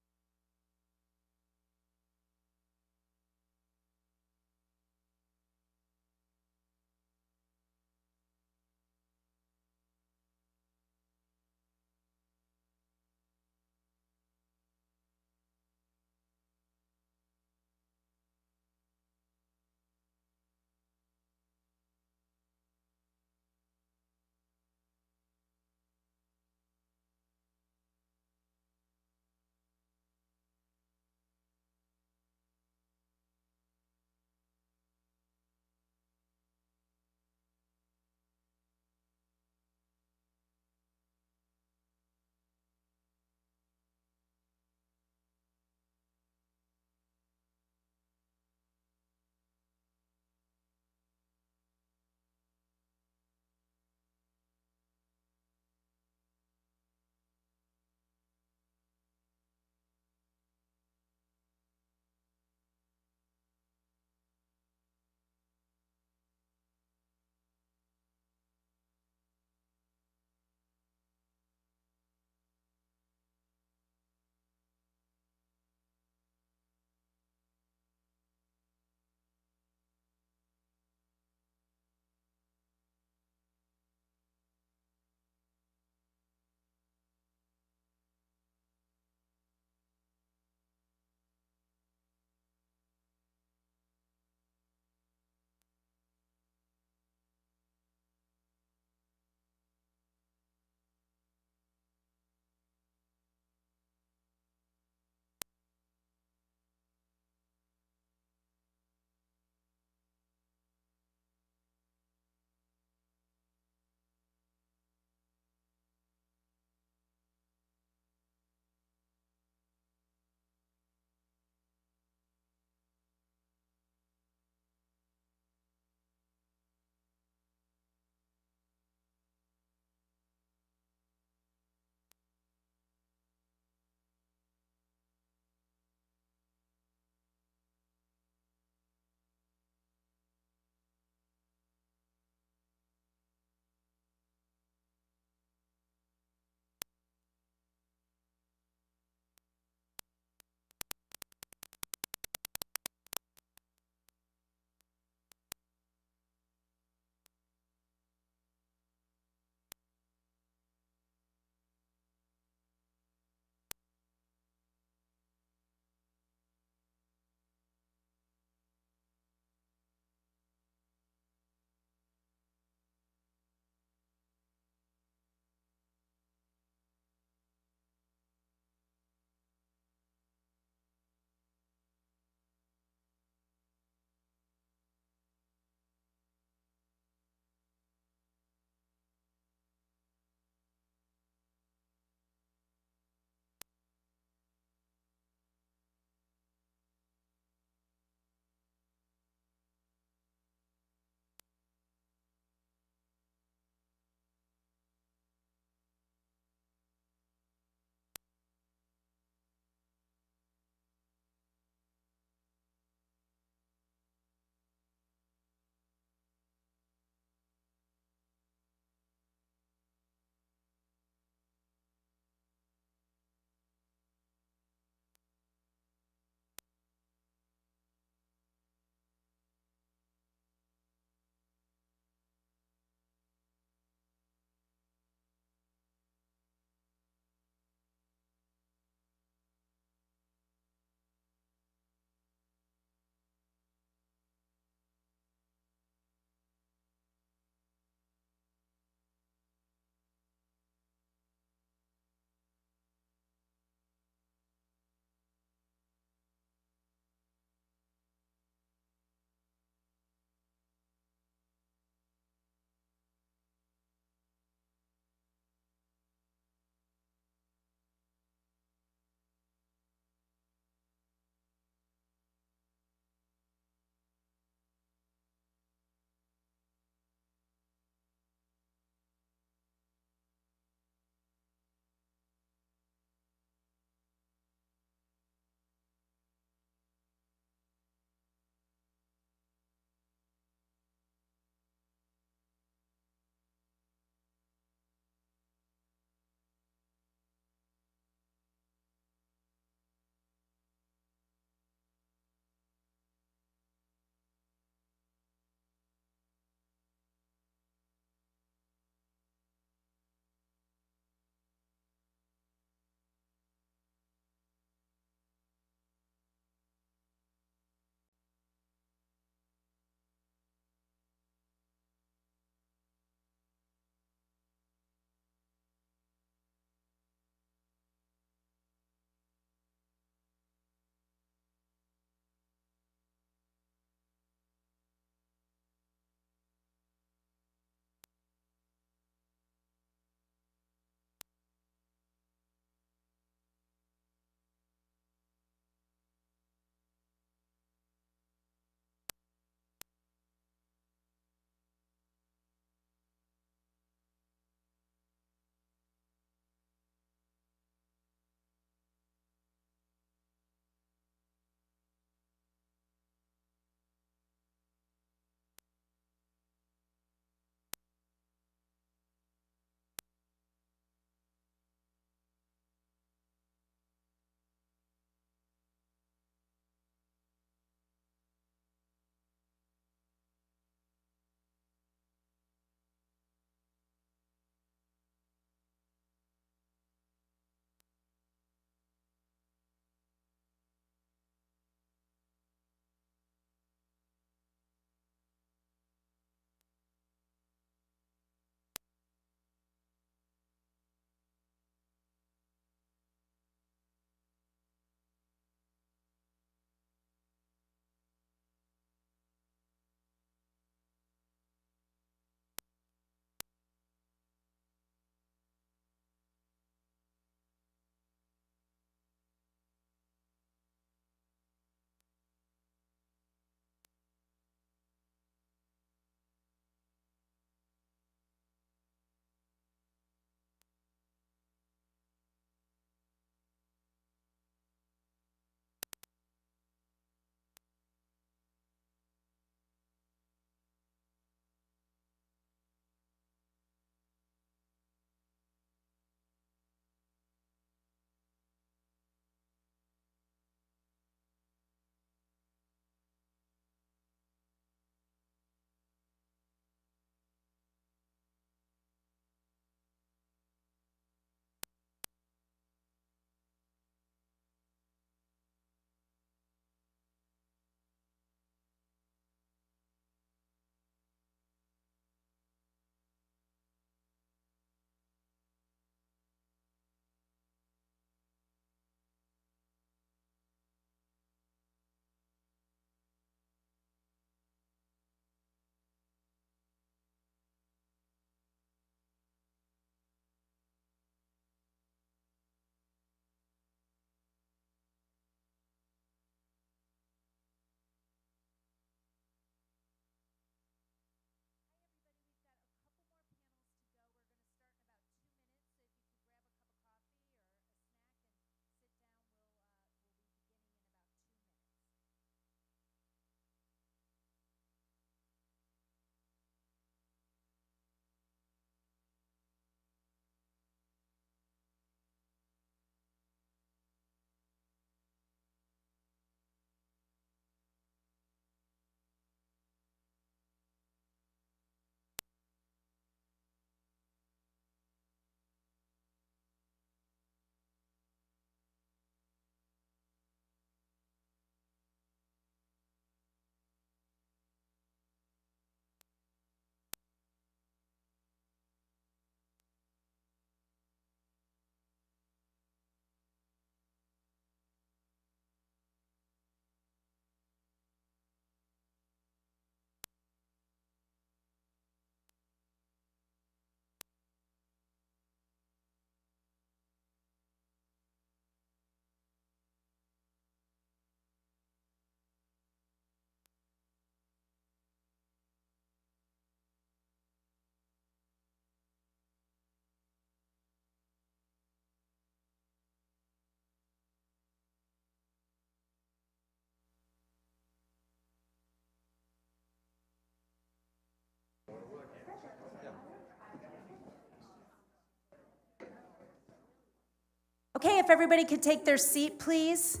Okay, if everybody could take their seat, please.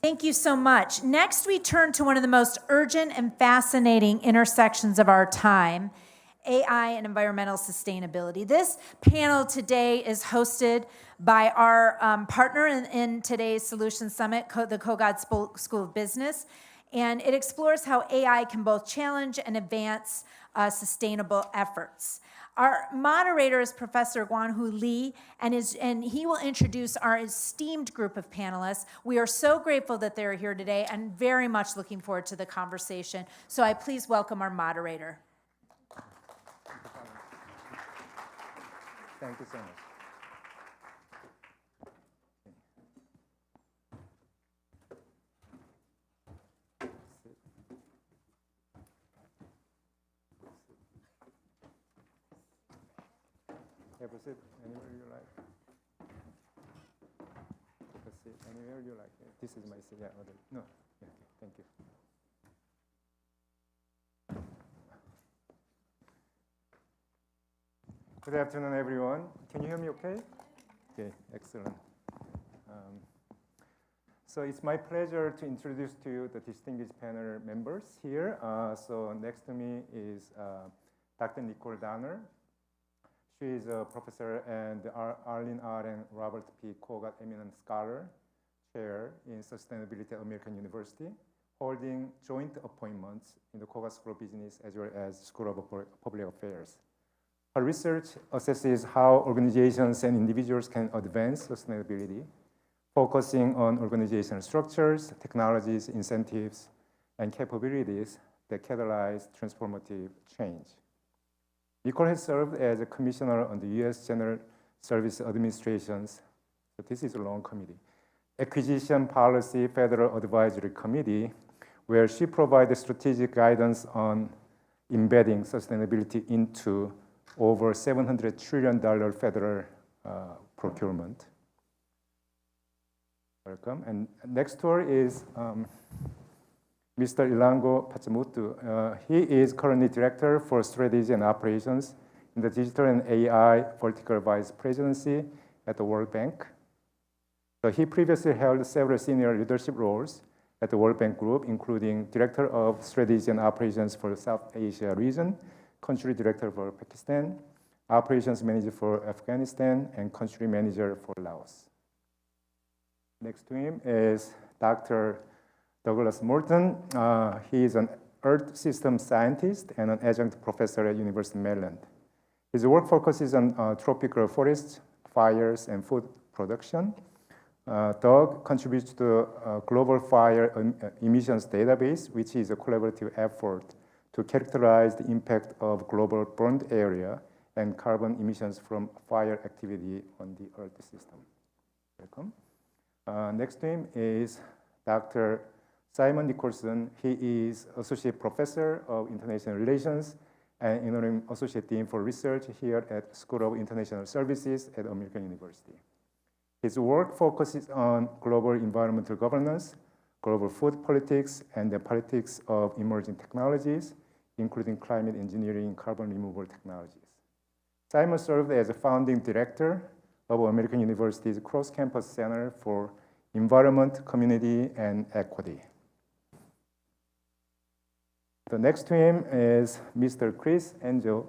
Thank you so much. Next, we turn to one of the most urgent and fascinating intersections of our time, AI and environmental sustainability. This panel today is hosted by our partner in today's Solution Summit, the Kogod School of Business, and it explores how AI can both challenge and advance sustainable efforts. Our moderator is Professor Guanhu Lee, and he will introduce our esteemed group of panelists. We are so grateful that they're here today and very much looking forward to the conversation. So I please welcome our moderator. Thank you so much. Have a seat anywhere you like. Have a seat anywhere you like. This is my seat. Yeah, okay. No. Yeah, okay. Thank you. Good afternoon, everyone. Can you hear me okay? Okay, excellent. So it's my pleasure to introduce to you the distinguished panel members here. So next to me is Dr. Nicole Donner. She is a professor and Arlene R. and Robert P. Kogod Eminent Scholar Chair in Sustainability at American University, holding joint appointments in the Kogod School of Business as well as School of Public Affairs. Her research assesses how organizations and individuals can advance sustainability, focusing on organizational structures, technologies, incentives, and capabilities that catalyze transformative change. Nicole has served as a commissioner on the U.S. General Service Administration's, so this is a long committee, Acquisition Policy Federal Advisory Committee, where she provided strategic guidance on embedding sustainability into over $700 trillion federal procurement. Welcome. And next to her is Mr. Ilango Pachamutu. He is currently Director for Strategy and Operations in the Digital and AI Vertical Vice Presidency at the World Bank. So he previously held several senior leadership roles at the World Bank Group, including Director of Strategy and Operations for the South Asia region, Country Director for Pakistan, Operations Manager for Afghanistan, and Country Manager for Laos. Next to him is Dr. Douglas Morton. He is an Earth Systems scientist and an adjunct professor at University of Maryland. His work focuses on tropical forests, fires, and food production. Doug contributes to the Global Fire Emissions Database, which is a collaborative effort to characterize the impact of global burned area and carbon emissions from fire activity on the Earth system. Welcome. Next to him is Dr. Simon Nicholson. He is Associate Professor of International Relations and Interim Associate Dean for Research here at School of International Services at American University. His work focuses on global environmental governance, global food politics, and the politics of emerging technologies, including climate engineering and carbon removal technologies. Simon served as a founding director of American University's Cross-Campus Center for Environment, Community, and Equity. The next to him is Mr. Chris Angel.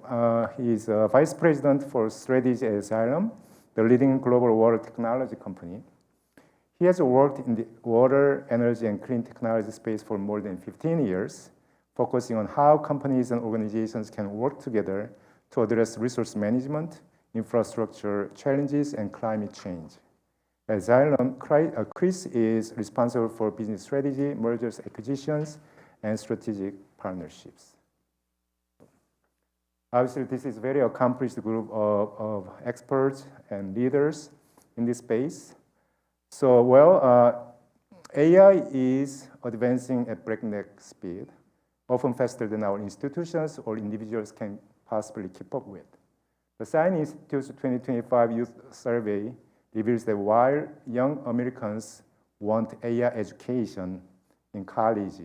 He is Vice President for Strategy at Xylem, the leading global water technology company. He has worked in the water, energy, and clean technology space for more than 15 years, focusing on how companies and organizations can work together to address resource management, infrastructure challenges, and climate change. At Xylem, Chris is responsible for business strategy, mergers, acquisitions, and strategic partnerships. Obviously, this is a very accomplished group of experts and leaders in this space. So, well, AI is advancing at breakneck speed, often faster than our institutions or individuals can possibly keep up with. The Sine Institute's 2025 Youth Survey reveals that while young Americans want AI education in college,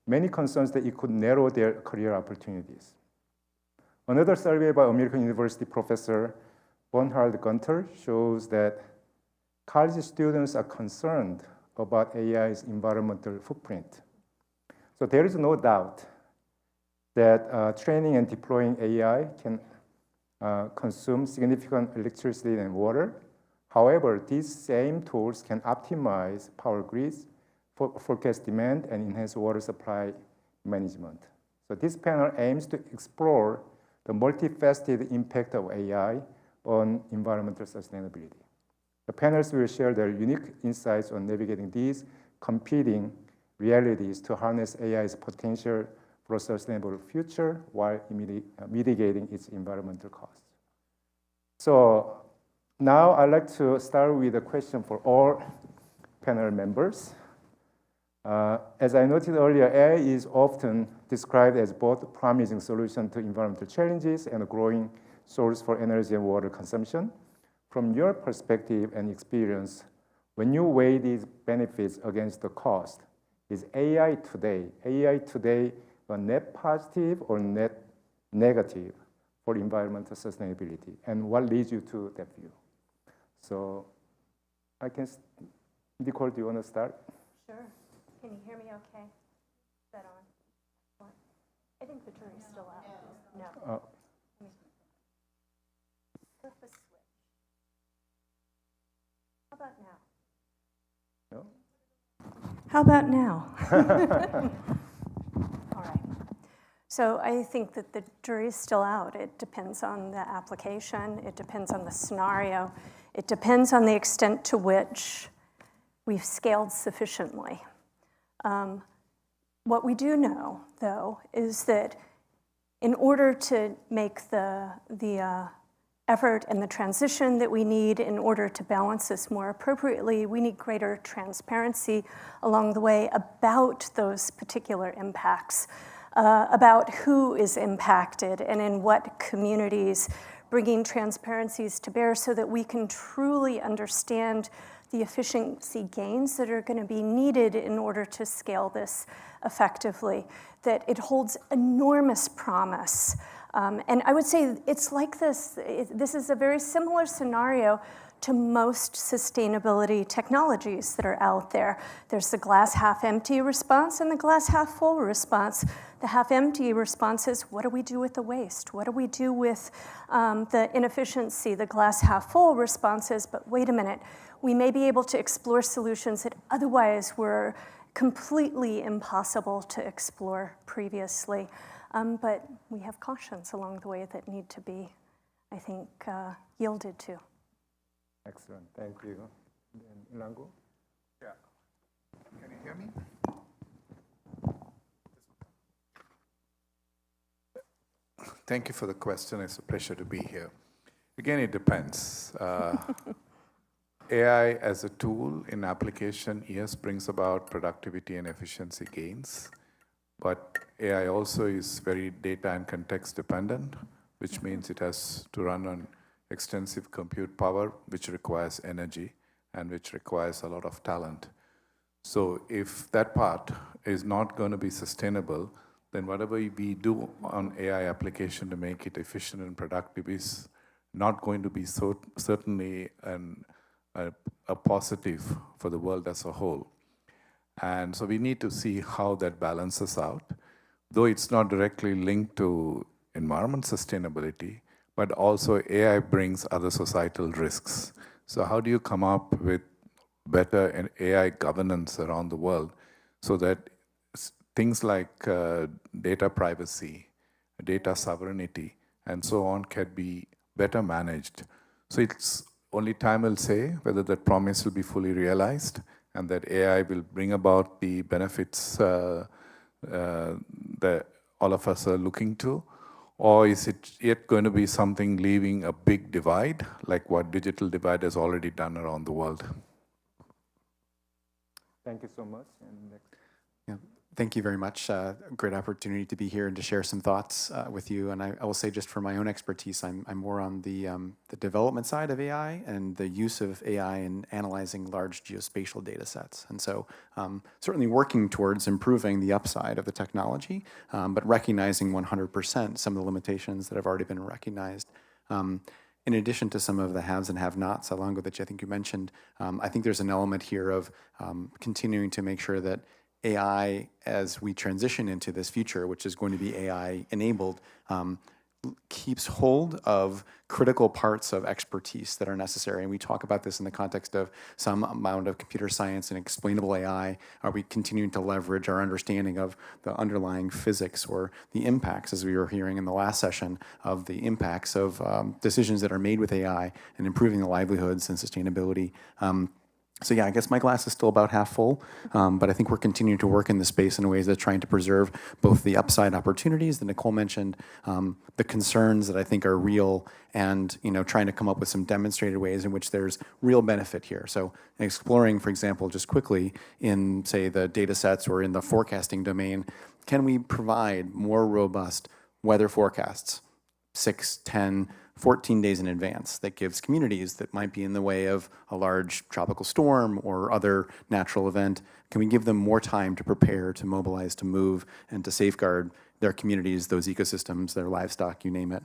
many concerns that it could narrow their career opportunities. Another survey by American University professor Bernhard Gunter shows that college students are concerned about AI's environmental footprint. So there is no doubt that training and deploying AI can consume significant electricity and water. However, these same tools can optimize power grids, forecast demand, and enhance water supply management. So this panel aims to explore the multifaceted impact of AI on environmental sustainability. The panelists will share their unique insights on navigating these competing realities to harness AI's potential for a sustainable future while mitigating its environmental costs. So now I'd like to start with a question for all panel members. As I noted earlier, AI is often described as both a promising solution to environmental challenges and a growing source for energy and water consumption. From your perspective and experience, when you weigh these benefits against the cost, is AI today a net positive or net negative for environmental sustainability? And what leads you to that view? So I can, Nicole, do you want to start? Sure. Can you hear me okay? Is that on? I think the jury's still out. No. Flip a switch. How about now? No? How about now? All right. So I think that the jury's still out. It depends on the application. It depends on the scenario. It depends on the extent to which we've scaled sufficiently. What we do know, though, is that in order to make the effort and the transition that we need in order to balance this more appropriately, we need greater transparency along the way about those particular impacts, about who is impacted and in what communities, bringing transparencies to bear so that we can truly understand the efficiency gains that are going to be needed in order to scale this effectively, that it holds enormous promise. And I would say it's like this. This is a very similar scenario to most sustainability technologies that are out there. There's the glass half empty response and the glass half full response. The half empty response is, what do we do with the waste? What do we do with the inefficiency? The glass half full response is, but wait a minute, we may be able to explore solutions that otherwise were completely impossible to explore previously. But we have cautions along the way that need to be, I think, yielded to. Excellent, thank you. And Ilango? Yeah. Can you hear me? Thank you for the question. It's a pleasure to be here. Again, it depends. AI as a tool in application, yes, brings about productivity and efficiency gains. But AI also is very data and context dependent, which means it has to run on extensive compute power, which requires energy and which requires a lot of talent. So if that part is not going to be sustainable, then whatever we do on AI application to make it efficient and productive is not going to be certainly a positive for the world as a whole. And so we need to see how that balances out, though it's not directly linked to environment sustainability, but also AI brings other societal risks. So how do you come up with better AI governance around the world so that things like data privacy, data sovereignty, and so on can be better managed? So it's only time will say whether that promise will be fully realized and that AI will bring about the benefits that all of us are looking to, or is it yet going to be something leaving a big divide, like what digital divide has already done around the world? Thank you so much. And next. Yeah. Thank you very much. Great opportunity to be here and to share some thoughts with you. And I will say, just for my own expertise, I'm more on the development side of AI and the use of AI in analyzing large geospatial data sets. And so certainly working towards improving the upside of the technology, but recognizing 100% some of the limitations that have already been recognized. in addition to some of the haves and have-nots, Alango, that I think you mentioned, I think there's an element here of continuing to make sure that AI, as we transition into this future, which is going to be AI-enabled, keeps hold of critical parts of expertise that are necessary. And we talk about this in the context of some amount of computer science and explainable AI. Are we continuing to leverage our understanding of the underlying physics or the impacts, as we were hearing in the last session, of the impacts of decisions that are made with AI and improving the livelihoods and sustainability? So yeah, I guess my glass is still about half full, but I think we're continuing to work in the space in ways that trying to preserve both the upside opportunities that Nicole mentioned, the concerns that I think are real, and trying to come up with some demonstrated ways in which there's real benefit here. So exploring, for example, just quickly in, say, the data sets or in the forecasting domain, can we provide more robust weather forecasts 6, 10, 14 days in advance that gives communities that might be in the way of a large tropical storm or other natural event, can we give them more time to prepare, to mobilize, to move, and to safeguard their communities, those ecosystems, their livestock, you name it?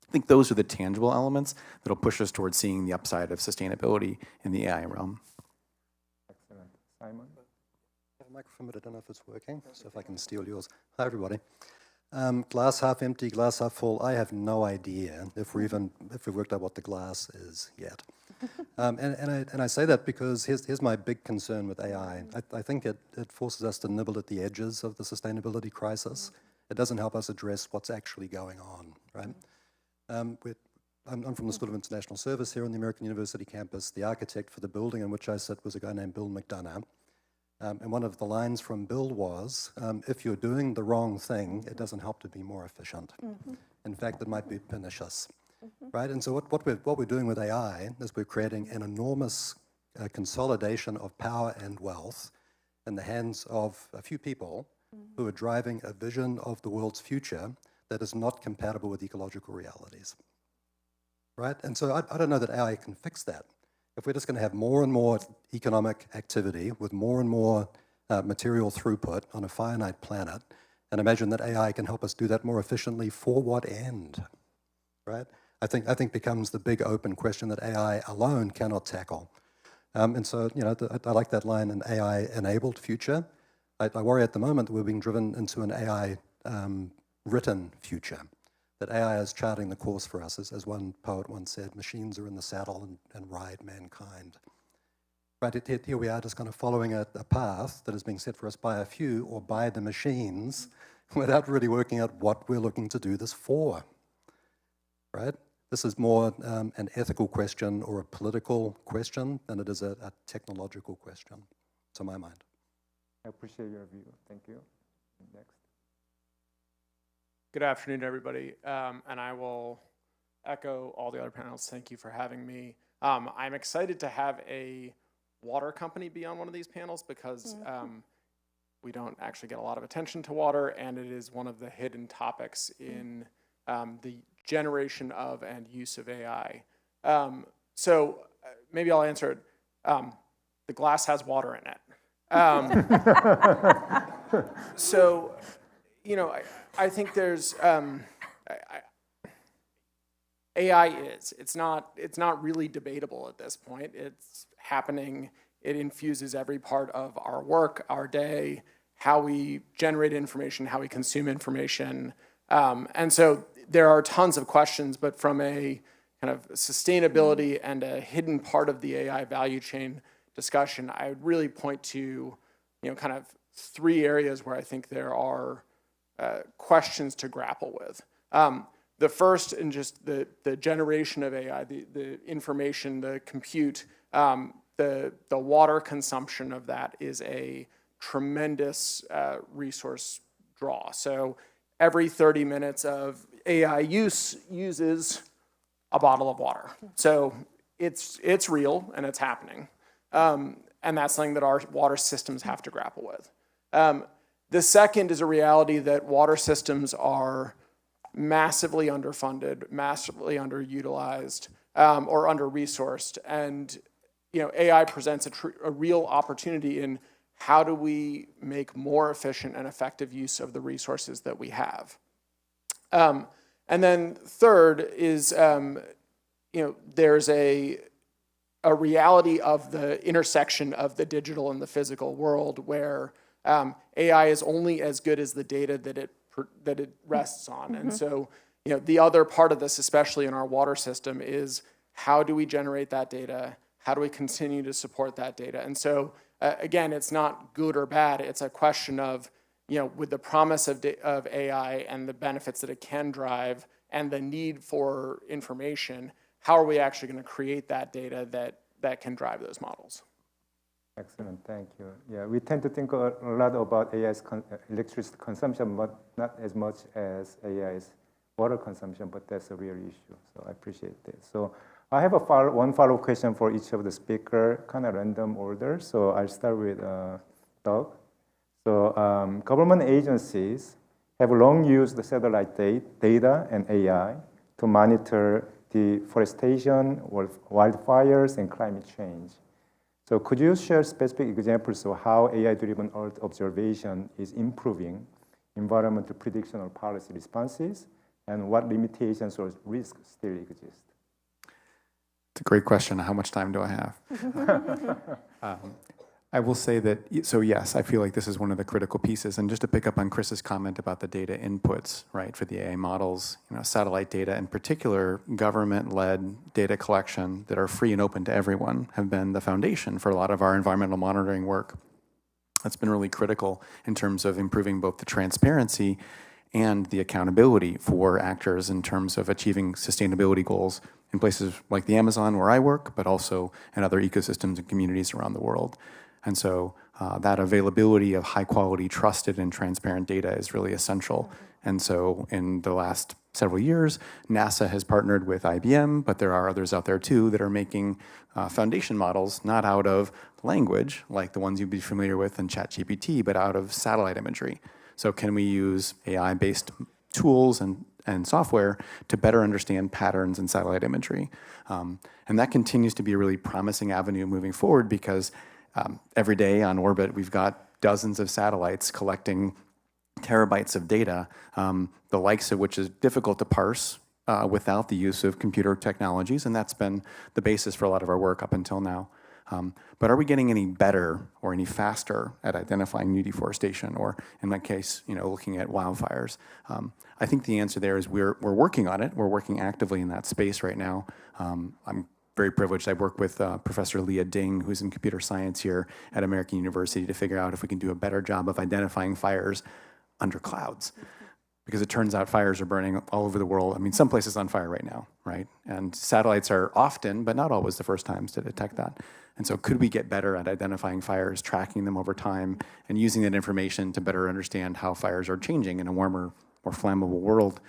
I think those are the tangible elements that'll push us towards seeing the upside of sustainability in the AI realm. Excellent. Simon? I have a microphone, but I don't know if it's working, so if I can steal yours. Hi, everybody. Glass half empty, glass half full. I have no idea if we've worked out what the glass is yet. And I say that because here's my big concern with AI. I think it forces us to nibble at the edges of the sustainability crisis. It doesn't help us address what's actually going on, right? I'm from the School of International Service here on the American University campus. The architect for the building in which I sit was a guy named Bill McDonough. And one of the lines from Bill was, if you're doing the wrong thing, it doesn't help to be more efficient. In fact, it might be pernicious, right? And so what we're doing with AI is we're creating an enormous consolidation of power and wealth in the hands of a few people who are driving a vision of the world's future that is not compatible with ecological realities, right? And so I don't know that AI can fix that. If we're just going to have more and more economic activity with more and more material throughput on a finite planet, and imagine that AI can help us do that more efficiently, for what end, right? I think becomes the big open question that AI alone cannot tackle. And so, I like that line, an AI-enabled future. I worry at the moment that we're being driven into an AI-written future. That AI is charting the course for us. As one poet once said, machines are in the saddle and ride mankind. Right, here we are just kind of following a path that is being set for us by a few or by the machines without really working out what we're looking to do this for, right? This is more an ethical question or a political question than it is a technological question, to my mind. I appreciate your view. Thank you. Next. Good afternoon, everybody, and I will echo all the other panels. Thank you for having me. I'm excited to have a water company be on one of these panels because we don't actually get a lot of attention to water, and it is one of the hidden topics in the generation of and use of AI. So maybe I'll answer it. The glass has water in it. So, I think there's AI it's not really debatable at this point. It's happening. It infuses every part of our work, our day, how we generate information, how we consume information. And so there are tons of questions, but from a kind of sustainability and a hidden part of the AI value chain discussion, I would really point to, kind of 3 areas where I think there are questions to grapple with. The first, in just the generation of AI, the information, the compute, the water consumption of that is a tremendous resource draw. So every 30 minutes of AI use uses a bottle of water. So it's real and it's happening. And that's something that our water systems have to grapple with. The second is a reality that water systems are massively underfunded, massively underutilized, or under-resourced. And AI presents a real opportunity in how do we make more efficient and effective use of the resources that we have. And then third is, there's a reality of the intersection of the digital and the physical world where AI is only as good as the data that it rests on. And so, the other part of this, especially in our water system, is how do we generate that data? How do we continue to support that data? And so, again, it's not good or bad. It's a question of, with the promise of AI and the benefits that it can drive and the need for information, how are we actually going to create that data that can drive those models? Excellent, thank you. Yeah, we tend to think a lot about AI's electricity consumption, but not as much as AI's water consumption, but that's a real issue. So I appreciate this. So I have one follow-up question for each of the speaker, kind of random order. So I'll start with Doug. So government agencies have long used the satellite data and AI to monitor deforestation, wildfires, and climate change. So could you share specific examples of how AI-driven Earth observation is improving environmental prediction or policy responses, and what limitations or risks still exist? It's a great question. How much time do I have? I will say that, so yes, I feel like this is one of the critical pieces. And just to pick up on Chris's comment about the data inputs, right, for the AI models, satellite data, in particular, government-led data collection that are free and open to everyone have been the foundation for a lot of our environmental monitoring work. That's been really critical in terms of improving both the transparency and the accountability for actors in terms of achieving sustainability goals in places like the Amazon where I work, but also in other ecosystems and communities around the world. And so that availability of high quality, trusted and transparent data is really essential. And so in the last several years, NASA has partnered with IBM, but there are others out there too that are making foundation models, not out of language, like the ones you'd be familiar with in ChatGPT, but out of satellite imagery. So can we use AI-based tools and software to better understand patterns in satellite imagery? And that continues to be a really promising avenue moving forward because every day on orbit, we've got dozens of satellites collecting terabytes of data, the likes of which is difficult to parse without the use of computer technologies, and that's been the basis for a lot of our work up until now. But are we getting any better or any faster at identifying new deforestation, or in my case, looking at wildfires? I think the answer there is we're working on it. We're working actively in that space right now. I'm very privileged. I work with Professor Leah Ding, who's in computer science here at American University, to figure out if we can do a better job of identifying fires under clouds. Because it turns out fires are burning all over the world. I mean, some places on fire right now, right? And satellites are often, but not always, the first times to detect that. And so could we get better at identifying fires, tracking them over time, and using that information to better understand how fires are changing in a warmer, more flammable world?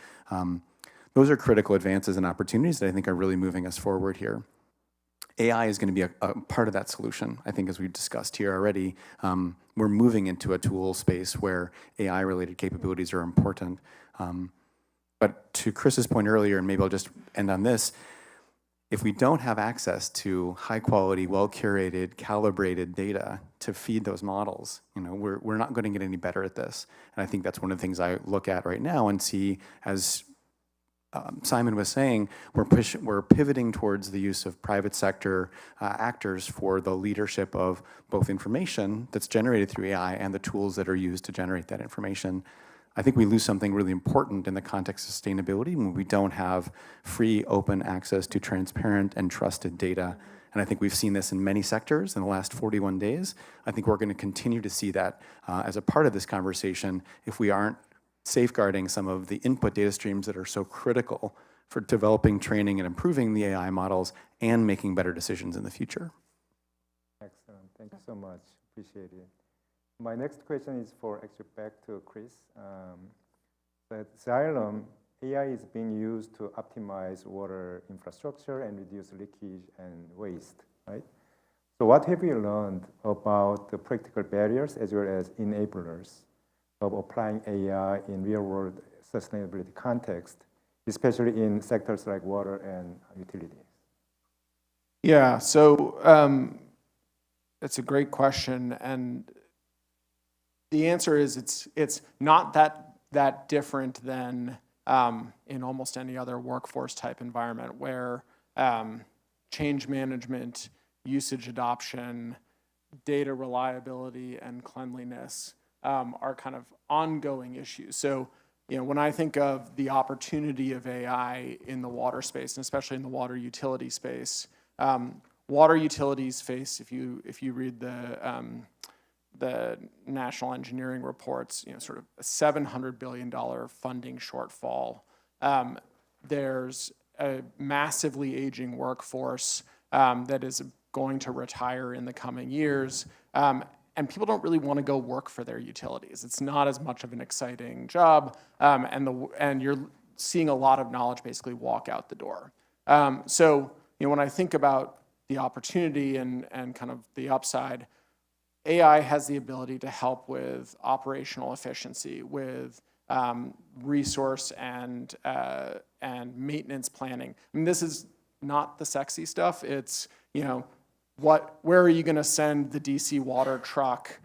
Those are critical advances and opportunities that I think are really moving us forward here. AI is going to be a part of that solution. I think as we've discussed here already, we're moving into a tool space where AI-related capabilities are important. But to Chris's point earlier, and maybe I'll just end on this, if we don't have access to high-quality, well-curated, calibrated data to feed those models, we're not going to get any better at this. And I think that's one of the things I look at right now and see as Simon was saying, we're pivoting towards the use of private sector actors for the leadership of both information that's generated through AI and the tools that are used to generate that information. I think we lose something really important in the context of sustainability when we don't have free, open access to transparent and trusted data. And I think we've seen this in many sectors in the last 41 days. I think we're going to continue to see that as a part of this conversation if we aren't safeguarding some of the input data streams that are so critical for developing, training, and improving the AI models and making better decisions in the future. Excellent. Thank you so much. Appreciate it. My next question is actually back to Chris. At Xylem, AI is being used to optimize water infrastructure and reduce leakage and waste, right? So what have you learned about the practical barriers as well as enablers of applying AI in real-world sustainability context, especially in sectors like water and utilities? Yeah, so that's a great question, and the answer is it's not that different than in almost any other workforce type environment where change management, usage adoption, data reliability, and cleanliness are kind of ongoing issues. So, when I think of the opportunity of AI in the water space, and especially in the water utility space, water utilities face, if you read the national engineering reports, sort of a $700 billion funding shortfall. There's a massively aging workforce that is going to retire in the coming years. And people don't really want to go work for their utilities. It's not as much of an exciting job, and you're seeing a lot of knowledge basically walk out the door. So, when I think about the opportunity and kind of the upside, AI has the ability to help with operational efficiency, with resource and maintenance planning. I mean, this is not the sexy stuff. It's, where are you going to send the DC water truck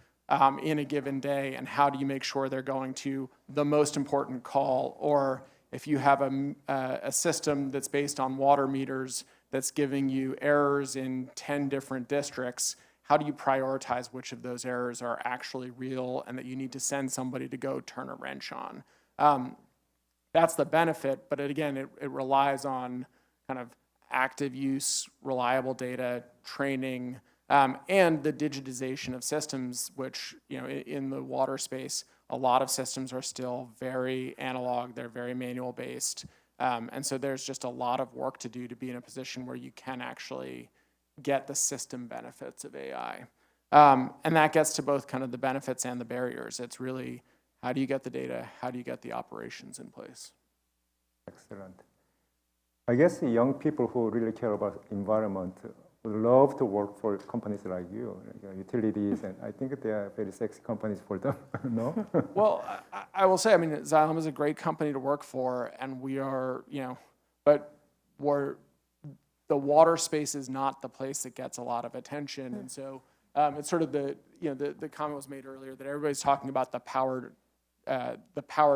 in a given day, and how do you make sure they're going to the most important call? Or if you have a system that's based on water meters that's giving you errors in 10 different districts, how do you prioritize which of those errors are actually real and that you need to send somebody to go turn a wrench on? That's the benefit, but again, it relies on kind of active use, reliable data, training, and the digitization of systems, which, in the water space, a lot of systems are still very analog, they're very manual based. And so there's just a lot of work to do to be in a position where you can actually get the system benefits of AI. And that gets to both kind of the benefits and the barriers. It's really, how do you get the data? How do you get the operations in place? Excellent. I guess the young people who really care about environment would love to work for companies like you, like utilities, and I think they are very sexy companies for them, no? Well, I will say, I mean, Xylem is a great company to work for, and we are, but the water space is not the place that gets a lot of attention, and so it's sort of the comment was made earlier that everybody's talking about the power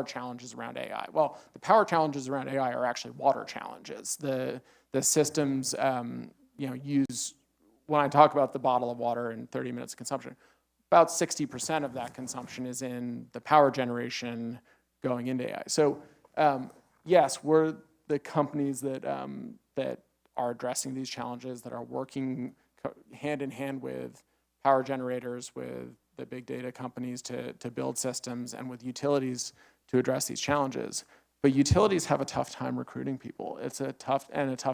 challenges around AI. Well, the power challenges around AI are actually water challenges. The systems, use, when I talk about the bottle of water and 30 minutes of consumption, about 60% of that consumption is in the power generation going into AI. So yes, we're the companies that are addressing these challenges, that are working hand in hand with power generators, with the big data companies to build systems, and with utilities to address these challenges. But utilities have a tough time recruiting people. It's a tough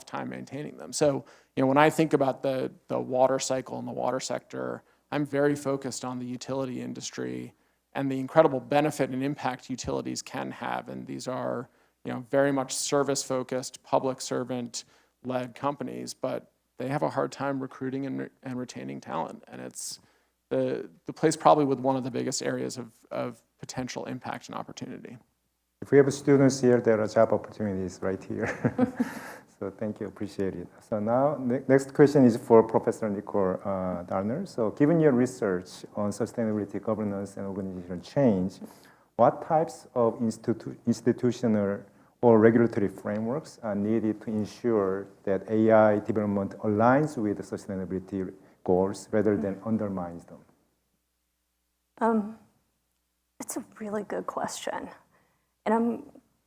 time maintaining them. So, when I think about the water cycle and the water sector, I'm very focused on the utility industry and the incredible benefit and impact utilities can have. And these are, very much service-focused, public servant-led companies, but they have a hard time recruiting and retaining talent. And it's the place probably with one of the biggest areas of potential impact and opportunity. If we have students here, there are job opportunities right here. So thank you, appreciate it. So now, next question is for Professor Nicole Darner. So given your research on sustainability, governance, and organizational change, what types of institutional or regulatory frameworks are needed to ensure that AI development aligns with the sustainability goals rather than undermines them? It's a really good question. And I'm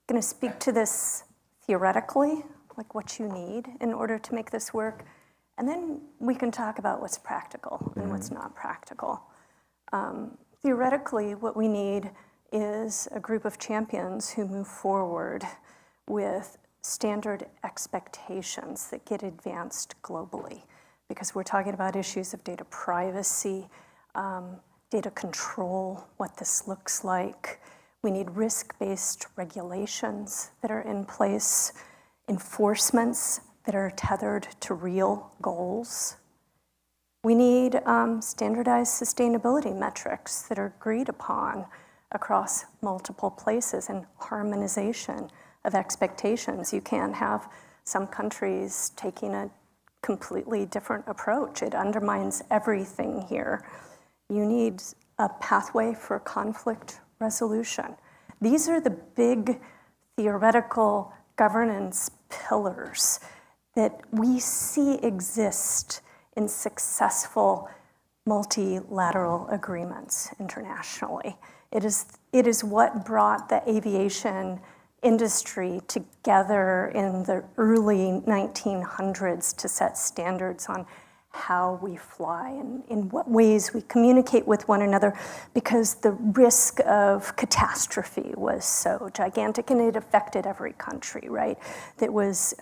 going to speak to this theoretically, like what you need in order to make this work. And then we can talk about what's practical and what's not practical. Theoretically, what we need is a group of champions who move forward with standard expectations that get advanced globally. Because we're talking about issues of data privacy, data control, what this looks like. We need risk-based regulations that are in place, enforcements that are tethered to real goals. We need standardized sustainability metrics that are agreed upon across multiple places and harmonization of expectations. You can't have some countries taking a completely different approach. It undermines everything here. You need a pathway for conflict resolution. These are the big theoretical governance pillars. that we see exist in successful multilateral agreements internationally. It is what brought the aviation industry together in the early 1900s to set standards on how we fly and in what ways we communicate with one another, because the risk of catastrophe was so gigantic, and it affected every country, right, that was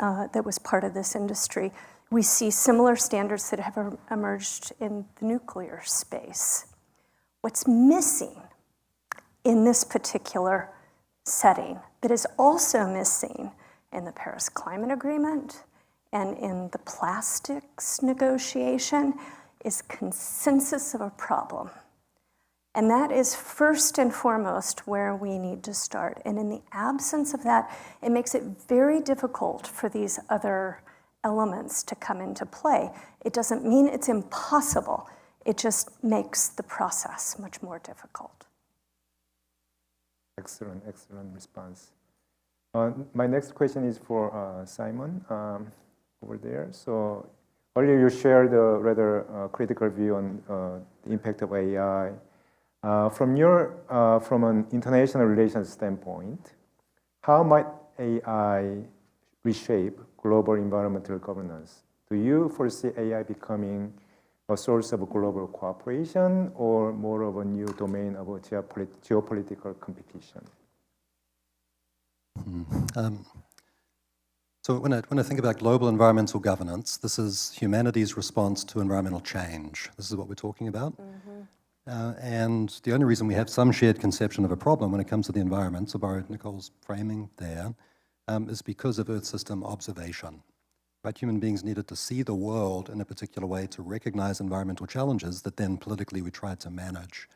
part of this industry. We see similar standards that have emerged in the nuclear space. What's missing in this particular setting that is also missing in the Paris Climate Agreement and in the plastics negotiation is consensus of a problem. And that is first and foremost where we need to start. And in the absence of that, it makes it very difficult for these other elements to come into play. It doesn't mean it's impossible. It just makes the process much more difficult. Excellent response. My next question is for Simon over there. So earlier you shared a rather critical view on the impact of AI. From an international relations standpoint, how might AI reshape global environmental governance? Do you foresee AI becoming a source of global cooperation or more of a new domain of geopolitical competition? So when I think about global environmental governance, this is humanity's response to environmental change. This is what we're talking about. And the only reason we have some shared conception of a problem when it comes to the environment, to borrow Nicole's framing there, is because of Earth system observation. Right? Human beings needed to see the world in a particular way to recognize environmental challenges that then politically we tried to manage.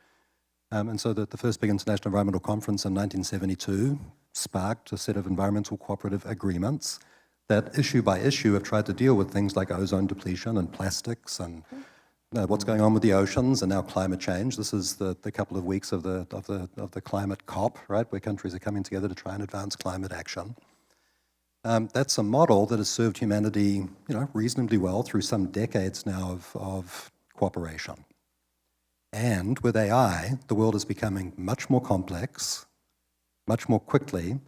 And so the first big international environmental conference in 1972 sparked a set of environmental cooperative agreements that issue by issue have tried to deal with things like ozone depletion and plastics and what's going on with the oceans and now climate change. This is the couple of weeks of the climate COP, right, where countries are coming together to try and advance climate action. That's a model that has served humanity, reasonably well through some decades now of cooperation. And with AI, the world is becoming much more complex, much more quickly,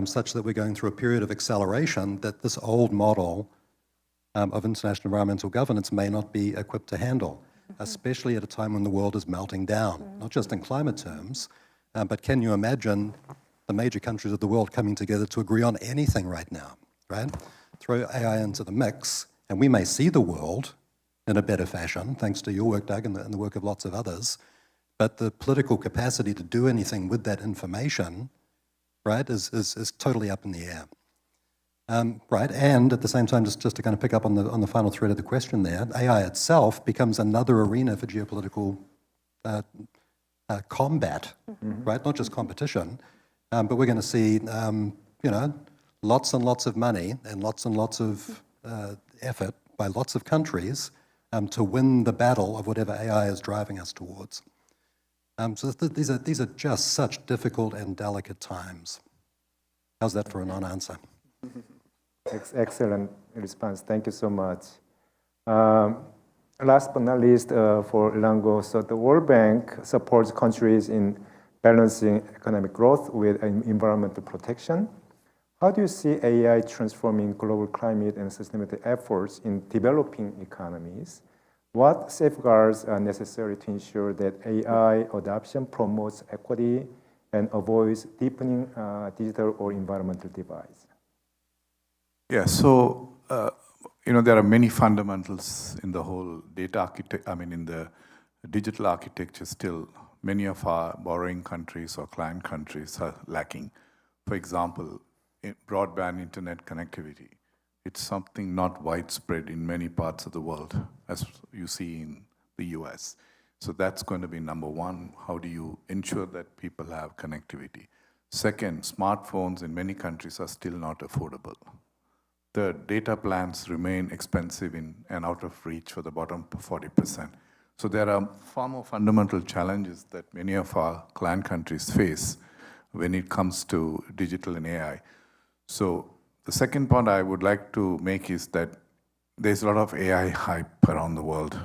such that we're going through a period of acceleration that this old model of international environmental governance may not be equipped to handle, especially at a time when the world is melting down, not just in climate terms, but can you imagine the major countries of the world coming together to agree on anything right now, right? Throw AI into the mix, and we may see the world in a better fashion, thanks to your work, Doug, and the work of lots of others, but the political capacity to do anything with that information, right, is totally up in the air. Right, and at the same time, just to kind of pick up on the final thread of the question there, AI itself becomes another arena for geopolitical combat, right? Not just competition, but we're going to see, lots and lots of money and lots of effort by lots of countries to win the battle of whatever AI is driving us towards. So these are just such difficult and delicate times. How's that for a non-answer? Excellent response. Thank you so much. Last but not least, for Ilango, so the World Bank supports countries in balancing economic growth with environmental protection. How do you see AI transforming global climate and sustainability efforts in developing economies? What safeguards are necessary to ensure that AI adoption promotes equity and avoids deepening digital or environmental divides? Yeah, so, there are many fundamentals in the whole in the digital architecture still. Many of our borrowing countries or client countries are lacking. For example, broadband internet connectivity. It's something not widespread in many parts of the world, as you see in the US. So that's going to be number one. How do you ensure that people have connectivity? Second, smartphones in many countries are still not affordable. Third, data plans remain expensive and out of reach for the bottom 40%. So there are far more fundamental challenges that many of our client countries face when it comes to digital and AI. So The second point I would like to make is that there's a lot of AI hype around the world,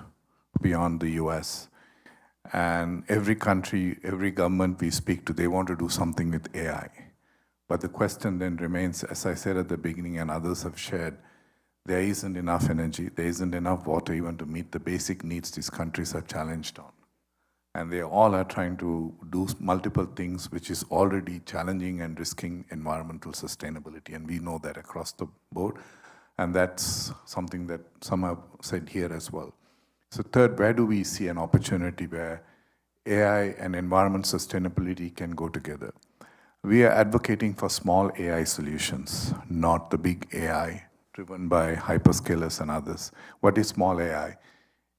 beyond the US. And every country, every government we speak to, they want to do something with AI. But the question then remains, as I said at the beginning and others have shared, there isn't enough energy, there isn't enough water even to meet the basic needs these countries are challenged on. And they all are trying to do multiple things, which is already challenging and risking environmental sustainability. And we know that across the board. And that's something that some have said here as well. So third, where do we see an opportunity where AI and environment sustainability can go together? We are advocating for small AI solutions, not the big AI driven by hyperscalers and others. What is small AI?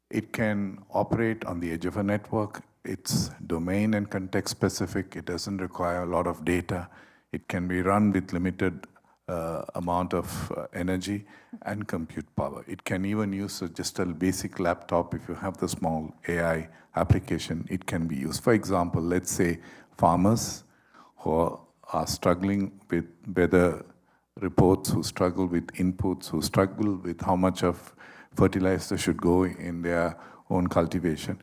It can operate on the edge of a network. It's domain and context specific. It doesn't require a lot of data. It can be run with limited amount of energy and compute power. It can even use just a basic laptop. If you have the small AI application, it can be used. For example, let's say farmers who are struggling with weather reports, who struggle with inputs, who struggle with how much of fertilizer should go in their own cultivation.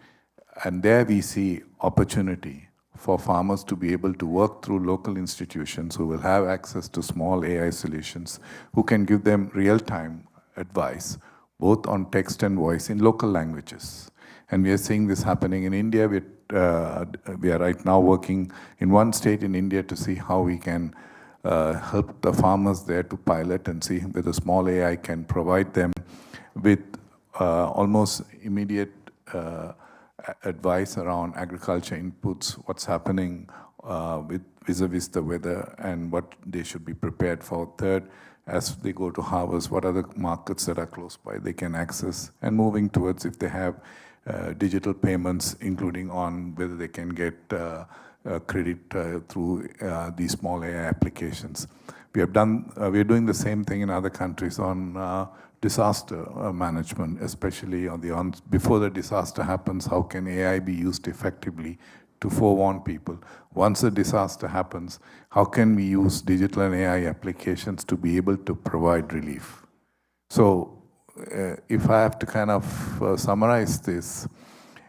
And there we see opportunity for farmers to be able to work through local institutions who will have access to small AI solutions, who can give them real-time advice, both on text and voice in local languages. And we are seeing this happening in India. We are right now working in one state in India to see how we can help the farmers there to pilot and see whether small AI can provide them with almost immediate advice around agriculture inputs, what's happening with vis-a-vis the weather and what they should be prepared for. Third, as they go to harvest, what are the markets that are close by they can access, and moving towards if they have digital payments, including on whether they can get credit through these small AI applications. We are doing the same thing in other countries on disaster management, especially on before the disaster happens. How can AI be used effectively to forewarn people? Once a disaster happens, how can we use digital and AI applications to be able to provide relief? So if I have to kind of summarize this,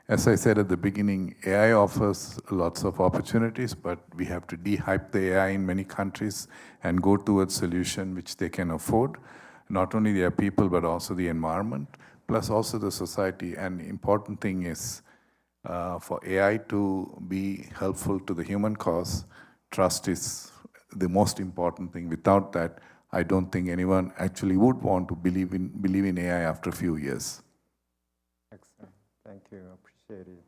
as I said at the beginning, AI offers lots of opportunities, but we have to de-hype the AI in many countries and go towards solution which they can afford, not only their people, but also the environment, plus also the society. And the important thing is for AI to be helpful to the human cause, trust is the most important thing. Without that, I don't think anyone actually would want to believe in AI after a few years. Excellent. Thank you. Appreciate it.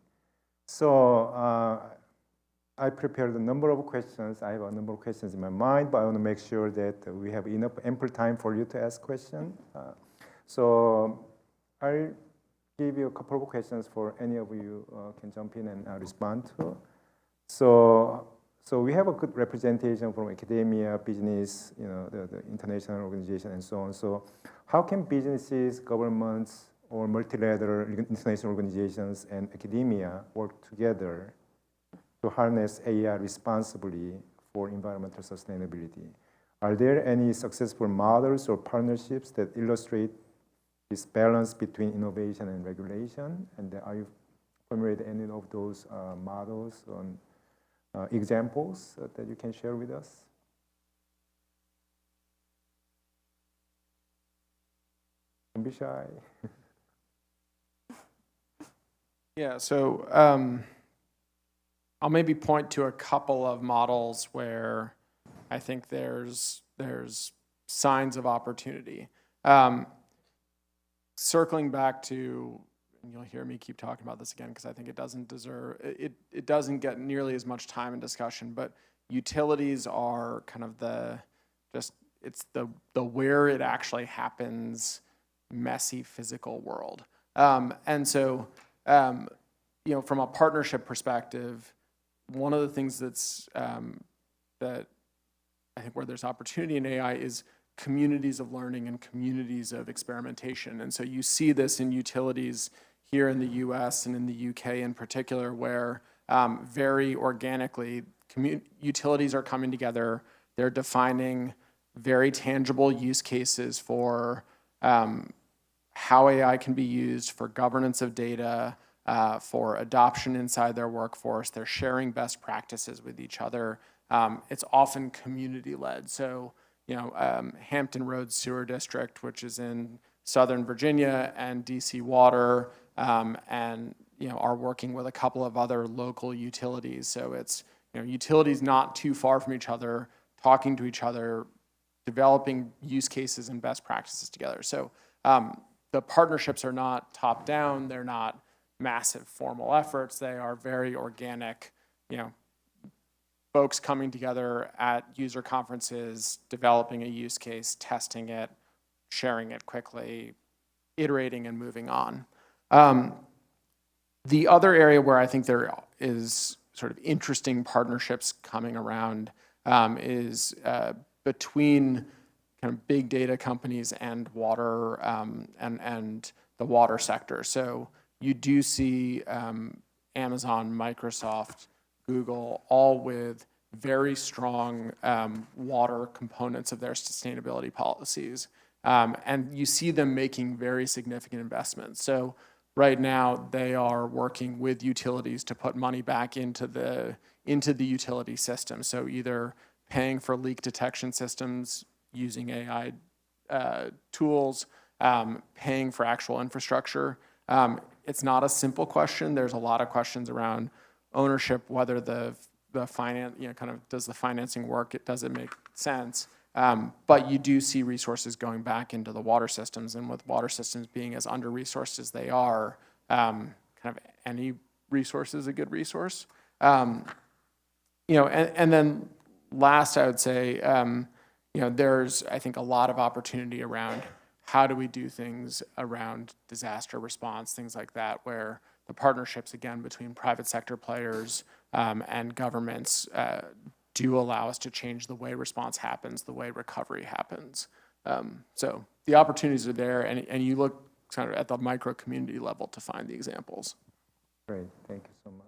So I prepared a number of questions. I have a number of questions in my mind, but I want to make sure that we have enough ample time for you to ask questions. So I'll give you a couple of questions for any of you can jump in and respond to. So we have a good representation from academia, business, the international organization, and so on. So how can businesses, governments, or multilateral international organizations and academia work together to harness AI responsibly for environmental sustainability? Are there any successful models or partnerships that illustrate this balance between innovation and regulation? And are you familiar with any of those models on examples that you can share with us? Don't be shy. Yeah, so I'll maybe point to a couple of models where I think there's signs of opportunity. Circling back to, and you'll hear me keep talking about this again because I think it doesn't get nearly as much time and discussion, but utilities are kind of it's the where it actually happens, messy physical world. And so, from a partnership perspective, one of the things that I think where there's opportunity in AI is communities of learning and communities of experimentation. And so you see this in utilities here in the US and in the UK in particular, where very organically utilities are coming together. They're defining very tangible use cases for how AI can be used for governance of data, for adoption inside their workforce. They're sharing best practices with each other. It's often community-led. So, Hampton Roads Sewer District, which is in Southern Virginia, and DC Water, and are working with a couple of other local utilities. So it's utilities not too far from each other, talking to each other, developing use cases and best practices together. So the partnerships are not top-down. They're not massive formal efforts. They are very organic, folks coming together at user conferences, developing a use case, testing it, sharing it quickly, iterating and moving on. The other area where I think there is sort of interesting partnerships coming around is between kind of big data companies and water and the water sector. So you do see Amazon, Microsoft, Google, all with very strong water components of their sustainability policies. And you see them making very significant investments. So right now, they are working with utilities to put money back into the utility system. So either paying for leak detection systems using AI tools, paying for actual infrastructure. It's not a simple question. There's a lot of questions around ownership, whether the finance, kind of does the financing work? Does it make sense? But you do see resources going back into the water systems, and with water systems being as under-resourced as they are, kind of any resource is a good resource. And then last, I would say, there's, I think, a lot of opportunity around how do we do things around disaster response, things like that, where the partnerships, again, between private sector players and governments do allow us to change the way response happens, the way recovery happens. So the opportunities are there, and you look kind of at the micro community level to find the examples. Great, thank you so much.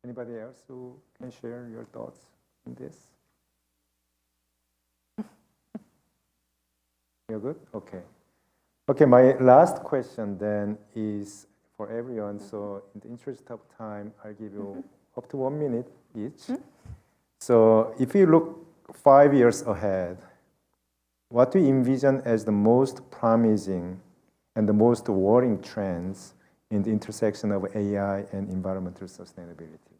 Anybody else who can share your thoughts on this? You're good? Okay. Okay, my last question then is for everyone. So in the interest of time, I'll give you up to 1 minute each. So if you look 5 years ahead, what do you envision as the most promising and the most worrying trends in the intersection of AI and environmental sustainability?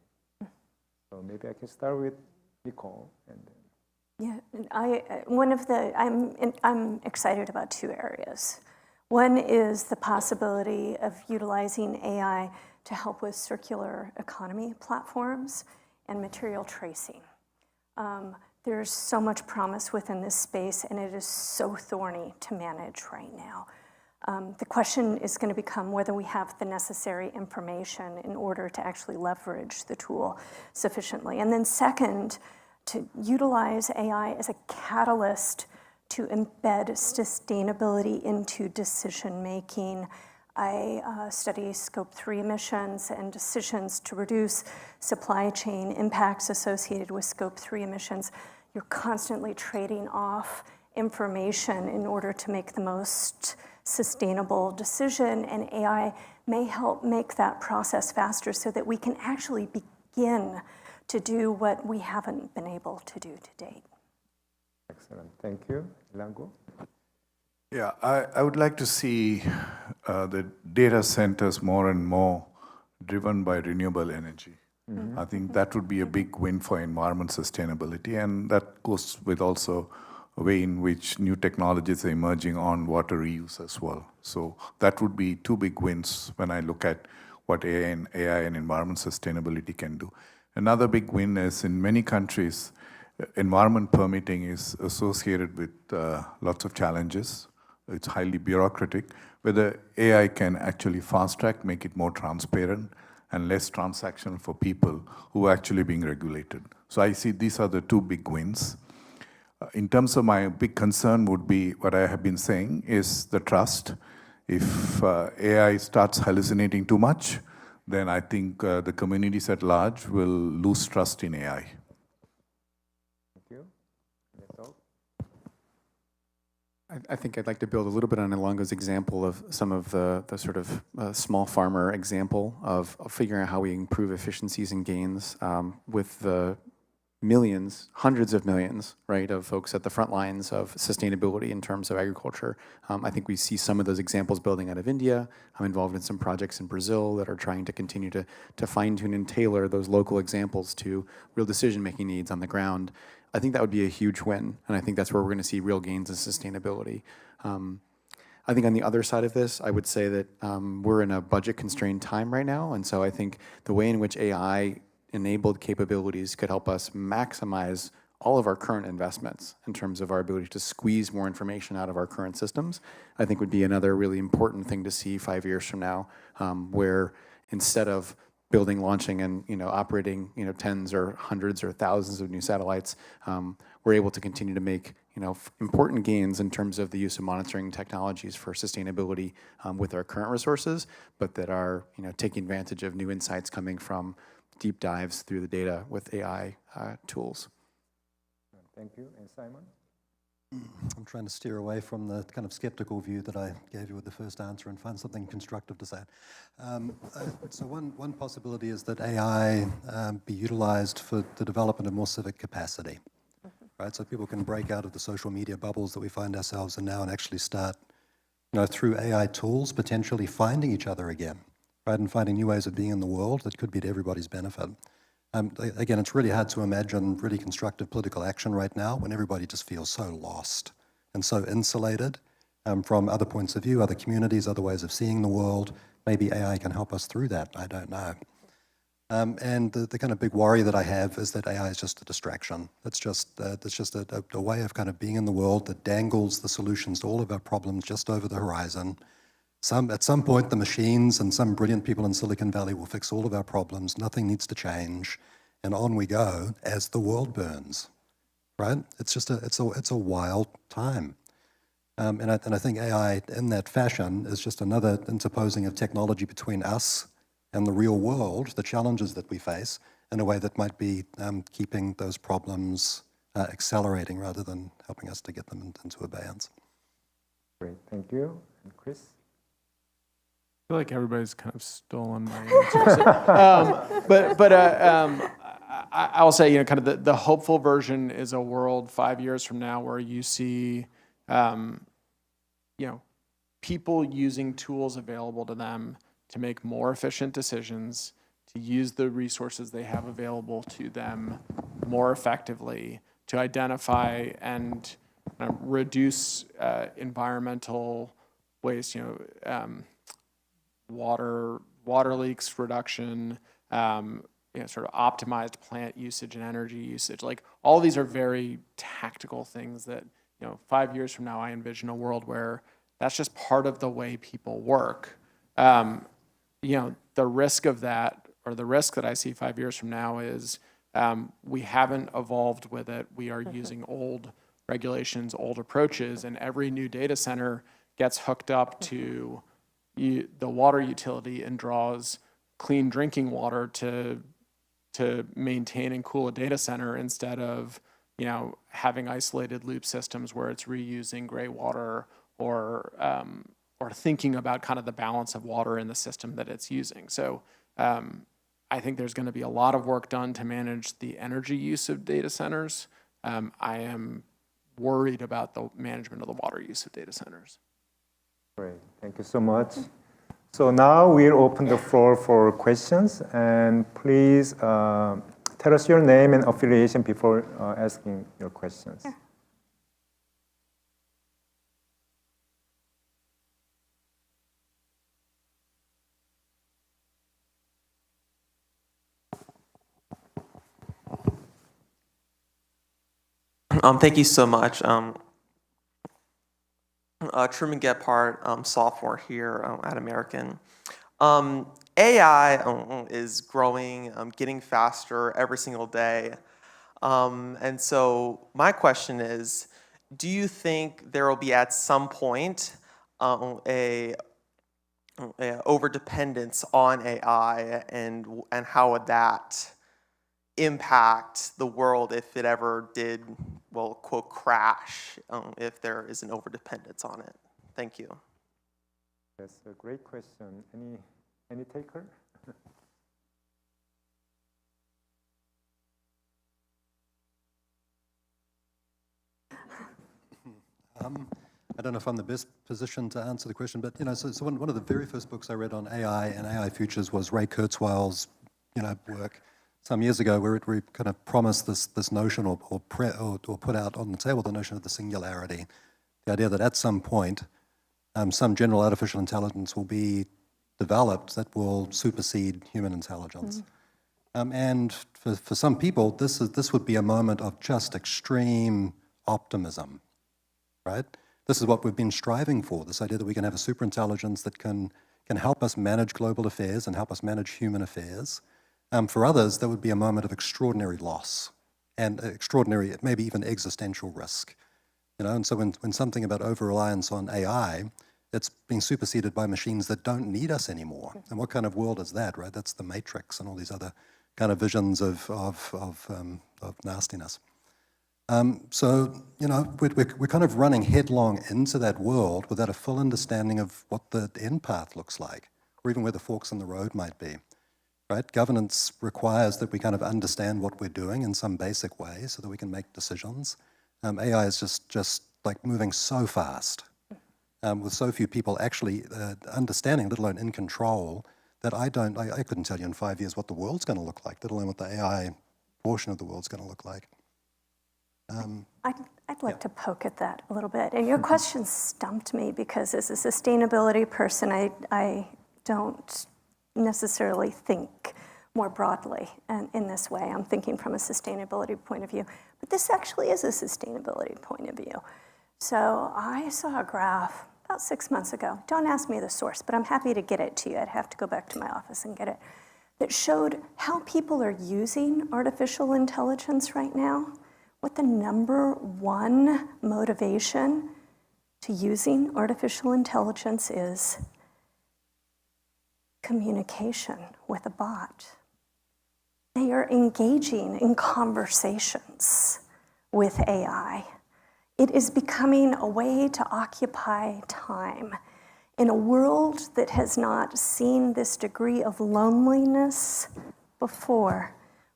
So maybe I can start with Nicole. And then. Yeah, I'm excited about two areas. One is the possibility of utilizing AI to help with circular economy platforms and material tracing. There's so much promise within this space, and it is so thorny to manage right now. The question is going to become whether we have the necessary information in order to actually leverage the tool sufficiently. And then second, to utilize AI as a catalyst to embed sustainability into decision-making. I study Scope 3 emissions and decisions to reduce supply chain impacts associated with Scope 3 emissions. You're constantly trading off information in order to make the most sustainable decision, and AI may help make that process faster so that we can actually begin to do what we haven't been able to do to date. Excellent, thank you. Ilango? Yeah, I would like to see the data centers more and more driven by renewable energy. I think that would be a big win for environment sustainability, and that goes with also a way in which new technologies are emerging on water reuse as well. So that would be two big wins when I look at what AI and environment sustainability can do. Another big win is in many countries, environment permitting is associated with lots of challenges. It's highly bureaucratic, whether AI can actually fast track, make it more transparent and less transactional for people who are actually being regulated. So I see these are the two big wins. In terms of my big concern would be what I have been saying is the trust. If AI starts hallucinating too much, then I think the communities at large will lose trust in AI. Thank you. That's all. I think I'd like to build a little bit on Ilongo's example of some of the sort of small farmer example of figuring out how we improve efficiencies and gains with the millions, hundreds of millions, right, of folks at the front lines of sustainability in terms of agriculture. I think we see some of those examples building out of India. I'm involved in some projects in Brazil that are trying to continue to fine-tune and tailor those local examples to real decision-making needs on the ground. I think that would be a huge win, and I think that's where we're going to see real gains in sustainability. I think on the other side of this, I would say that we're in a budget-constrained time right now, and so I think the way in which AI-enabled capabilities could help us maximize all of our current investments in terms of our ability to squeeze more information out of our current systems, I think would be another really important thing to see 5 years from now, where instead of building, launching, and operating tens or hundreds or thousands of new satellites, we're able to continue to make important gains in terms of the use of monitoring technologies for sustainability with our current resources, but that are taking advantage of new insights coming from deep dives through the data with AI tools. Thank you. And Simon? I'm trying to steer away from the kind of skeptical view that I gave you with the first answer and find something constructive to say. So one possibility is that AI be utilized for the development of more civic capacity, right? So people can break out of the social media bubbles that we find ourselves in now and actually start, through AI tools, potentially finding each other again, right? And finding new ways of being in the world that could be to everybody's benefit. Again, it's really hard to imagine really constructive political action right now when everybody just feels so lost and so insulated from other points of view, other communities, other ways of seeing the world. Maybe AI can help us through that. I don't know. And the kind of big worry that I have is that AI is just a distraction. It's just a way of kind of being in the world that dangles the solutions to all of our problems just over the horizon. At some point, the machines and some brilliant people in Silicon Valley will fix all of our problems. Nothing needs to change, and on we go as the world burns. Right? It's a wild time, and I think AI in that fashion is just another interposing of technology between us and the real world, the challenges that we face, in a way that might be keeping those problems accelerating rather than helping us to get them into abeyance. Great, thank you. And Chris? I feel like everybody's kind of stolen my answers. I'll say, kind of the hopeful version is a world 5 years from now where you see, people using tools available to them to make more efficient decisions, to use the resources they have available to them more effectively, to identify and reduce environmental waste, water leaks reduction, sort of optimized plant usage and energy usage. Like all these are very tactical things that, 5 years from now, I envision a world where that's just part of the way people work. The risk of that, or the risk that I see 5 years from now is we haven't evolved with it. We are using old regulations, old approaches, and every new data center gets hooked up to the water utility and draws clean drinking water to maintain and cool a data center instead of having isolated loop systems where it's reusing gray water or thinking about kind of the balance of water in the system that it's using. So I think there's going to be a lot of work done to manage the energy use of data centers. I am worried about the management of the water use of data centers. Great, thank you so much. So now we'll open the floor for questions, and please tell us your name and affiliation before asking your questions. Sure. Thank you so much. Truman Gephardt, sophomore here at American. AI is growing, getting faster every single day. And so my question is, do you think there will be at some point a overdependence on AI, and how would that impact the world if it ever did will, quote, crash if there is an overdependence on it? Thank you. That's a great question. Any taker? I don't know if I'm the best position to answer the question, but so one of the very first books I read on AI and AI futures was Ray Kurzweil's work some years ago, where we kind of promised this notion or put out on the table the notion of the singularity, the idea that at some point some general artificial intelligence will be developed that will supersede human intelligence. And for some people, this would be a moment of just extreme optimism, right? This is what we've been striving for, this idea that we can have a superintelligence that can help us manage global affairs and help us manage human affairs. For others, that would be a moment of extraordinary loss and extraordinary, maybe even existential risk. And so when something about over-reliance on AI, it's being superseded by machines that don't need us anymore. And what kind of world is that, right? That's the Matrix and all these other kind of visions of nastiness. So, we're kind of running headlong into that world without a full understanding of what the end path looks like, or even where the forks in the road might be, right? Governance requires that we kind of understand what we're doing in some basic way so that we can make decisions. AI is just like moving so fast, with so few people actually understanding, let alone in control, that I couldn't tell you in 5 years what the world's going to look like, let alone what the AI portion of the world's going to look like. I'd like to poke at that a little bit. And your question stumped me because as a sustainability person, I don't necessarily think more broadly and in this way. I'm thinking from a sustainability point of view. But this actually is a sustainability point of view. So I saw a graph about 6 months ago. Don't ask me the source, but I'm happy to get it to you. I'd have to go back to my office and get it. That showed how people are using artificial intelligence right now. What the number one motivation to using artificial intelligence is: communication with a bot. They are engaging in conversations with AI. It is becoming a way to occupy time. In a world that has not seen this degree of loneliness before,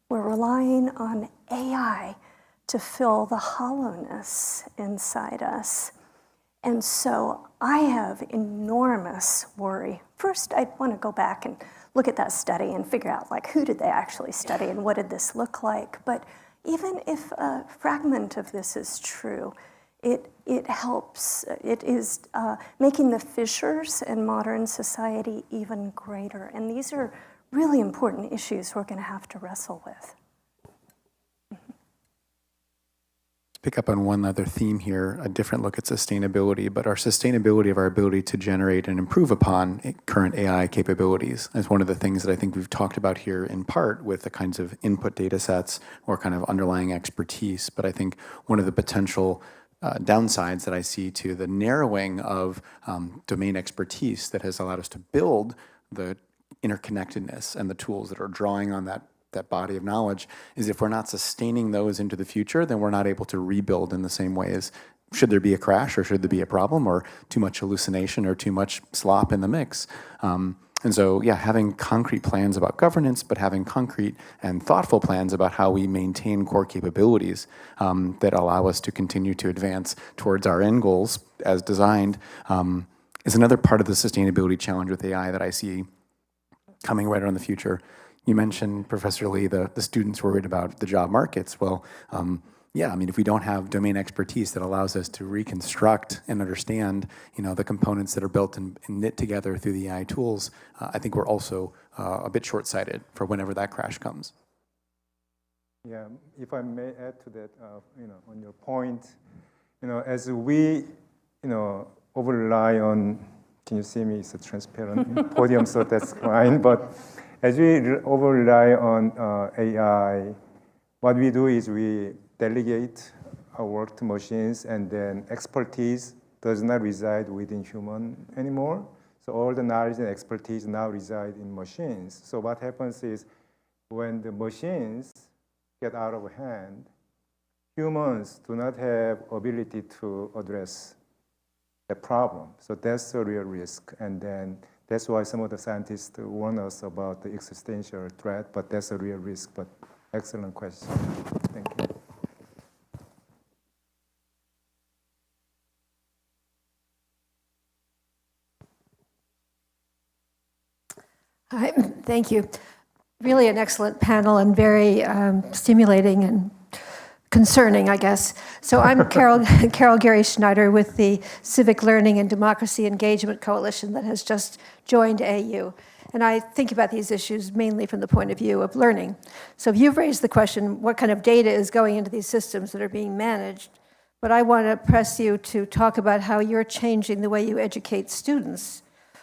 we're relying on AI to fill the hollowness inside us. And so I have enormous worry. First, I want to go back and look at that study and figure out, like, who did they actually study and what did this look like? But even if a fragment of this is true, it helps, it is making the fissures in modern society even greater. And these are really important issues we're going to have to wrestle with. Pick up on one other theme here, a different look at sustainability, but our sustainability of our ability to generate and improve upon current AI capabilities is one of the things that I think we've talked about here in part with the kinds of input data sets or kind of underlying expertise. But I think one of the potential downsides that I see to the narrowing of domain expertise that has allowed us to build the interconnectedness and the tools that are drawing on that body of knowledge is if we're not sustaining those into the future, then we're not able to rebuild in the same way as should there be a crash or should there be a problem or too much hallucination or too much slop in the mix. And so, yeah, having concrete plans about governance, but having concrete and thoughtful plans about how we maintain core capabilities that allow us to continue to advance towards our end goals as designed is another part of the sustainability challenge with AI that I see coming right around the future. You mentioned, Professor Lee, the students worried about the job markets. Well, yeah, I mean, if we don't have domain expertise that allows us to reconstruct and understand, the components that are built and knit together through the AI tools, I think we're also a bit short-sighted for whenever that crash comes. Yeah, if I may add to that, on your point, as we, over-rely on, can you see me? It's a transparent podium, so that's fine. But as we over-rely on AI, what we do is we delegate our work to machines, and then expertise does not reside within human anymore. So all the knowledge and expertise now reside in machines. So what happens is when the machines get out of hand, humans do not have ability to address the problem. So that's a real risk. And then that's why some of the scientists warn us about the existential threat, but that's a real risk. But excellent question. Thank you. Hi, thank you. Really an excellent panel and very stimulating and concerning, I guess. So I'm Carol Gary Schneider with the Civic Learning and Democracy Engagement Coalition that has just joined AU. And I think about these issues mainly from the point of view of learning. So you've raised the question, what kind of data is going into these systems that are being managed? But I want to press you to talk about how you're changing the way you educate students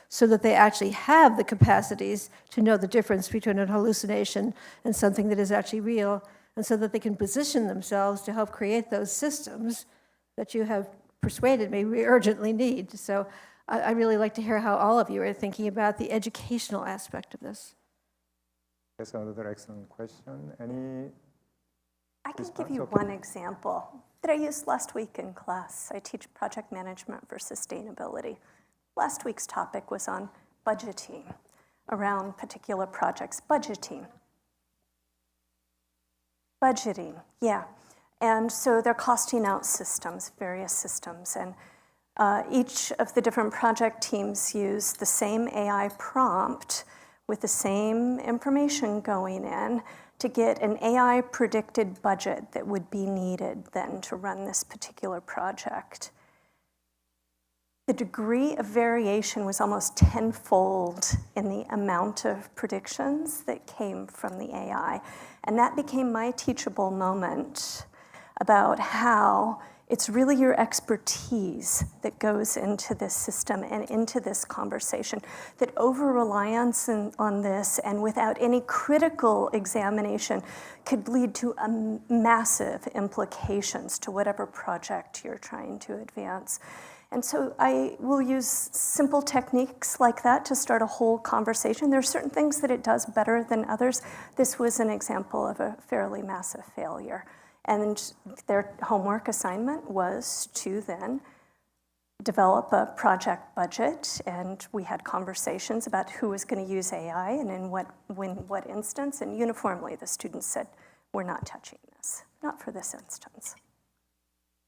so that they actually have the capacities to know the difference between an hallucination and something that is actually real, and so that they can position themselves to help create those systems that you have persuaded me we urgently need. So I'd really like to hear how all of you are thinking about the educational aspect of this. That's another excellent question. Any I can response? give you Okay. one example that I used last week in class. I teach project management for sustainability. Last week's topic was on budgeting around particular projects. Budgeting, yeah. And so they're costing out systems, various systems, and each of the different project teams use the same AI prompt with the same information going in to get an AI predicted budget that would be needed then to run this particular project. The degree of variation was almost tenfold in the amount of predictions that came from the AI. And that became my teachable moment about how it's really your expertise that goes into this system and into this conversation, that over-reliance on this and without any critical examination could lead to massive implications to whatever project you're trying to advance. And so I will use simple techniques like that to start a whole conversation. There are certain things that it does better than others. This was an example of a fairly massive failure. And their homework assignment was to then develop a project budget, and we had conversations about who was going to use AI and in what instance, and uniformly the students said, we're not touching this, not for this instance.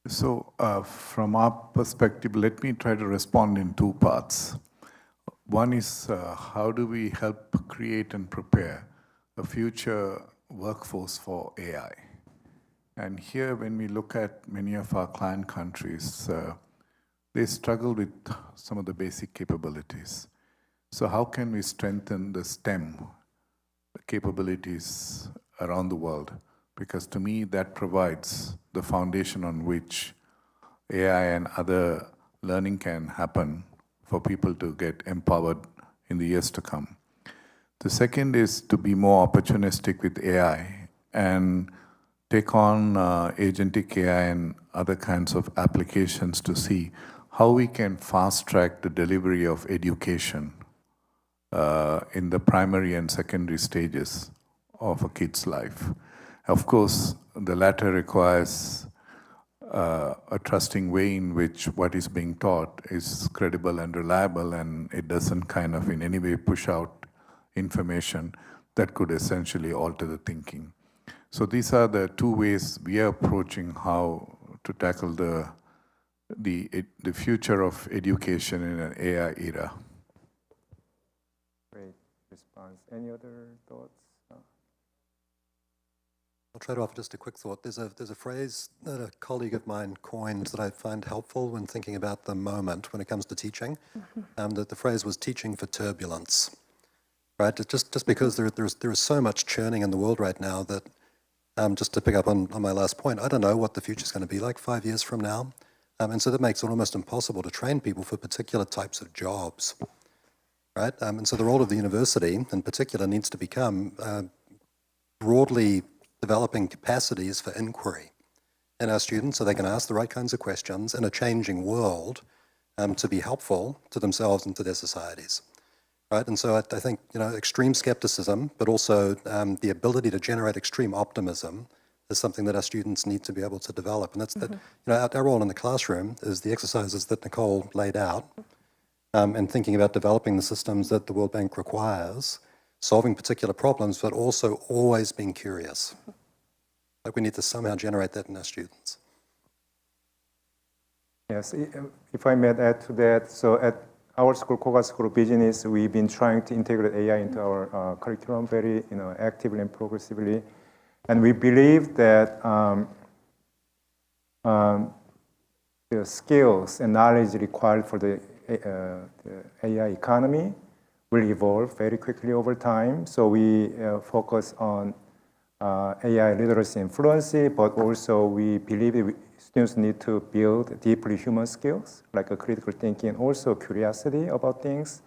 So from our perspective, let me try to respond in two parts. One is how do we help create and prepare a future workforce for AI? And here, when we look at many of our client countries, they struggle with some of the basic capabilities. So how can we strengthen the STEM capabilities around the world? Because to me, that provides the foundation on which AI and other learning can happen for people to get empowered in the years to come. The second is to be more opportunistic with AI and take on agentic AI and other kinds of applications to see how we can fast-track the delivery of education in the primary and secondary stages of a kid's life. Of course, the latter requires a trusting way in which what is being taught is credible and reliable, and it doesn't kind of in any way push out information that could essentially alter the thinking. So these are the two ways we are approaching how to tackle the future of education in an AI era. Great response. Any other thoughts? I'll try to offer just a quick thought. There's a phrase that a colleague of mine coined that I find helpful when thinking about the moment when it comes to teaching. That the phrase was teaching for turbulence, right? Just because there is so much churning in the world right now that, just to pick up on my last point, I don't know what the future's going to be like 5 years from now. And so that makes it almost impossible to train people for particular types of jobs, right? And so the role of the university in particular needs to become broadly developing capacities for inquiry in our students so they can ask the right kinds of questions in a changing world to be helpful to themselves and to their societies, right? And so I think, extreme skepticism, but also the ability to generate extreme optimism is something that our students need to be able to develop. And that's that, you know, our role in the classroom is the exercises that Nicole laid out, and thinking about developing the systems that the World Bank requires, solving particular problems, but also always being curious. Like we need to somehow generate that in our students. Yes, if I may add to that, so at our school, Koga School of Business, we've been trying to integrate AI into our curriculum very, actively and progressively, and we believe that the skills and knowledge required for the AI economy will evolve very quickly over time. So we focus on AI literacy and fluency, but also we believe that students need to build deeply human skills, like a critical thinking, and also curiosity about things,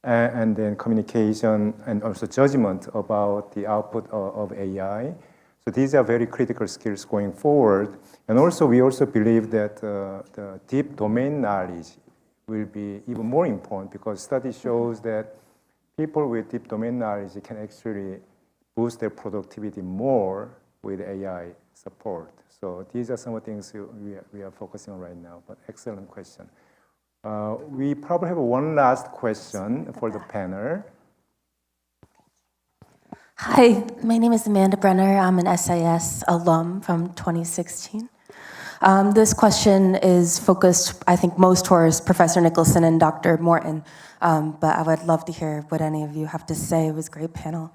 and then communication, and also judgment about the output of AI. So these are very critical skills going forward. And also, we also believe that the deep domain knowledge will be even more important, because study shows that people with deep domain knowledge can actually boost their productivity more with AI support. So these are some of the things we are focusing on right now, but excellent question. We probably have one last question for the panel. Hi, my name is Amanda Brenner. I'm an SIS alum from 2016. This question is focused, I think, most towards Professor Nicholson and Dr. Morton, but I would love to hear what any of you have to say. It was a great panel.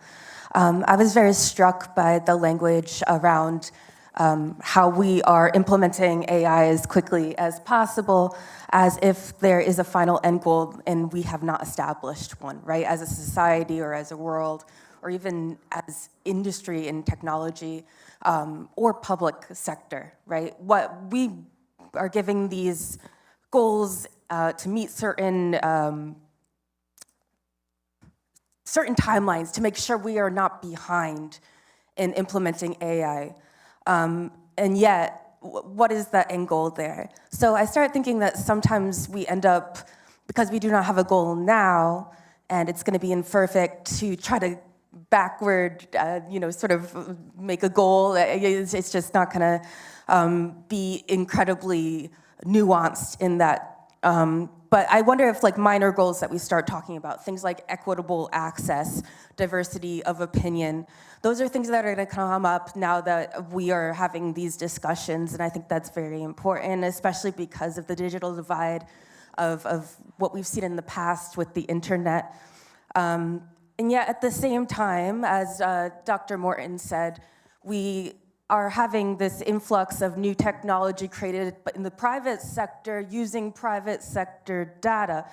I was very struck by the language around how we are implementing AI as quickly as possible, as if there is a final end goal and we have not established one, right? As a society or as a world, or even as industry and technology, or public sector, right? What we are giving these goals to meet certain timelines to make sure we are not behind in implementing AI. And yet, what is the end goal there? So I started thinking that sometimes we end up, because we do not have a goal now, and it's going to be imperfect to try to backward, sort of make a goal. It's just not going to be incredibly nuanced in that. But I wonder if minor goals that we start talking about, things like equitable access, diversity of opinion, those are things that are going to come up now that we are having these discussions, and I think that's very important, especially because of the digital divide of what we've seen in the past with the internet. And yet at the same time, as Dr. Morton said, we are having this influx of new technology created in the private sector using private sector data.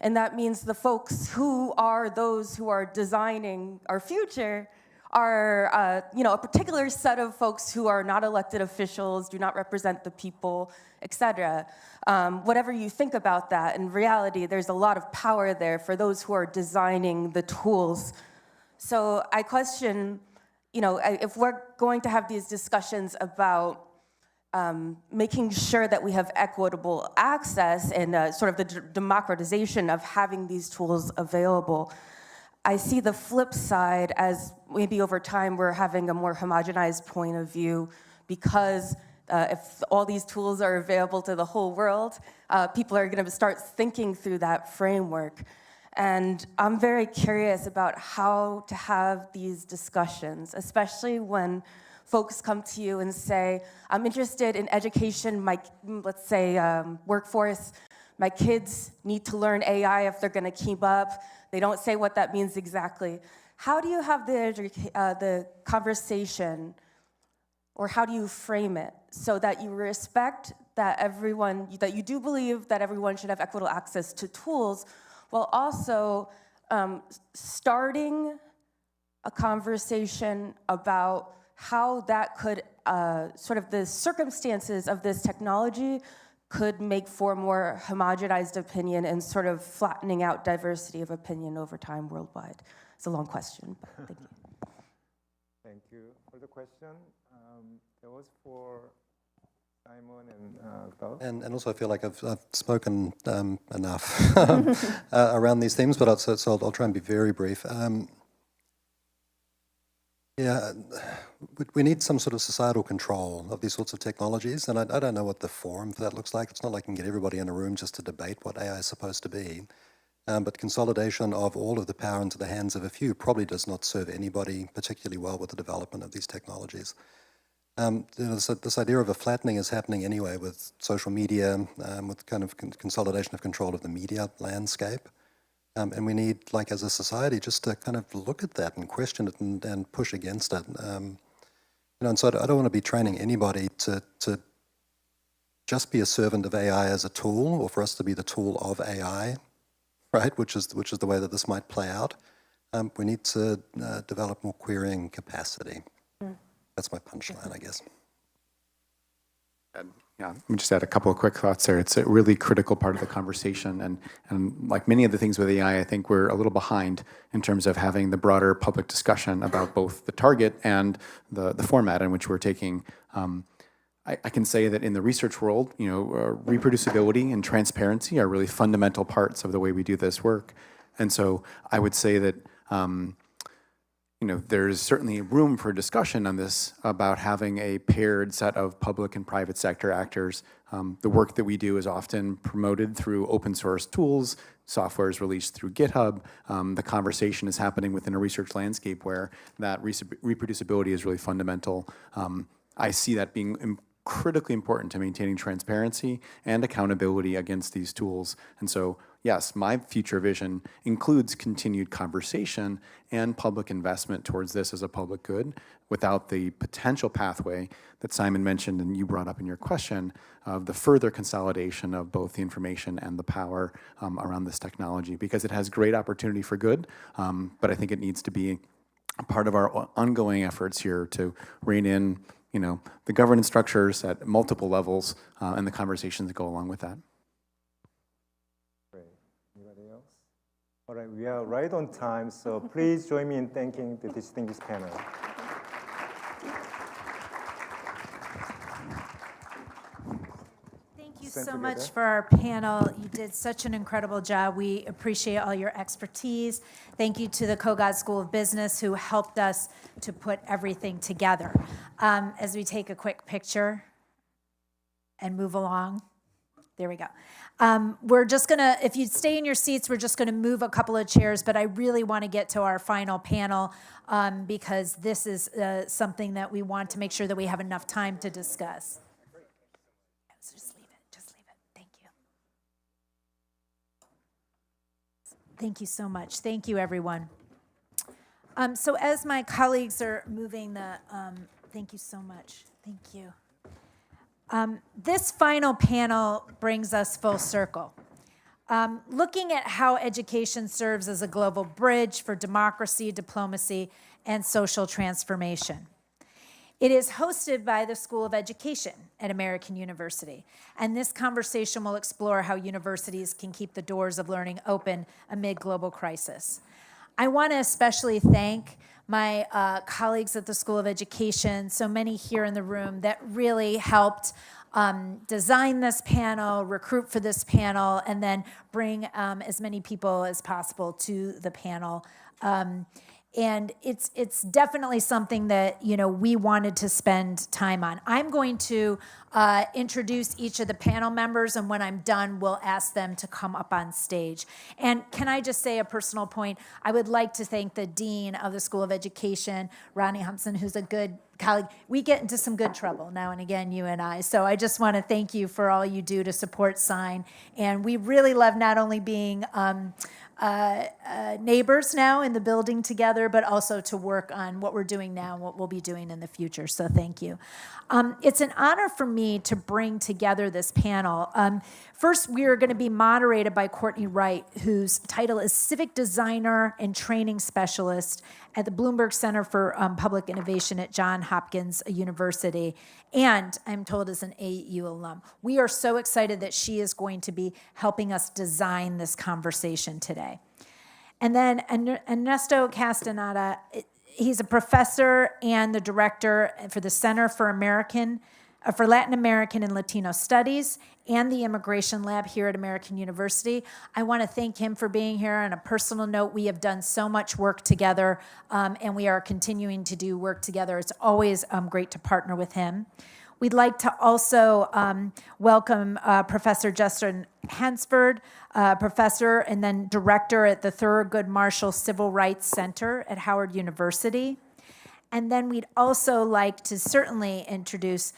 And that means the folks who are those who are designing our future are a particular set of folks who are not elected officials, do not represent the people, et cetera. Whatever you think about that, in reality, there's a lot of power there for those who are designing the tools. So I question, if we're going to have these discussions about making sure that we have equitable access and sort of the democratization of having these tools available, I see the flip side as maybe over time we're having a more homogenized point of view, because if all these tools are available to the whole world, people are going to start thinking through that framework. And I'm very curious about how to have these discussions, especially when folks come to you and say, I'm interested in education, let's say workforce, my kids need to learn AI if they're going to keep up. They don't say what that means exactly. How do you have the conversation, or how do you frame it so that you respect that that you do believe that everyone should have equitable access to tools, while also starting a conversation about how that could, sort of the circumstances of this technology could make for more homogenized opinion and sort of flattening out diversity of opinion over time worldwide? It's a long question, but thank you. Thank you for the question. That was for Simon and Klaus. And also I feel like I've spoken enough around these themes, but so I'll try and be very brief. Yeah, we need some sort of societal control of these sorts of technologies, and I don't know what the forum for that looks like. It's not like I can get everybody in a room just to debate what AI is supposed to be. But consolidation of all of the power into the hands of a few probably does not serve anybody particularly well with the development of these technologies. This idea of a flattening is happening anyway with social media, with kind of consolidation of control of the media landscape. And we need, like as a society, just to kind of look at that and question it and push against it. And so I don't want to be training anybody to just be a servant of AI as a tool, or for us to be the tool of AI, right? Which is the way that this might play out. We need to develop more querying capacity. That's my punchline, I guess. Yeah, let me just add a couple of quick thoughts there. It's a really critical part of the conversation, and like many of the things with AI, I think we're a little behind in terms of having the broader public discussion about both the target and the format in which we're taking. I can say that in the research world, reproducibility and transparency are really fundamental parts of the way we do this work. And so I would say that there's certainly room for discussion on this about having a paired set of public and private sector actors. The work that we do is often promoted through open source tools. Software is released through GitHub. The conversation is happening within a research landscape where that reproducibility is really fundamental. I see that being critically important to maintaining transparency and accountability against these tools. And so, yes, my future vision includes continued conversation and public investment towards this as a public good without the potential pathway that Simon mentioned and you brought up in your question of the further consolidation of both the information and the power around this technology, because it has great opportunity for good, but I think it needs to be a part of our ongoing efforts here to rein in the governance structures at multiple levels and the conversations that go along with that. Great. Anybody else? All right, we are right on time, so please join me in thanking the distinguished panel. Thank you so much for our panel. You did such an incredible job. We appreciate all your expertise. Thank you to the Kogod School of Business who helped us to put everything together. As we take a quick picture and move along. There we go. We're just gonna, if you stay in your seats, we're just gonna move a couple of chairs, but I really wanna get to our final panel because this is something that we want to make sure that we have enough time to discuss. Just leave it, thank you. Thank you so much. Thank you, everyone. So as my colleagues are moving the, thank you so much. Thank you. This final panel brings us full circle. Looking at how education serves as a global bridge for democracy, diplomacy, and social transformation. It is hosted by the School of Education at American University, and this conversation will explore how universities can keep the doors of learning open amid global crisis. I want to especially thank my colleagues at the School of Education, so many here in the room that really helped design this panel, recruit for this panel, and then bring as many people as possible to the panel. And it's definitely something that we wanted to spend time on. I'm going to introduce each of the panel members, and when I'm done, we'll ask them to come up on stage. And can I just say a personal point? I would like to thank the Dean of the School of Education, Ronnie Humpson, who's a good colleague. We get into some good trouble now and again, you and I. So I just want to thank you for all you do to support Sine. And we really love not only being neighbors now in the building together, but also to work on what we're doing now and what we'll be doing in the future. So thank you. It's an honor for me to bring together this panel. First, we are going to be moderated by Courtney Wright, whose title is Civic Designer and Training Specialist at the Bloomberg Center for Public Innovation at Johns Hopkins University, and I'm told is an AU alum. We are so excited that she is going to be helping us design this conversation today. And then Ernesto Castaneda, he's a professor and the director for the Center for American for Latin American and Latino Studies and the Immigration Lab here at American University. I want to thank him for being here. On a personal note, we have done so much work together, and we are continuing to do work together. It's always great to partner with him. We'd like to also welcome Professor Justin Hansford, professor and then director at the Thurgood Marshall Civil Rights Center at Howard University. And then we'd also like to certainly introduce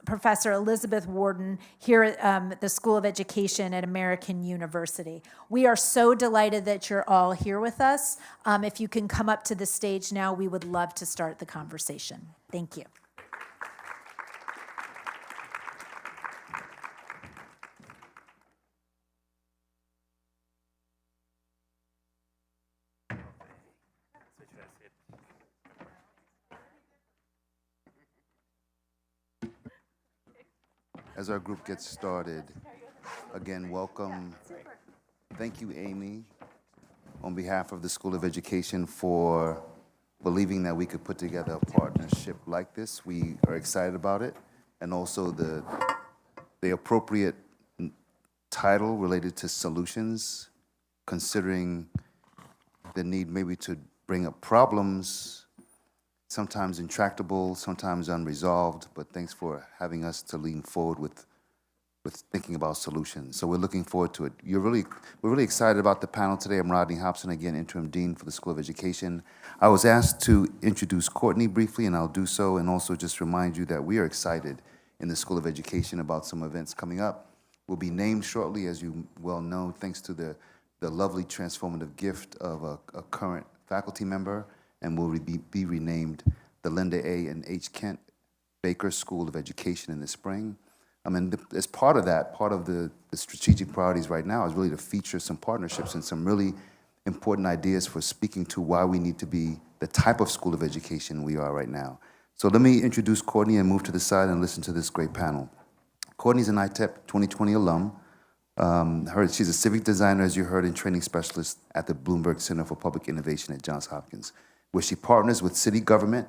Professor Elizabeth Warden here at the School of Education at American University. We are so delighted that you're all here with us. If you can come up to the stage now, we would love to start the conversation. Thank you. As our group gets started, again, welcome. Thank you, Amy, on behalf of the School of Education for believing that we could put together a partnership like this. We are excited about it, and also the appropriate title related to solutions, considering the need maybe to bring up problems, sometimes intractable, sometimes unresolved, but thanks for having us to lean forward with thinking about solutions. So we're looking forward to it. We're really excited about the panel today. I'm Rodney Hobson, again, Interim Dean for the School of Education. I was asked to introduce Courtney briefly, and I'll do so, and also just remind you that we are excited in the School of Education about some events coming up. We'll be named shortly, as you well know, thanks to the lovely transformative gift of a current faculty member, and will be renamed the Linda A. and H. Kent Baker School of Education in the spring. And as part of that, part of the strategic priorities right now is really to feature some partnerships and some really important ideas for speaking to why we need to be the type of school of education we are right now. So let me introduce Courtney and move to the side and listen to this great panel. Courtney's an ITEP 2020 alum. She's a civic designer, as you heard, and training specialist at the Bloomberg Center for Public Innovation at Johns Hopkins, where she partners with city government,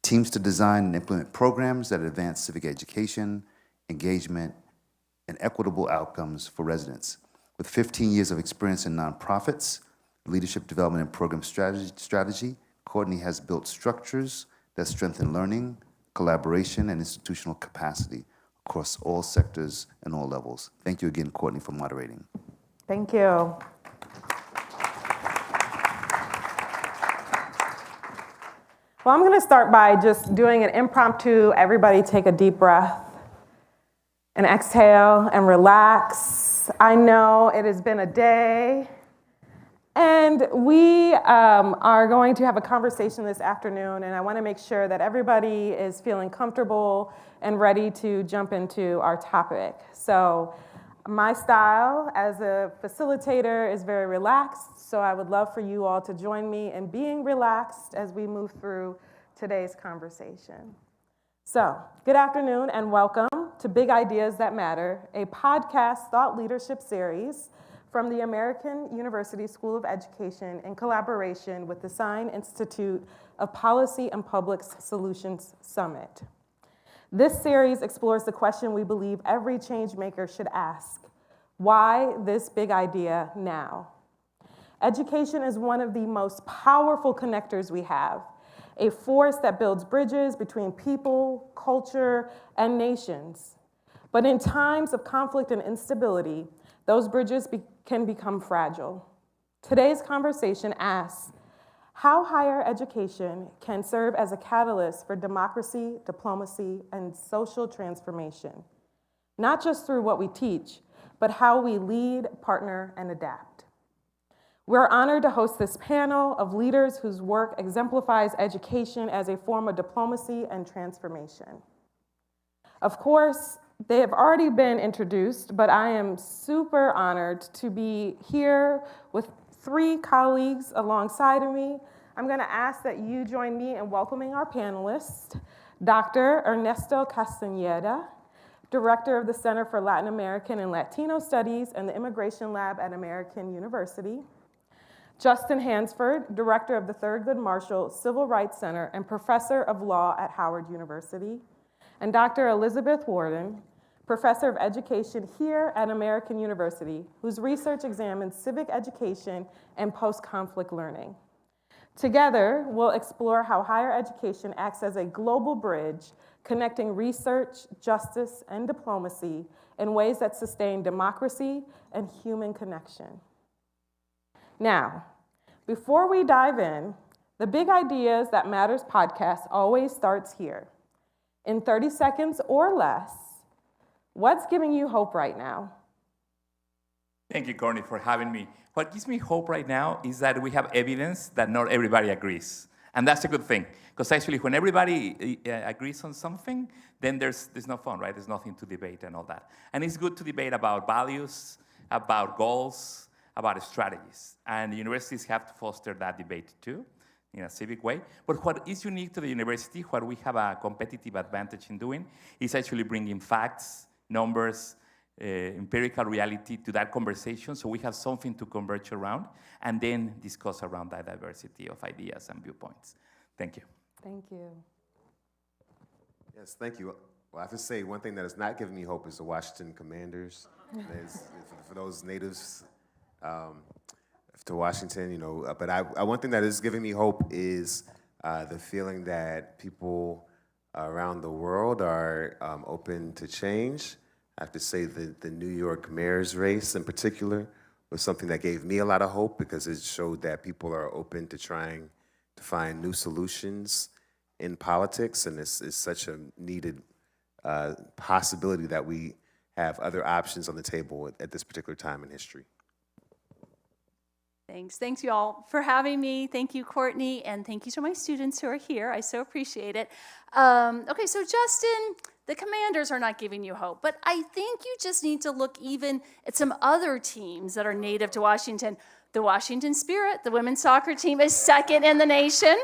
teams to design and implement programs that advance civic education, engagement, and equitable outcomes for residents. With 15 years of experience in nonprofits, leadership development, and program strategy, Courtney has built structures that strengthen learning, collaboration, and institutional capacity across all sectors and all levels. Thank you again, Courtney, for moderating. Thank you. Well, I'm going to start by just doing an impromptu, everybody take a deep breath and exhale and relax. I know it has been a day, and we are going to have a conversation this afternoon, and I want to make sure that everybody is feeling comfortable and ready to jump into our topic. So my style as a facilitator is very relaxed, so I would love for you all to join me in being relaxed as we move through today's conversation. So, good afternoon and welcome to Big Ideas That Matter, a podcast thought leadership series from the American University School of Education in collaboration with the Sine Institute of Policy and Public Solutions Summit. This series explores the question we believe every change maker should ask: why this big idea now? Education is one of the most powerful connectors we have, a force that builds bridges between people, culture, and nations. But in times of conflict and instability, those bridges can become fragile. Today's conversation asks how higher education can serve as a catalyst for democracy, diplomacy, and social transformation, not just through what we teach, but how we lead, partner, and adapt. We're honored to host this panel of leaders whose work exemplifies education as a form of diplomacy and transformation. Of course, they have already been introduced, but I am super honored to be here with three colleagues alongside of me. I'm going to ask that you join me in welcoming our panelists: Dr. Ernesto Castañeda, Director of the Center for Latin American and Latino Studies and the Immigration Lab at American University; Justin Hansford, Director of the Thurgood Marshall Civil Rights Center and Professor of Law at Howard University; and Dr. Elizabeth Warden, Professor of Education here at American University, whose research examines civic education and post-conflict learning. Together, we'll explore how higher education acts as a global bridge, connecting research, justice, and diplomacy in ways that sustain democracy and human connection. Now, before we dive in, the Big Ideas That Matters podcast always starts here. In 30 seconds or less, what's giving you hope right now? Thank you, Courtney, for having me. What gives me hope right now is that we have evidence that not everybody agrees. And that's a good thing, because actually when everybody agrees on something, then there's no fun, right? There's nothing to debate and all that. And it's good to debate about values, about goals, about strategies. And the universities have to foster that debate too, in a civic way. But what is unique to the university, what we have a competitive advantage in doing, is actually bringing facts, numbers, empirical reality to that conversation, so we have something to converge around and then discuss around that diversity of ideas and viewpoints. Thank you. Thank you. Yes, thank you. Well, I have to say, one thing that has not given me hope is the Washington Commanders. For those natives to Washington, you know, but one thing that is giving me hope is the feeling that people around the world are open to change. I have to say the New York mayor's race in particular was something that gave me a lot of hope, because it showed that people are open to trying to find new solutions in politics, and it's such a needed possibility that we have other options on the table at this particular time in history. Thanks. Thanks, you all, for having me. Thank you, Courtney, and thank you to my students who are here. I so appreciate it. Okay, so Justin, the Commanders are not giving you hope, but I think you just need to look even at some other teams that are native to Washington. The Washington Spirit, the women's soccer team, is second in the nation,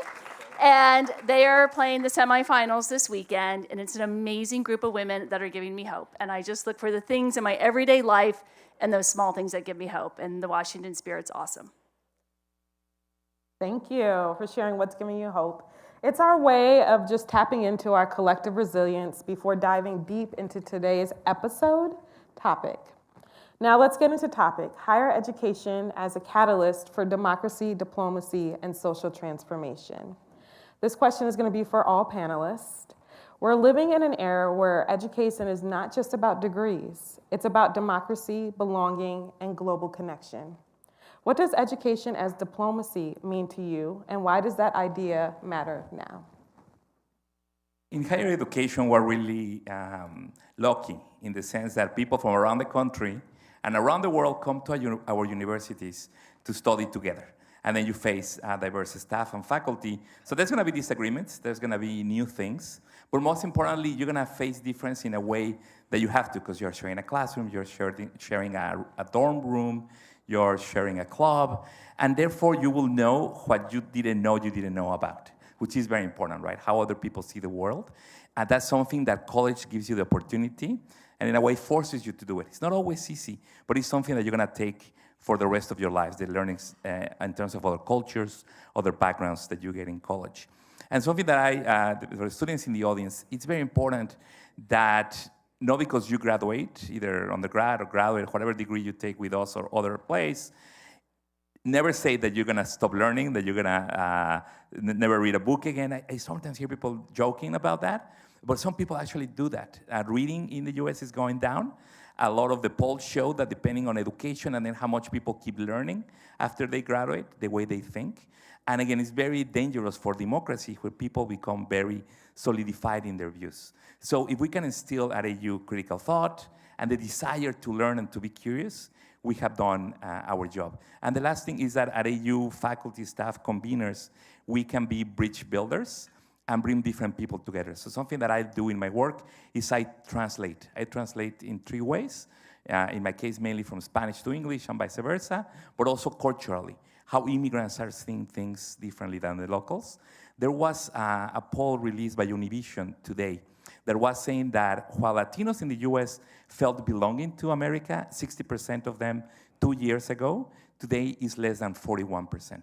and they are playing the semifinals this weekend, and it's an amazing group of women that are giving me hope. And I just look for the things in my everyday life and those small things that give me hope, and the Washington Spirit's awesome. Thank you for sharing what's giving you hope. It's our way of just tapping into our collective resilience before diving deep into today's episode topic. Now let's get into topic, higher education as a catalyst for democracy, diplomacy, and social transformation. This question is going to be for all panelists. We're living in an era where education is not just about degrees. It's about democracy, belonging, and global connection. What does education as diplomacy mean to you, and why does that idea matter now? In higher education, we're really lucky in the sense that people from around the country and around the world come to our universities to study together. And then you face diverse staff and faculty. So there's gonna be disagreements, there's gonna be new things, but most importantly, you're gonna face difference in a way that you have to, because you're sharing a classroom, you're sharing a dorm room, you're sharing a club, and therefore you will know what you didn't know about, which is very important, right? How other people see the world. And that's something that college gives you the opportunity, and in a way forces you to do it. It's not always easy, but it's something that you're gonna take for the rest of your lives, the learnings in terms of other cultures, other backgrounds that you get in college. And something that for students in the audience, it's very important that not because you graduate, either undergrad or graduate, whatever degree you take with us or other place, never say that you're gonna stop learning, that you're gonna never read a book again. I sometimes hear people joking about that, but some people actually do that. Reading in the US is going down. A lot of the polls show that depending on education and then how much people keep learning after they graduate, the way they think. And again, it's very dangerous for democracy where people become very solidified in their views. So if we can instill at AU critical thought and the desire to learn and to be curious, we have done our job. And the last thing is that at AU, faculty, staff, conveners, we can be bridge builders and bring different people together. So something that I do in my work is I translate. I translate in 3 ways. In my case, mainly from Spanish to English and vice versa, but also culturally, how immigrants are seeing things differently than the locals. There was a poll released by Univision today that was saying that while Latinos in the US felt belonging to America, 60% of them 2 years ago, today is less than 41%.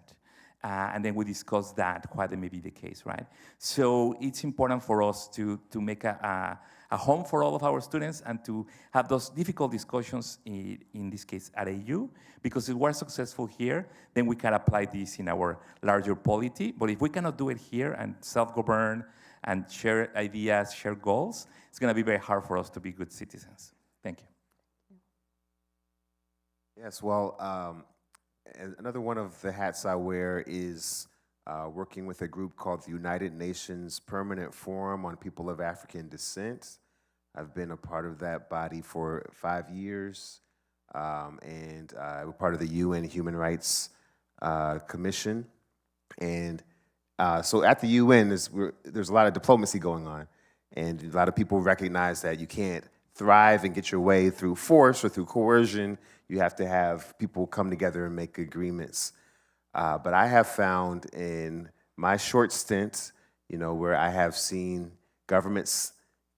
and then we discuss that, why that may be the case, right? So it's important for us to make a home for all of our students and to have those difficult discussions, in this case at AU, because if we're successful here, then we can apply this in our larger polity. But if we cannot do it here and self-govern and share ideas, share goals, it's gonna be very hard for us to be good citizens. Thank you. Yes, well, another one of the hats I wear is working with a group called the United Nations Permanent Forum on People of African Descent. I've been a part of that body for 5 years, and we're part of the UN Human Rights Commission. And so at the UN, there's a lot of diplomacy going on, and a lot of people recognize that you can't thrive and get your way through force or through coercion. You have to have people come together and make agreements. But I have found in my short stint, where I have seen governments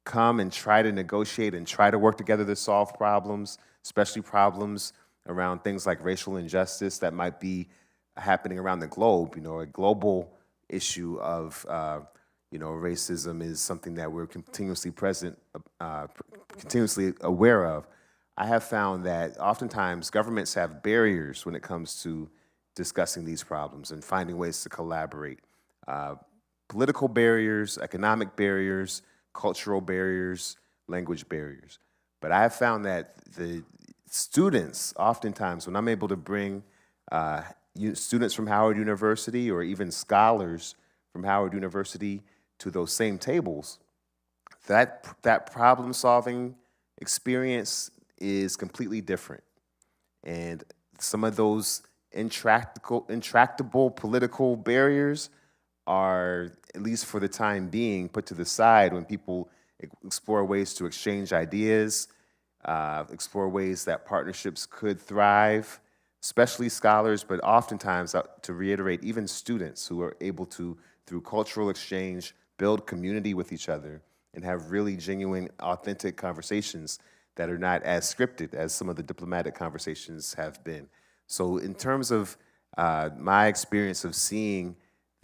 come and try to negotiate and try to work together to solve problems, especially problems around things like racial injustice that might be happening around the globe. A global issue of racism is something that we're continuously aware of. I have found that oftentimes governments have barriers when it comes to discussing these problems and finding ways to collaborate. Political barriers, economic barriers, cultural barriers, language barriers. But I have found that the students, oftentimes, when I'm able to bring students from Howard University or even scholars from Howard University to those same tables, that problem-solving experience is completely different. And some of those intractable political barriers are, at least for the time being, put to the side when people explore ways to exchange ideas, explore ways that partnerships could thrive, especially scholars, but oftentimes, to reiterate, even students who are able to, through cultural exchange, build community with each other and have really genuine, authentic conversations that are not as scripted as some of the diplomatic conversations have been. So in terms of my experience of seeing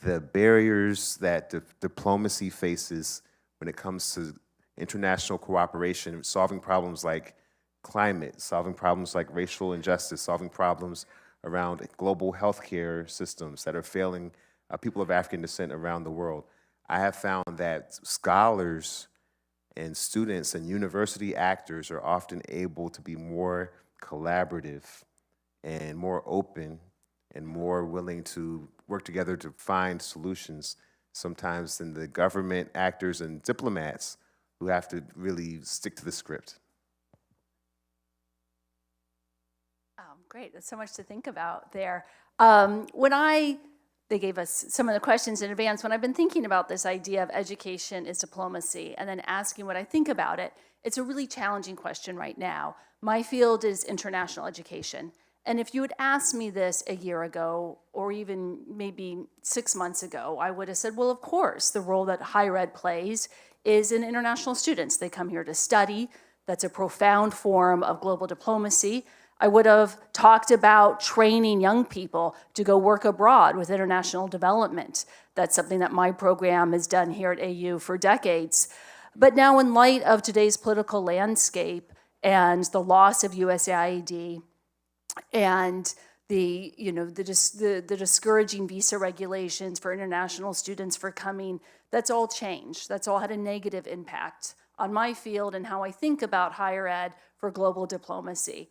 the barriers that diplomacy faces when it comes to international cooperation, solving problems like climate, solving problems like racial injustice, solving problems around global healthcare systems that are failing people of African descent around the world, I have found that scholars and students and university actors are often able to be more collaborative and more open and more willing to work together to find solutions sometimes than the government actors and diplomats who have to really stick to the script. Great, that's so much to think about there. They gave us some of the questions in advance. When I've been thinking about this idea of education is diplomacy and then asking what I think about it, it's a really challenging question right now. My field is international education. And if you had asked me this a year ago, or even maybe 6 months ago, I would have said, well, of course, the role that higher ed plays is in international students. They come here to study. That's a profound form of global diplomacy. I would have talked about training young people to go work abroad with international development. That's something that my program has done here at AU for decades. But now, in light of today's political landscape and the loss of USAID and the discouraging visa regulations for international students for coming, that's all changed. That's all had a negative impact on my field and how I think about higher ed for global diplomacy.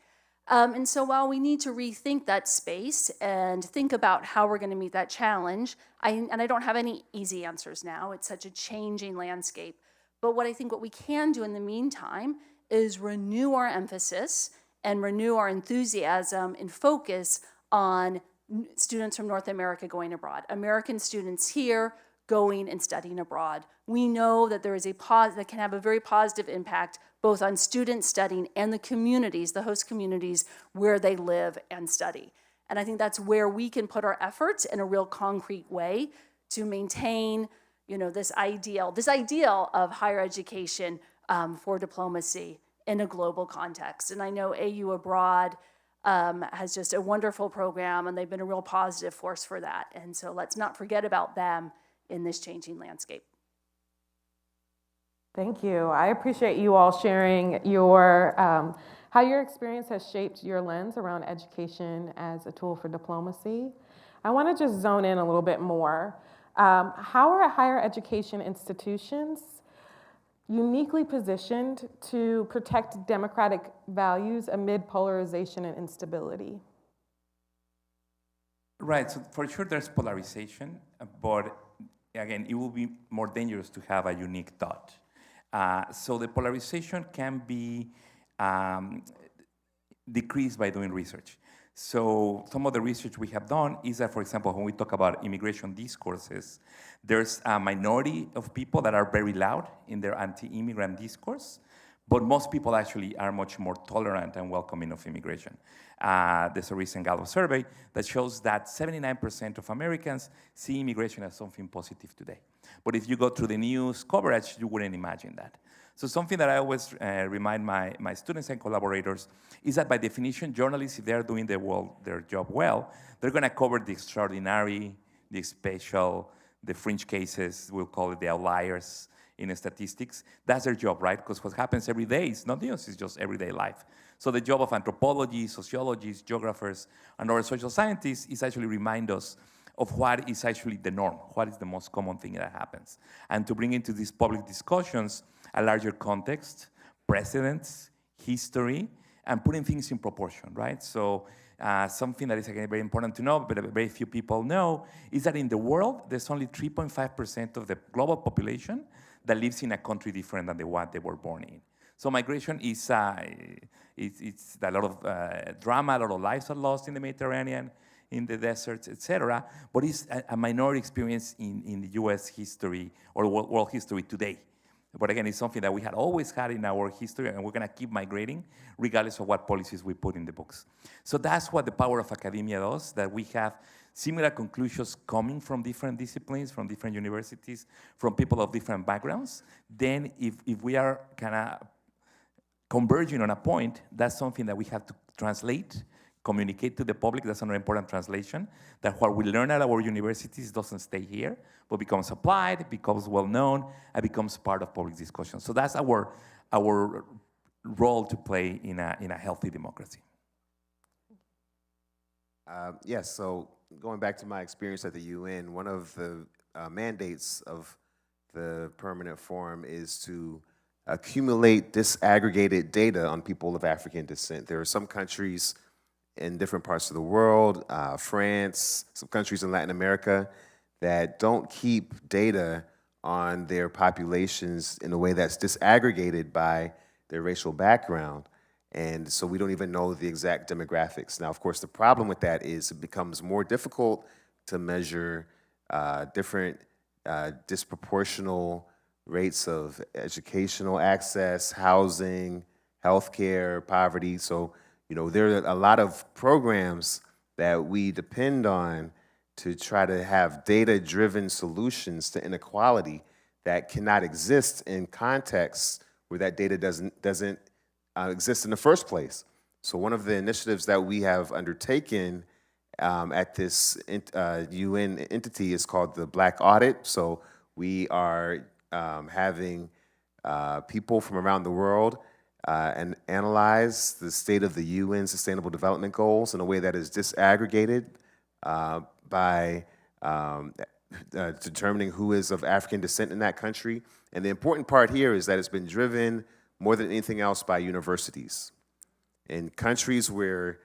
And so while we need to rethink that space and think about how we're going to meet that challenge, I don't have any easy answers now. It's such a changing landscape. But what we can do in the meantime is renew our emphasis and renew our enthusiasm and focus on students from North America going abroad, American students here going and studying abroad. We know that there is that can have a very positive impact both on students studying and the communities, the host communities where they live and study. And I think that's where we can put our efforts in a real concrete way to maintain, this ideal of higher education for diplomacy in a global context. And I know AU Abroad has just a wonderful program, and they've been a real positive force for that. And so let's not forget about them in this changing landscape. Thank you. I appreciate you all sharing your how your experience has shaped your lens around education as a tool for diplomacy. I want to just zone in a little bit more. How are higher education institutions uniquely positioned to protect democratic values amid polarization and instability? Right, so for sure there's polarization, but again, it will be more dangerous to have a unique thought. So the polarization can be decreased by doing research. So some of the research we have done is that, for example, when we talk about immigration discourses, there's a minority of people that are very loud in their anti-immigrant discourse, but most people actually are much more tolerant and welcoming of immigration. There's a recent Gallup survey that shows that 79% of Americans see immigration as something positive today. But if you go through the news coverage, you wouldn't imagine that. So something that I always remind my students and collaborators is that by definition, journalists, if they're doing their job well, they're gonna cover the extraordinary, the special, the fringe cases, we'll call it the outliers in statistics. That's their job, right? Because what happens every day is not news, it's just everyday life. So the job of anthropologists, sociologists, geographers, and other social scientists is actually remind us of what is actually the norm, what is the most common thing that happens. And to bring into these public discussions a larger context, precedents, history, and putting things in proportion, right? So something that is, again, very important to know, but very few people know, is that in the world, there's only 3.5% of the global population that lives in a country different than the one they were born in. So migration is it's a lot of drama, a lot of lives are lost in the Mediterranean, in the deserts, etc. But it's a minority experience in the US history or world history today. But again, it's something that we had always had in our history, and we're gonna keep migrating regardless of what policies we put in the books. So that's what the power of academia does, that we have similar conclusions coming from different disciplines, from different universities, from people of different backgrounds. Then if we are kind of converging on a point, that's something that we have to translate, communicate to the public. That's another important translation, that what we learn at our universities doesn't stay here, but becomes applied, becomes well-known, and becomes part of public discussion. So that's our role to play in a healthy democracy. Yes, so going back to my experience at the UN, one of the mandates of the Permanent Forum is to accumulate disaggregated data on people of African descent. There are some countries in different parts of the world, France, some countries in Latin America, that don't keep data on their populations in a way that's disaggregated by their racial background. And so we don't even know the exact demographics. Now, of course, the problem with that is it becomes more difficult to measure different disproportional rates of educational access, housing, healthcare, poverty. So, you know, there are a lot of programs that we depend on to try to have data-driven solutions to inequality that cannot exist in contexts where that data doesn't exist in the first place. So one of the initiatives that we have undertaken at this UN entity is called the Black Audit. So we are having people from around the world and analyze the state of the UN Sustainable Development Goals in a way that is disaggregated by determining who is of African descent in that country. And the important part here is that it's been driven more than anything else by universities. In countries where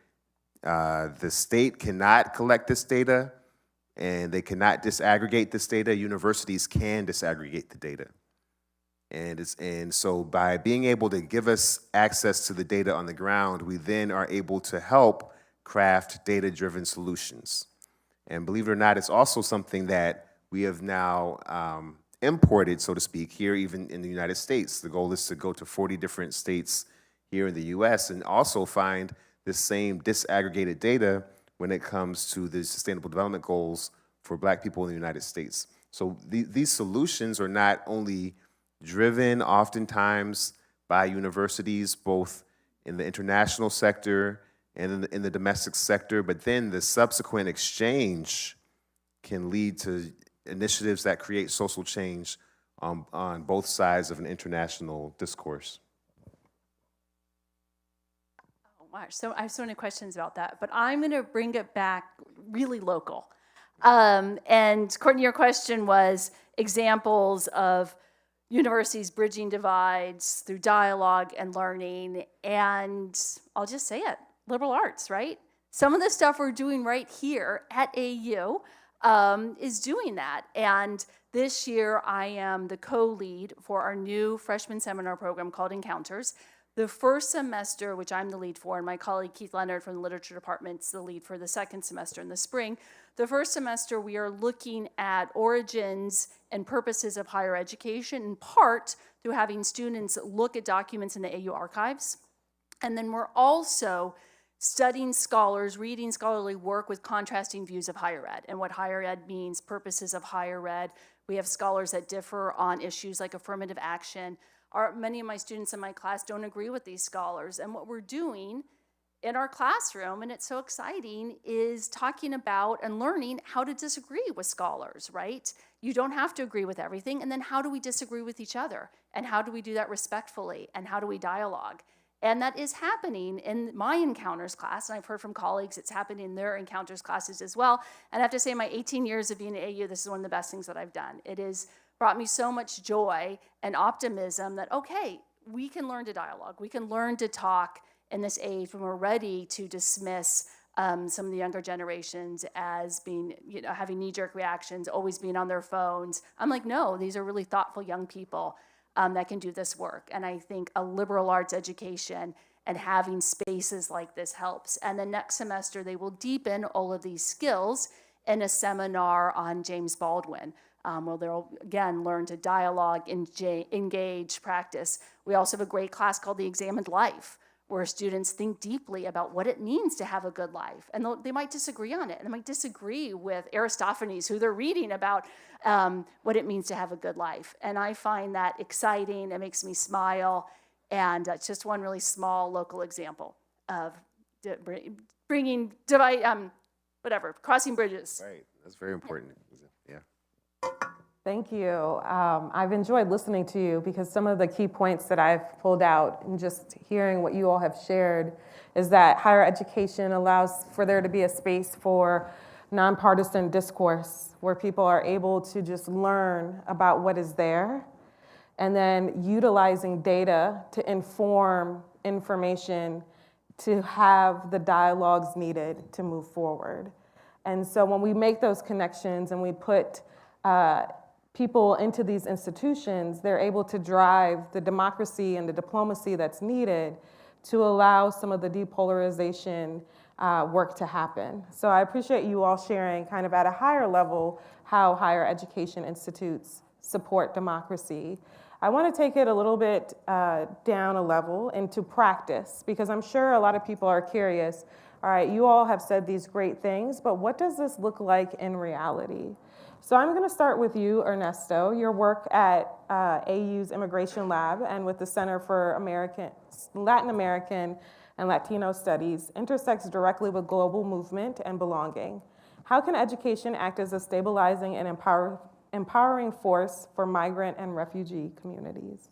the state cannot collect this data and they cannot disaggregate this data, universities can disaggregate the data. And so by being able to give us access to the data on the ground, we then are able to help craft data-driven solutions. And believe it or not, it's also something that we have now imported, so to speak, here even in the United States. The goal is to go to 40 different states here in the US and also find the same disaggregated data when it comes to the Sustainable Development Goals for Black people in the United States. So these solutions are not only driven oftentimes by universities, both in the international sector and in the domestic sector, but then the subsequent exchange can lead to initiatives that create social change on both sides of an international discourse. Oh, wow. So I have so many questions about that, but I'm going to bring it back really local. And Courtney, your question was examples of universities bridging divides through dialogue and learning, and I'll just say it, liberal arts, right? Some of the stuff we're doing right here at AU is doing that. And this year, I am the co-lead for our new freshman seminar program called Encounters. The first semester, which I'm the lead for, and my colleague Keith Leonard from the Literature Department's the lead for the second semester in the spring. The first semester, we are looking at origins and purposes of higher education, in part through having students look at documents in the AU archives. And then we're also studying scholars, reading scholarly work with contrasting views of higher ed and what higher ed means, purposes of higher ed. We have scholars that differ on issues like affirmative action. Many of my students in my class don't agree with these scholars. And what we're doing in our classroom, and it's so exciting, is talking about and learning how to disagree with scholars, right? You don't have to agree with everything. And then how do we disagree with each other? And how do we do that respectfully? And how do we dialogue? And that is happening in my Encounters class, and I've heard from colleagues it's happening in their Encounters classes as well. And I have to say, my 18 years of being at AU, this is one of the best things that I've done. It has brought me so much joy and optimism that, okay, we can learn to dialogue. We can learn to talk in this age when we're ready to dismiss some of the younger generations as being, having knee-jerk reactions, always being on their phones. I'm like, no, these are really thoughtful young people that can do this work. And I think a liberal arts education and having spaces like this helps. And then next semester, they will deepen all of these skills in a seminar on James Baldwin, where they'll, again, learn to dialogue, engage, practice. We also have a great class called The Examined Life, where students think deeply about what it means to have a good life. And they might disagree on it. And they might disagree with Aristophanes, who they're reading about what it means to have a good life. And I find that exciting. It makes me smile. And it's just one really small local example of crossing bridges. Right, that's very important. Yeah. Thank you. I've enjoyed listening to you because some of the key points that I've pulled out and just hearing what you all have shared is that higher education allows for there to be a space for nonpartisan discourse where people are able to just learn about what is there and then utilizing data to inform information to have the dialogues needed to move forward. And so when we make those connections and we put people into these institutions, they're able to drive the democracy and the diplomacy that's needed to allow some of the depolarization work to happen. So I appreciate you all sharing kind of at a higher level how higher education institutes support democracy. I want to take it a little bit down a level into practice, because I'm sure a lot of people are curious. All right, you all have said these great things, but what does this look like in reality? So I'm going to start with you, Ernesto. Your work at AU's Immigration Lab and with the Center for Latin American and Latino Studies intersects directly with global movement and belonging. How can education act as a stabilizing and empowering force for migrant and refugee communities?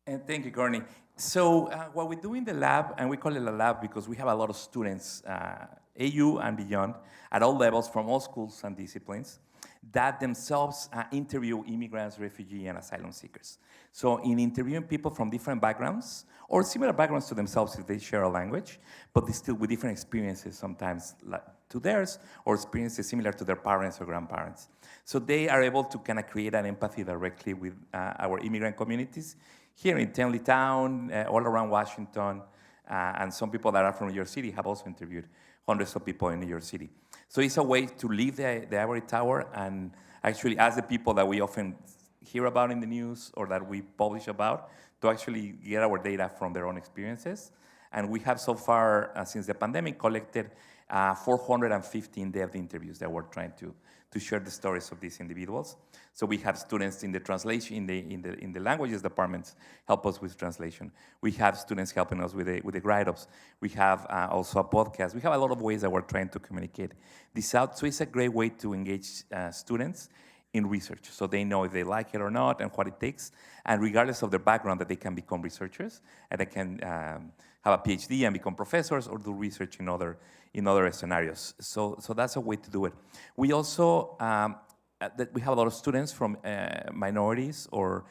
And thank you, Courtney. So what we do in the lab, and we call it a lab because we have a lot of students, AU and beyond, at all levels from all schools and disciplines, that themselves interview immigrants, refugee, and asylum seekers. So in interviewing people from different backgrounds, or similar backgrounds to themselves if they share a language, but they still with different experiences sometimes to theirs, or experiences similar to their parents or grandparents. So they are able to kind of create an empathy directly with our immigrant communities here in Tenleytown, all around Washington, and some people that are from New York City have also interviewed hundreds of people in New York City. So it's a way to leave the ivory tower and actually ask the people that we often hear about in the news or that we publish about to actually get our data from their own experiences And we have so far, since the pandemic, collected 450 in-depth interviews that we're trying to share the stories of these individuals. So we have students in the translation, in the languages departments help us with translation. We have students helping us with the write-ups. We have also a podcast. We have a lot of ways that we're trying to communicate this out. So it's a great way to engage students in research, so they know if they like it or not and what it takes. And regardless of their background, that they can become researchers and they can have a PhD and become professors or do research in other scenarios. So that's a way to do it. We also we have a lot of students from minorities or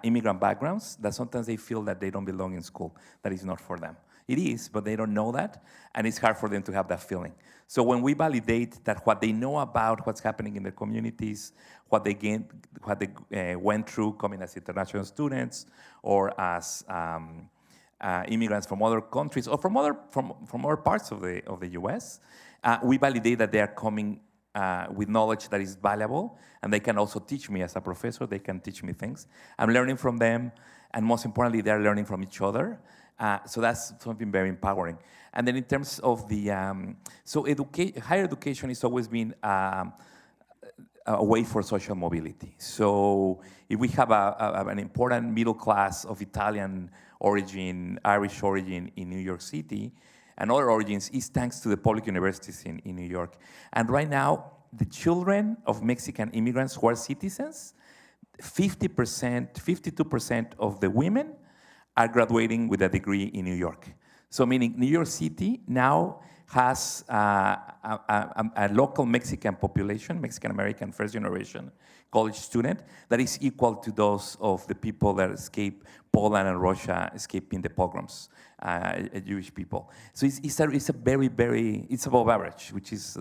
immigrant backgrounds that sometimes they feel that they don't belong in school, that it's not for them. It is, but they don't know that, and it's hard for them to have that feeling. So when we validate that what they know about what's happening in their communities, what they went through coming as international students or as immigrants from other countries or from other parts of the U.S., we validate that they are coming with knowledge that is valuable, and they can also teach me as a professor. They can teach me things. I'm learning from them, and most importantly, they're learning from each other. So that's something very empowering. And then in terms of the, higher education has always been a way for social mobility. So if we have an important middle class of Italian origin, Irish origin in New York City, and other origins, is thanks to the public universities in New York. And right now, the children of Mexican immigrants who are citizens, 50%, 52% of the women are graduating with a degree in New York. So meaning New York City now has a local Mexican population, Mexican-American first generation college student, that is equal to those of the people that escaped Poland and Russia, escaping the pogroms, Jewish people. So it's a very, very, it's above average, which is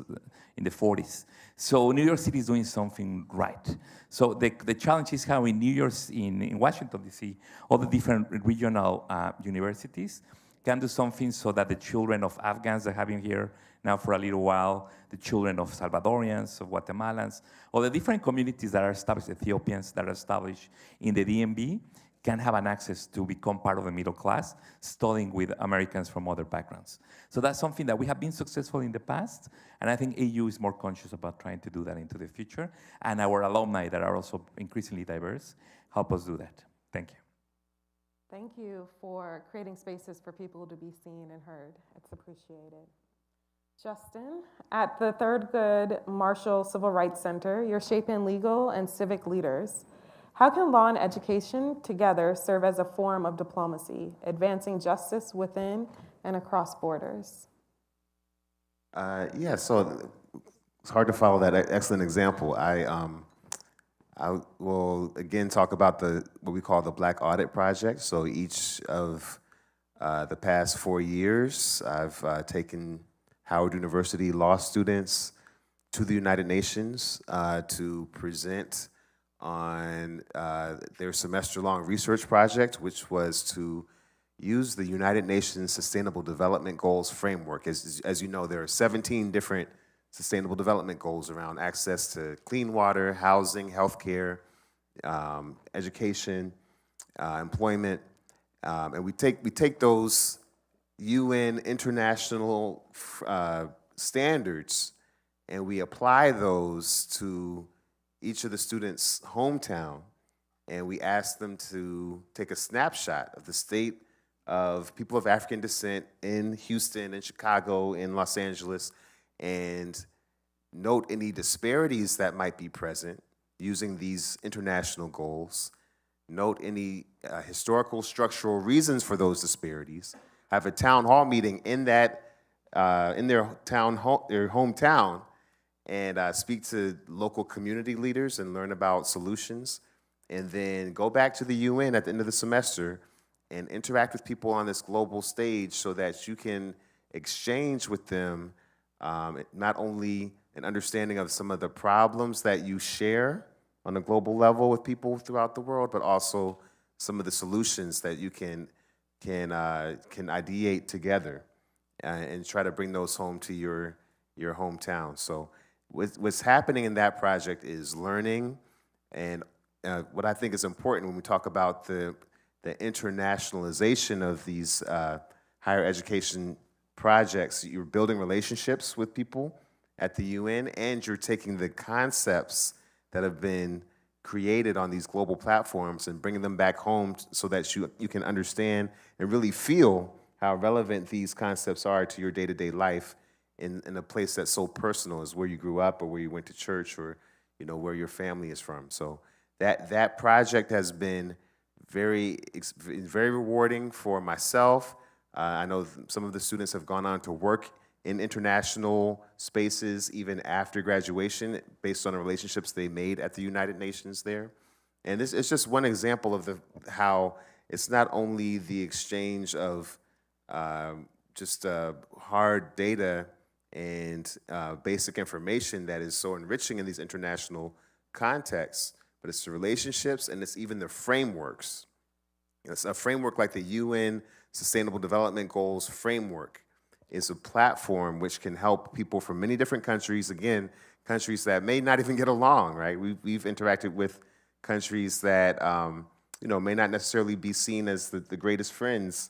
in the 40s. So New York City is doing something right. So the challenge is how in New York, in Washington, D.C., all the different regional universities can do something so that the children of Afghans that have been here now for a little while, the children of Salvadorians, of Guatemalans, or the different communities that are established, Ethiopians that are established in the DMV, can have an access to become part of the middle class, studying with Americans from other backgrounds. So that's something that we have been successful in the past, and I think AU is more conscious about trying to do that into the future, and our alumni that are also increasingly diverse help us do that. Thank you. Thank you for creating spaces for people to be seen and heard. It's appreciated. Justin, at the Thurgood Marshall Civil Rights Center, you're shaping legal and civic leaders. How can law and education together serve as a form of diplomacy, advancing justice within and across borders? Yeah, so it's hard to follow that excellent example. I will again talk about what we call the Black Audit Project. So each of the past 4 years, I've taken Howard University law students to the United Nations to present on their semester-long research project, which was to use the United Nations Sustainable Development Goals framework. As you know, there are 17 different Sustainable Development Goals around access to clean water, housing, healthcare, education, employment, and we take those UN international standards and we apply those to each of the students' hometown, and we ask them to take a snapshot of the state of people of African descent in Houston, in Chicago, in Los Angeles, and note any disparities that might be present using these international goals, note any historical structural reasons for those disparities, have a town hall meeting in their hometown, and speak to local community leaders and learn about solutions, and then go back to the UN at the end of the semester and interact with people on this global stage so that you can exchange with them not only an understanding of some of the problems that you share on a global level with people throughout the world, but also some of the solutions that you can ideate together and try to bring those home to your hometown. So what's happening in that project is learning, and what I think is important when we talk about the internationalization of these higher education projects, you're building relationships with people at the UN, and you're taking the concepts that have been created on these global platforms and bringing them back home so that you can understand and really feel how relevant these concepts are to your day-to-day life in a place that's so personal as where you grew up or where you went to church or where your family is from. So that project has been very rewarding for myself. I know some of the students have gone on to work in international spaces even after graduation based on the relationships they made at the United Nations there. And this is just one example of how it's not only the exchange of just hard data and basic information that is so enriching in these international contexts, but it's the relationships and it's even the frameworks. It's a framework like the UN Sustainable Development Goals framework is a platform which can help people from many different countries, again, countries that may not even get along, right? We've interacted with countries that may not necessarily be seen as the greatest friends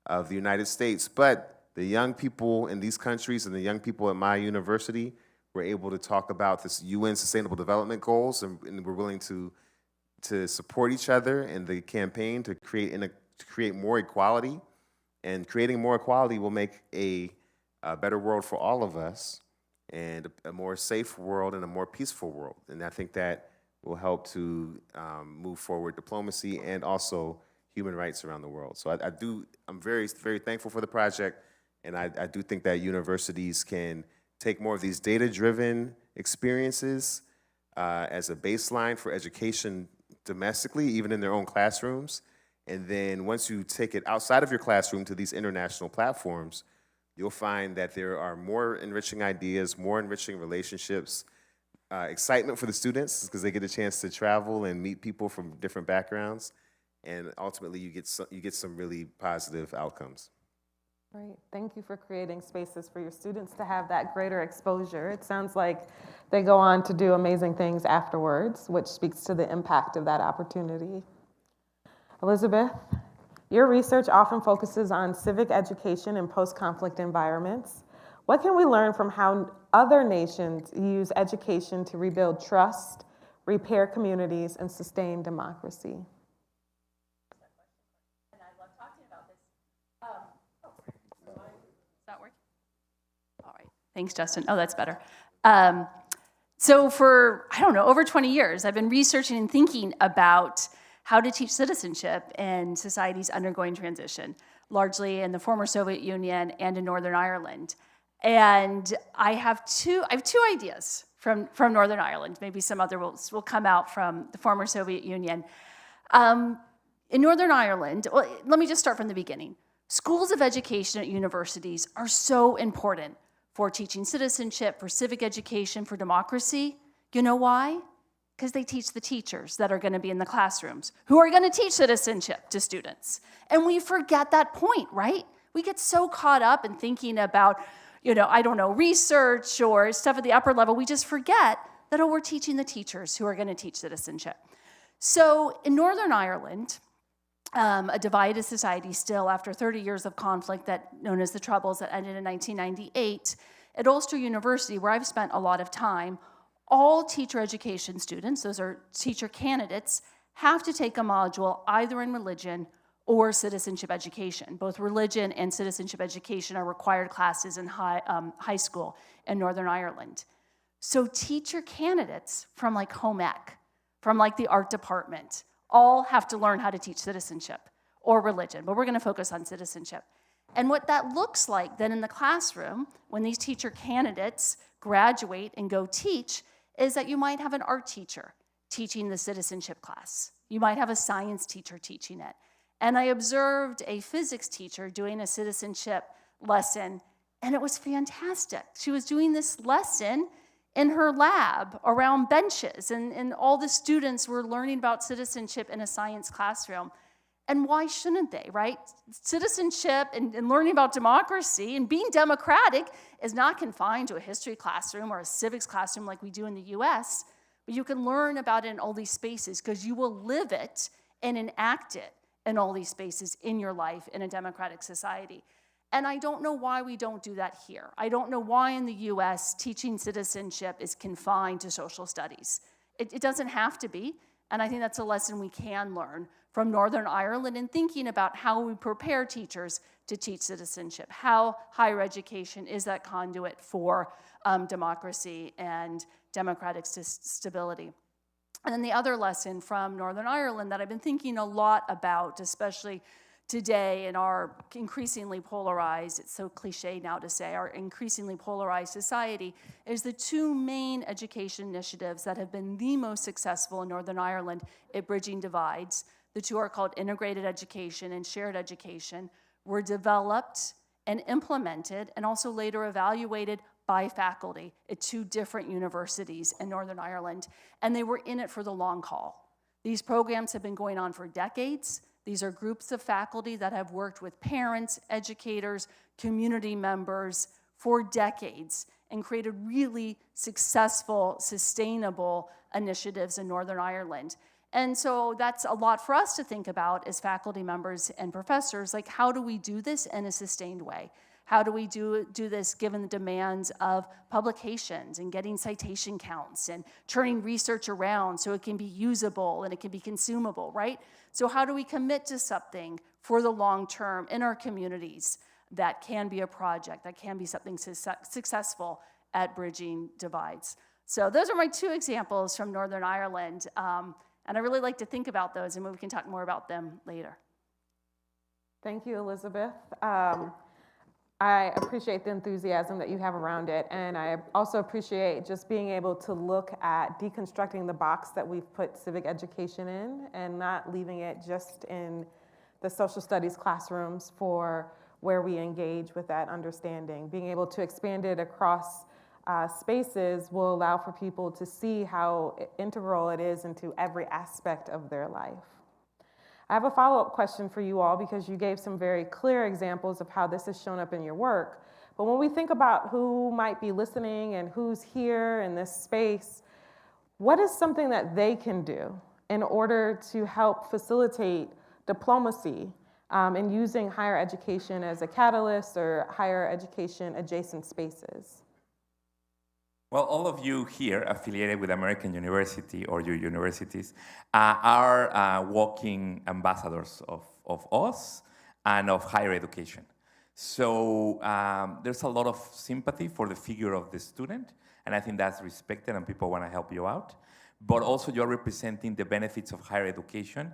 of the United States, but the young people in these countries and the young people at my university were able to talk about this UN Sustainable Development Goals, and we're willing to support each other in the campaign to create more equality. And creating more equality will make a better world for all of us and a more safe world and a more peaceful world. And I think that will help to move forward diplomacy and also human rights around the world. So I'm very, very thankful for the project. And I do think that universities can take more of these data-driven experiences as a baseline for education domestically, even in their own classrooms. And then once you take it outside of your classroom to these international platforms, you'll find that there are more enriching ideas, more enriching relationships, excitement for the students because they get a chance to travel and meet people from different backgrounds. And ultimately, you get some really positive outcomes. Great. Thank you for creating spaces for your students to have that greater exposure. It sounds like they go on to do amazing things afterwards, which speaks to the impact of that opportunity. Elizabeth, your research often focuses on civic education in post-conflict environments. What can we learn from how other nations use education to rebuild trust, repair communities, and sustain democracy? Thanks, Justin. Oh, that's better. So for, over 20 years, I've been researching and thinking about how to teach citizenship in societies undergoing transition, largely in the former Soviet Union and in Northern Ireland. And I have two ideas from Northern Ireland. Maybe some other will come out from the former Soviet Union. In Northern Ireland, well, let me just start from the beginning. Schools of education at universities are so important for teaching citizenship, for civic education, for democracy. You know why? Because they teach the teachers that are going to be in the classrooms, who are going to teach citizenship to students. And we forget that point, right? We get so caught up in thinking about, research or stuff at the upper level, we just forget that, we're teaching the teachers who are going to teach citizenship. So in Northern Ireland, a divided society still after 30 years of conflict known as the Troubles that ended in 1998, at Ulster University, where I've spent a lot of time, all teacher education students, those are teacher candidates, have to take a module either in religion or citizenship education. Both religion and citizenship education are required classes in high school in Northern Ireland. So teacher candidates from home ec, from the art department, all have to learn how to teach citizenship or religion, but we're going to focus on citizenship. And what that looks like then in the classroom, when these teacher candidates graduate and go teach, is that you might have an art teacher teaching the citizenship class. You might have a science teacher teaching it. And I observed a physics teacher doing a citizenship lesson, and it was fantastic. She was doing this lesson in her lab around benches, and all the students were learning about citizenship in a science classroom. And why shouldn't they, right? Citizenship and learning about democracy and being democratic is not confined to a history classroom or a civics classroom like we do in the US, but you can learn about it in all these spaces because you will live it and enact it in all these spaces in your life in a democratic society. And I don't know why we don't do that here. I don't know why in the US teaching citizenship is confined to social studies. It doesn't have to be, and I think that's a lesson we can learn from Northern Ireland in thinking about how we prepare teachers to teach citizenship, how higher education is that conduit for democracy and democratic stability. And then the other lesson from Northern Ireland that I've been thinking a lot about, especially today in our increasingly polarized, it's so cliche now to say, our increasingly polarized society, is the two main education initiatives that have been the most successful in Northern Ireland at bridging divides. The two are called integrated education and shared education, were developed and implemented and also later evaluated by faculty at two different universities in Northern Ireland, and they were in it for the long haul. These programs have been going on for decades. These are groups of faculty that have worked with parents, educators, community members for decades and created really successful, sustainable initiatives in Northern Ireland. And so that's a lot for us to think about as faculty members and professors, like how do we do this in a sustained way? How do we do this given the demands of publications and getting citation counts and turning research around so it can be usable and it can be consumable, right? So how do we commit to something for the long term in our communities that can be a project, that can be something successful at bridging divides? So those are my two examples from Northern Ireland, and I really like to think about those, and we can talk more about them later. Thank you, Elizabeth. I appreciate the enthusiasm that you have around it, and I also appreciate just being able to look at deconstructing the box that we've put civic education in and not leaving it just in the social studies classrooms for where we engage with that understanding. Being able to expand it across spaces will allow for people to see how integral it is into every aspect of their life. I have a follow-up question for you all because you gave some very clear examples of how this has shown up in your work. But when we think about who might be listening and who's here in this space, what is something that they can do in order to help facilitate diplomacy in using higher education as a catalyst or higher education adjacent spaces? Well, all of you here affiliated with American University or your universities are walking ambassadors of us and of higher education. So there's a lot of sympathy for the figure of the student, and I think that's respected and people want to help you out. But also you're representing the benefits of higher education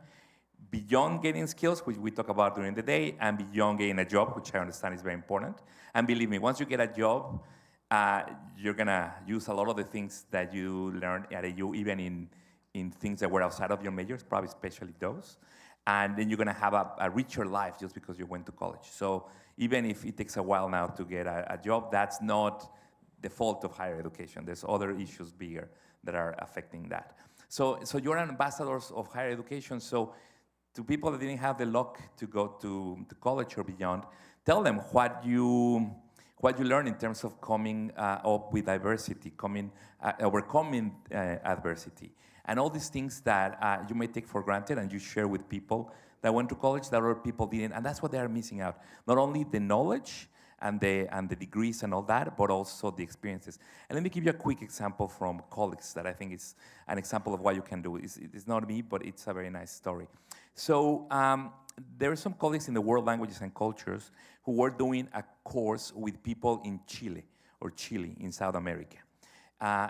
beyond getting skills, which we talk about during the day, and beyond getting a job, which I understand is very important. And believe me, once you get a job, you're gonna use a lot of the things that you learned at AU, even in things that were outside of your majors, probably especially those. And then you're gonna have a richer life just because you went to college. So even if it takes a while now to get a job, that's not the fault of higher education. There's other issues bigger that are affecting that. So you're ambassadors of higher education. So to people that didn't have the luck to go to college or beyond, tell them what you learn in terms of coming up with diversity, overcoming adversity, and all these things that you may take for granted and you share with people that went to college that other people didn't, and that's what they are missing out. Not only the knowledge and the degrees and all that, but also the experiences. And let me give you a quick example from colleagues that I think is an example of what you can do. It's not me, but it's a very nice story. So there are some colleagues in the World Languages and Cultures who were doing a course with people in Chile in South America.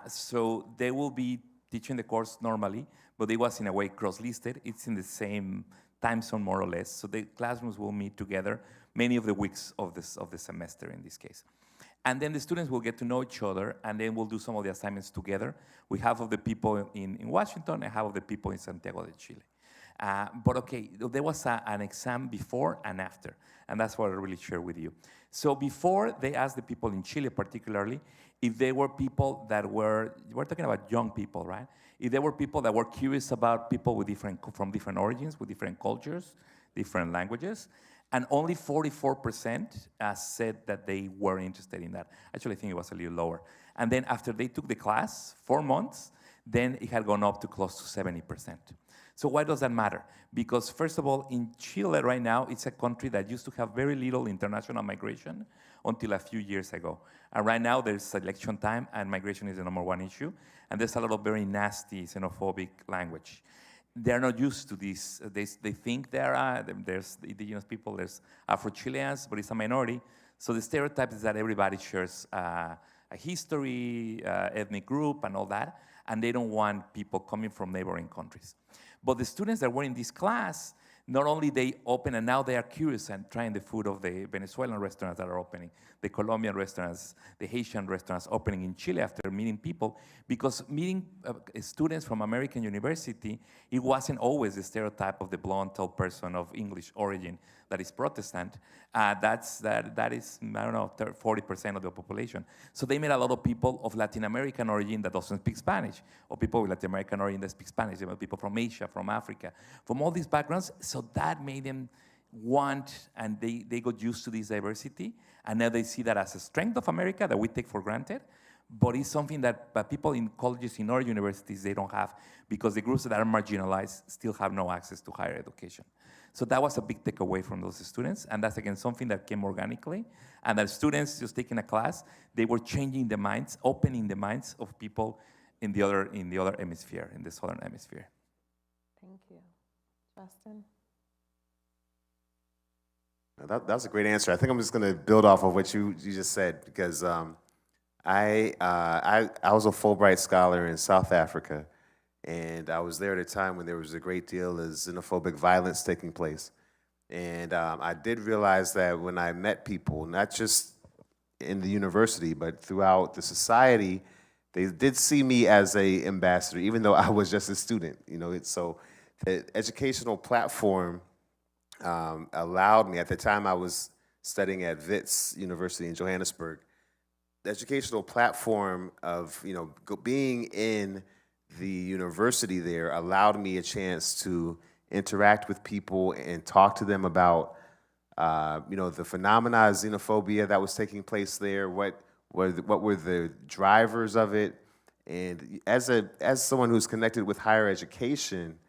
So they will be teaching the course normally, but it was in a way cross-listed. It's in the same time zone, more or less. So the classrooms will meet together many of the weeks of the semester in this case. And then the students will get to know each other, and then we'll do some of the assignments together with half of the people in Washington and half of the people in Santiago de Chile. But okay, there was an exam before and after, and that's what I really share with you. So before, they asked the people in Chile particularly if they were people that we're talking about young people, right? If they were people that were curious about people with from different origins, with different cultures, different languages, and only 44% said that they were interested in that. Actually, I think it was a little lower. And then after they took the class, 4 months, then it had gone up to close to 70%. So why does that matter? Because first of all, in Chile right now, it's a country that used to have very little international migration until a few years ago. And right now there's election time and migration is the #1 issue. And there's a lot of very nasty xenophobic language. They're not used to this. They think there's indigenous people, there's Afro-Chileans, but it's a minority. So the stereotype is that everybody shares a history, ethnic group, and all that, and they don't want people coming from neighboring countries. But the students that were in this class, not only they open, and now they are curious and trying the food of the Venezuelan restaurants that are opening, the Colombian restaurants, the Haitian restaurants opening in Chile after meeting people, because meeting students from American University, it wasn't always the stereotype of the blonde, tall person of English origin that is Protestant. That is, I don't know, 40% of the population. So they met a lot of people of Latin American origin that doesn't speak Spanish, or people with Latin American origin that speak Spanish. They met people from Asia, from Africa, from all these backgrounds. So that made them want, and they got used to this diversity, and now they see that as a strength of America that we take for granted, but it's something that people in colleges, in our universities, they don't have, because the groups that are marginalized still have no access to higher education. So that was a big takeaway from those students, and that's again something that came organically, and that students just taking a class, they were changing the minds, opening the minds of people in the other hemisphere, in the southern hemisphere. Thank you. Justin? That was a great answer. I think I'm just going to build off of what you just said, because I was a Fulbright scholar in South Africa, and I was there at a time when there was a great deal of xenophobic violence taking place. And I did realize that when I met people, not just in the university, but throughout the society, they did see me as an ambassador, even though I was just a student. So the educational platform allowed me, at the time I was studying at Wits University in Johannesburg, the educational platform of being in the university there allowed me a chance to interact with people and talk to them about the phenomena of xenophobia that was taking place there, what were the drivers of it. And as someone who's connected with higher education,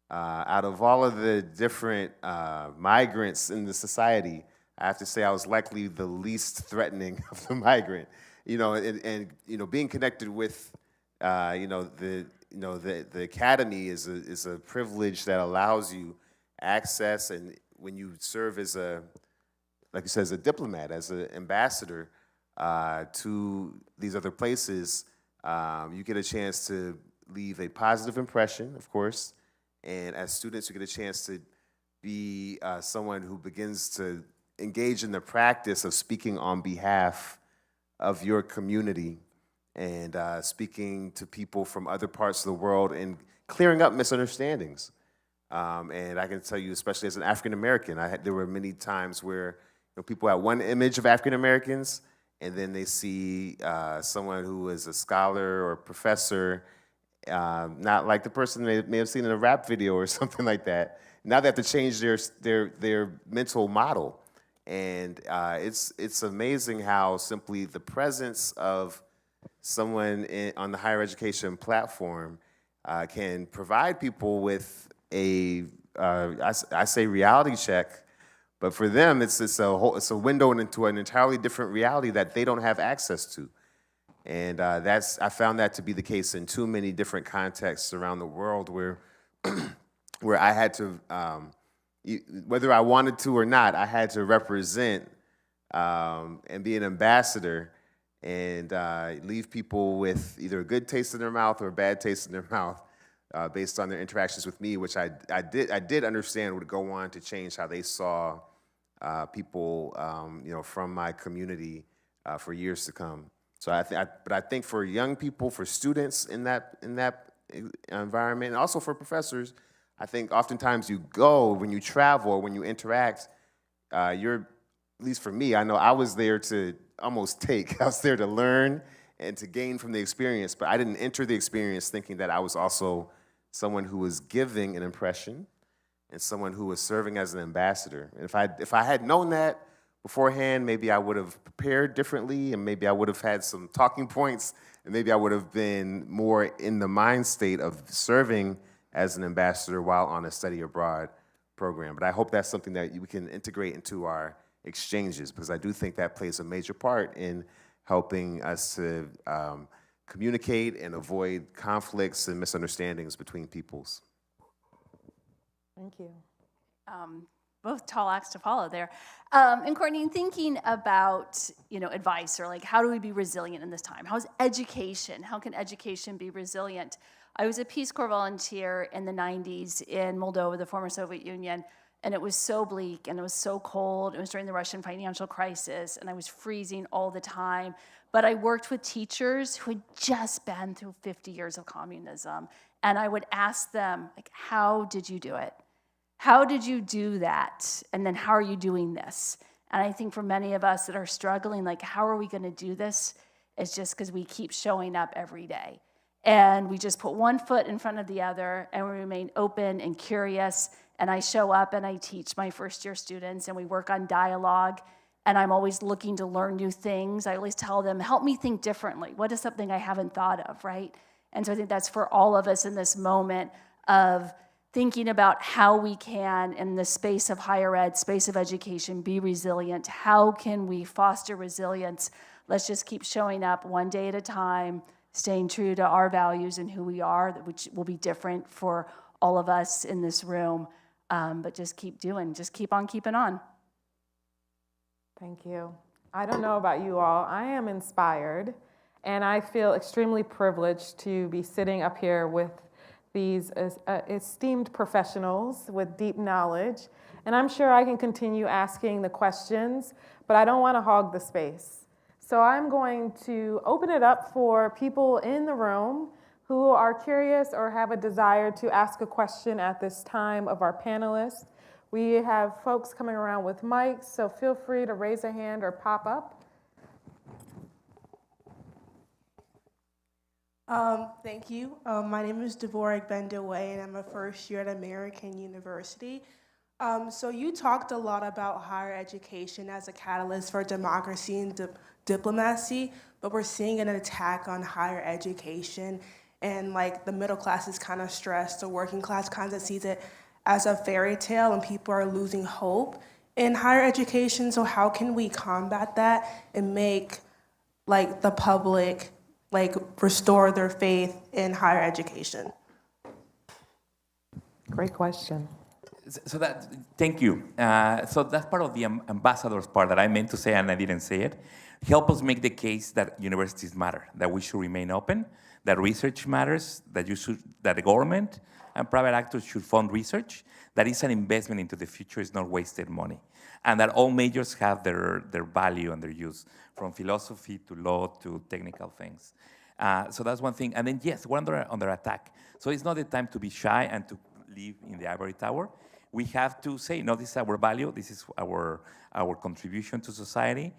out of all of the different migrants in the society, I have to say I was likely the least threatening of the migrant. And being connected with the academy is a privilege that allows you access, and when you serve as like you said, as a diplomat, as an ambassador to these other places, you get a chance to leave a positive impression, of course. And as students, you get a chance to be someone who begins to engage in the practice of speaking on behalf of your community and speaking to people from other parts of the world and clearing up misunderstandings. And I can tell you, especially as an African American, there were many times where people had one image of African Americans, and then they see someone who is a scholar or a professor, not like the person they may have seen in a rap video or something like that. Now they have to change their mental model. And it's amazing how simply the presence of someone on the higher education platform can provide people with I say reality check, but for them it's a window into an entirely different reality that they don't have access to. And I found that to be the case in too many different contexts around the world where where I had to, whether I wanted to or not, I had to represent and be an ambassador and leave people with either a good taste in their mouth or a bad taste in their mouth based on their interactions with me, which I did understand would go on to change how they saw people from my community for years to come. So but I think for young people, for students in that environment, and also for professors, I think oftentimes when you travel, when you interact, at least for me, I know I was there to almost take. I was there to learn and to gain from the experience, but I didn't enter the experience thinking that I was also someone who was giving an impression and someone who was serving as an ambassador. And if I had known that beforehand, maybe I would have prepared differently, and maybe I would have had some talking points, and maybe I would have been more in the mind state of serving as an ambassador while on a study abroad program. But I hope that's something that we can integrate into our exchanges, because I do think that plays a major part in helping us to communicate and avoid conflicts and misunderstandings between peoples. Thank you. Both tall acts to follow there. And Courtney, in thinking about, advice, or like, how do we be resilient in this time? How's education? How can education be resilient? I was a Peace Corps volunteer in the 90s in Moldova, the former Soviet Union, and it was so bleak and it was so cold. It was during the Russian financial crisis, and I was freezing all the time. But I worked with teachers who had just been through 50 years of communism, and I would ask them, like, how did you do it? How did you do that? And then how are you doing this? And I think for many of us that are struggling, like, how are we going to do this? It's just because we keep showing up every day. And we just put one foot in front of the other, and we remain open and curious. And I show up and I teach my first-year students, and we work on dialogue. And I'm always looking to learn new things. I always tell them, help me think differently. What is something I haven't thought of, right? And so I think that's for all of us in this moment of thinking about how we can, in the space of higher ed, space of education, be resilient. How can we foster resilience? Let's just keep showing up one day at a time, staying true to our values and who we are, which will be different for all of us in this room. But just keep doing, just keep on keeping on. Thank you. I don't know about you all. I am inspired, and I feel extremely privileged to be sitting up here with these esteemed professionals with deep knowledge. And I'm sure I can continue asking the questions, but I don't want to hog the space. So I'm going to open it up for people in the room who are curious or have a desire to ask a question at this time of our panelists. We have folks coming around with mics, so feel free to raise a hand or pop up. Thank you. My name is Dvorak Bendaway, and I'm a first year at American University. So you talked a lot about higher education as a catalyst for democracy and diplomacy, but we're seeing an attack on higher education, and like the middle class is kind of stressed, the working class kind of sees it as a fairy tale, and people are losing hope in higher education. So how can we combat that and make like the public restore their faith in higher education? Great question. So thank you. So that's part of the ambassador's part that I meant to say and I didn't say it. Help us make the case that universities matter, that we should remain open, that research matters, that the government and private actors should fund research, that is an investment into the future, it's not wasted money, and that all majors have their value and their use, from philosophy to law to technical things. So that's one thing. And then, yes, we're under attack. So it's not the time to be shy and to live in the ivory tower. We have to say, no, this is our value, this is our contribution to society,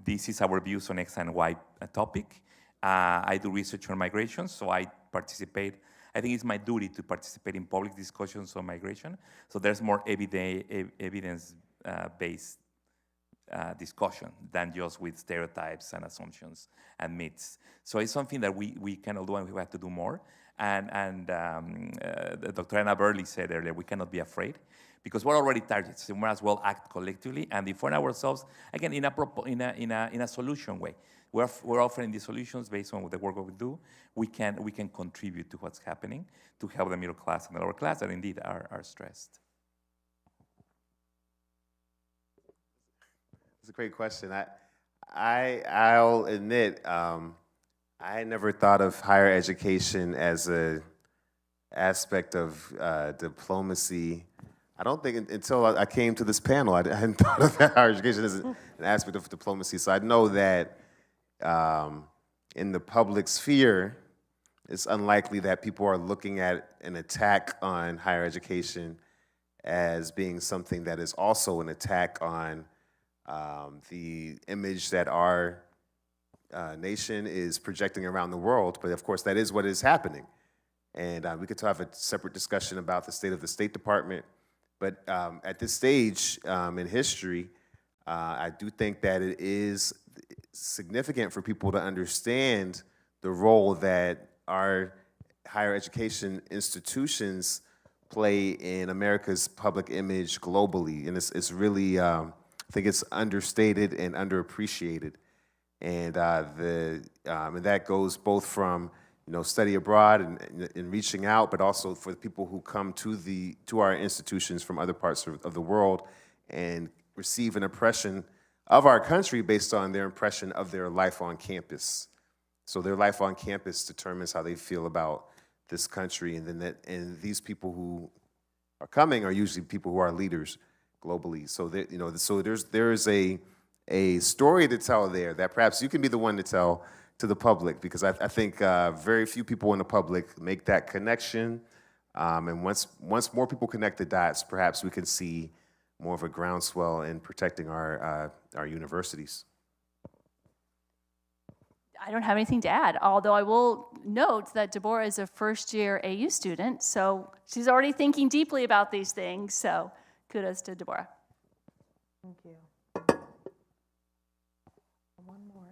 this is our views on X and Y topic. I do research on migration, so I participate. I think it's my duty to participate in public discussions on migration. So there's more evidence-based discussion than just with stereotypes and assumptions and myths. So it's something that we cannot do, and we have to do more. And Dr. Anna Burley said earlier, we cannot be afraid, because we're already targets, so we might as well act collectively and define ourselves, again, in a solution way. We're offering the solutions based on the work we do. We can contribute to what's happening to help the middle class and the lower class that indeed are stressed. It's a great question. I'll admit, I never thought of higher education as an aspect of diplomacy. I don't think until I came to this panel, I hadn't thought of higher education as an aspect of diplomacy. So I know that in the public sphere, it's unlikely that people are looking at an attack on higher education as being something that is also an attack on the image that our nation is projecting around the world. But of course, that is what is happening. And we could have a separate discussion about the state of the State Department. But at this stage in history, I do think that it is significant for people to understand the role that our higher education institutions play in America's public image globally. And it's really, I think it's understated and underappreciated. And, and that goes both from study abroad and reaching out, but also for the people who come to our institutions from other parts of the world and receive an impression of our country based on their impression of their life on campus. So their life on campus determines how they feel about this country, and then these people who are coming are usually people who are leaders globally. So there is a story to tell there that perhaps you can be the one to tell to the public, because I think very few people in the public make that connection. And once more people connect the dots, perhaps we can see more of a groundswell in protecting our universities. I don't have anything to add, although I will note that Deborah is a first-year AU student, so she's already thinking deeply about these things, so kudos to Deborah. Thank you. One more.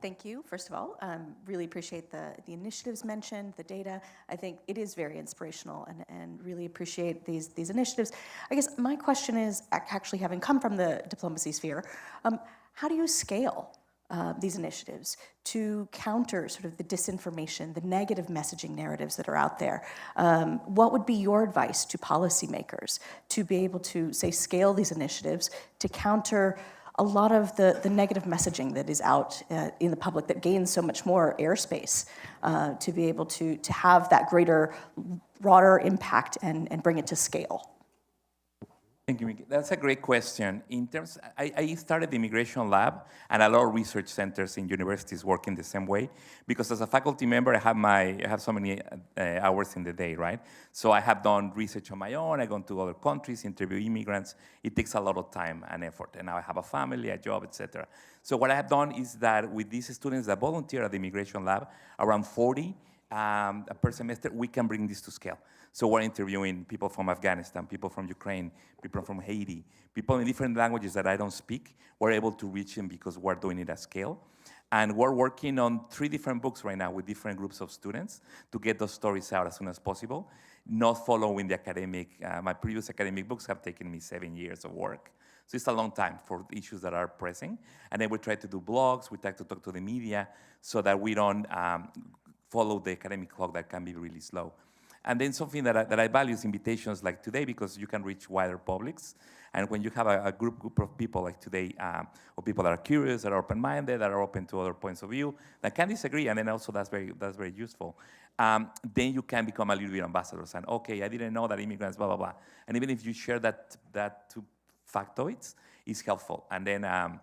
Thank you, first of all. Really appreciate the initiatives mentioned, the data. I think it is very inspirational and really appreciate these initiatives. I guess my question is, actually having come from the diplomacy sphere, how do you scale these initiatives to counter sort of the disinformation, the negative messaging narratives that are out there? What would be your advice to policymakers to be able to, say, scale these initiatives to counter a lot of the negative messaging that is out in the public that gains so much more airspace, to be able to have that greater, broader impact and bring it to scale? Thank you, Miki. That's a great question. In terms, I started the Immigration Lab, and a lot of research centers in universities work in the same way, because as a faculty member, I have so many hours in the day, right? So I have done research on my own. I've gone to other countries, interview immigrants. It takes a lot of time and effort, and now I have a family, a job, etc. So what I have done is that with these students that volunteer at the Immigration Lab, around 40 per semester, we can bring this to scale. So we're interviewing people from Afghanistan, people from Ukraine, people from Haiti, people in different languages that I don't speak. We're able to reach them because we're doing it at scale. And we're working on 3 different books right now with different groups of students to get those stories out as soon as possible, not following the academic. My previous academic books have taken me 7 years of work. So it's a long time for issues that are pressing. And then we try to do blogs, we try to talk to the media so that we don't follow the academic clock that can be really slow. And then something that I value is invitations like today, because you can reach wider publics. And when you have a group of people like today, or people that are curious, that are open-minded, that are open to other points of view, that can disagree, and then also that's very useful. Then you can become a little bit ambassadors, and okay, I didn't know that immigrants, blah, blah, blah. And even if you share that to factoids, it's helpful. And then I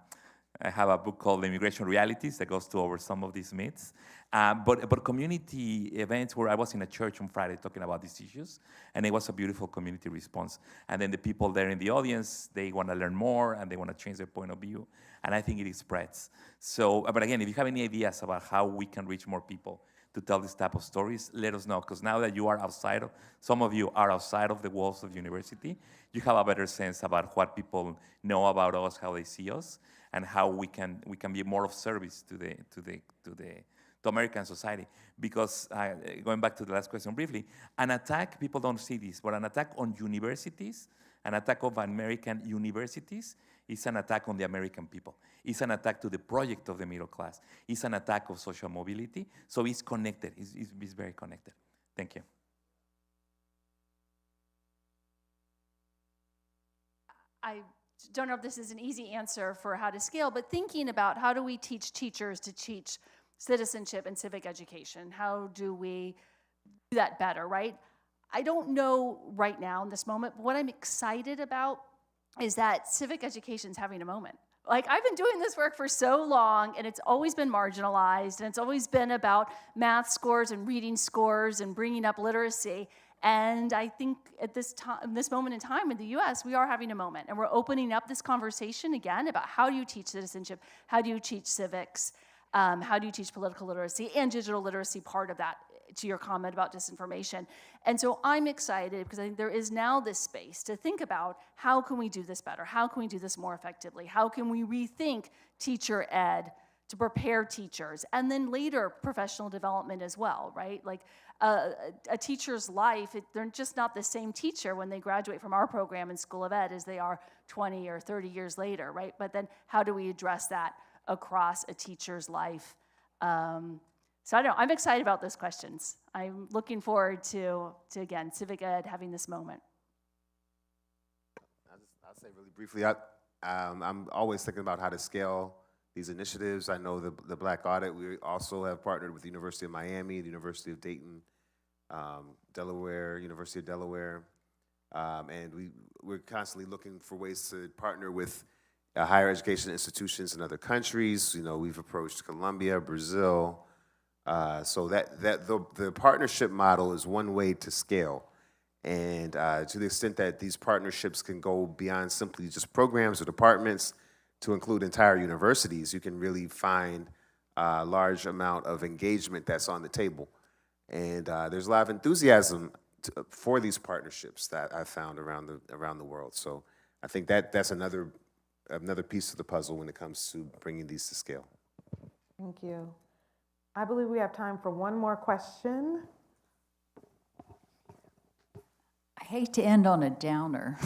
have a book called Immigration Realities that goes over some of these myths. But community events, where I was in a church on Friday talking about these issues, and it was a beautiful community response. And then the people there in the audience, they want to learn more, and they want to change their point of view, and I think it spreads. So, but again, if you have any ideas about how we can reach more people to tell this type of stories, let us know, because now that you are outside of, some of you are outside of the walls of university, you have a better sense about what people know about us, how they see us, and how we can be more of service to American society. Because going back to the last question briefly, an attack, people don't see this, but an attack on universities, an attack of American universities, is an attack on the American people. It's an attack to the project of the middle class. It's an attack of social mobility. So it's connected. It's very connected. Thank you. I don't know if this is an easy answer for how to scale, but thinking about how do we teach teachers to teach citizenship and civic education? How do we do that better, right? I don't know right now in this moment, but what I'm excited about is that civic education is having a moment. Like, I've been doing this work for so long, and it's always been marginalized, and it's always been about math scores and reading scores and bringing up literacy. And I think at this moment in time in the US, we are having a moment, and we're opening up this conversation again about how do you teach citizenship, how do you teach civics, how do you teach political literacy and digital literacy, part of that, to your comment about disinformation. And so I'm excited because I think there is now this space to think about how can we do this better? How can we do this more effectively? How can we rethink teacher ed to prepare teachers, and then later professional development as well, right? Like a teacher's life, they're just not the same teacher when they graduate from our program in School of Ed as they are 20 or 30 years later, right? But then how do we address that across a teacher's life? So I don't know, I'm excited about those questions. I'm looking forward to again, Civic Ed having this moment. I'll say really briefly, I'm always thinking about how to scale these initiatives. I know the Black Audit, we also have partnered with the University of Miami, the University of Dayton, Delaware, University of Delaware, and we're constantly looking for ways to partner with higher education institutions in other countries. You know, we've approached Colombia, Brazil, so the partnership model is one way to scale. And to the extent that these partnerships can go beyond simply just programs or departments to include entire universities, you can really find a large amount of engagement that's on the table. And there's a lot of enthusiasm for these partnerships that I've found around the world. So I think that's another piece of the puzzle when it comes to bringing these to scale. Thank you. I believe we have time for one more question. I hate to end on a downer.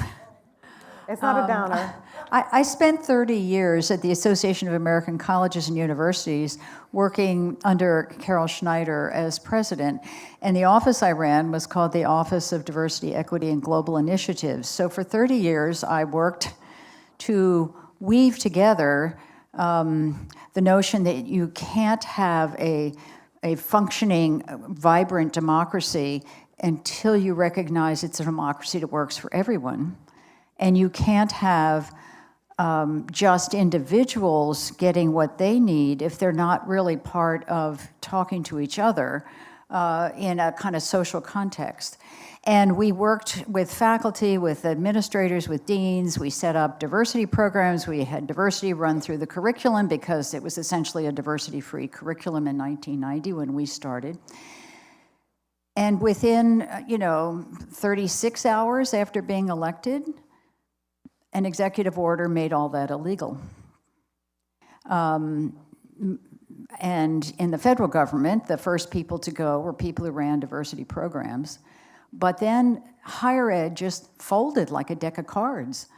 It's not a downer. I spent 30 years at the Association of American Colleges and Universities working under Carol Schneider as president, and the office I ran was called the Office of Diversity, Equity, and Global Initiatives. So for 30 years, I worked to weave together the notion that you can't have a functioning, vibrant democracy until you recognize it's a democracy that works for everyone. And you can't have just individuals getting what they need if they're not really part of talking to each other in a kind of social context. And we worked with faculty, with administrators, with deans. We set up diversity programs. We had diversity run through the curriculum because it was essentially a diversity-free curriculum in 1990 when we started. And within, 36 hours after being elected, an executive order made all that illegal. And in the federal government, the first people to go were people who ran diversity programs. But then higher ed just folded like a deck of cards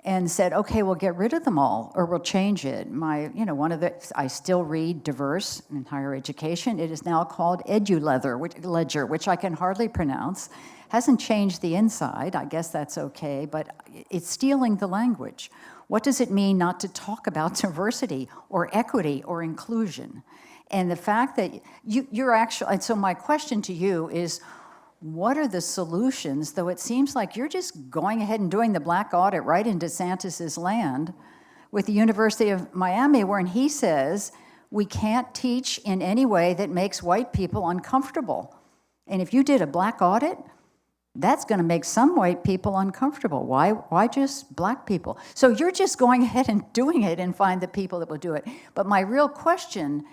and said, okay, we'll get rid of them all or we'll change it. I still read diverse in higher education. It is now called EduLedger, which I can hardly pronounce. Hasn't changed the inside, I guess that's okay, but it's stealing the language. What does it mean not to talk about diversity or equity or inclusion? And the fact that you're actually, and so my question to you is, what are the solutions, though it seems like you're just going ahead and doing the Black Audit right in DeSantis's land with the University of Miami, wherein he says, we can't teach in any way that makes white people uncomfortable. And if you did a Black Audit, that's going to make some white people uncomfortable. Why just black people? So you're just going ahead and doing it and find the people that will do it. But my real question,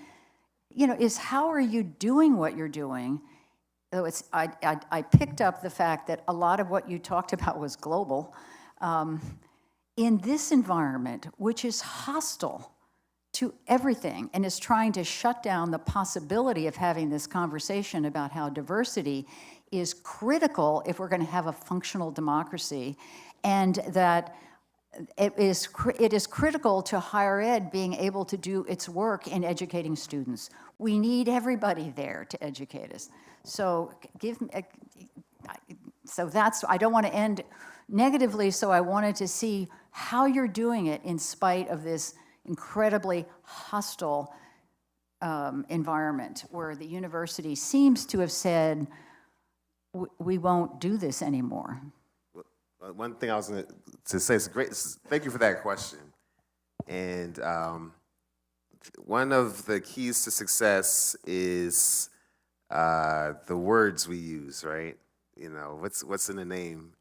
is how are you doing what you're doing? Though I picked up the fact that a lot of what you talked about was global. In this environment, which is hostile to everything and is trying to shut down the possibility of having this conversation about how diversity is critical if we're going to have a functional democracy, and that it is critical to higher ed being able to do its work in educating students. We need everybody there to educate us. So I don't want to end negatively, so I wanted to see how you're doing it in spite of this incredibly hostile environment where the university seems to have said, we won't do this anymore. One thing I was going to say is thank you for that question. And one of the keys to success is the words we use, right? What's in the name?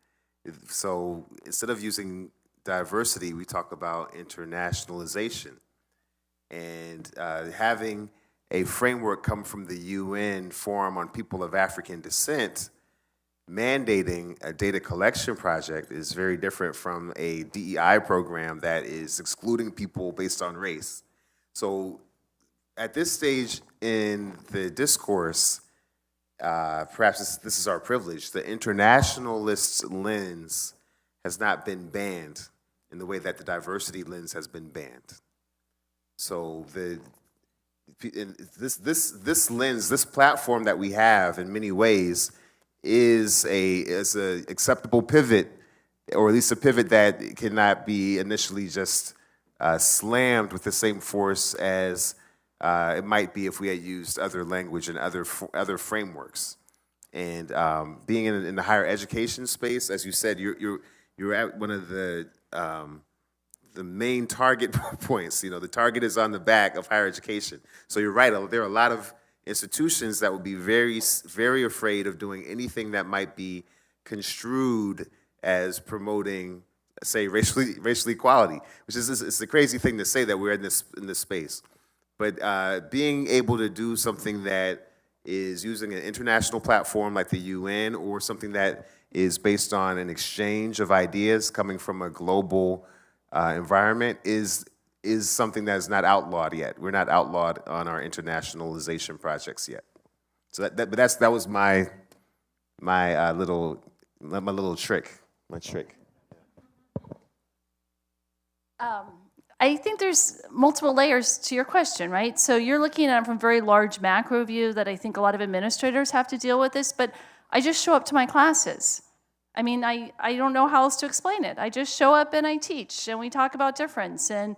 So instead of using diversity, we talk about internationalization. And having a framework come from the UN Forum on People of African Descent mandating a data collection project is very different from a DEI program that is excluding people based on race. So at this stage in the discourse, perhaps this is our privilege, the internationalist lens has not been banned in the way that the diversity lens has been banned. So this lens, this platform that we have in many ways is a acceptable pivot, or at least a pivot that cannot be initially just slammed with the same force as it might be if we had used other language and other frameworks. And being in the higher education space, as you said, you're at one of the main target points. You know, the target is on the back of higher education. So you're right. There are a lot of institutions that would be very, very afraid of doing anything that might be construed as promoting, say, racial equality, which is it's a crazy thing to say that we're in this space. But being able to do something that is using an international platform like the UN, or something that is based on an exchange of ideas coming from a global environment is something that is not outlawed yet. We're not outlawed on our internationalization projects yet. So that was my little trick. My trick. I think there's multiple layers to your question, right? So you're looking at it from a very large macro view that I think a lot of administrators have to deal with this, but I just show up to my classes. I mean, I don't know how else to explain it. I just show up and I teach, and we talk about difference, and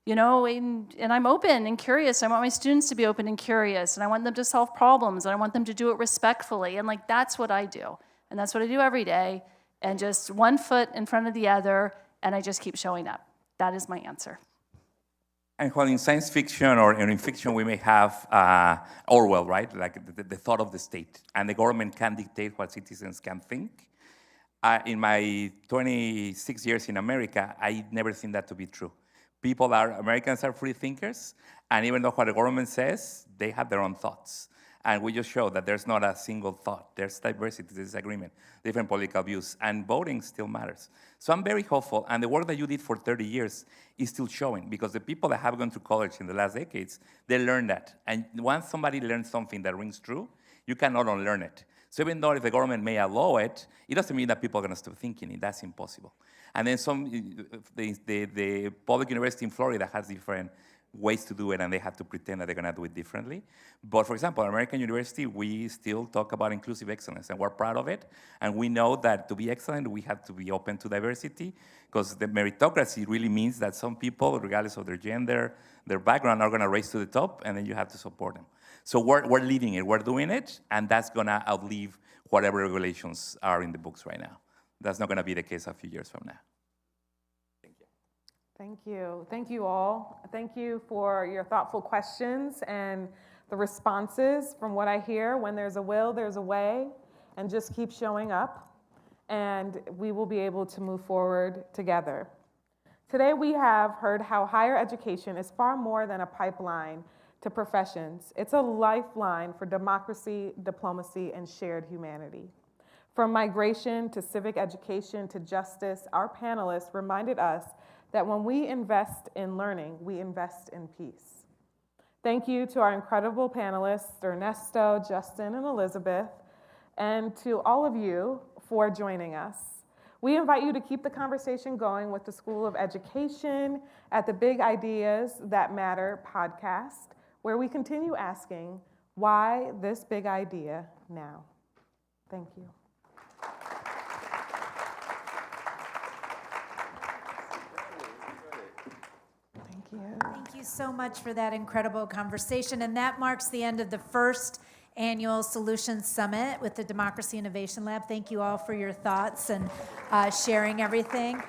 you know, and I'm open and curious. I want my students to be open and curious, and I want them to solve problems, and I want them to do it respectfully, and like that's what I do, and that's what I do every day, and just one foot in front of the other, and I just keep showing up. That is my answer. And while in science fiction or in fiction we may have Orwell, right? Like the thought of the state, and the government can dictate what citizens can think. In my 26 years in America, I never seen that to be true. Americans are free thinkers, and even though what the government says, they have their own thoughts. And we just show that there's not a single thought. There's diversity, disagreement, different political views, and voting still matters. So I'm very hopeful, and the work that you did for 30 years is still showing, because the people that have gone to college in the last decades, they learned that. And once somebody learns something that rings true, you cannot unlearn it. So even though if the government may allow it, it doesn't mean that people are going to stop thinking it. That's impossible. And then the public university in Florida has different ways to do it, and they have to pretend that they're going to do it differently. But for example, at American University, we still talk about inclusive excellence, and we're proud of it. And we know that to be excellent, we have to be open to diversity, because the meritocracy really means that some people, regardless of their gender, their background, are going to rise to the top, and then you have to support them. So we're leading it, we're doing it, and that's going to outlive whatever regulations are in the books right now. That's not going to be the case a few years from now. Thank you. Thank you all. Thank you for your thoughtful questions and the responses. From what I hear, when there's a will, there's a way, and just keep showing up, and we will be able to move forward together. Today we have heard how higher education is far more than a pipeline to professions. It's a lifeline for democracy, diplomacy, and shared humanity. From migration to civic education to justice, our panelists reminded us that when we invest in learning, we invest in peace. Thank you to our incredible panelists, Ernesto, Justin, and Elizabeth, and to all of you for joining us. We invite you to keep the conversation going with the School of Education at the Big Ideas That Matter podcast, where we continue asking, why this big idea now? Thank you. Thank you so much for that incredible conversation. And that marks the end of the first annual Solutions Summit with the Democracy Innovation Lab. Thank you all for your thoughts and sharing everything.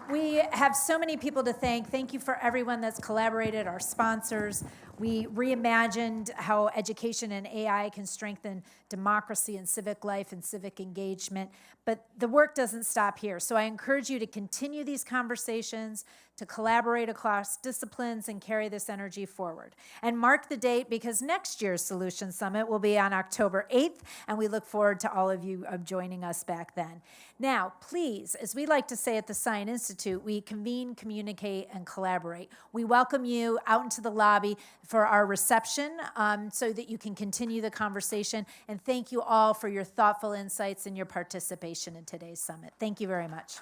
We have so many people to thank. Thank you for everyone that's collaborated, our sponsors. We reimagined how education and AI can strengthen democracy and civic life and civic engagement. But the work doesn't stop here. So I encourage you to continue these conversations, to collaborate across disciplines, and carry this energy forward. And mark the date, because next year's Solutions Summit will be on October 8th, and we look forward to all of you joining us back then. Now, please, as we like to say at the Sine Sine Institute, we convene, communicate, and collaborate. We welcome you out into the lobby for our reception so that you can continue the conversation. And thank you all for your thoughtful insights and your participation in today's summit. Thank you very much.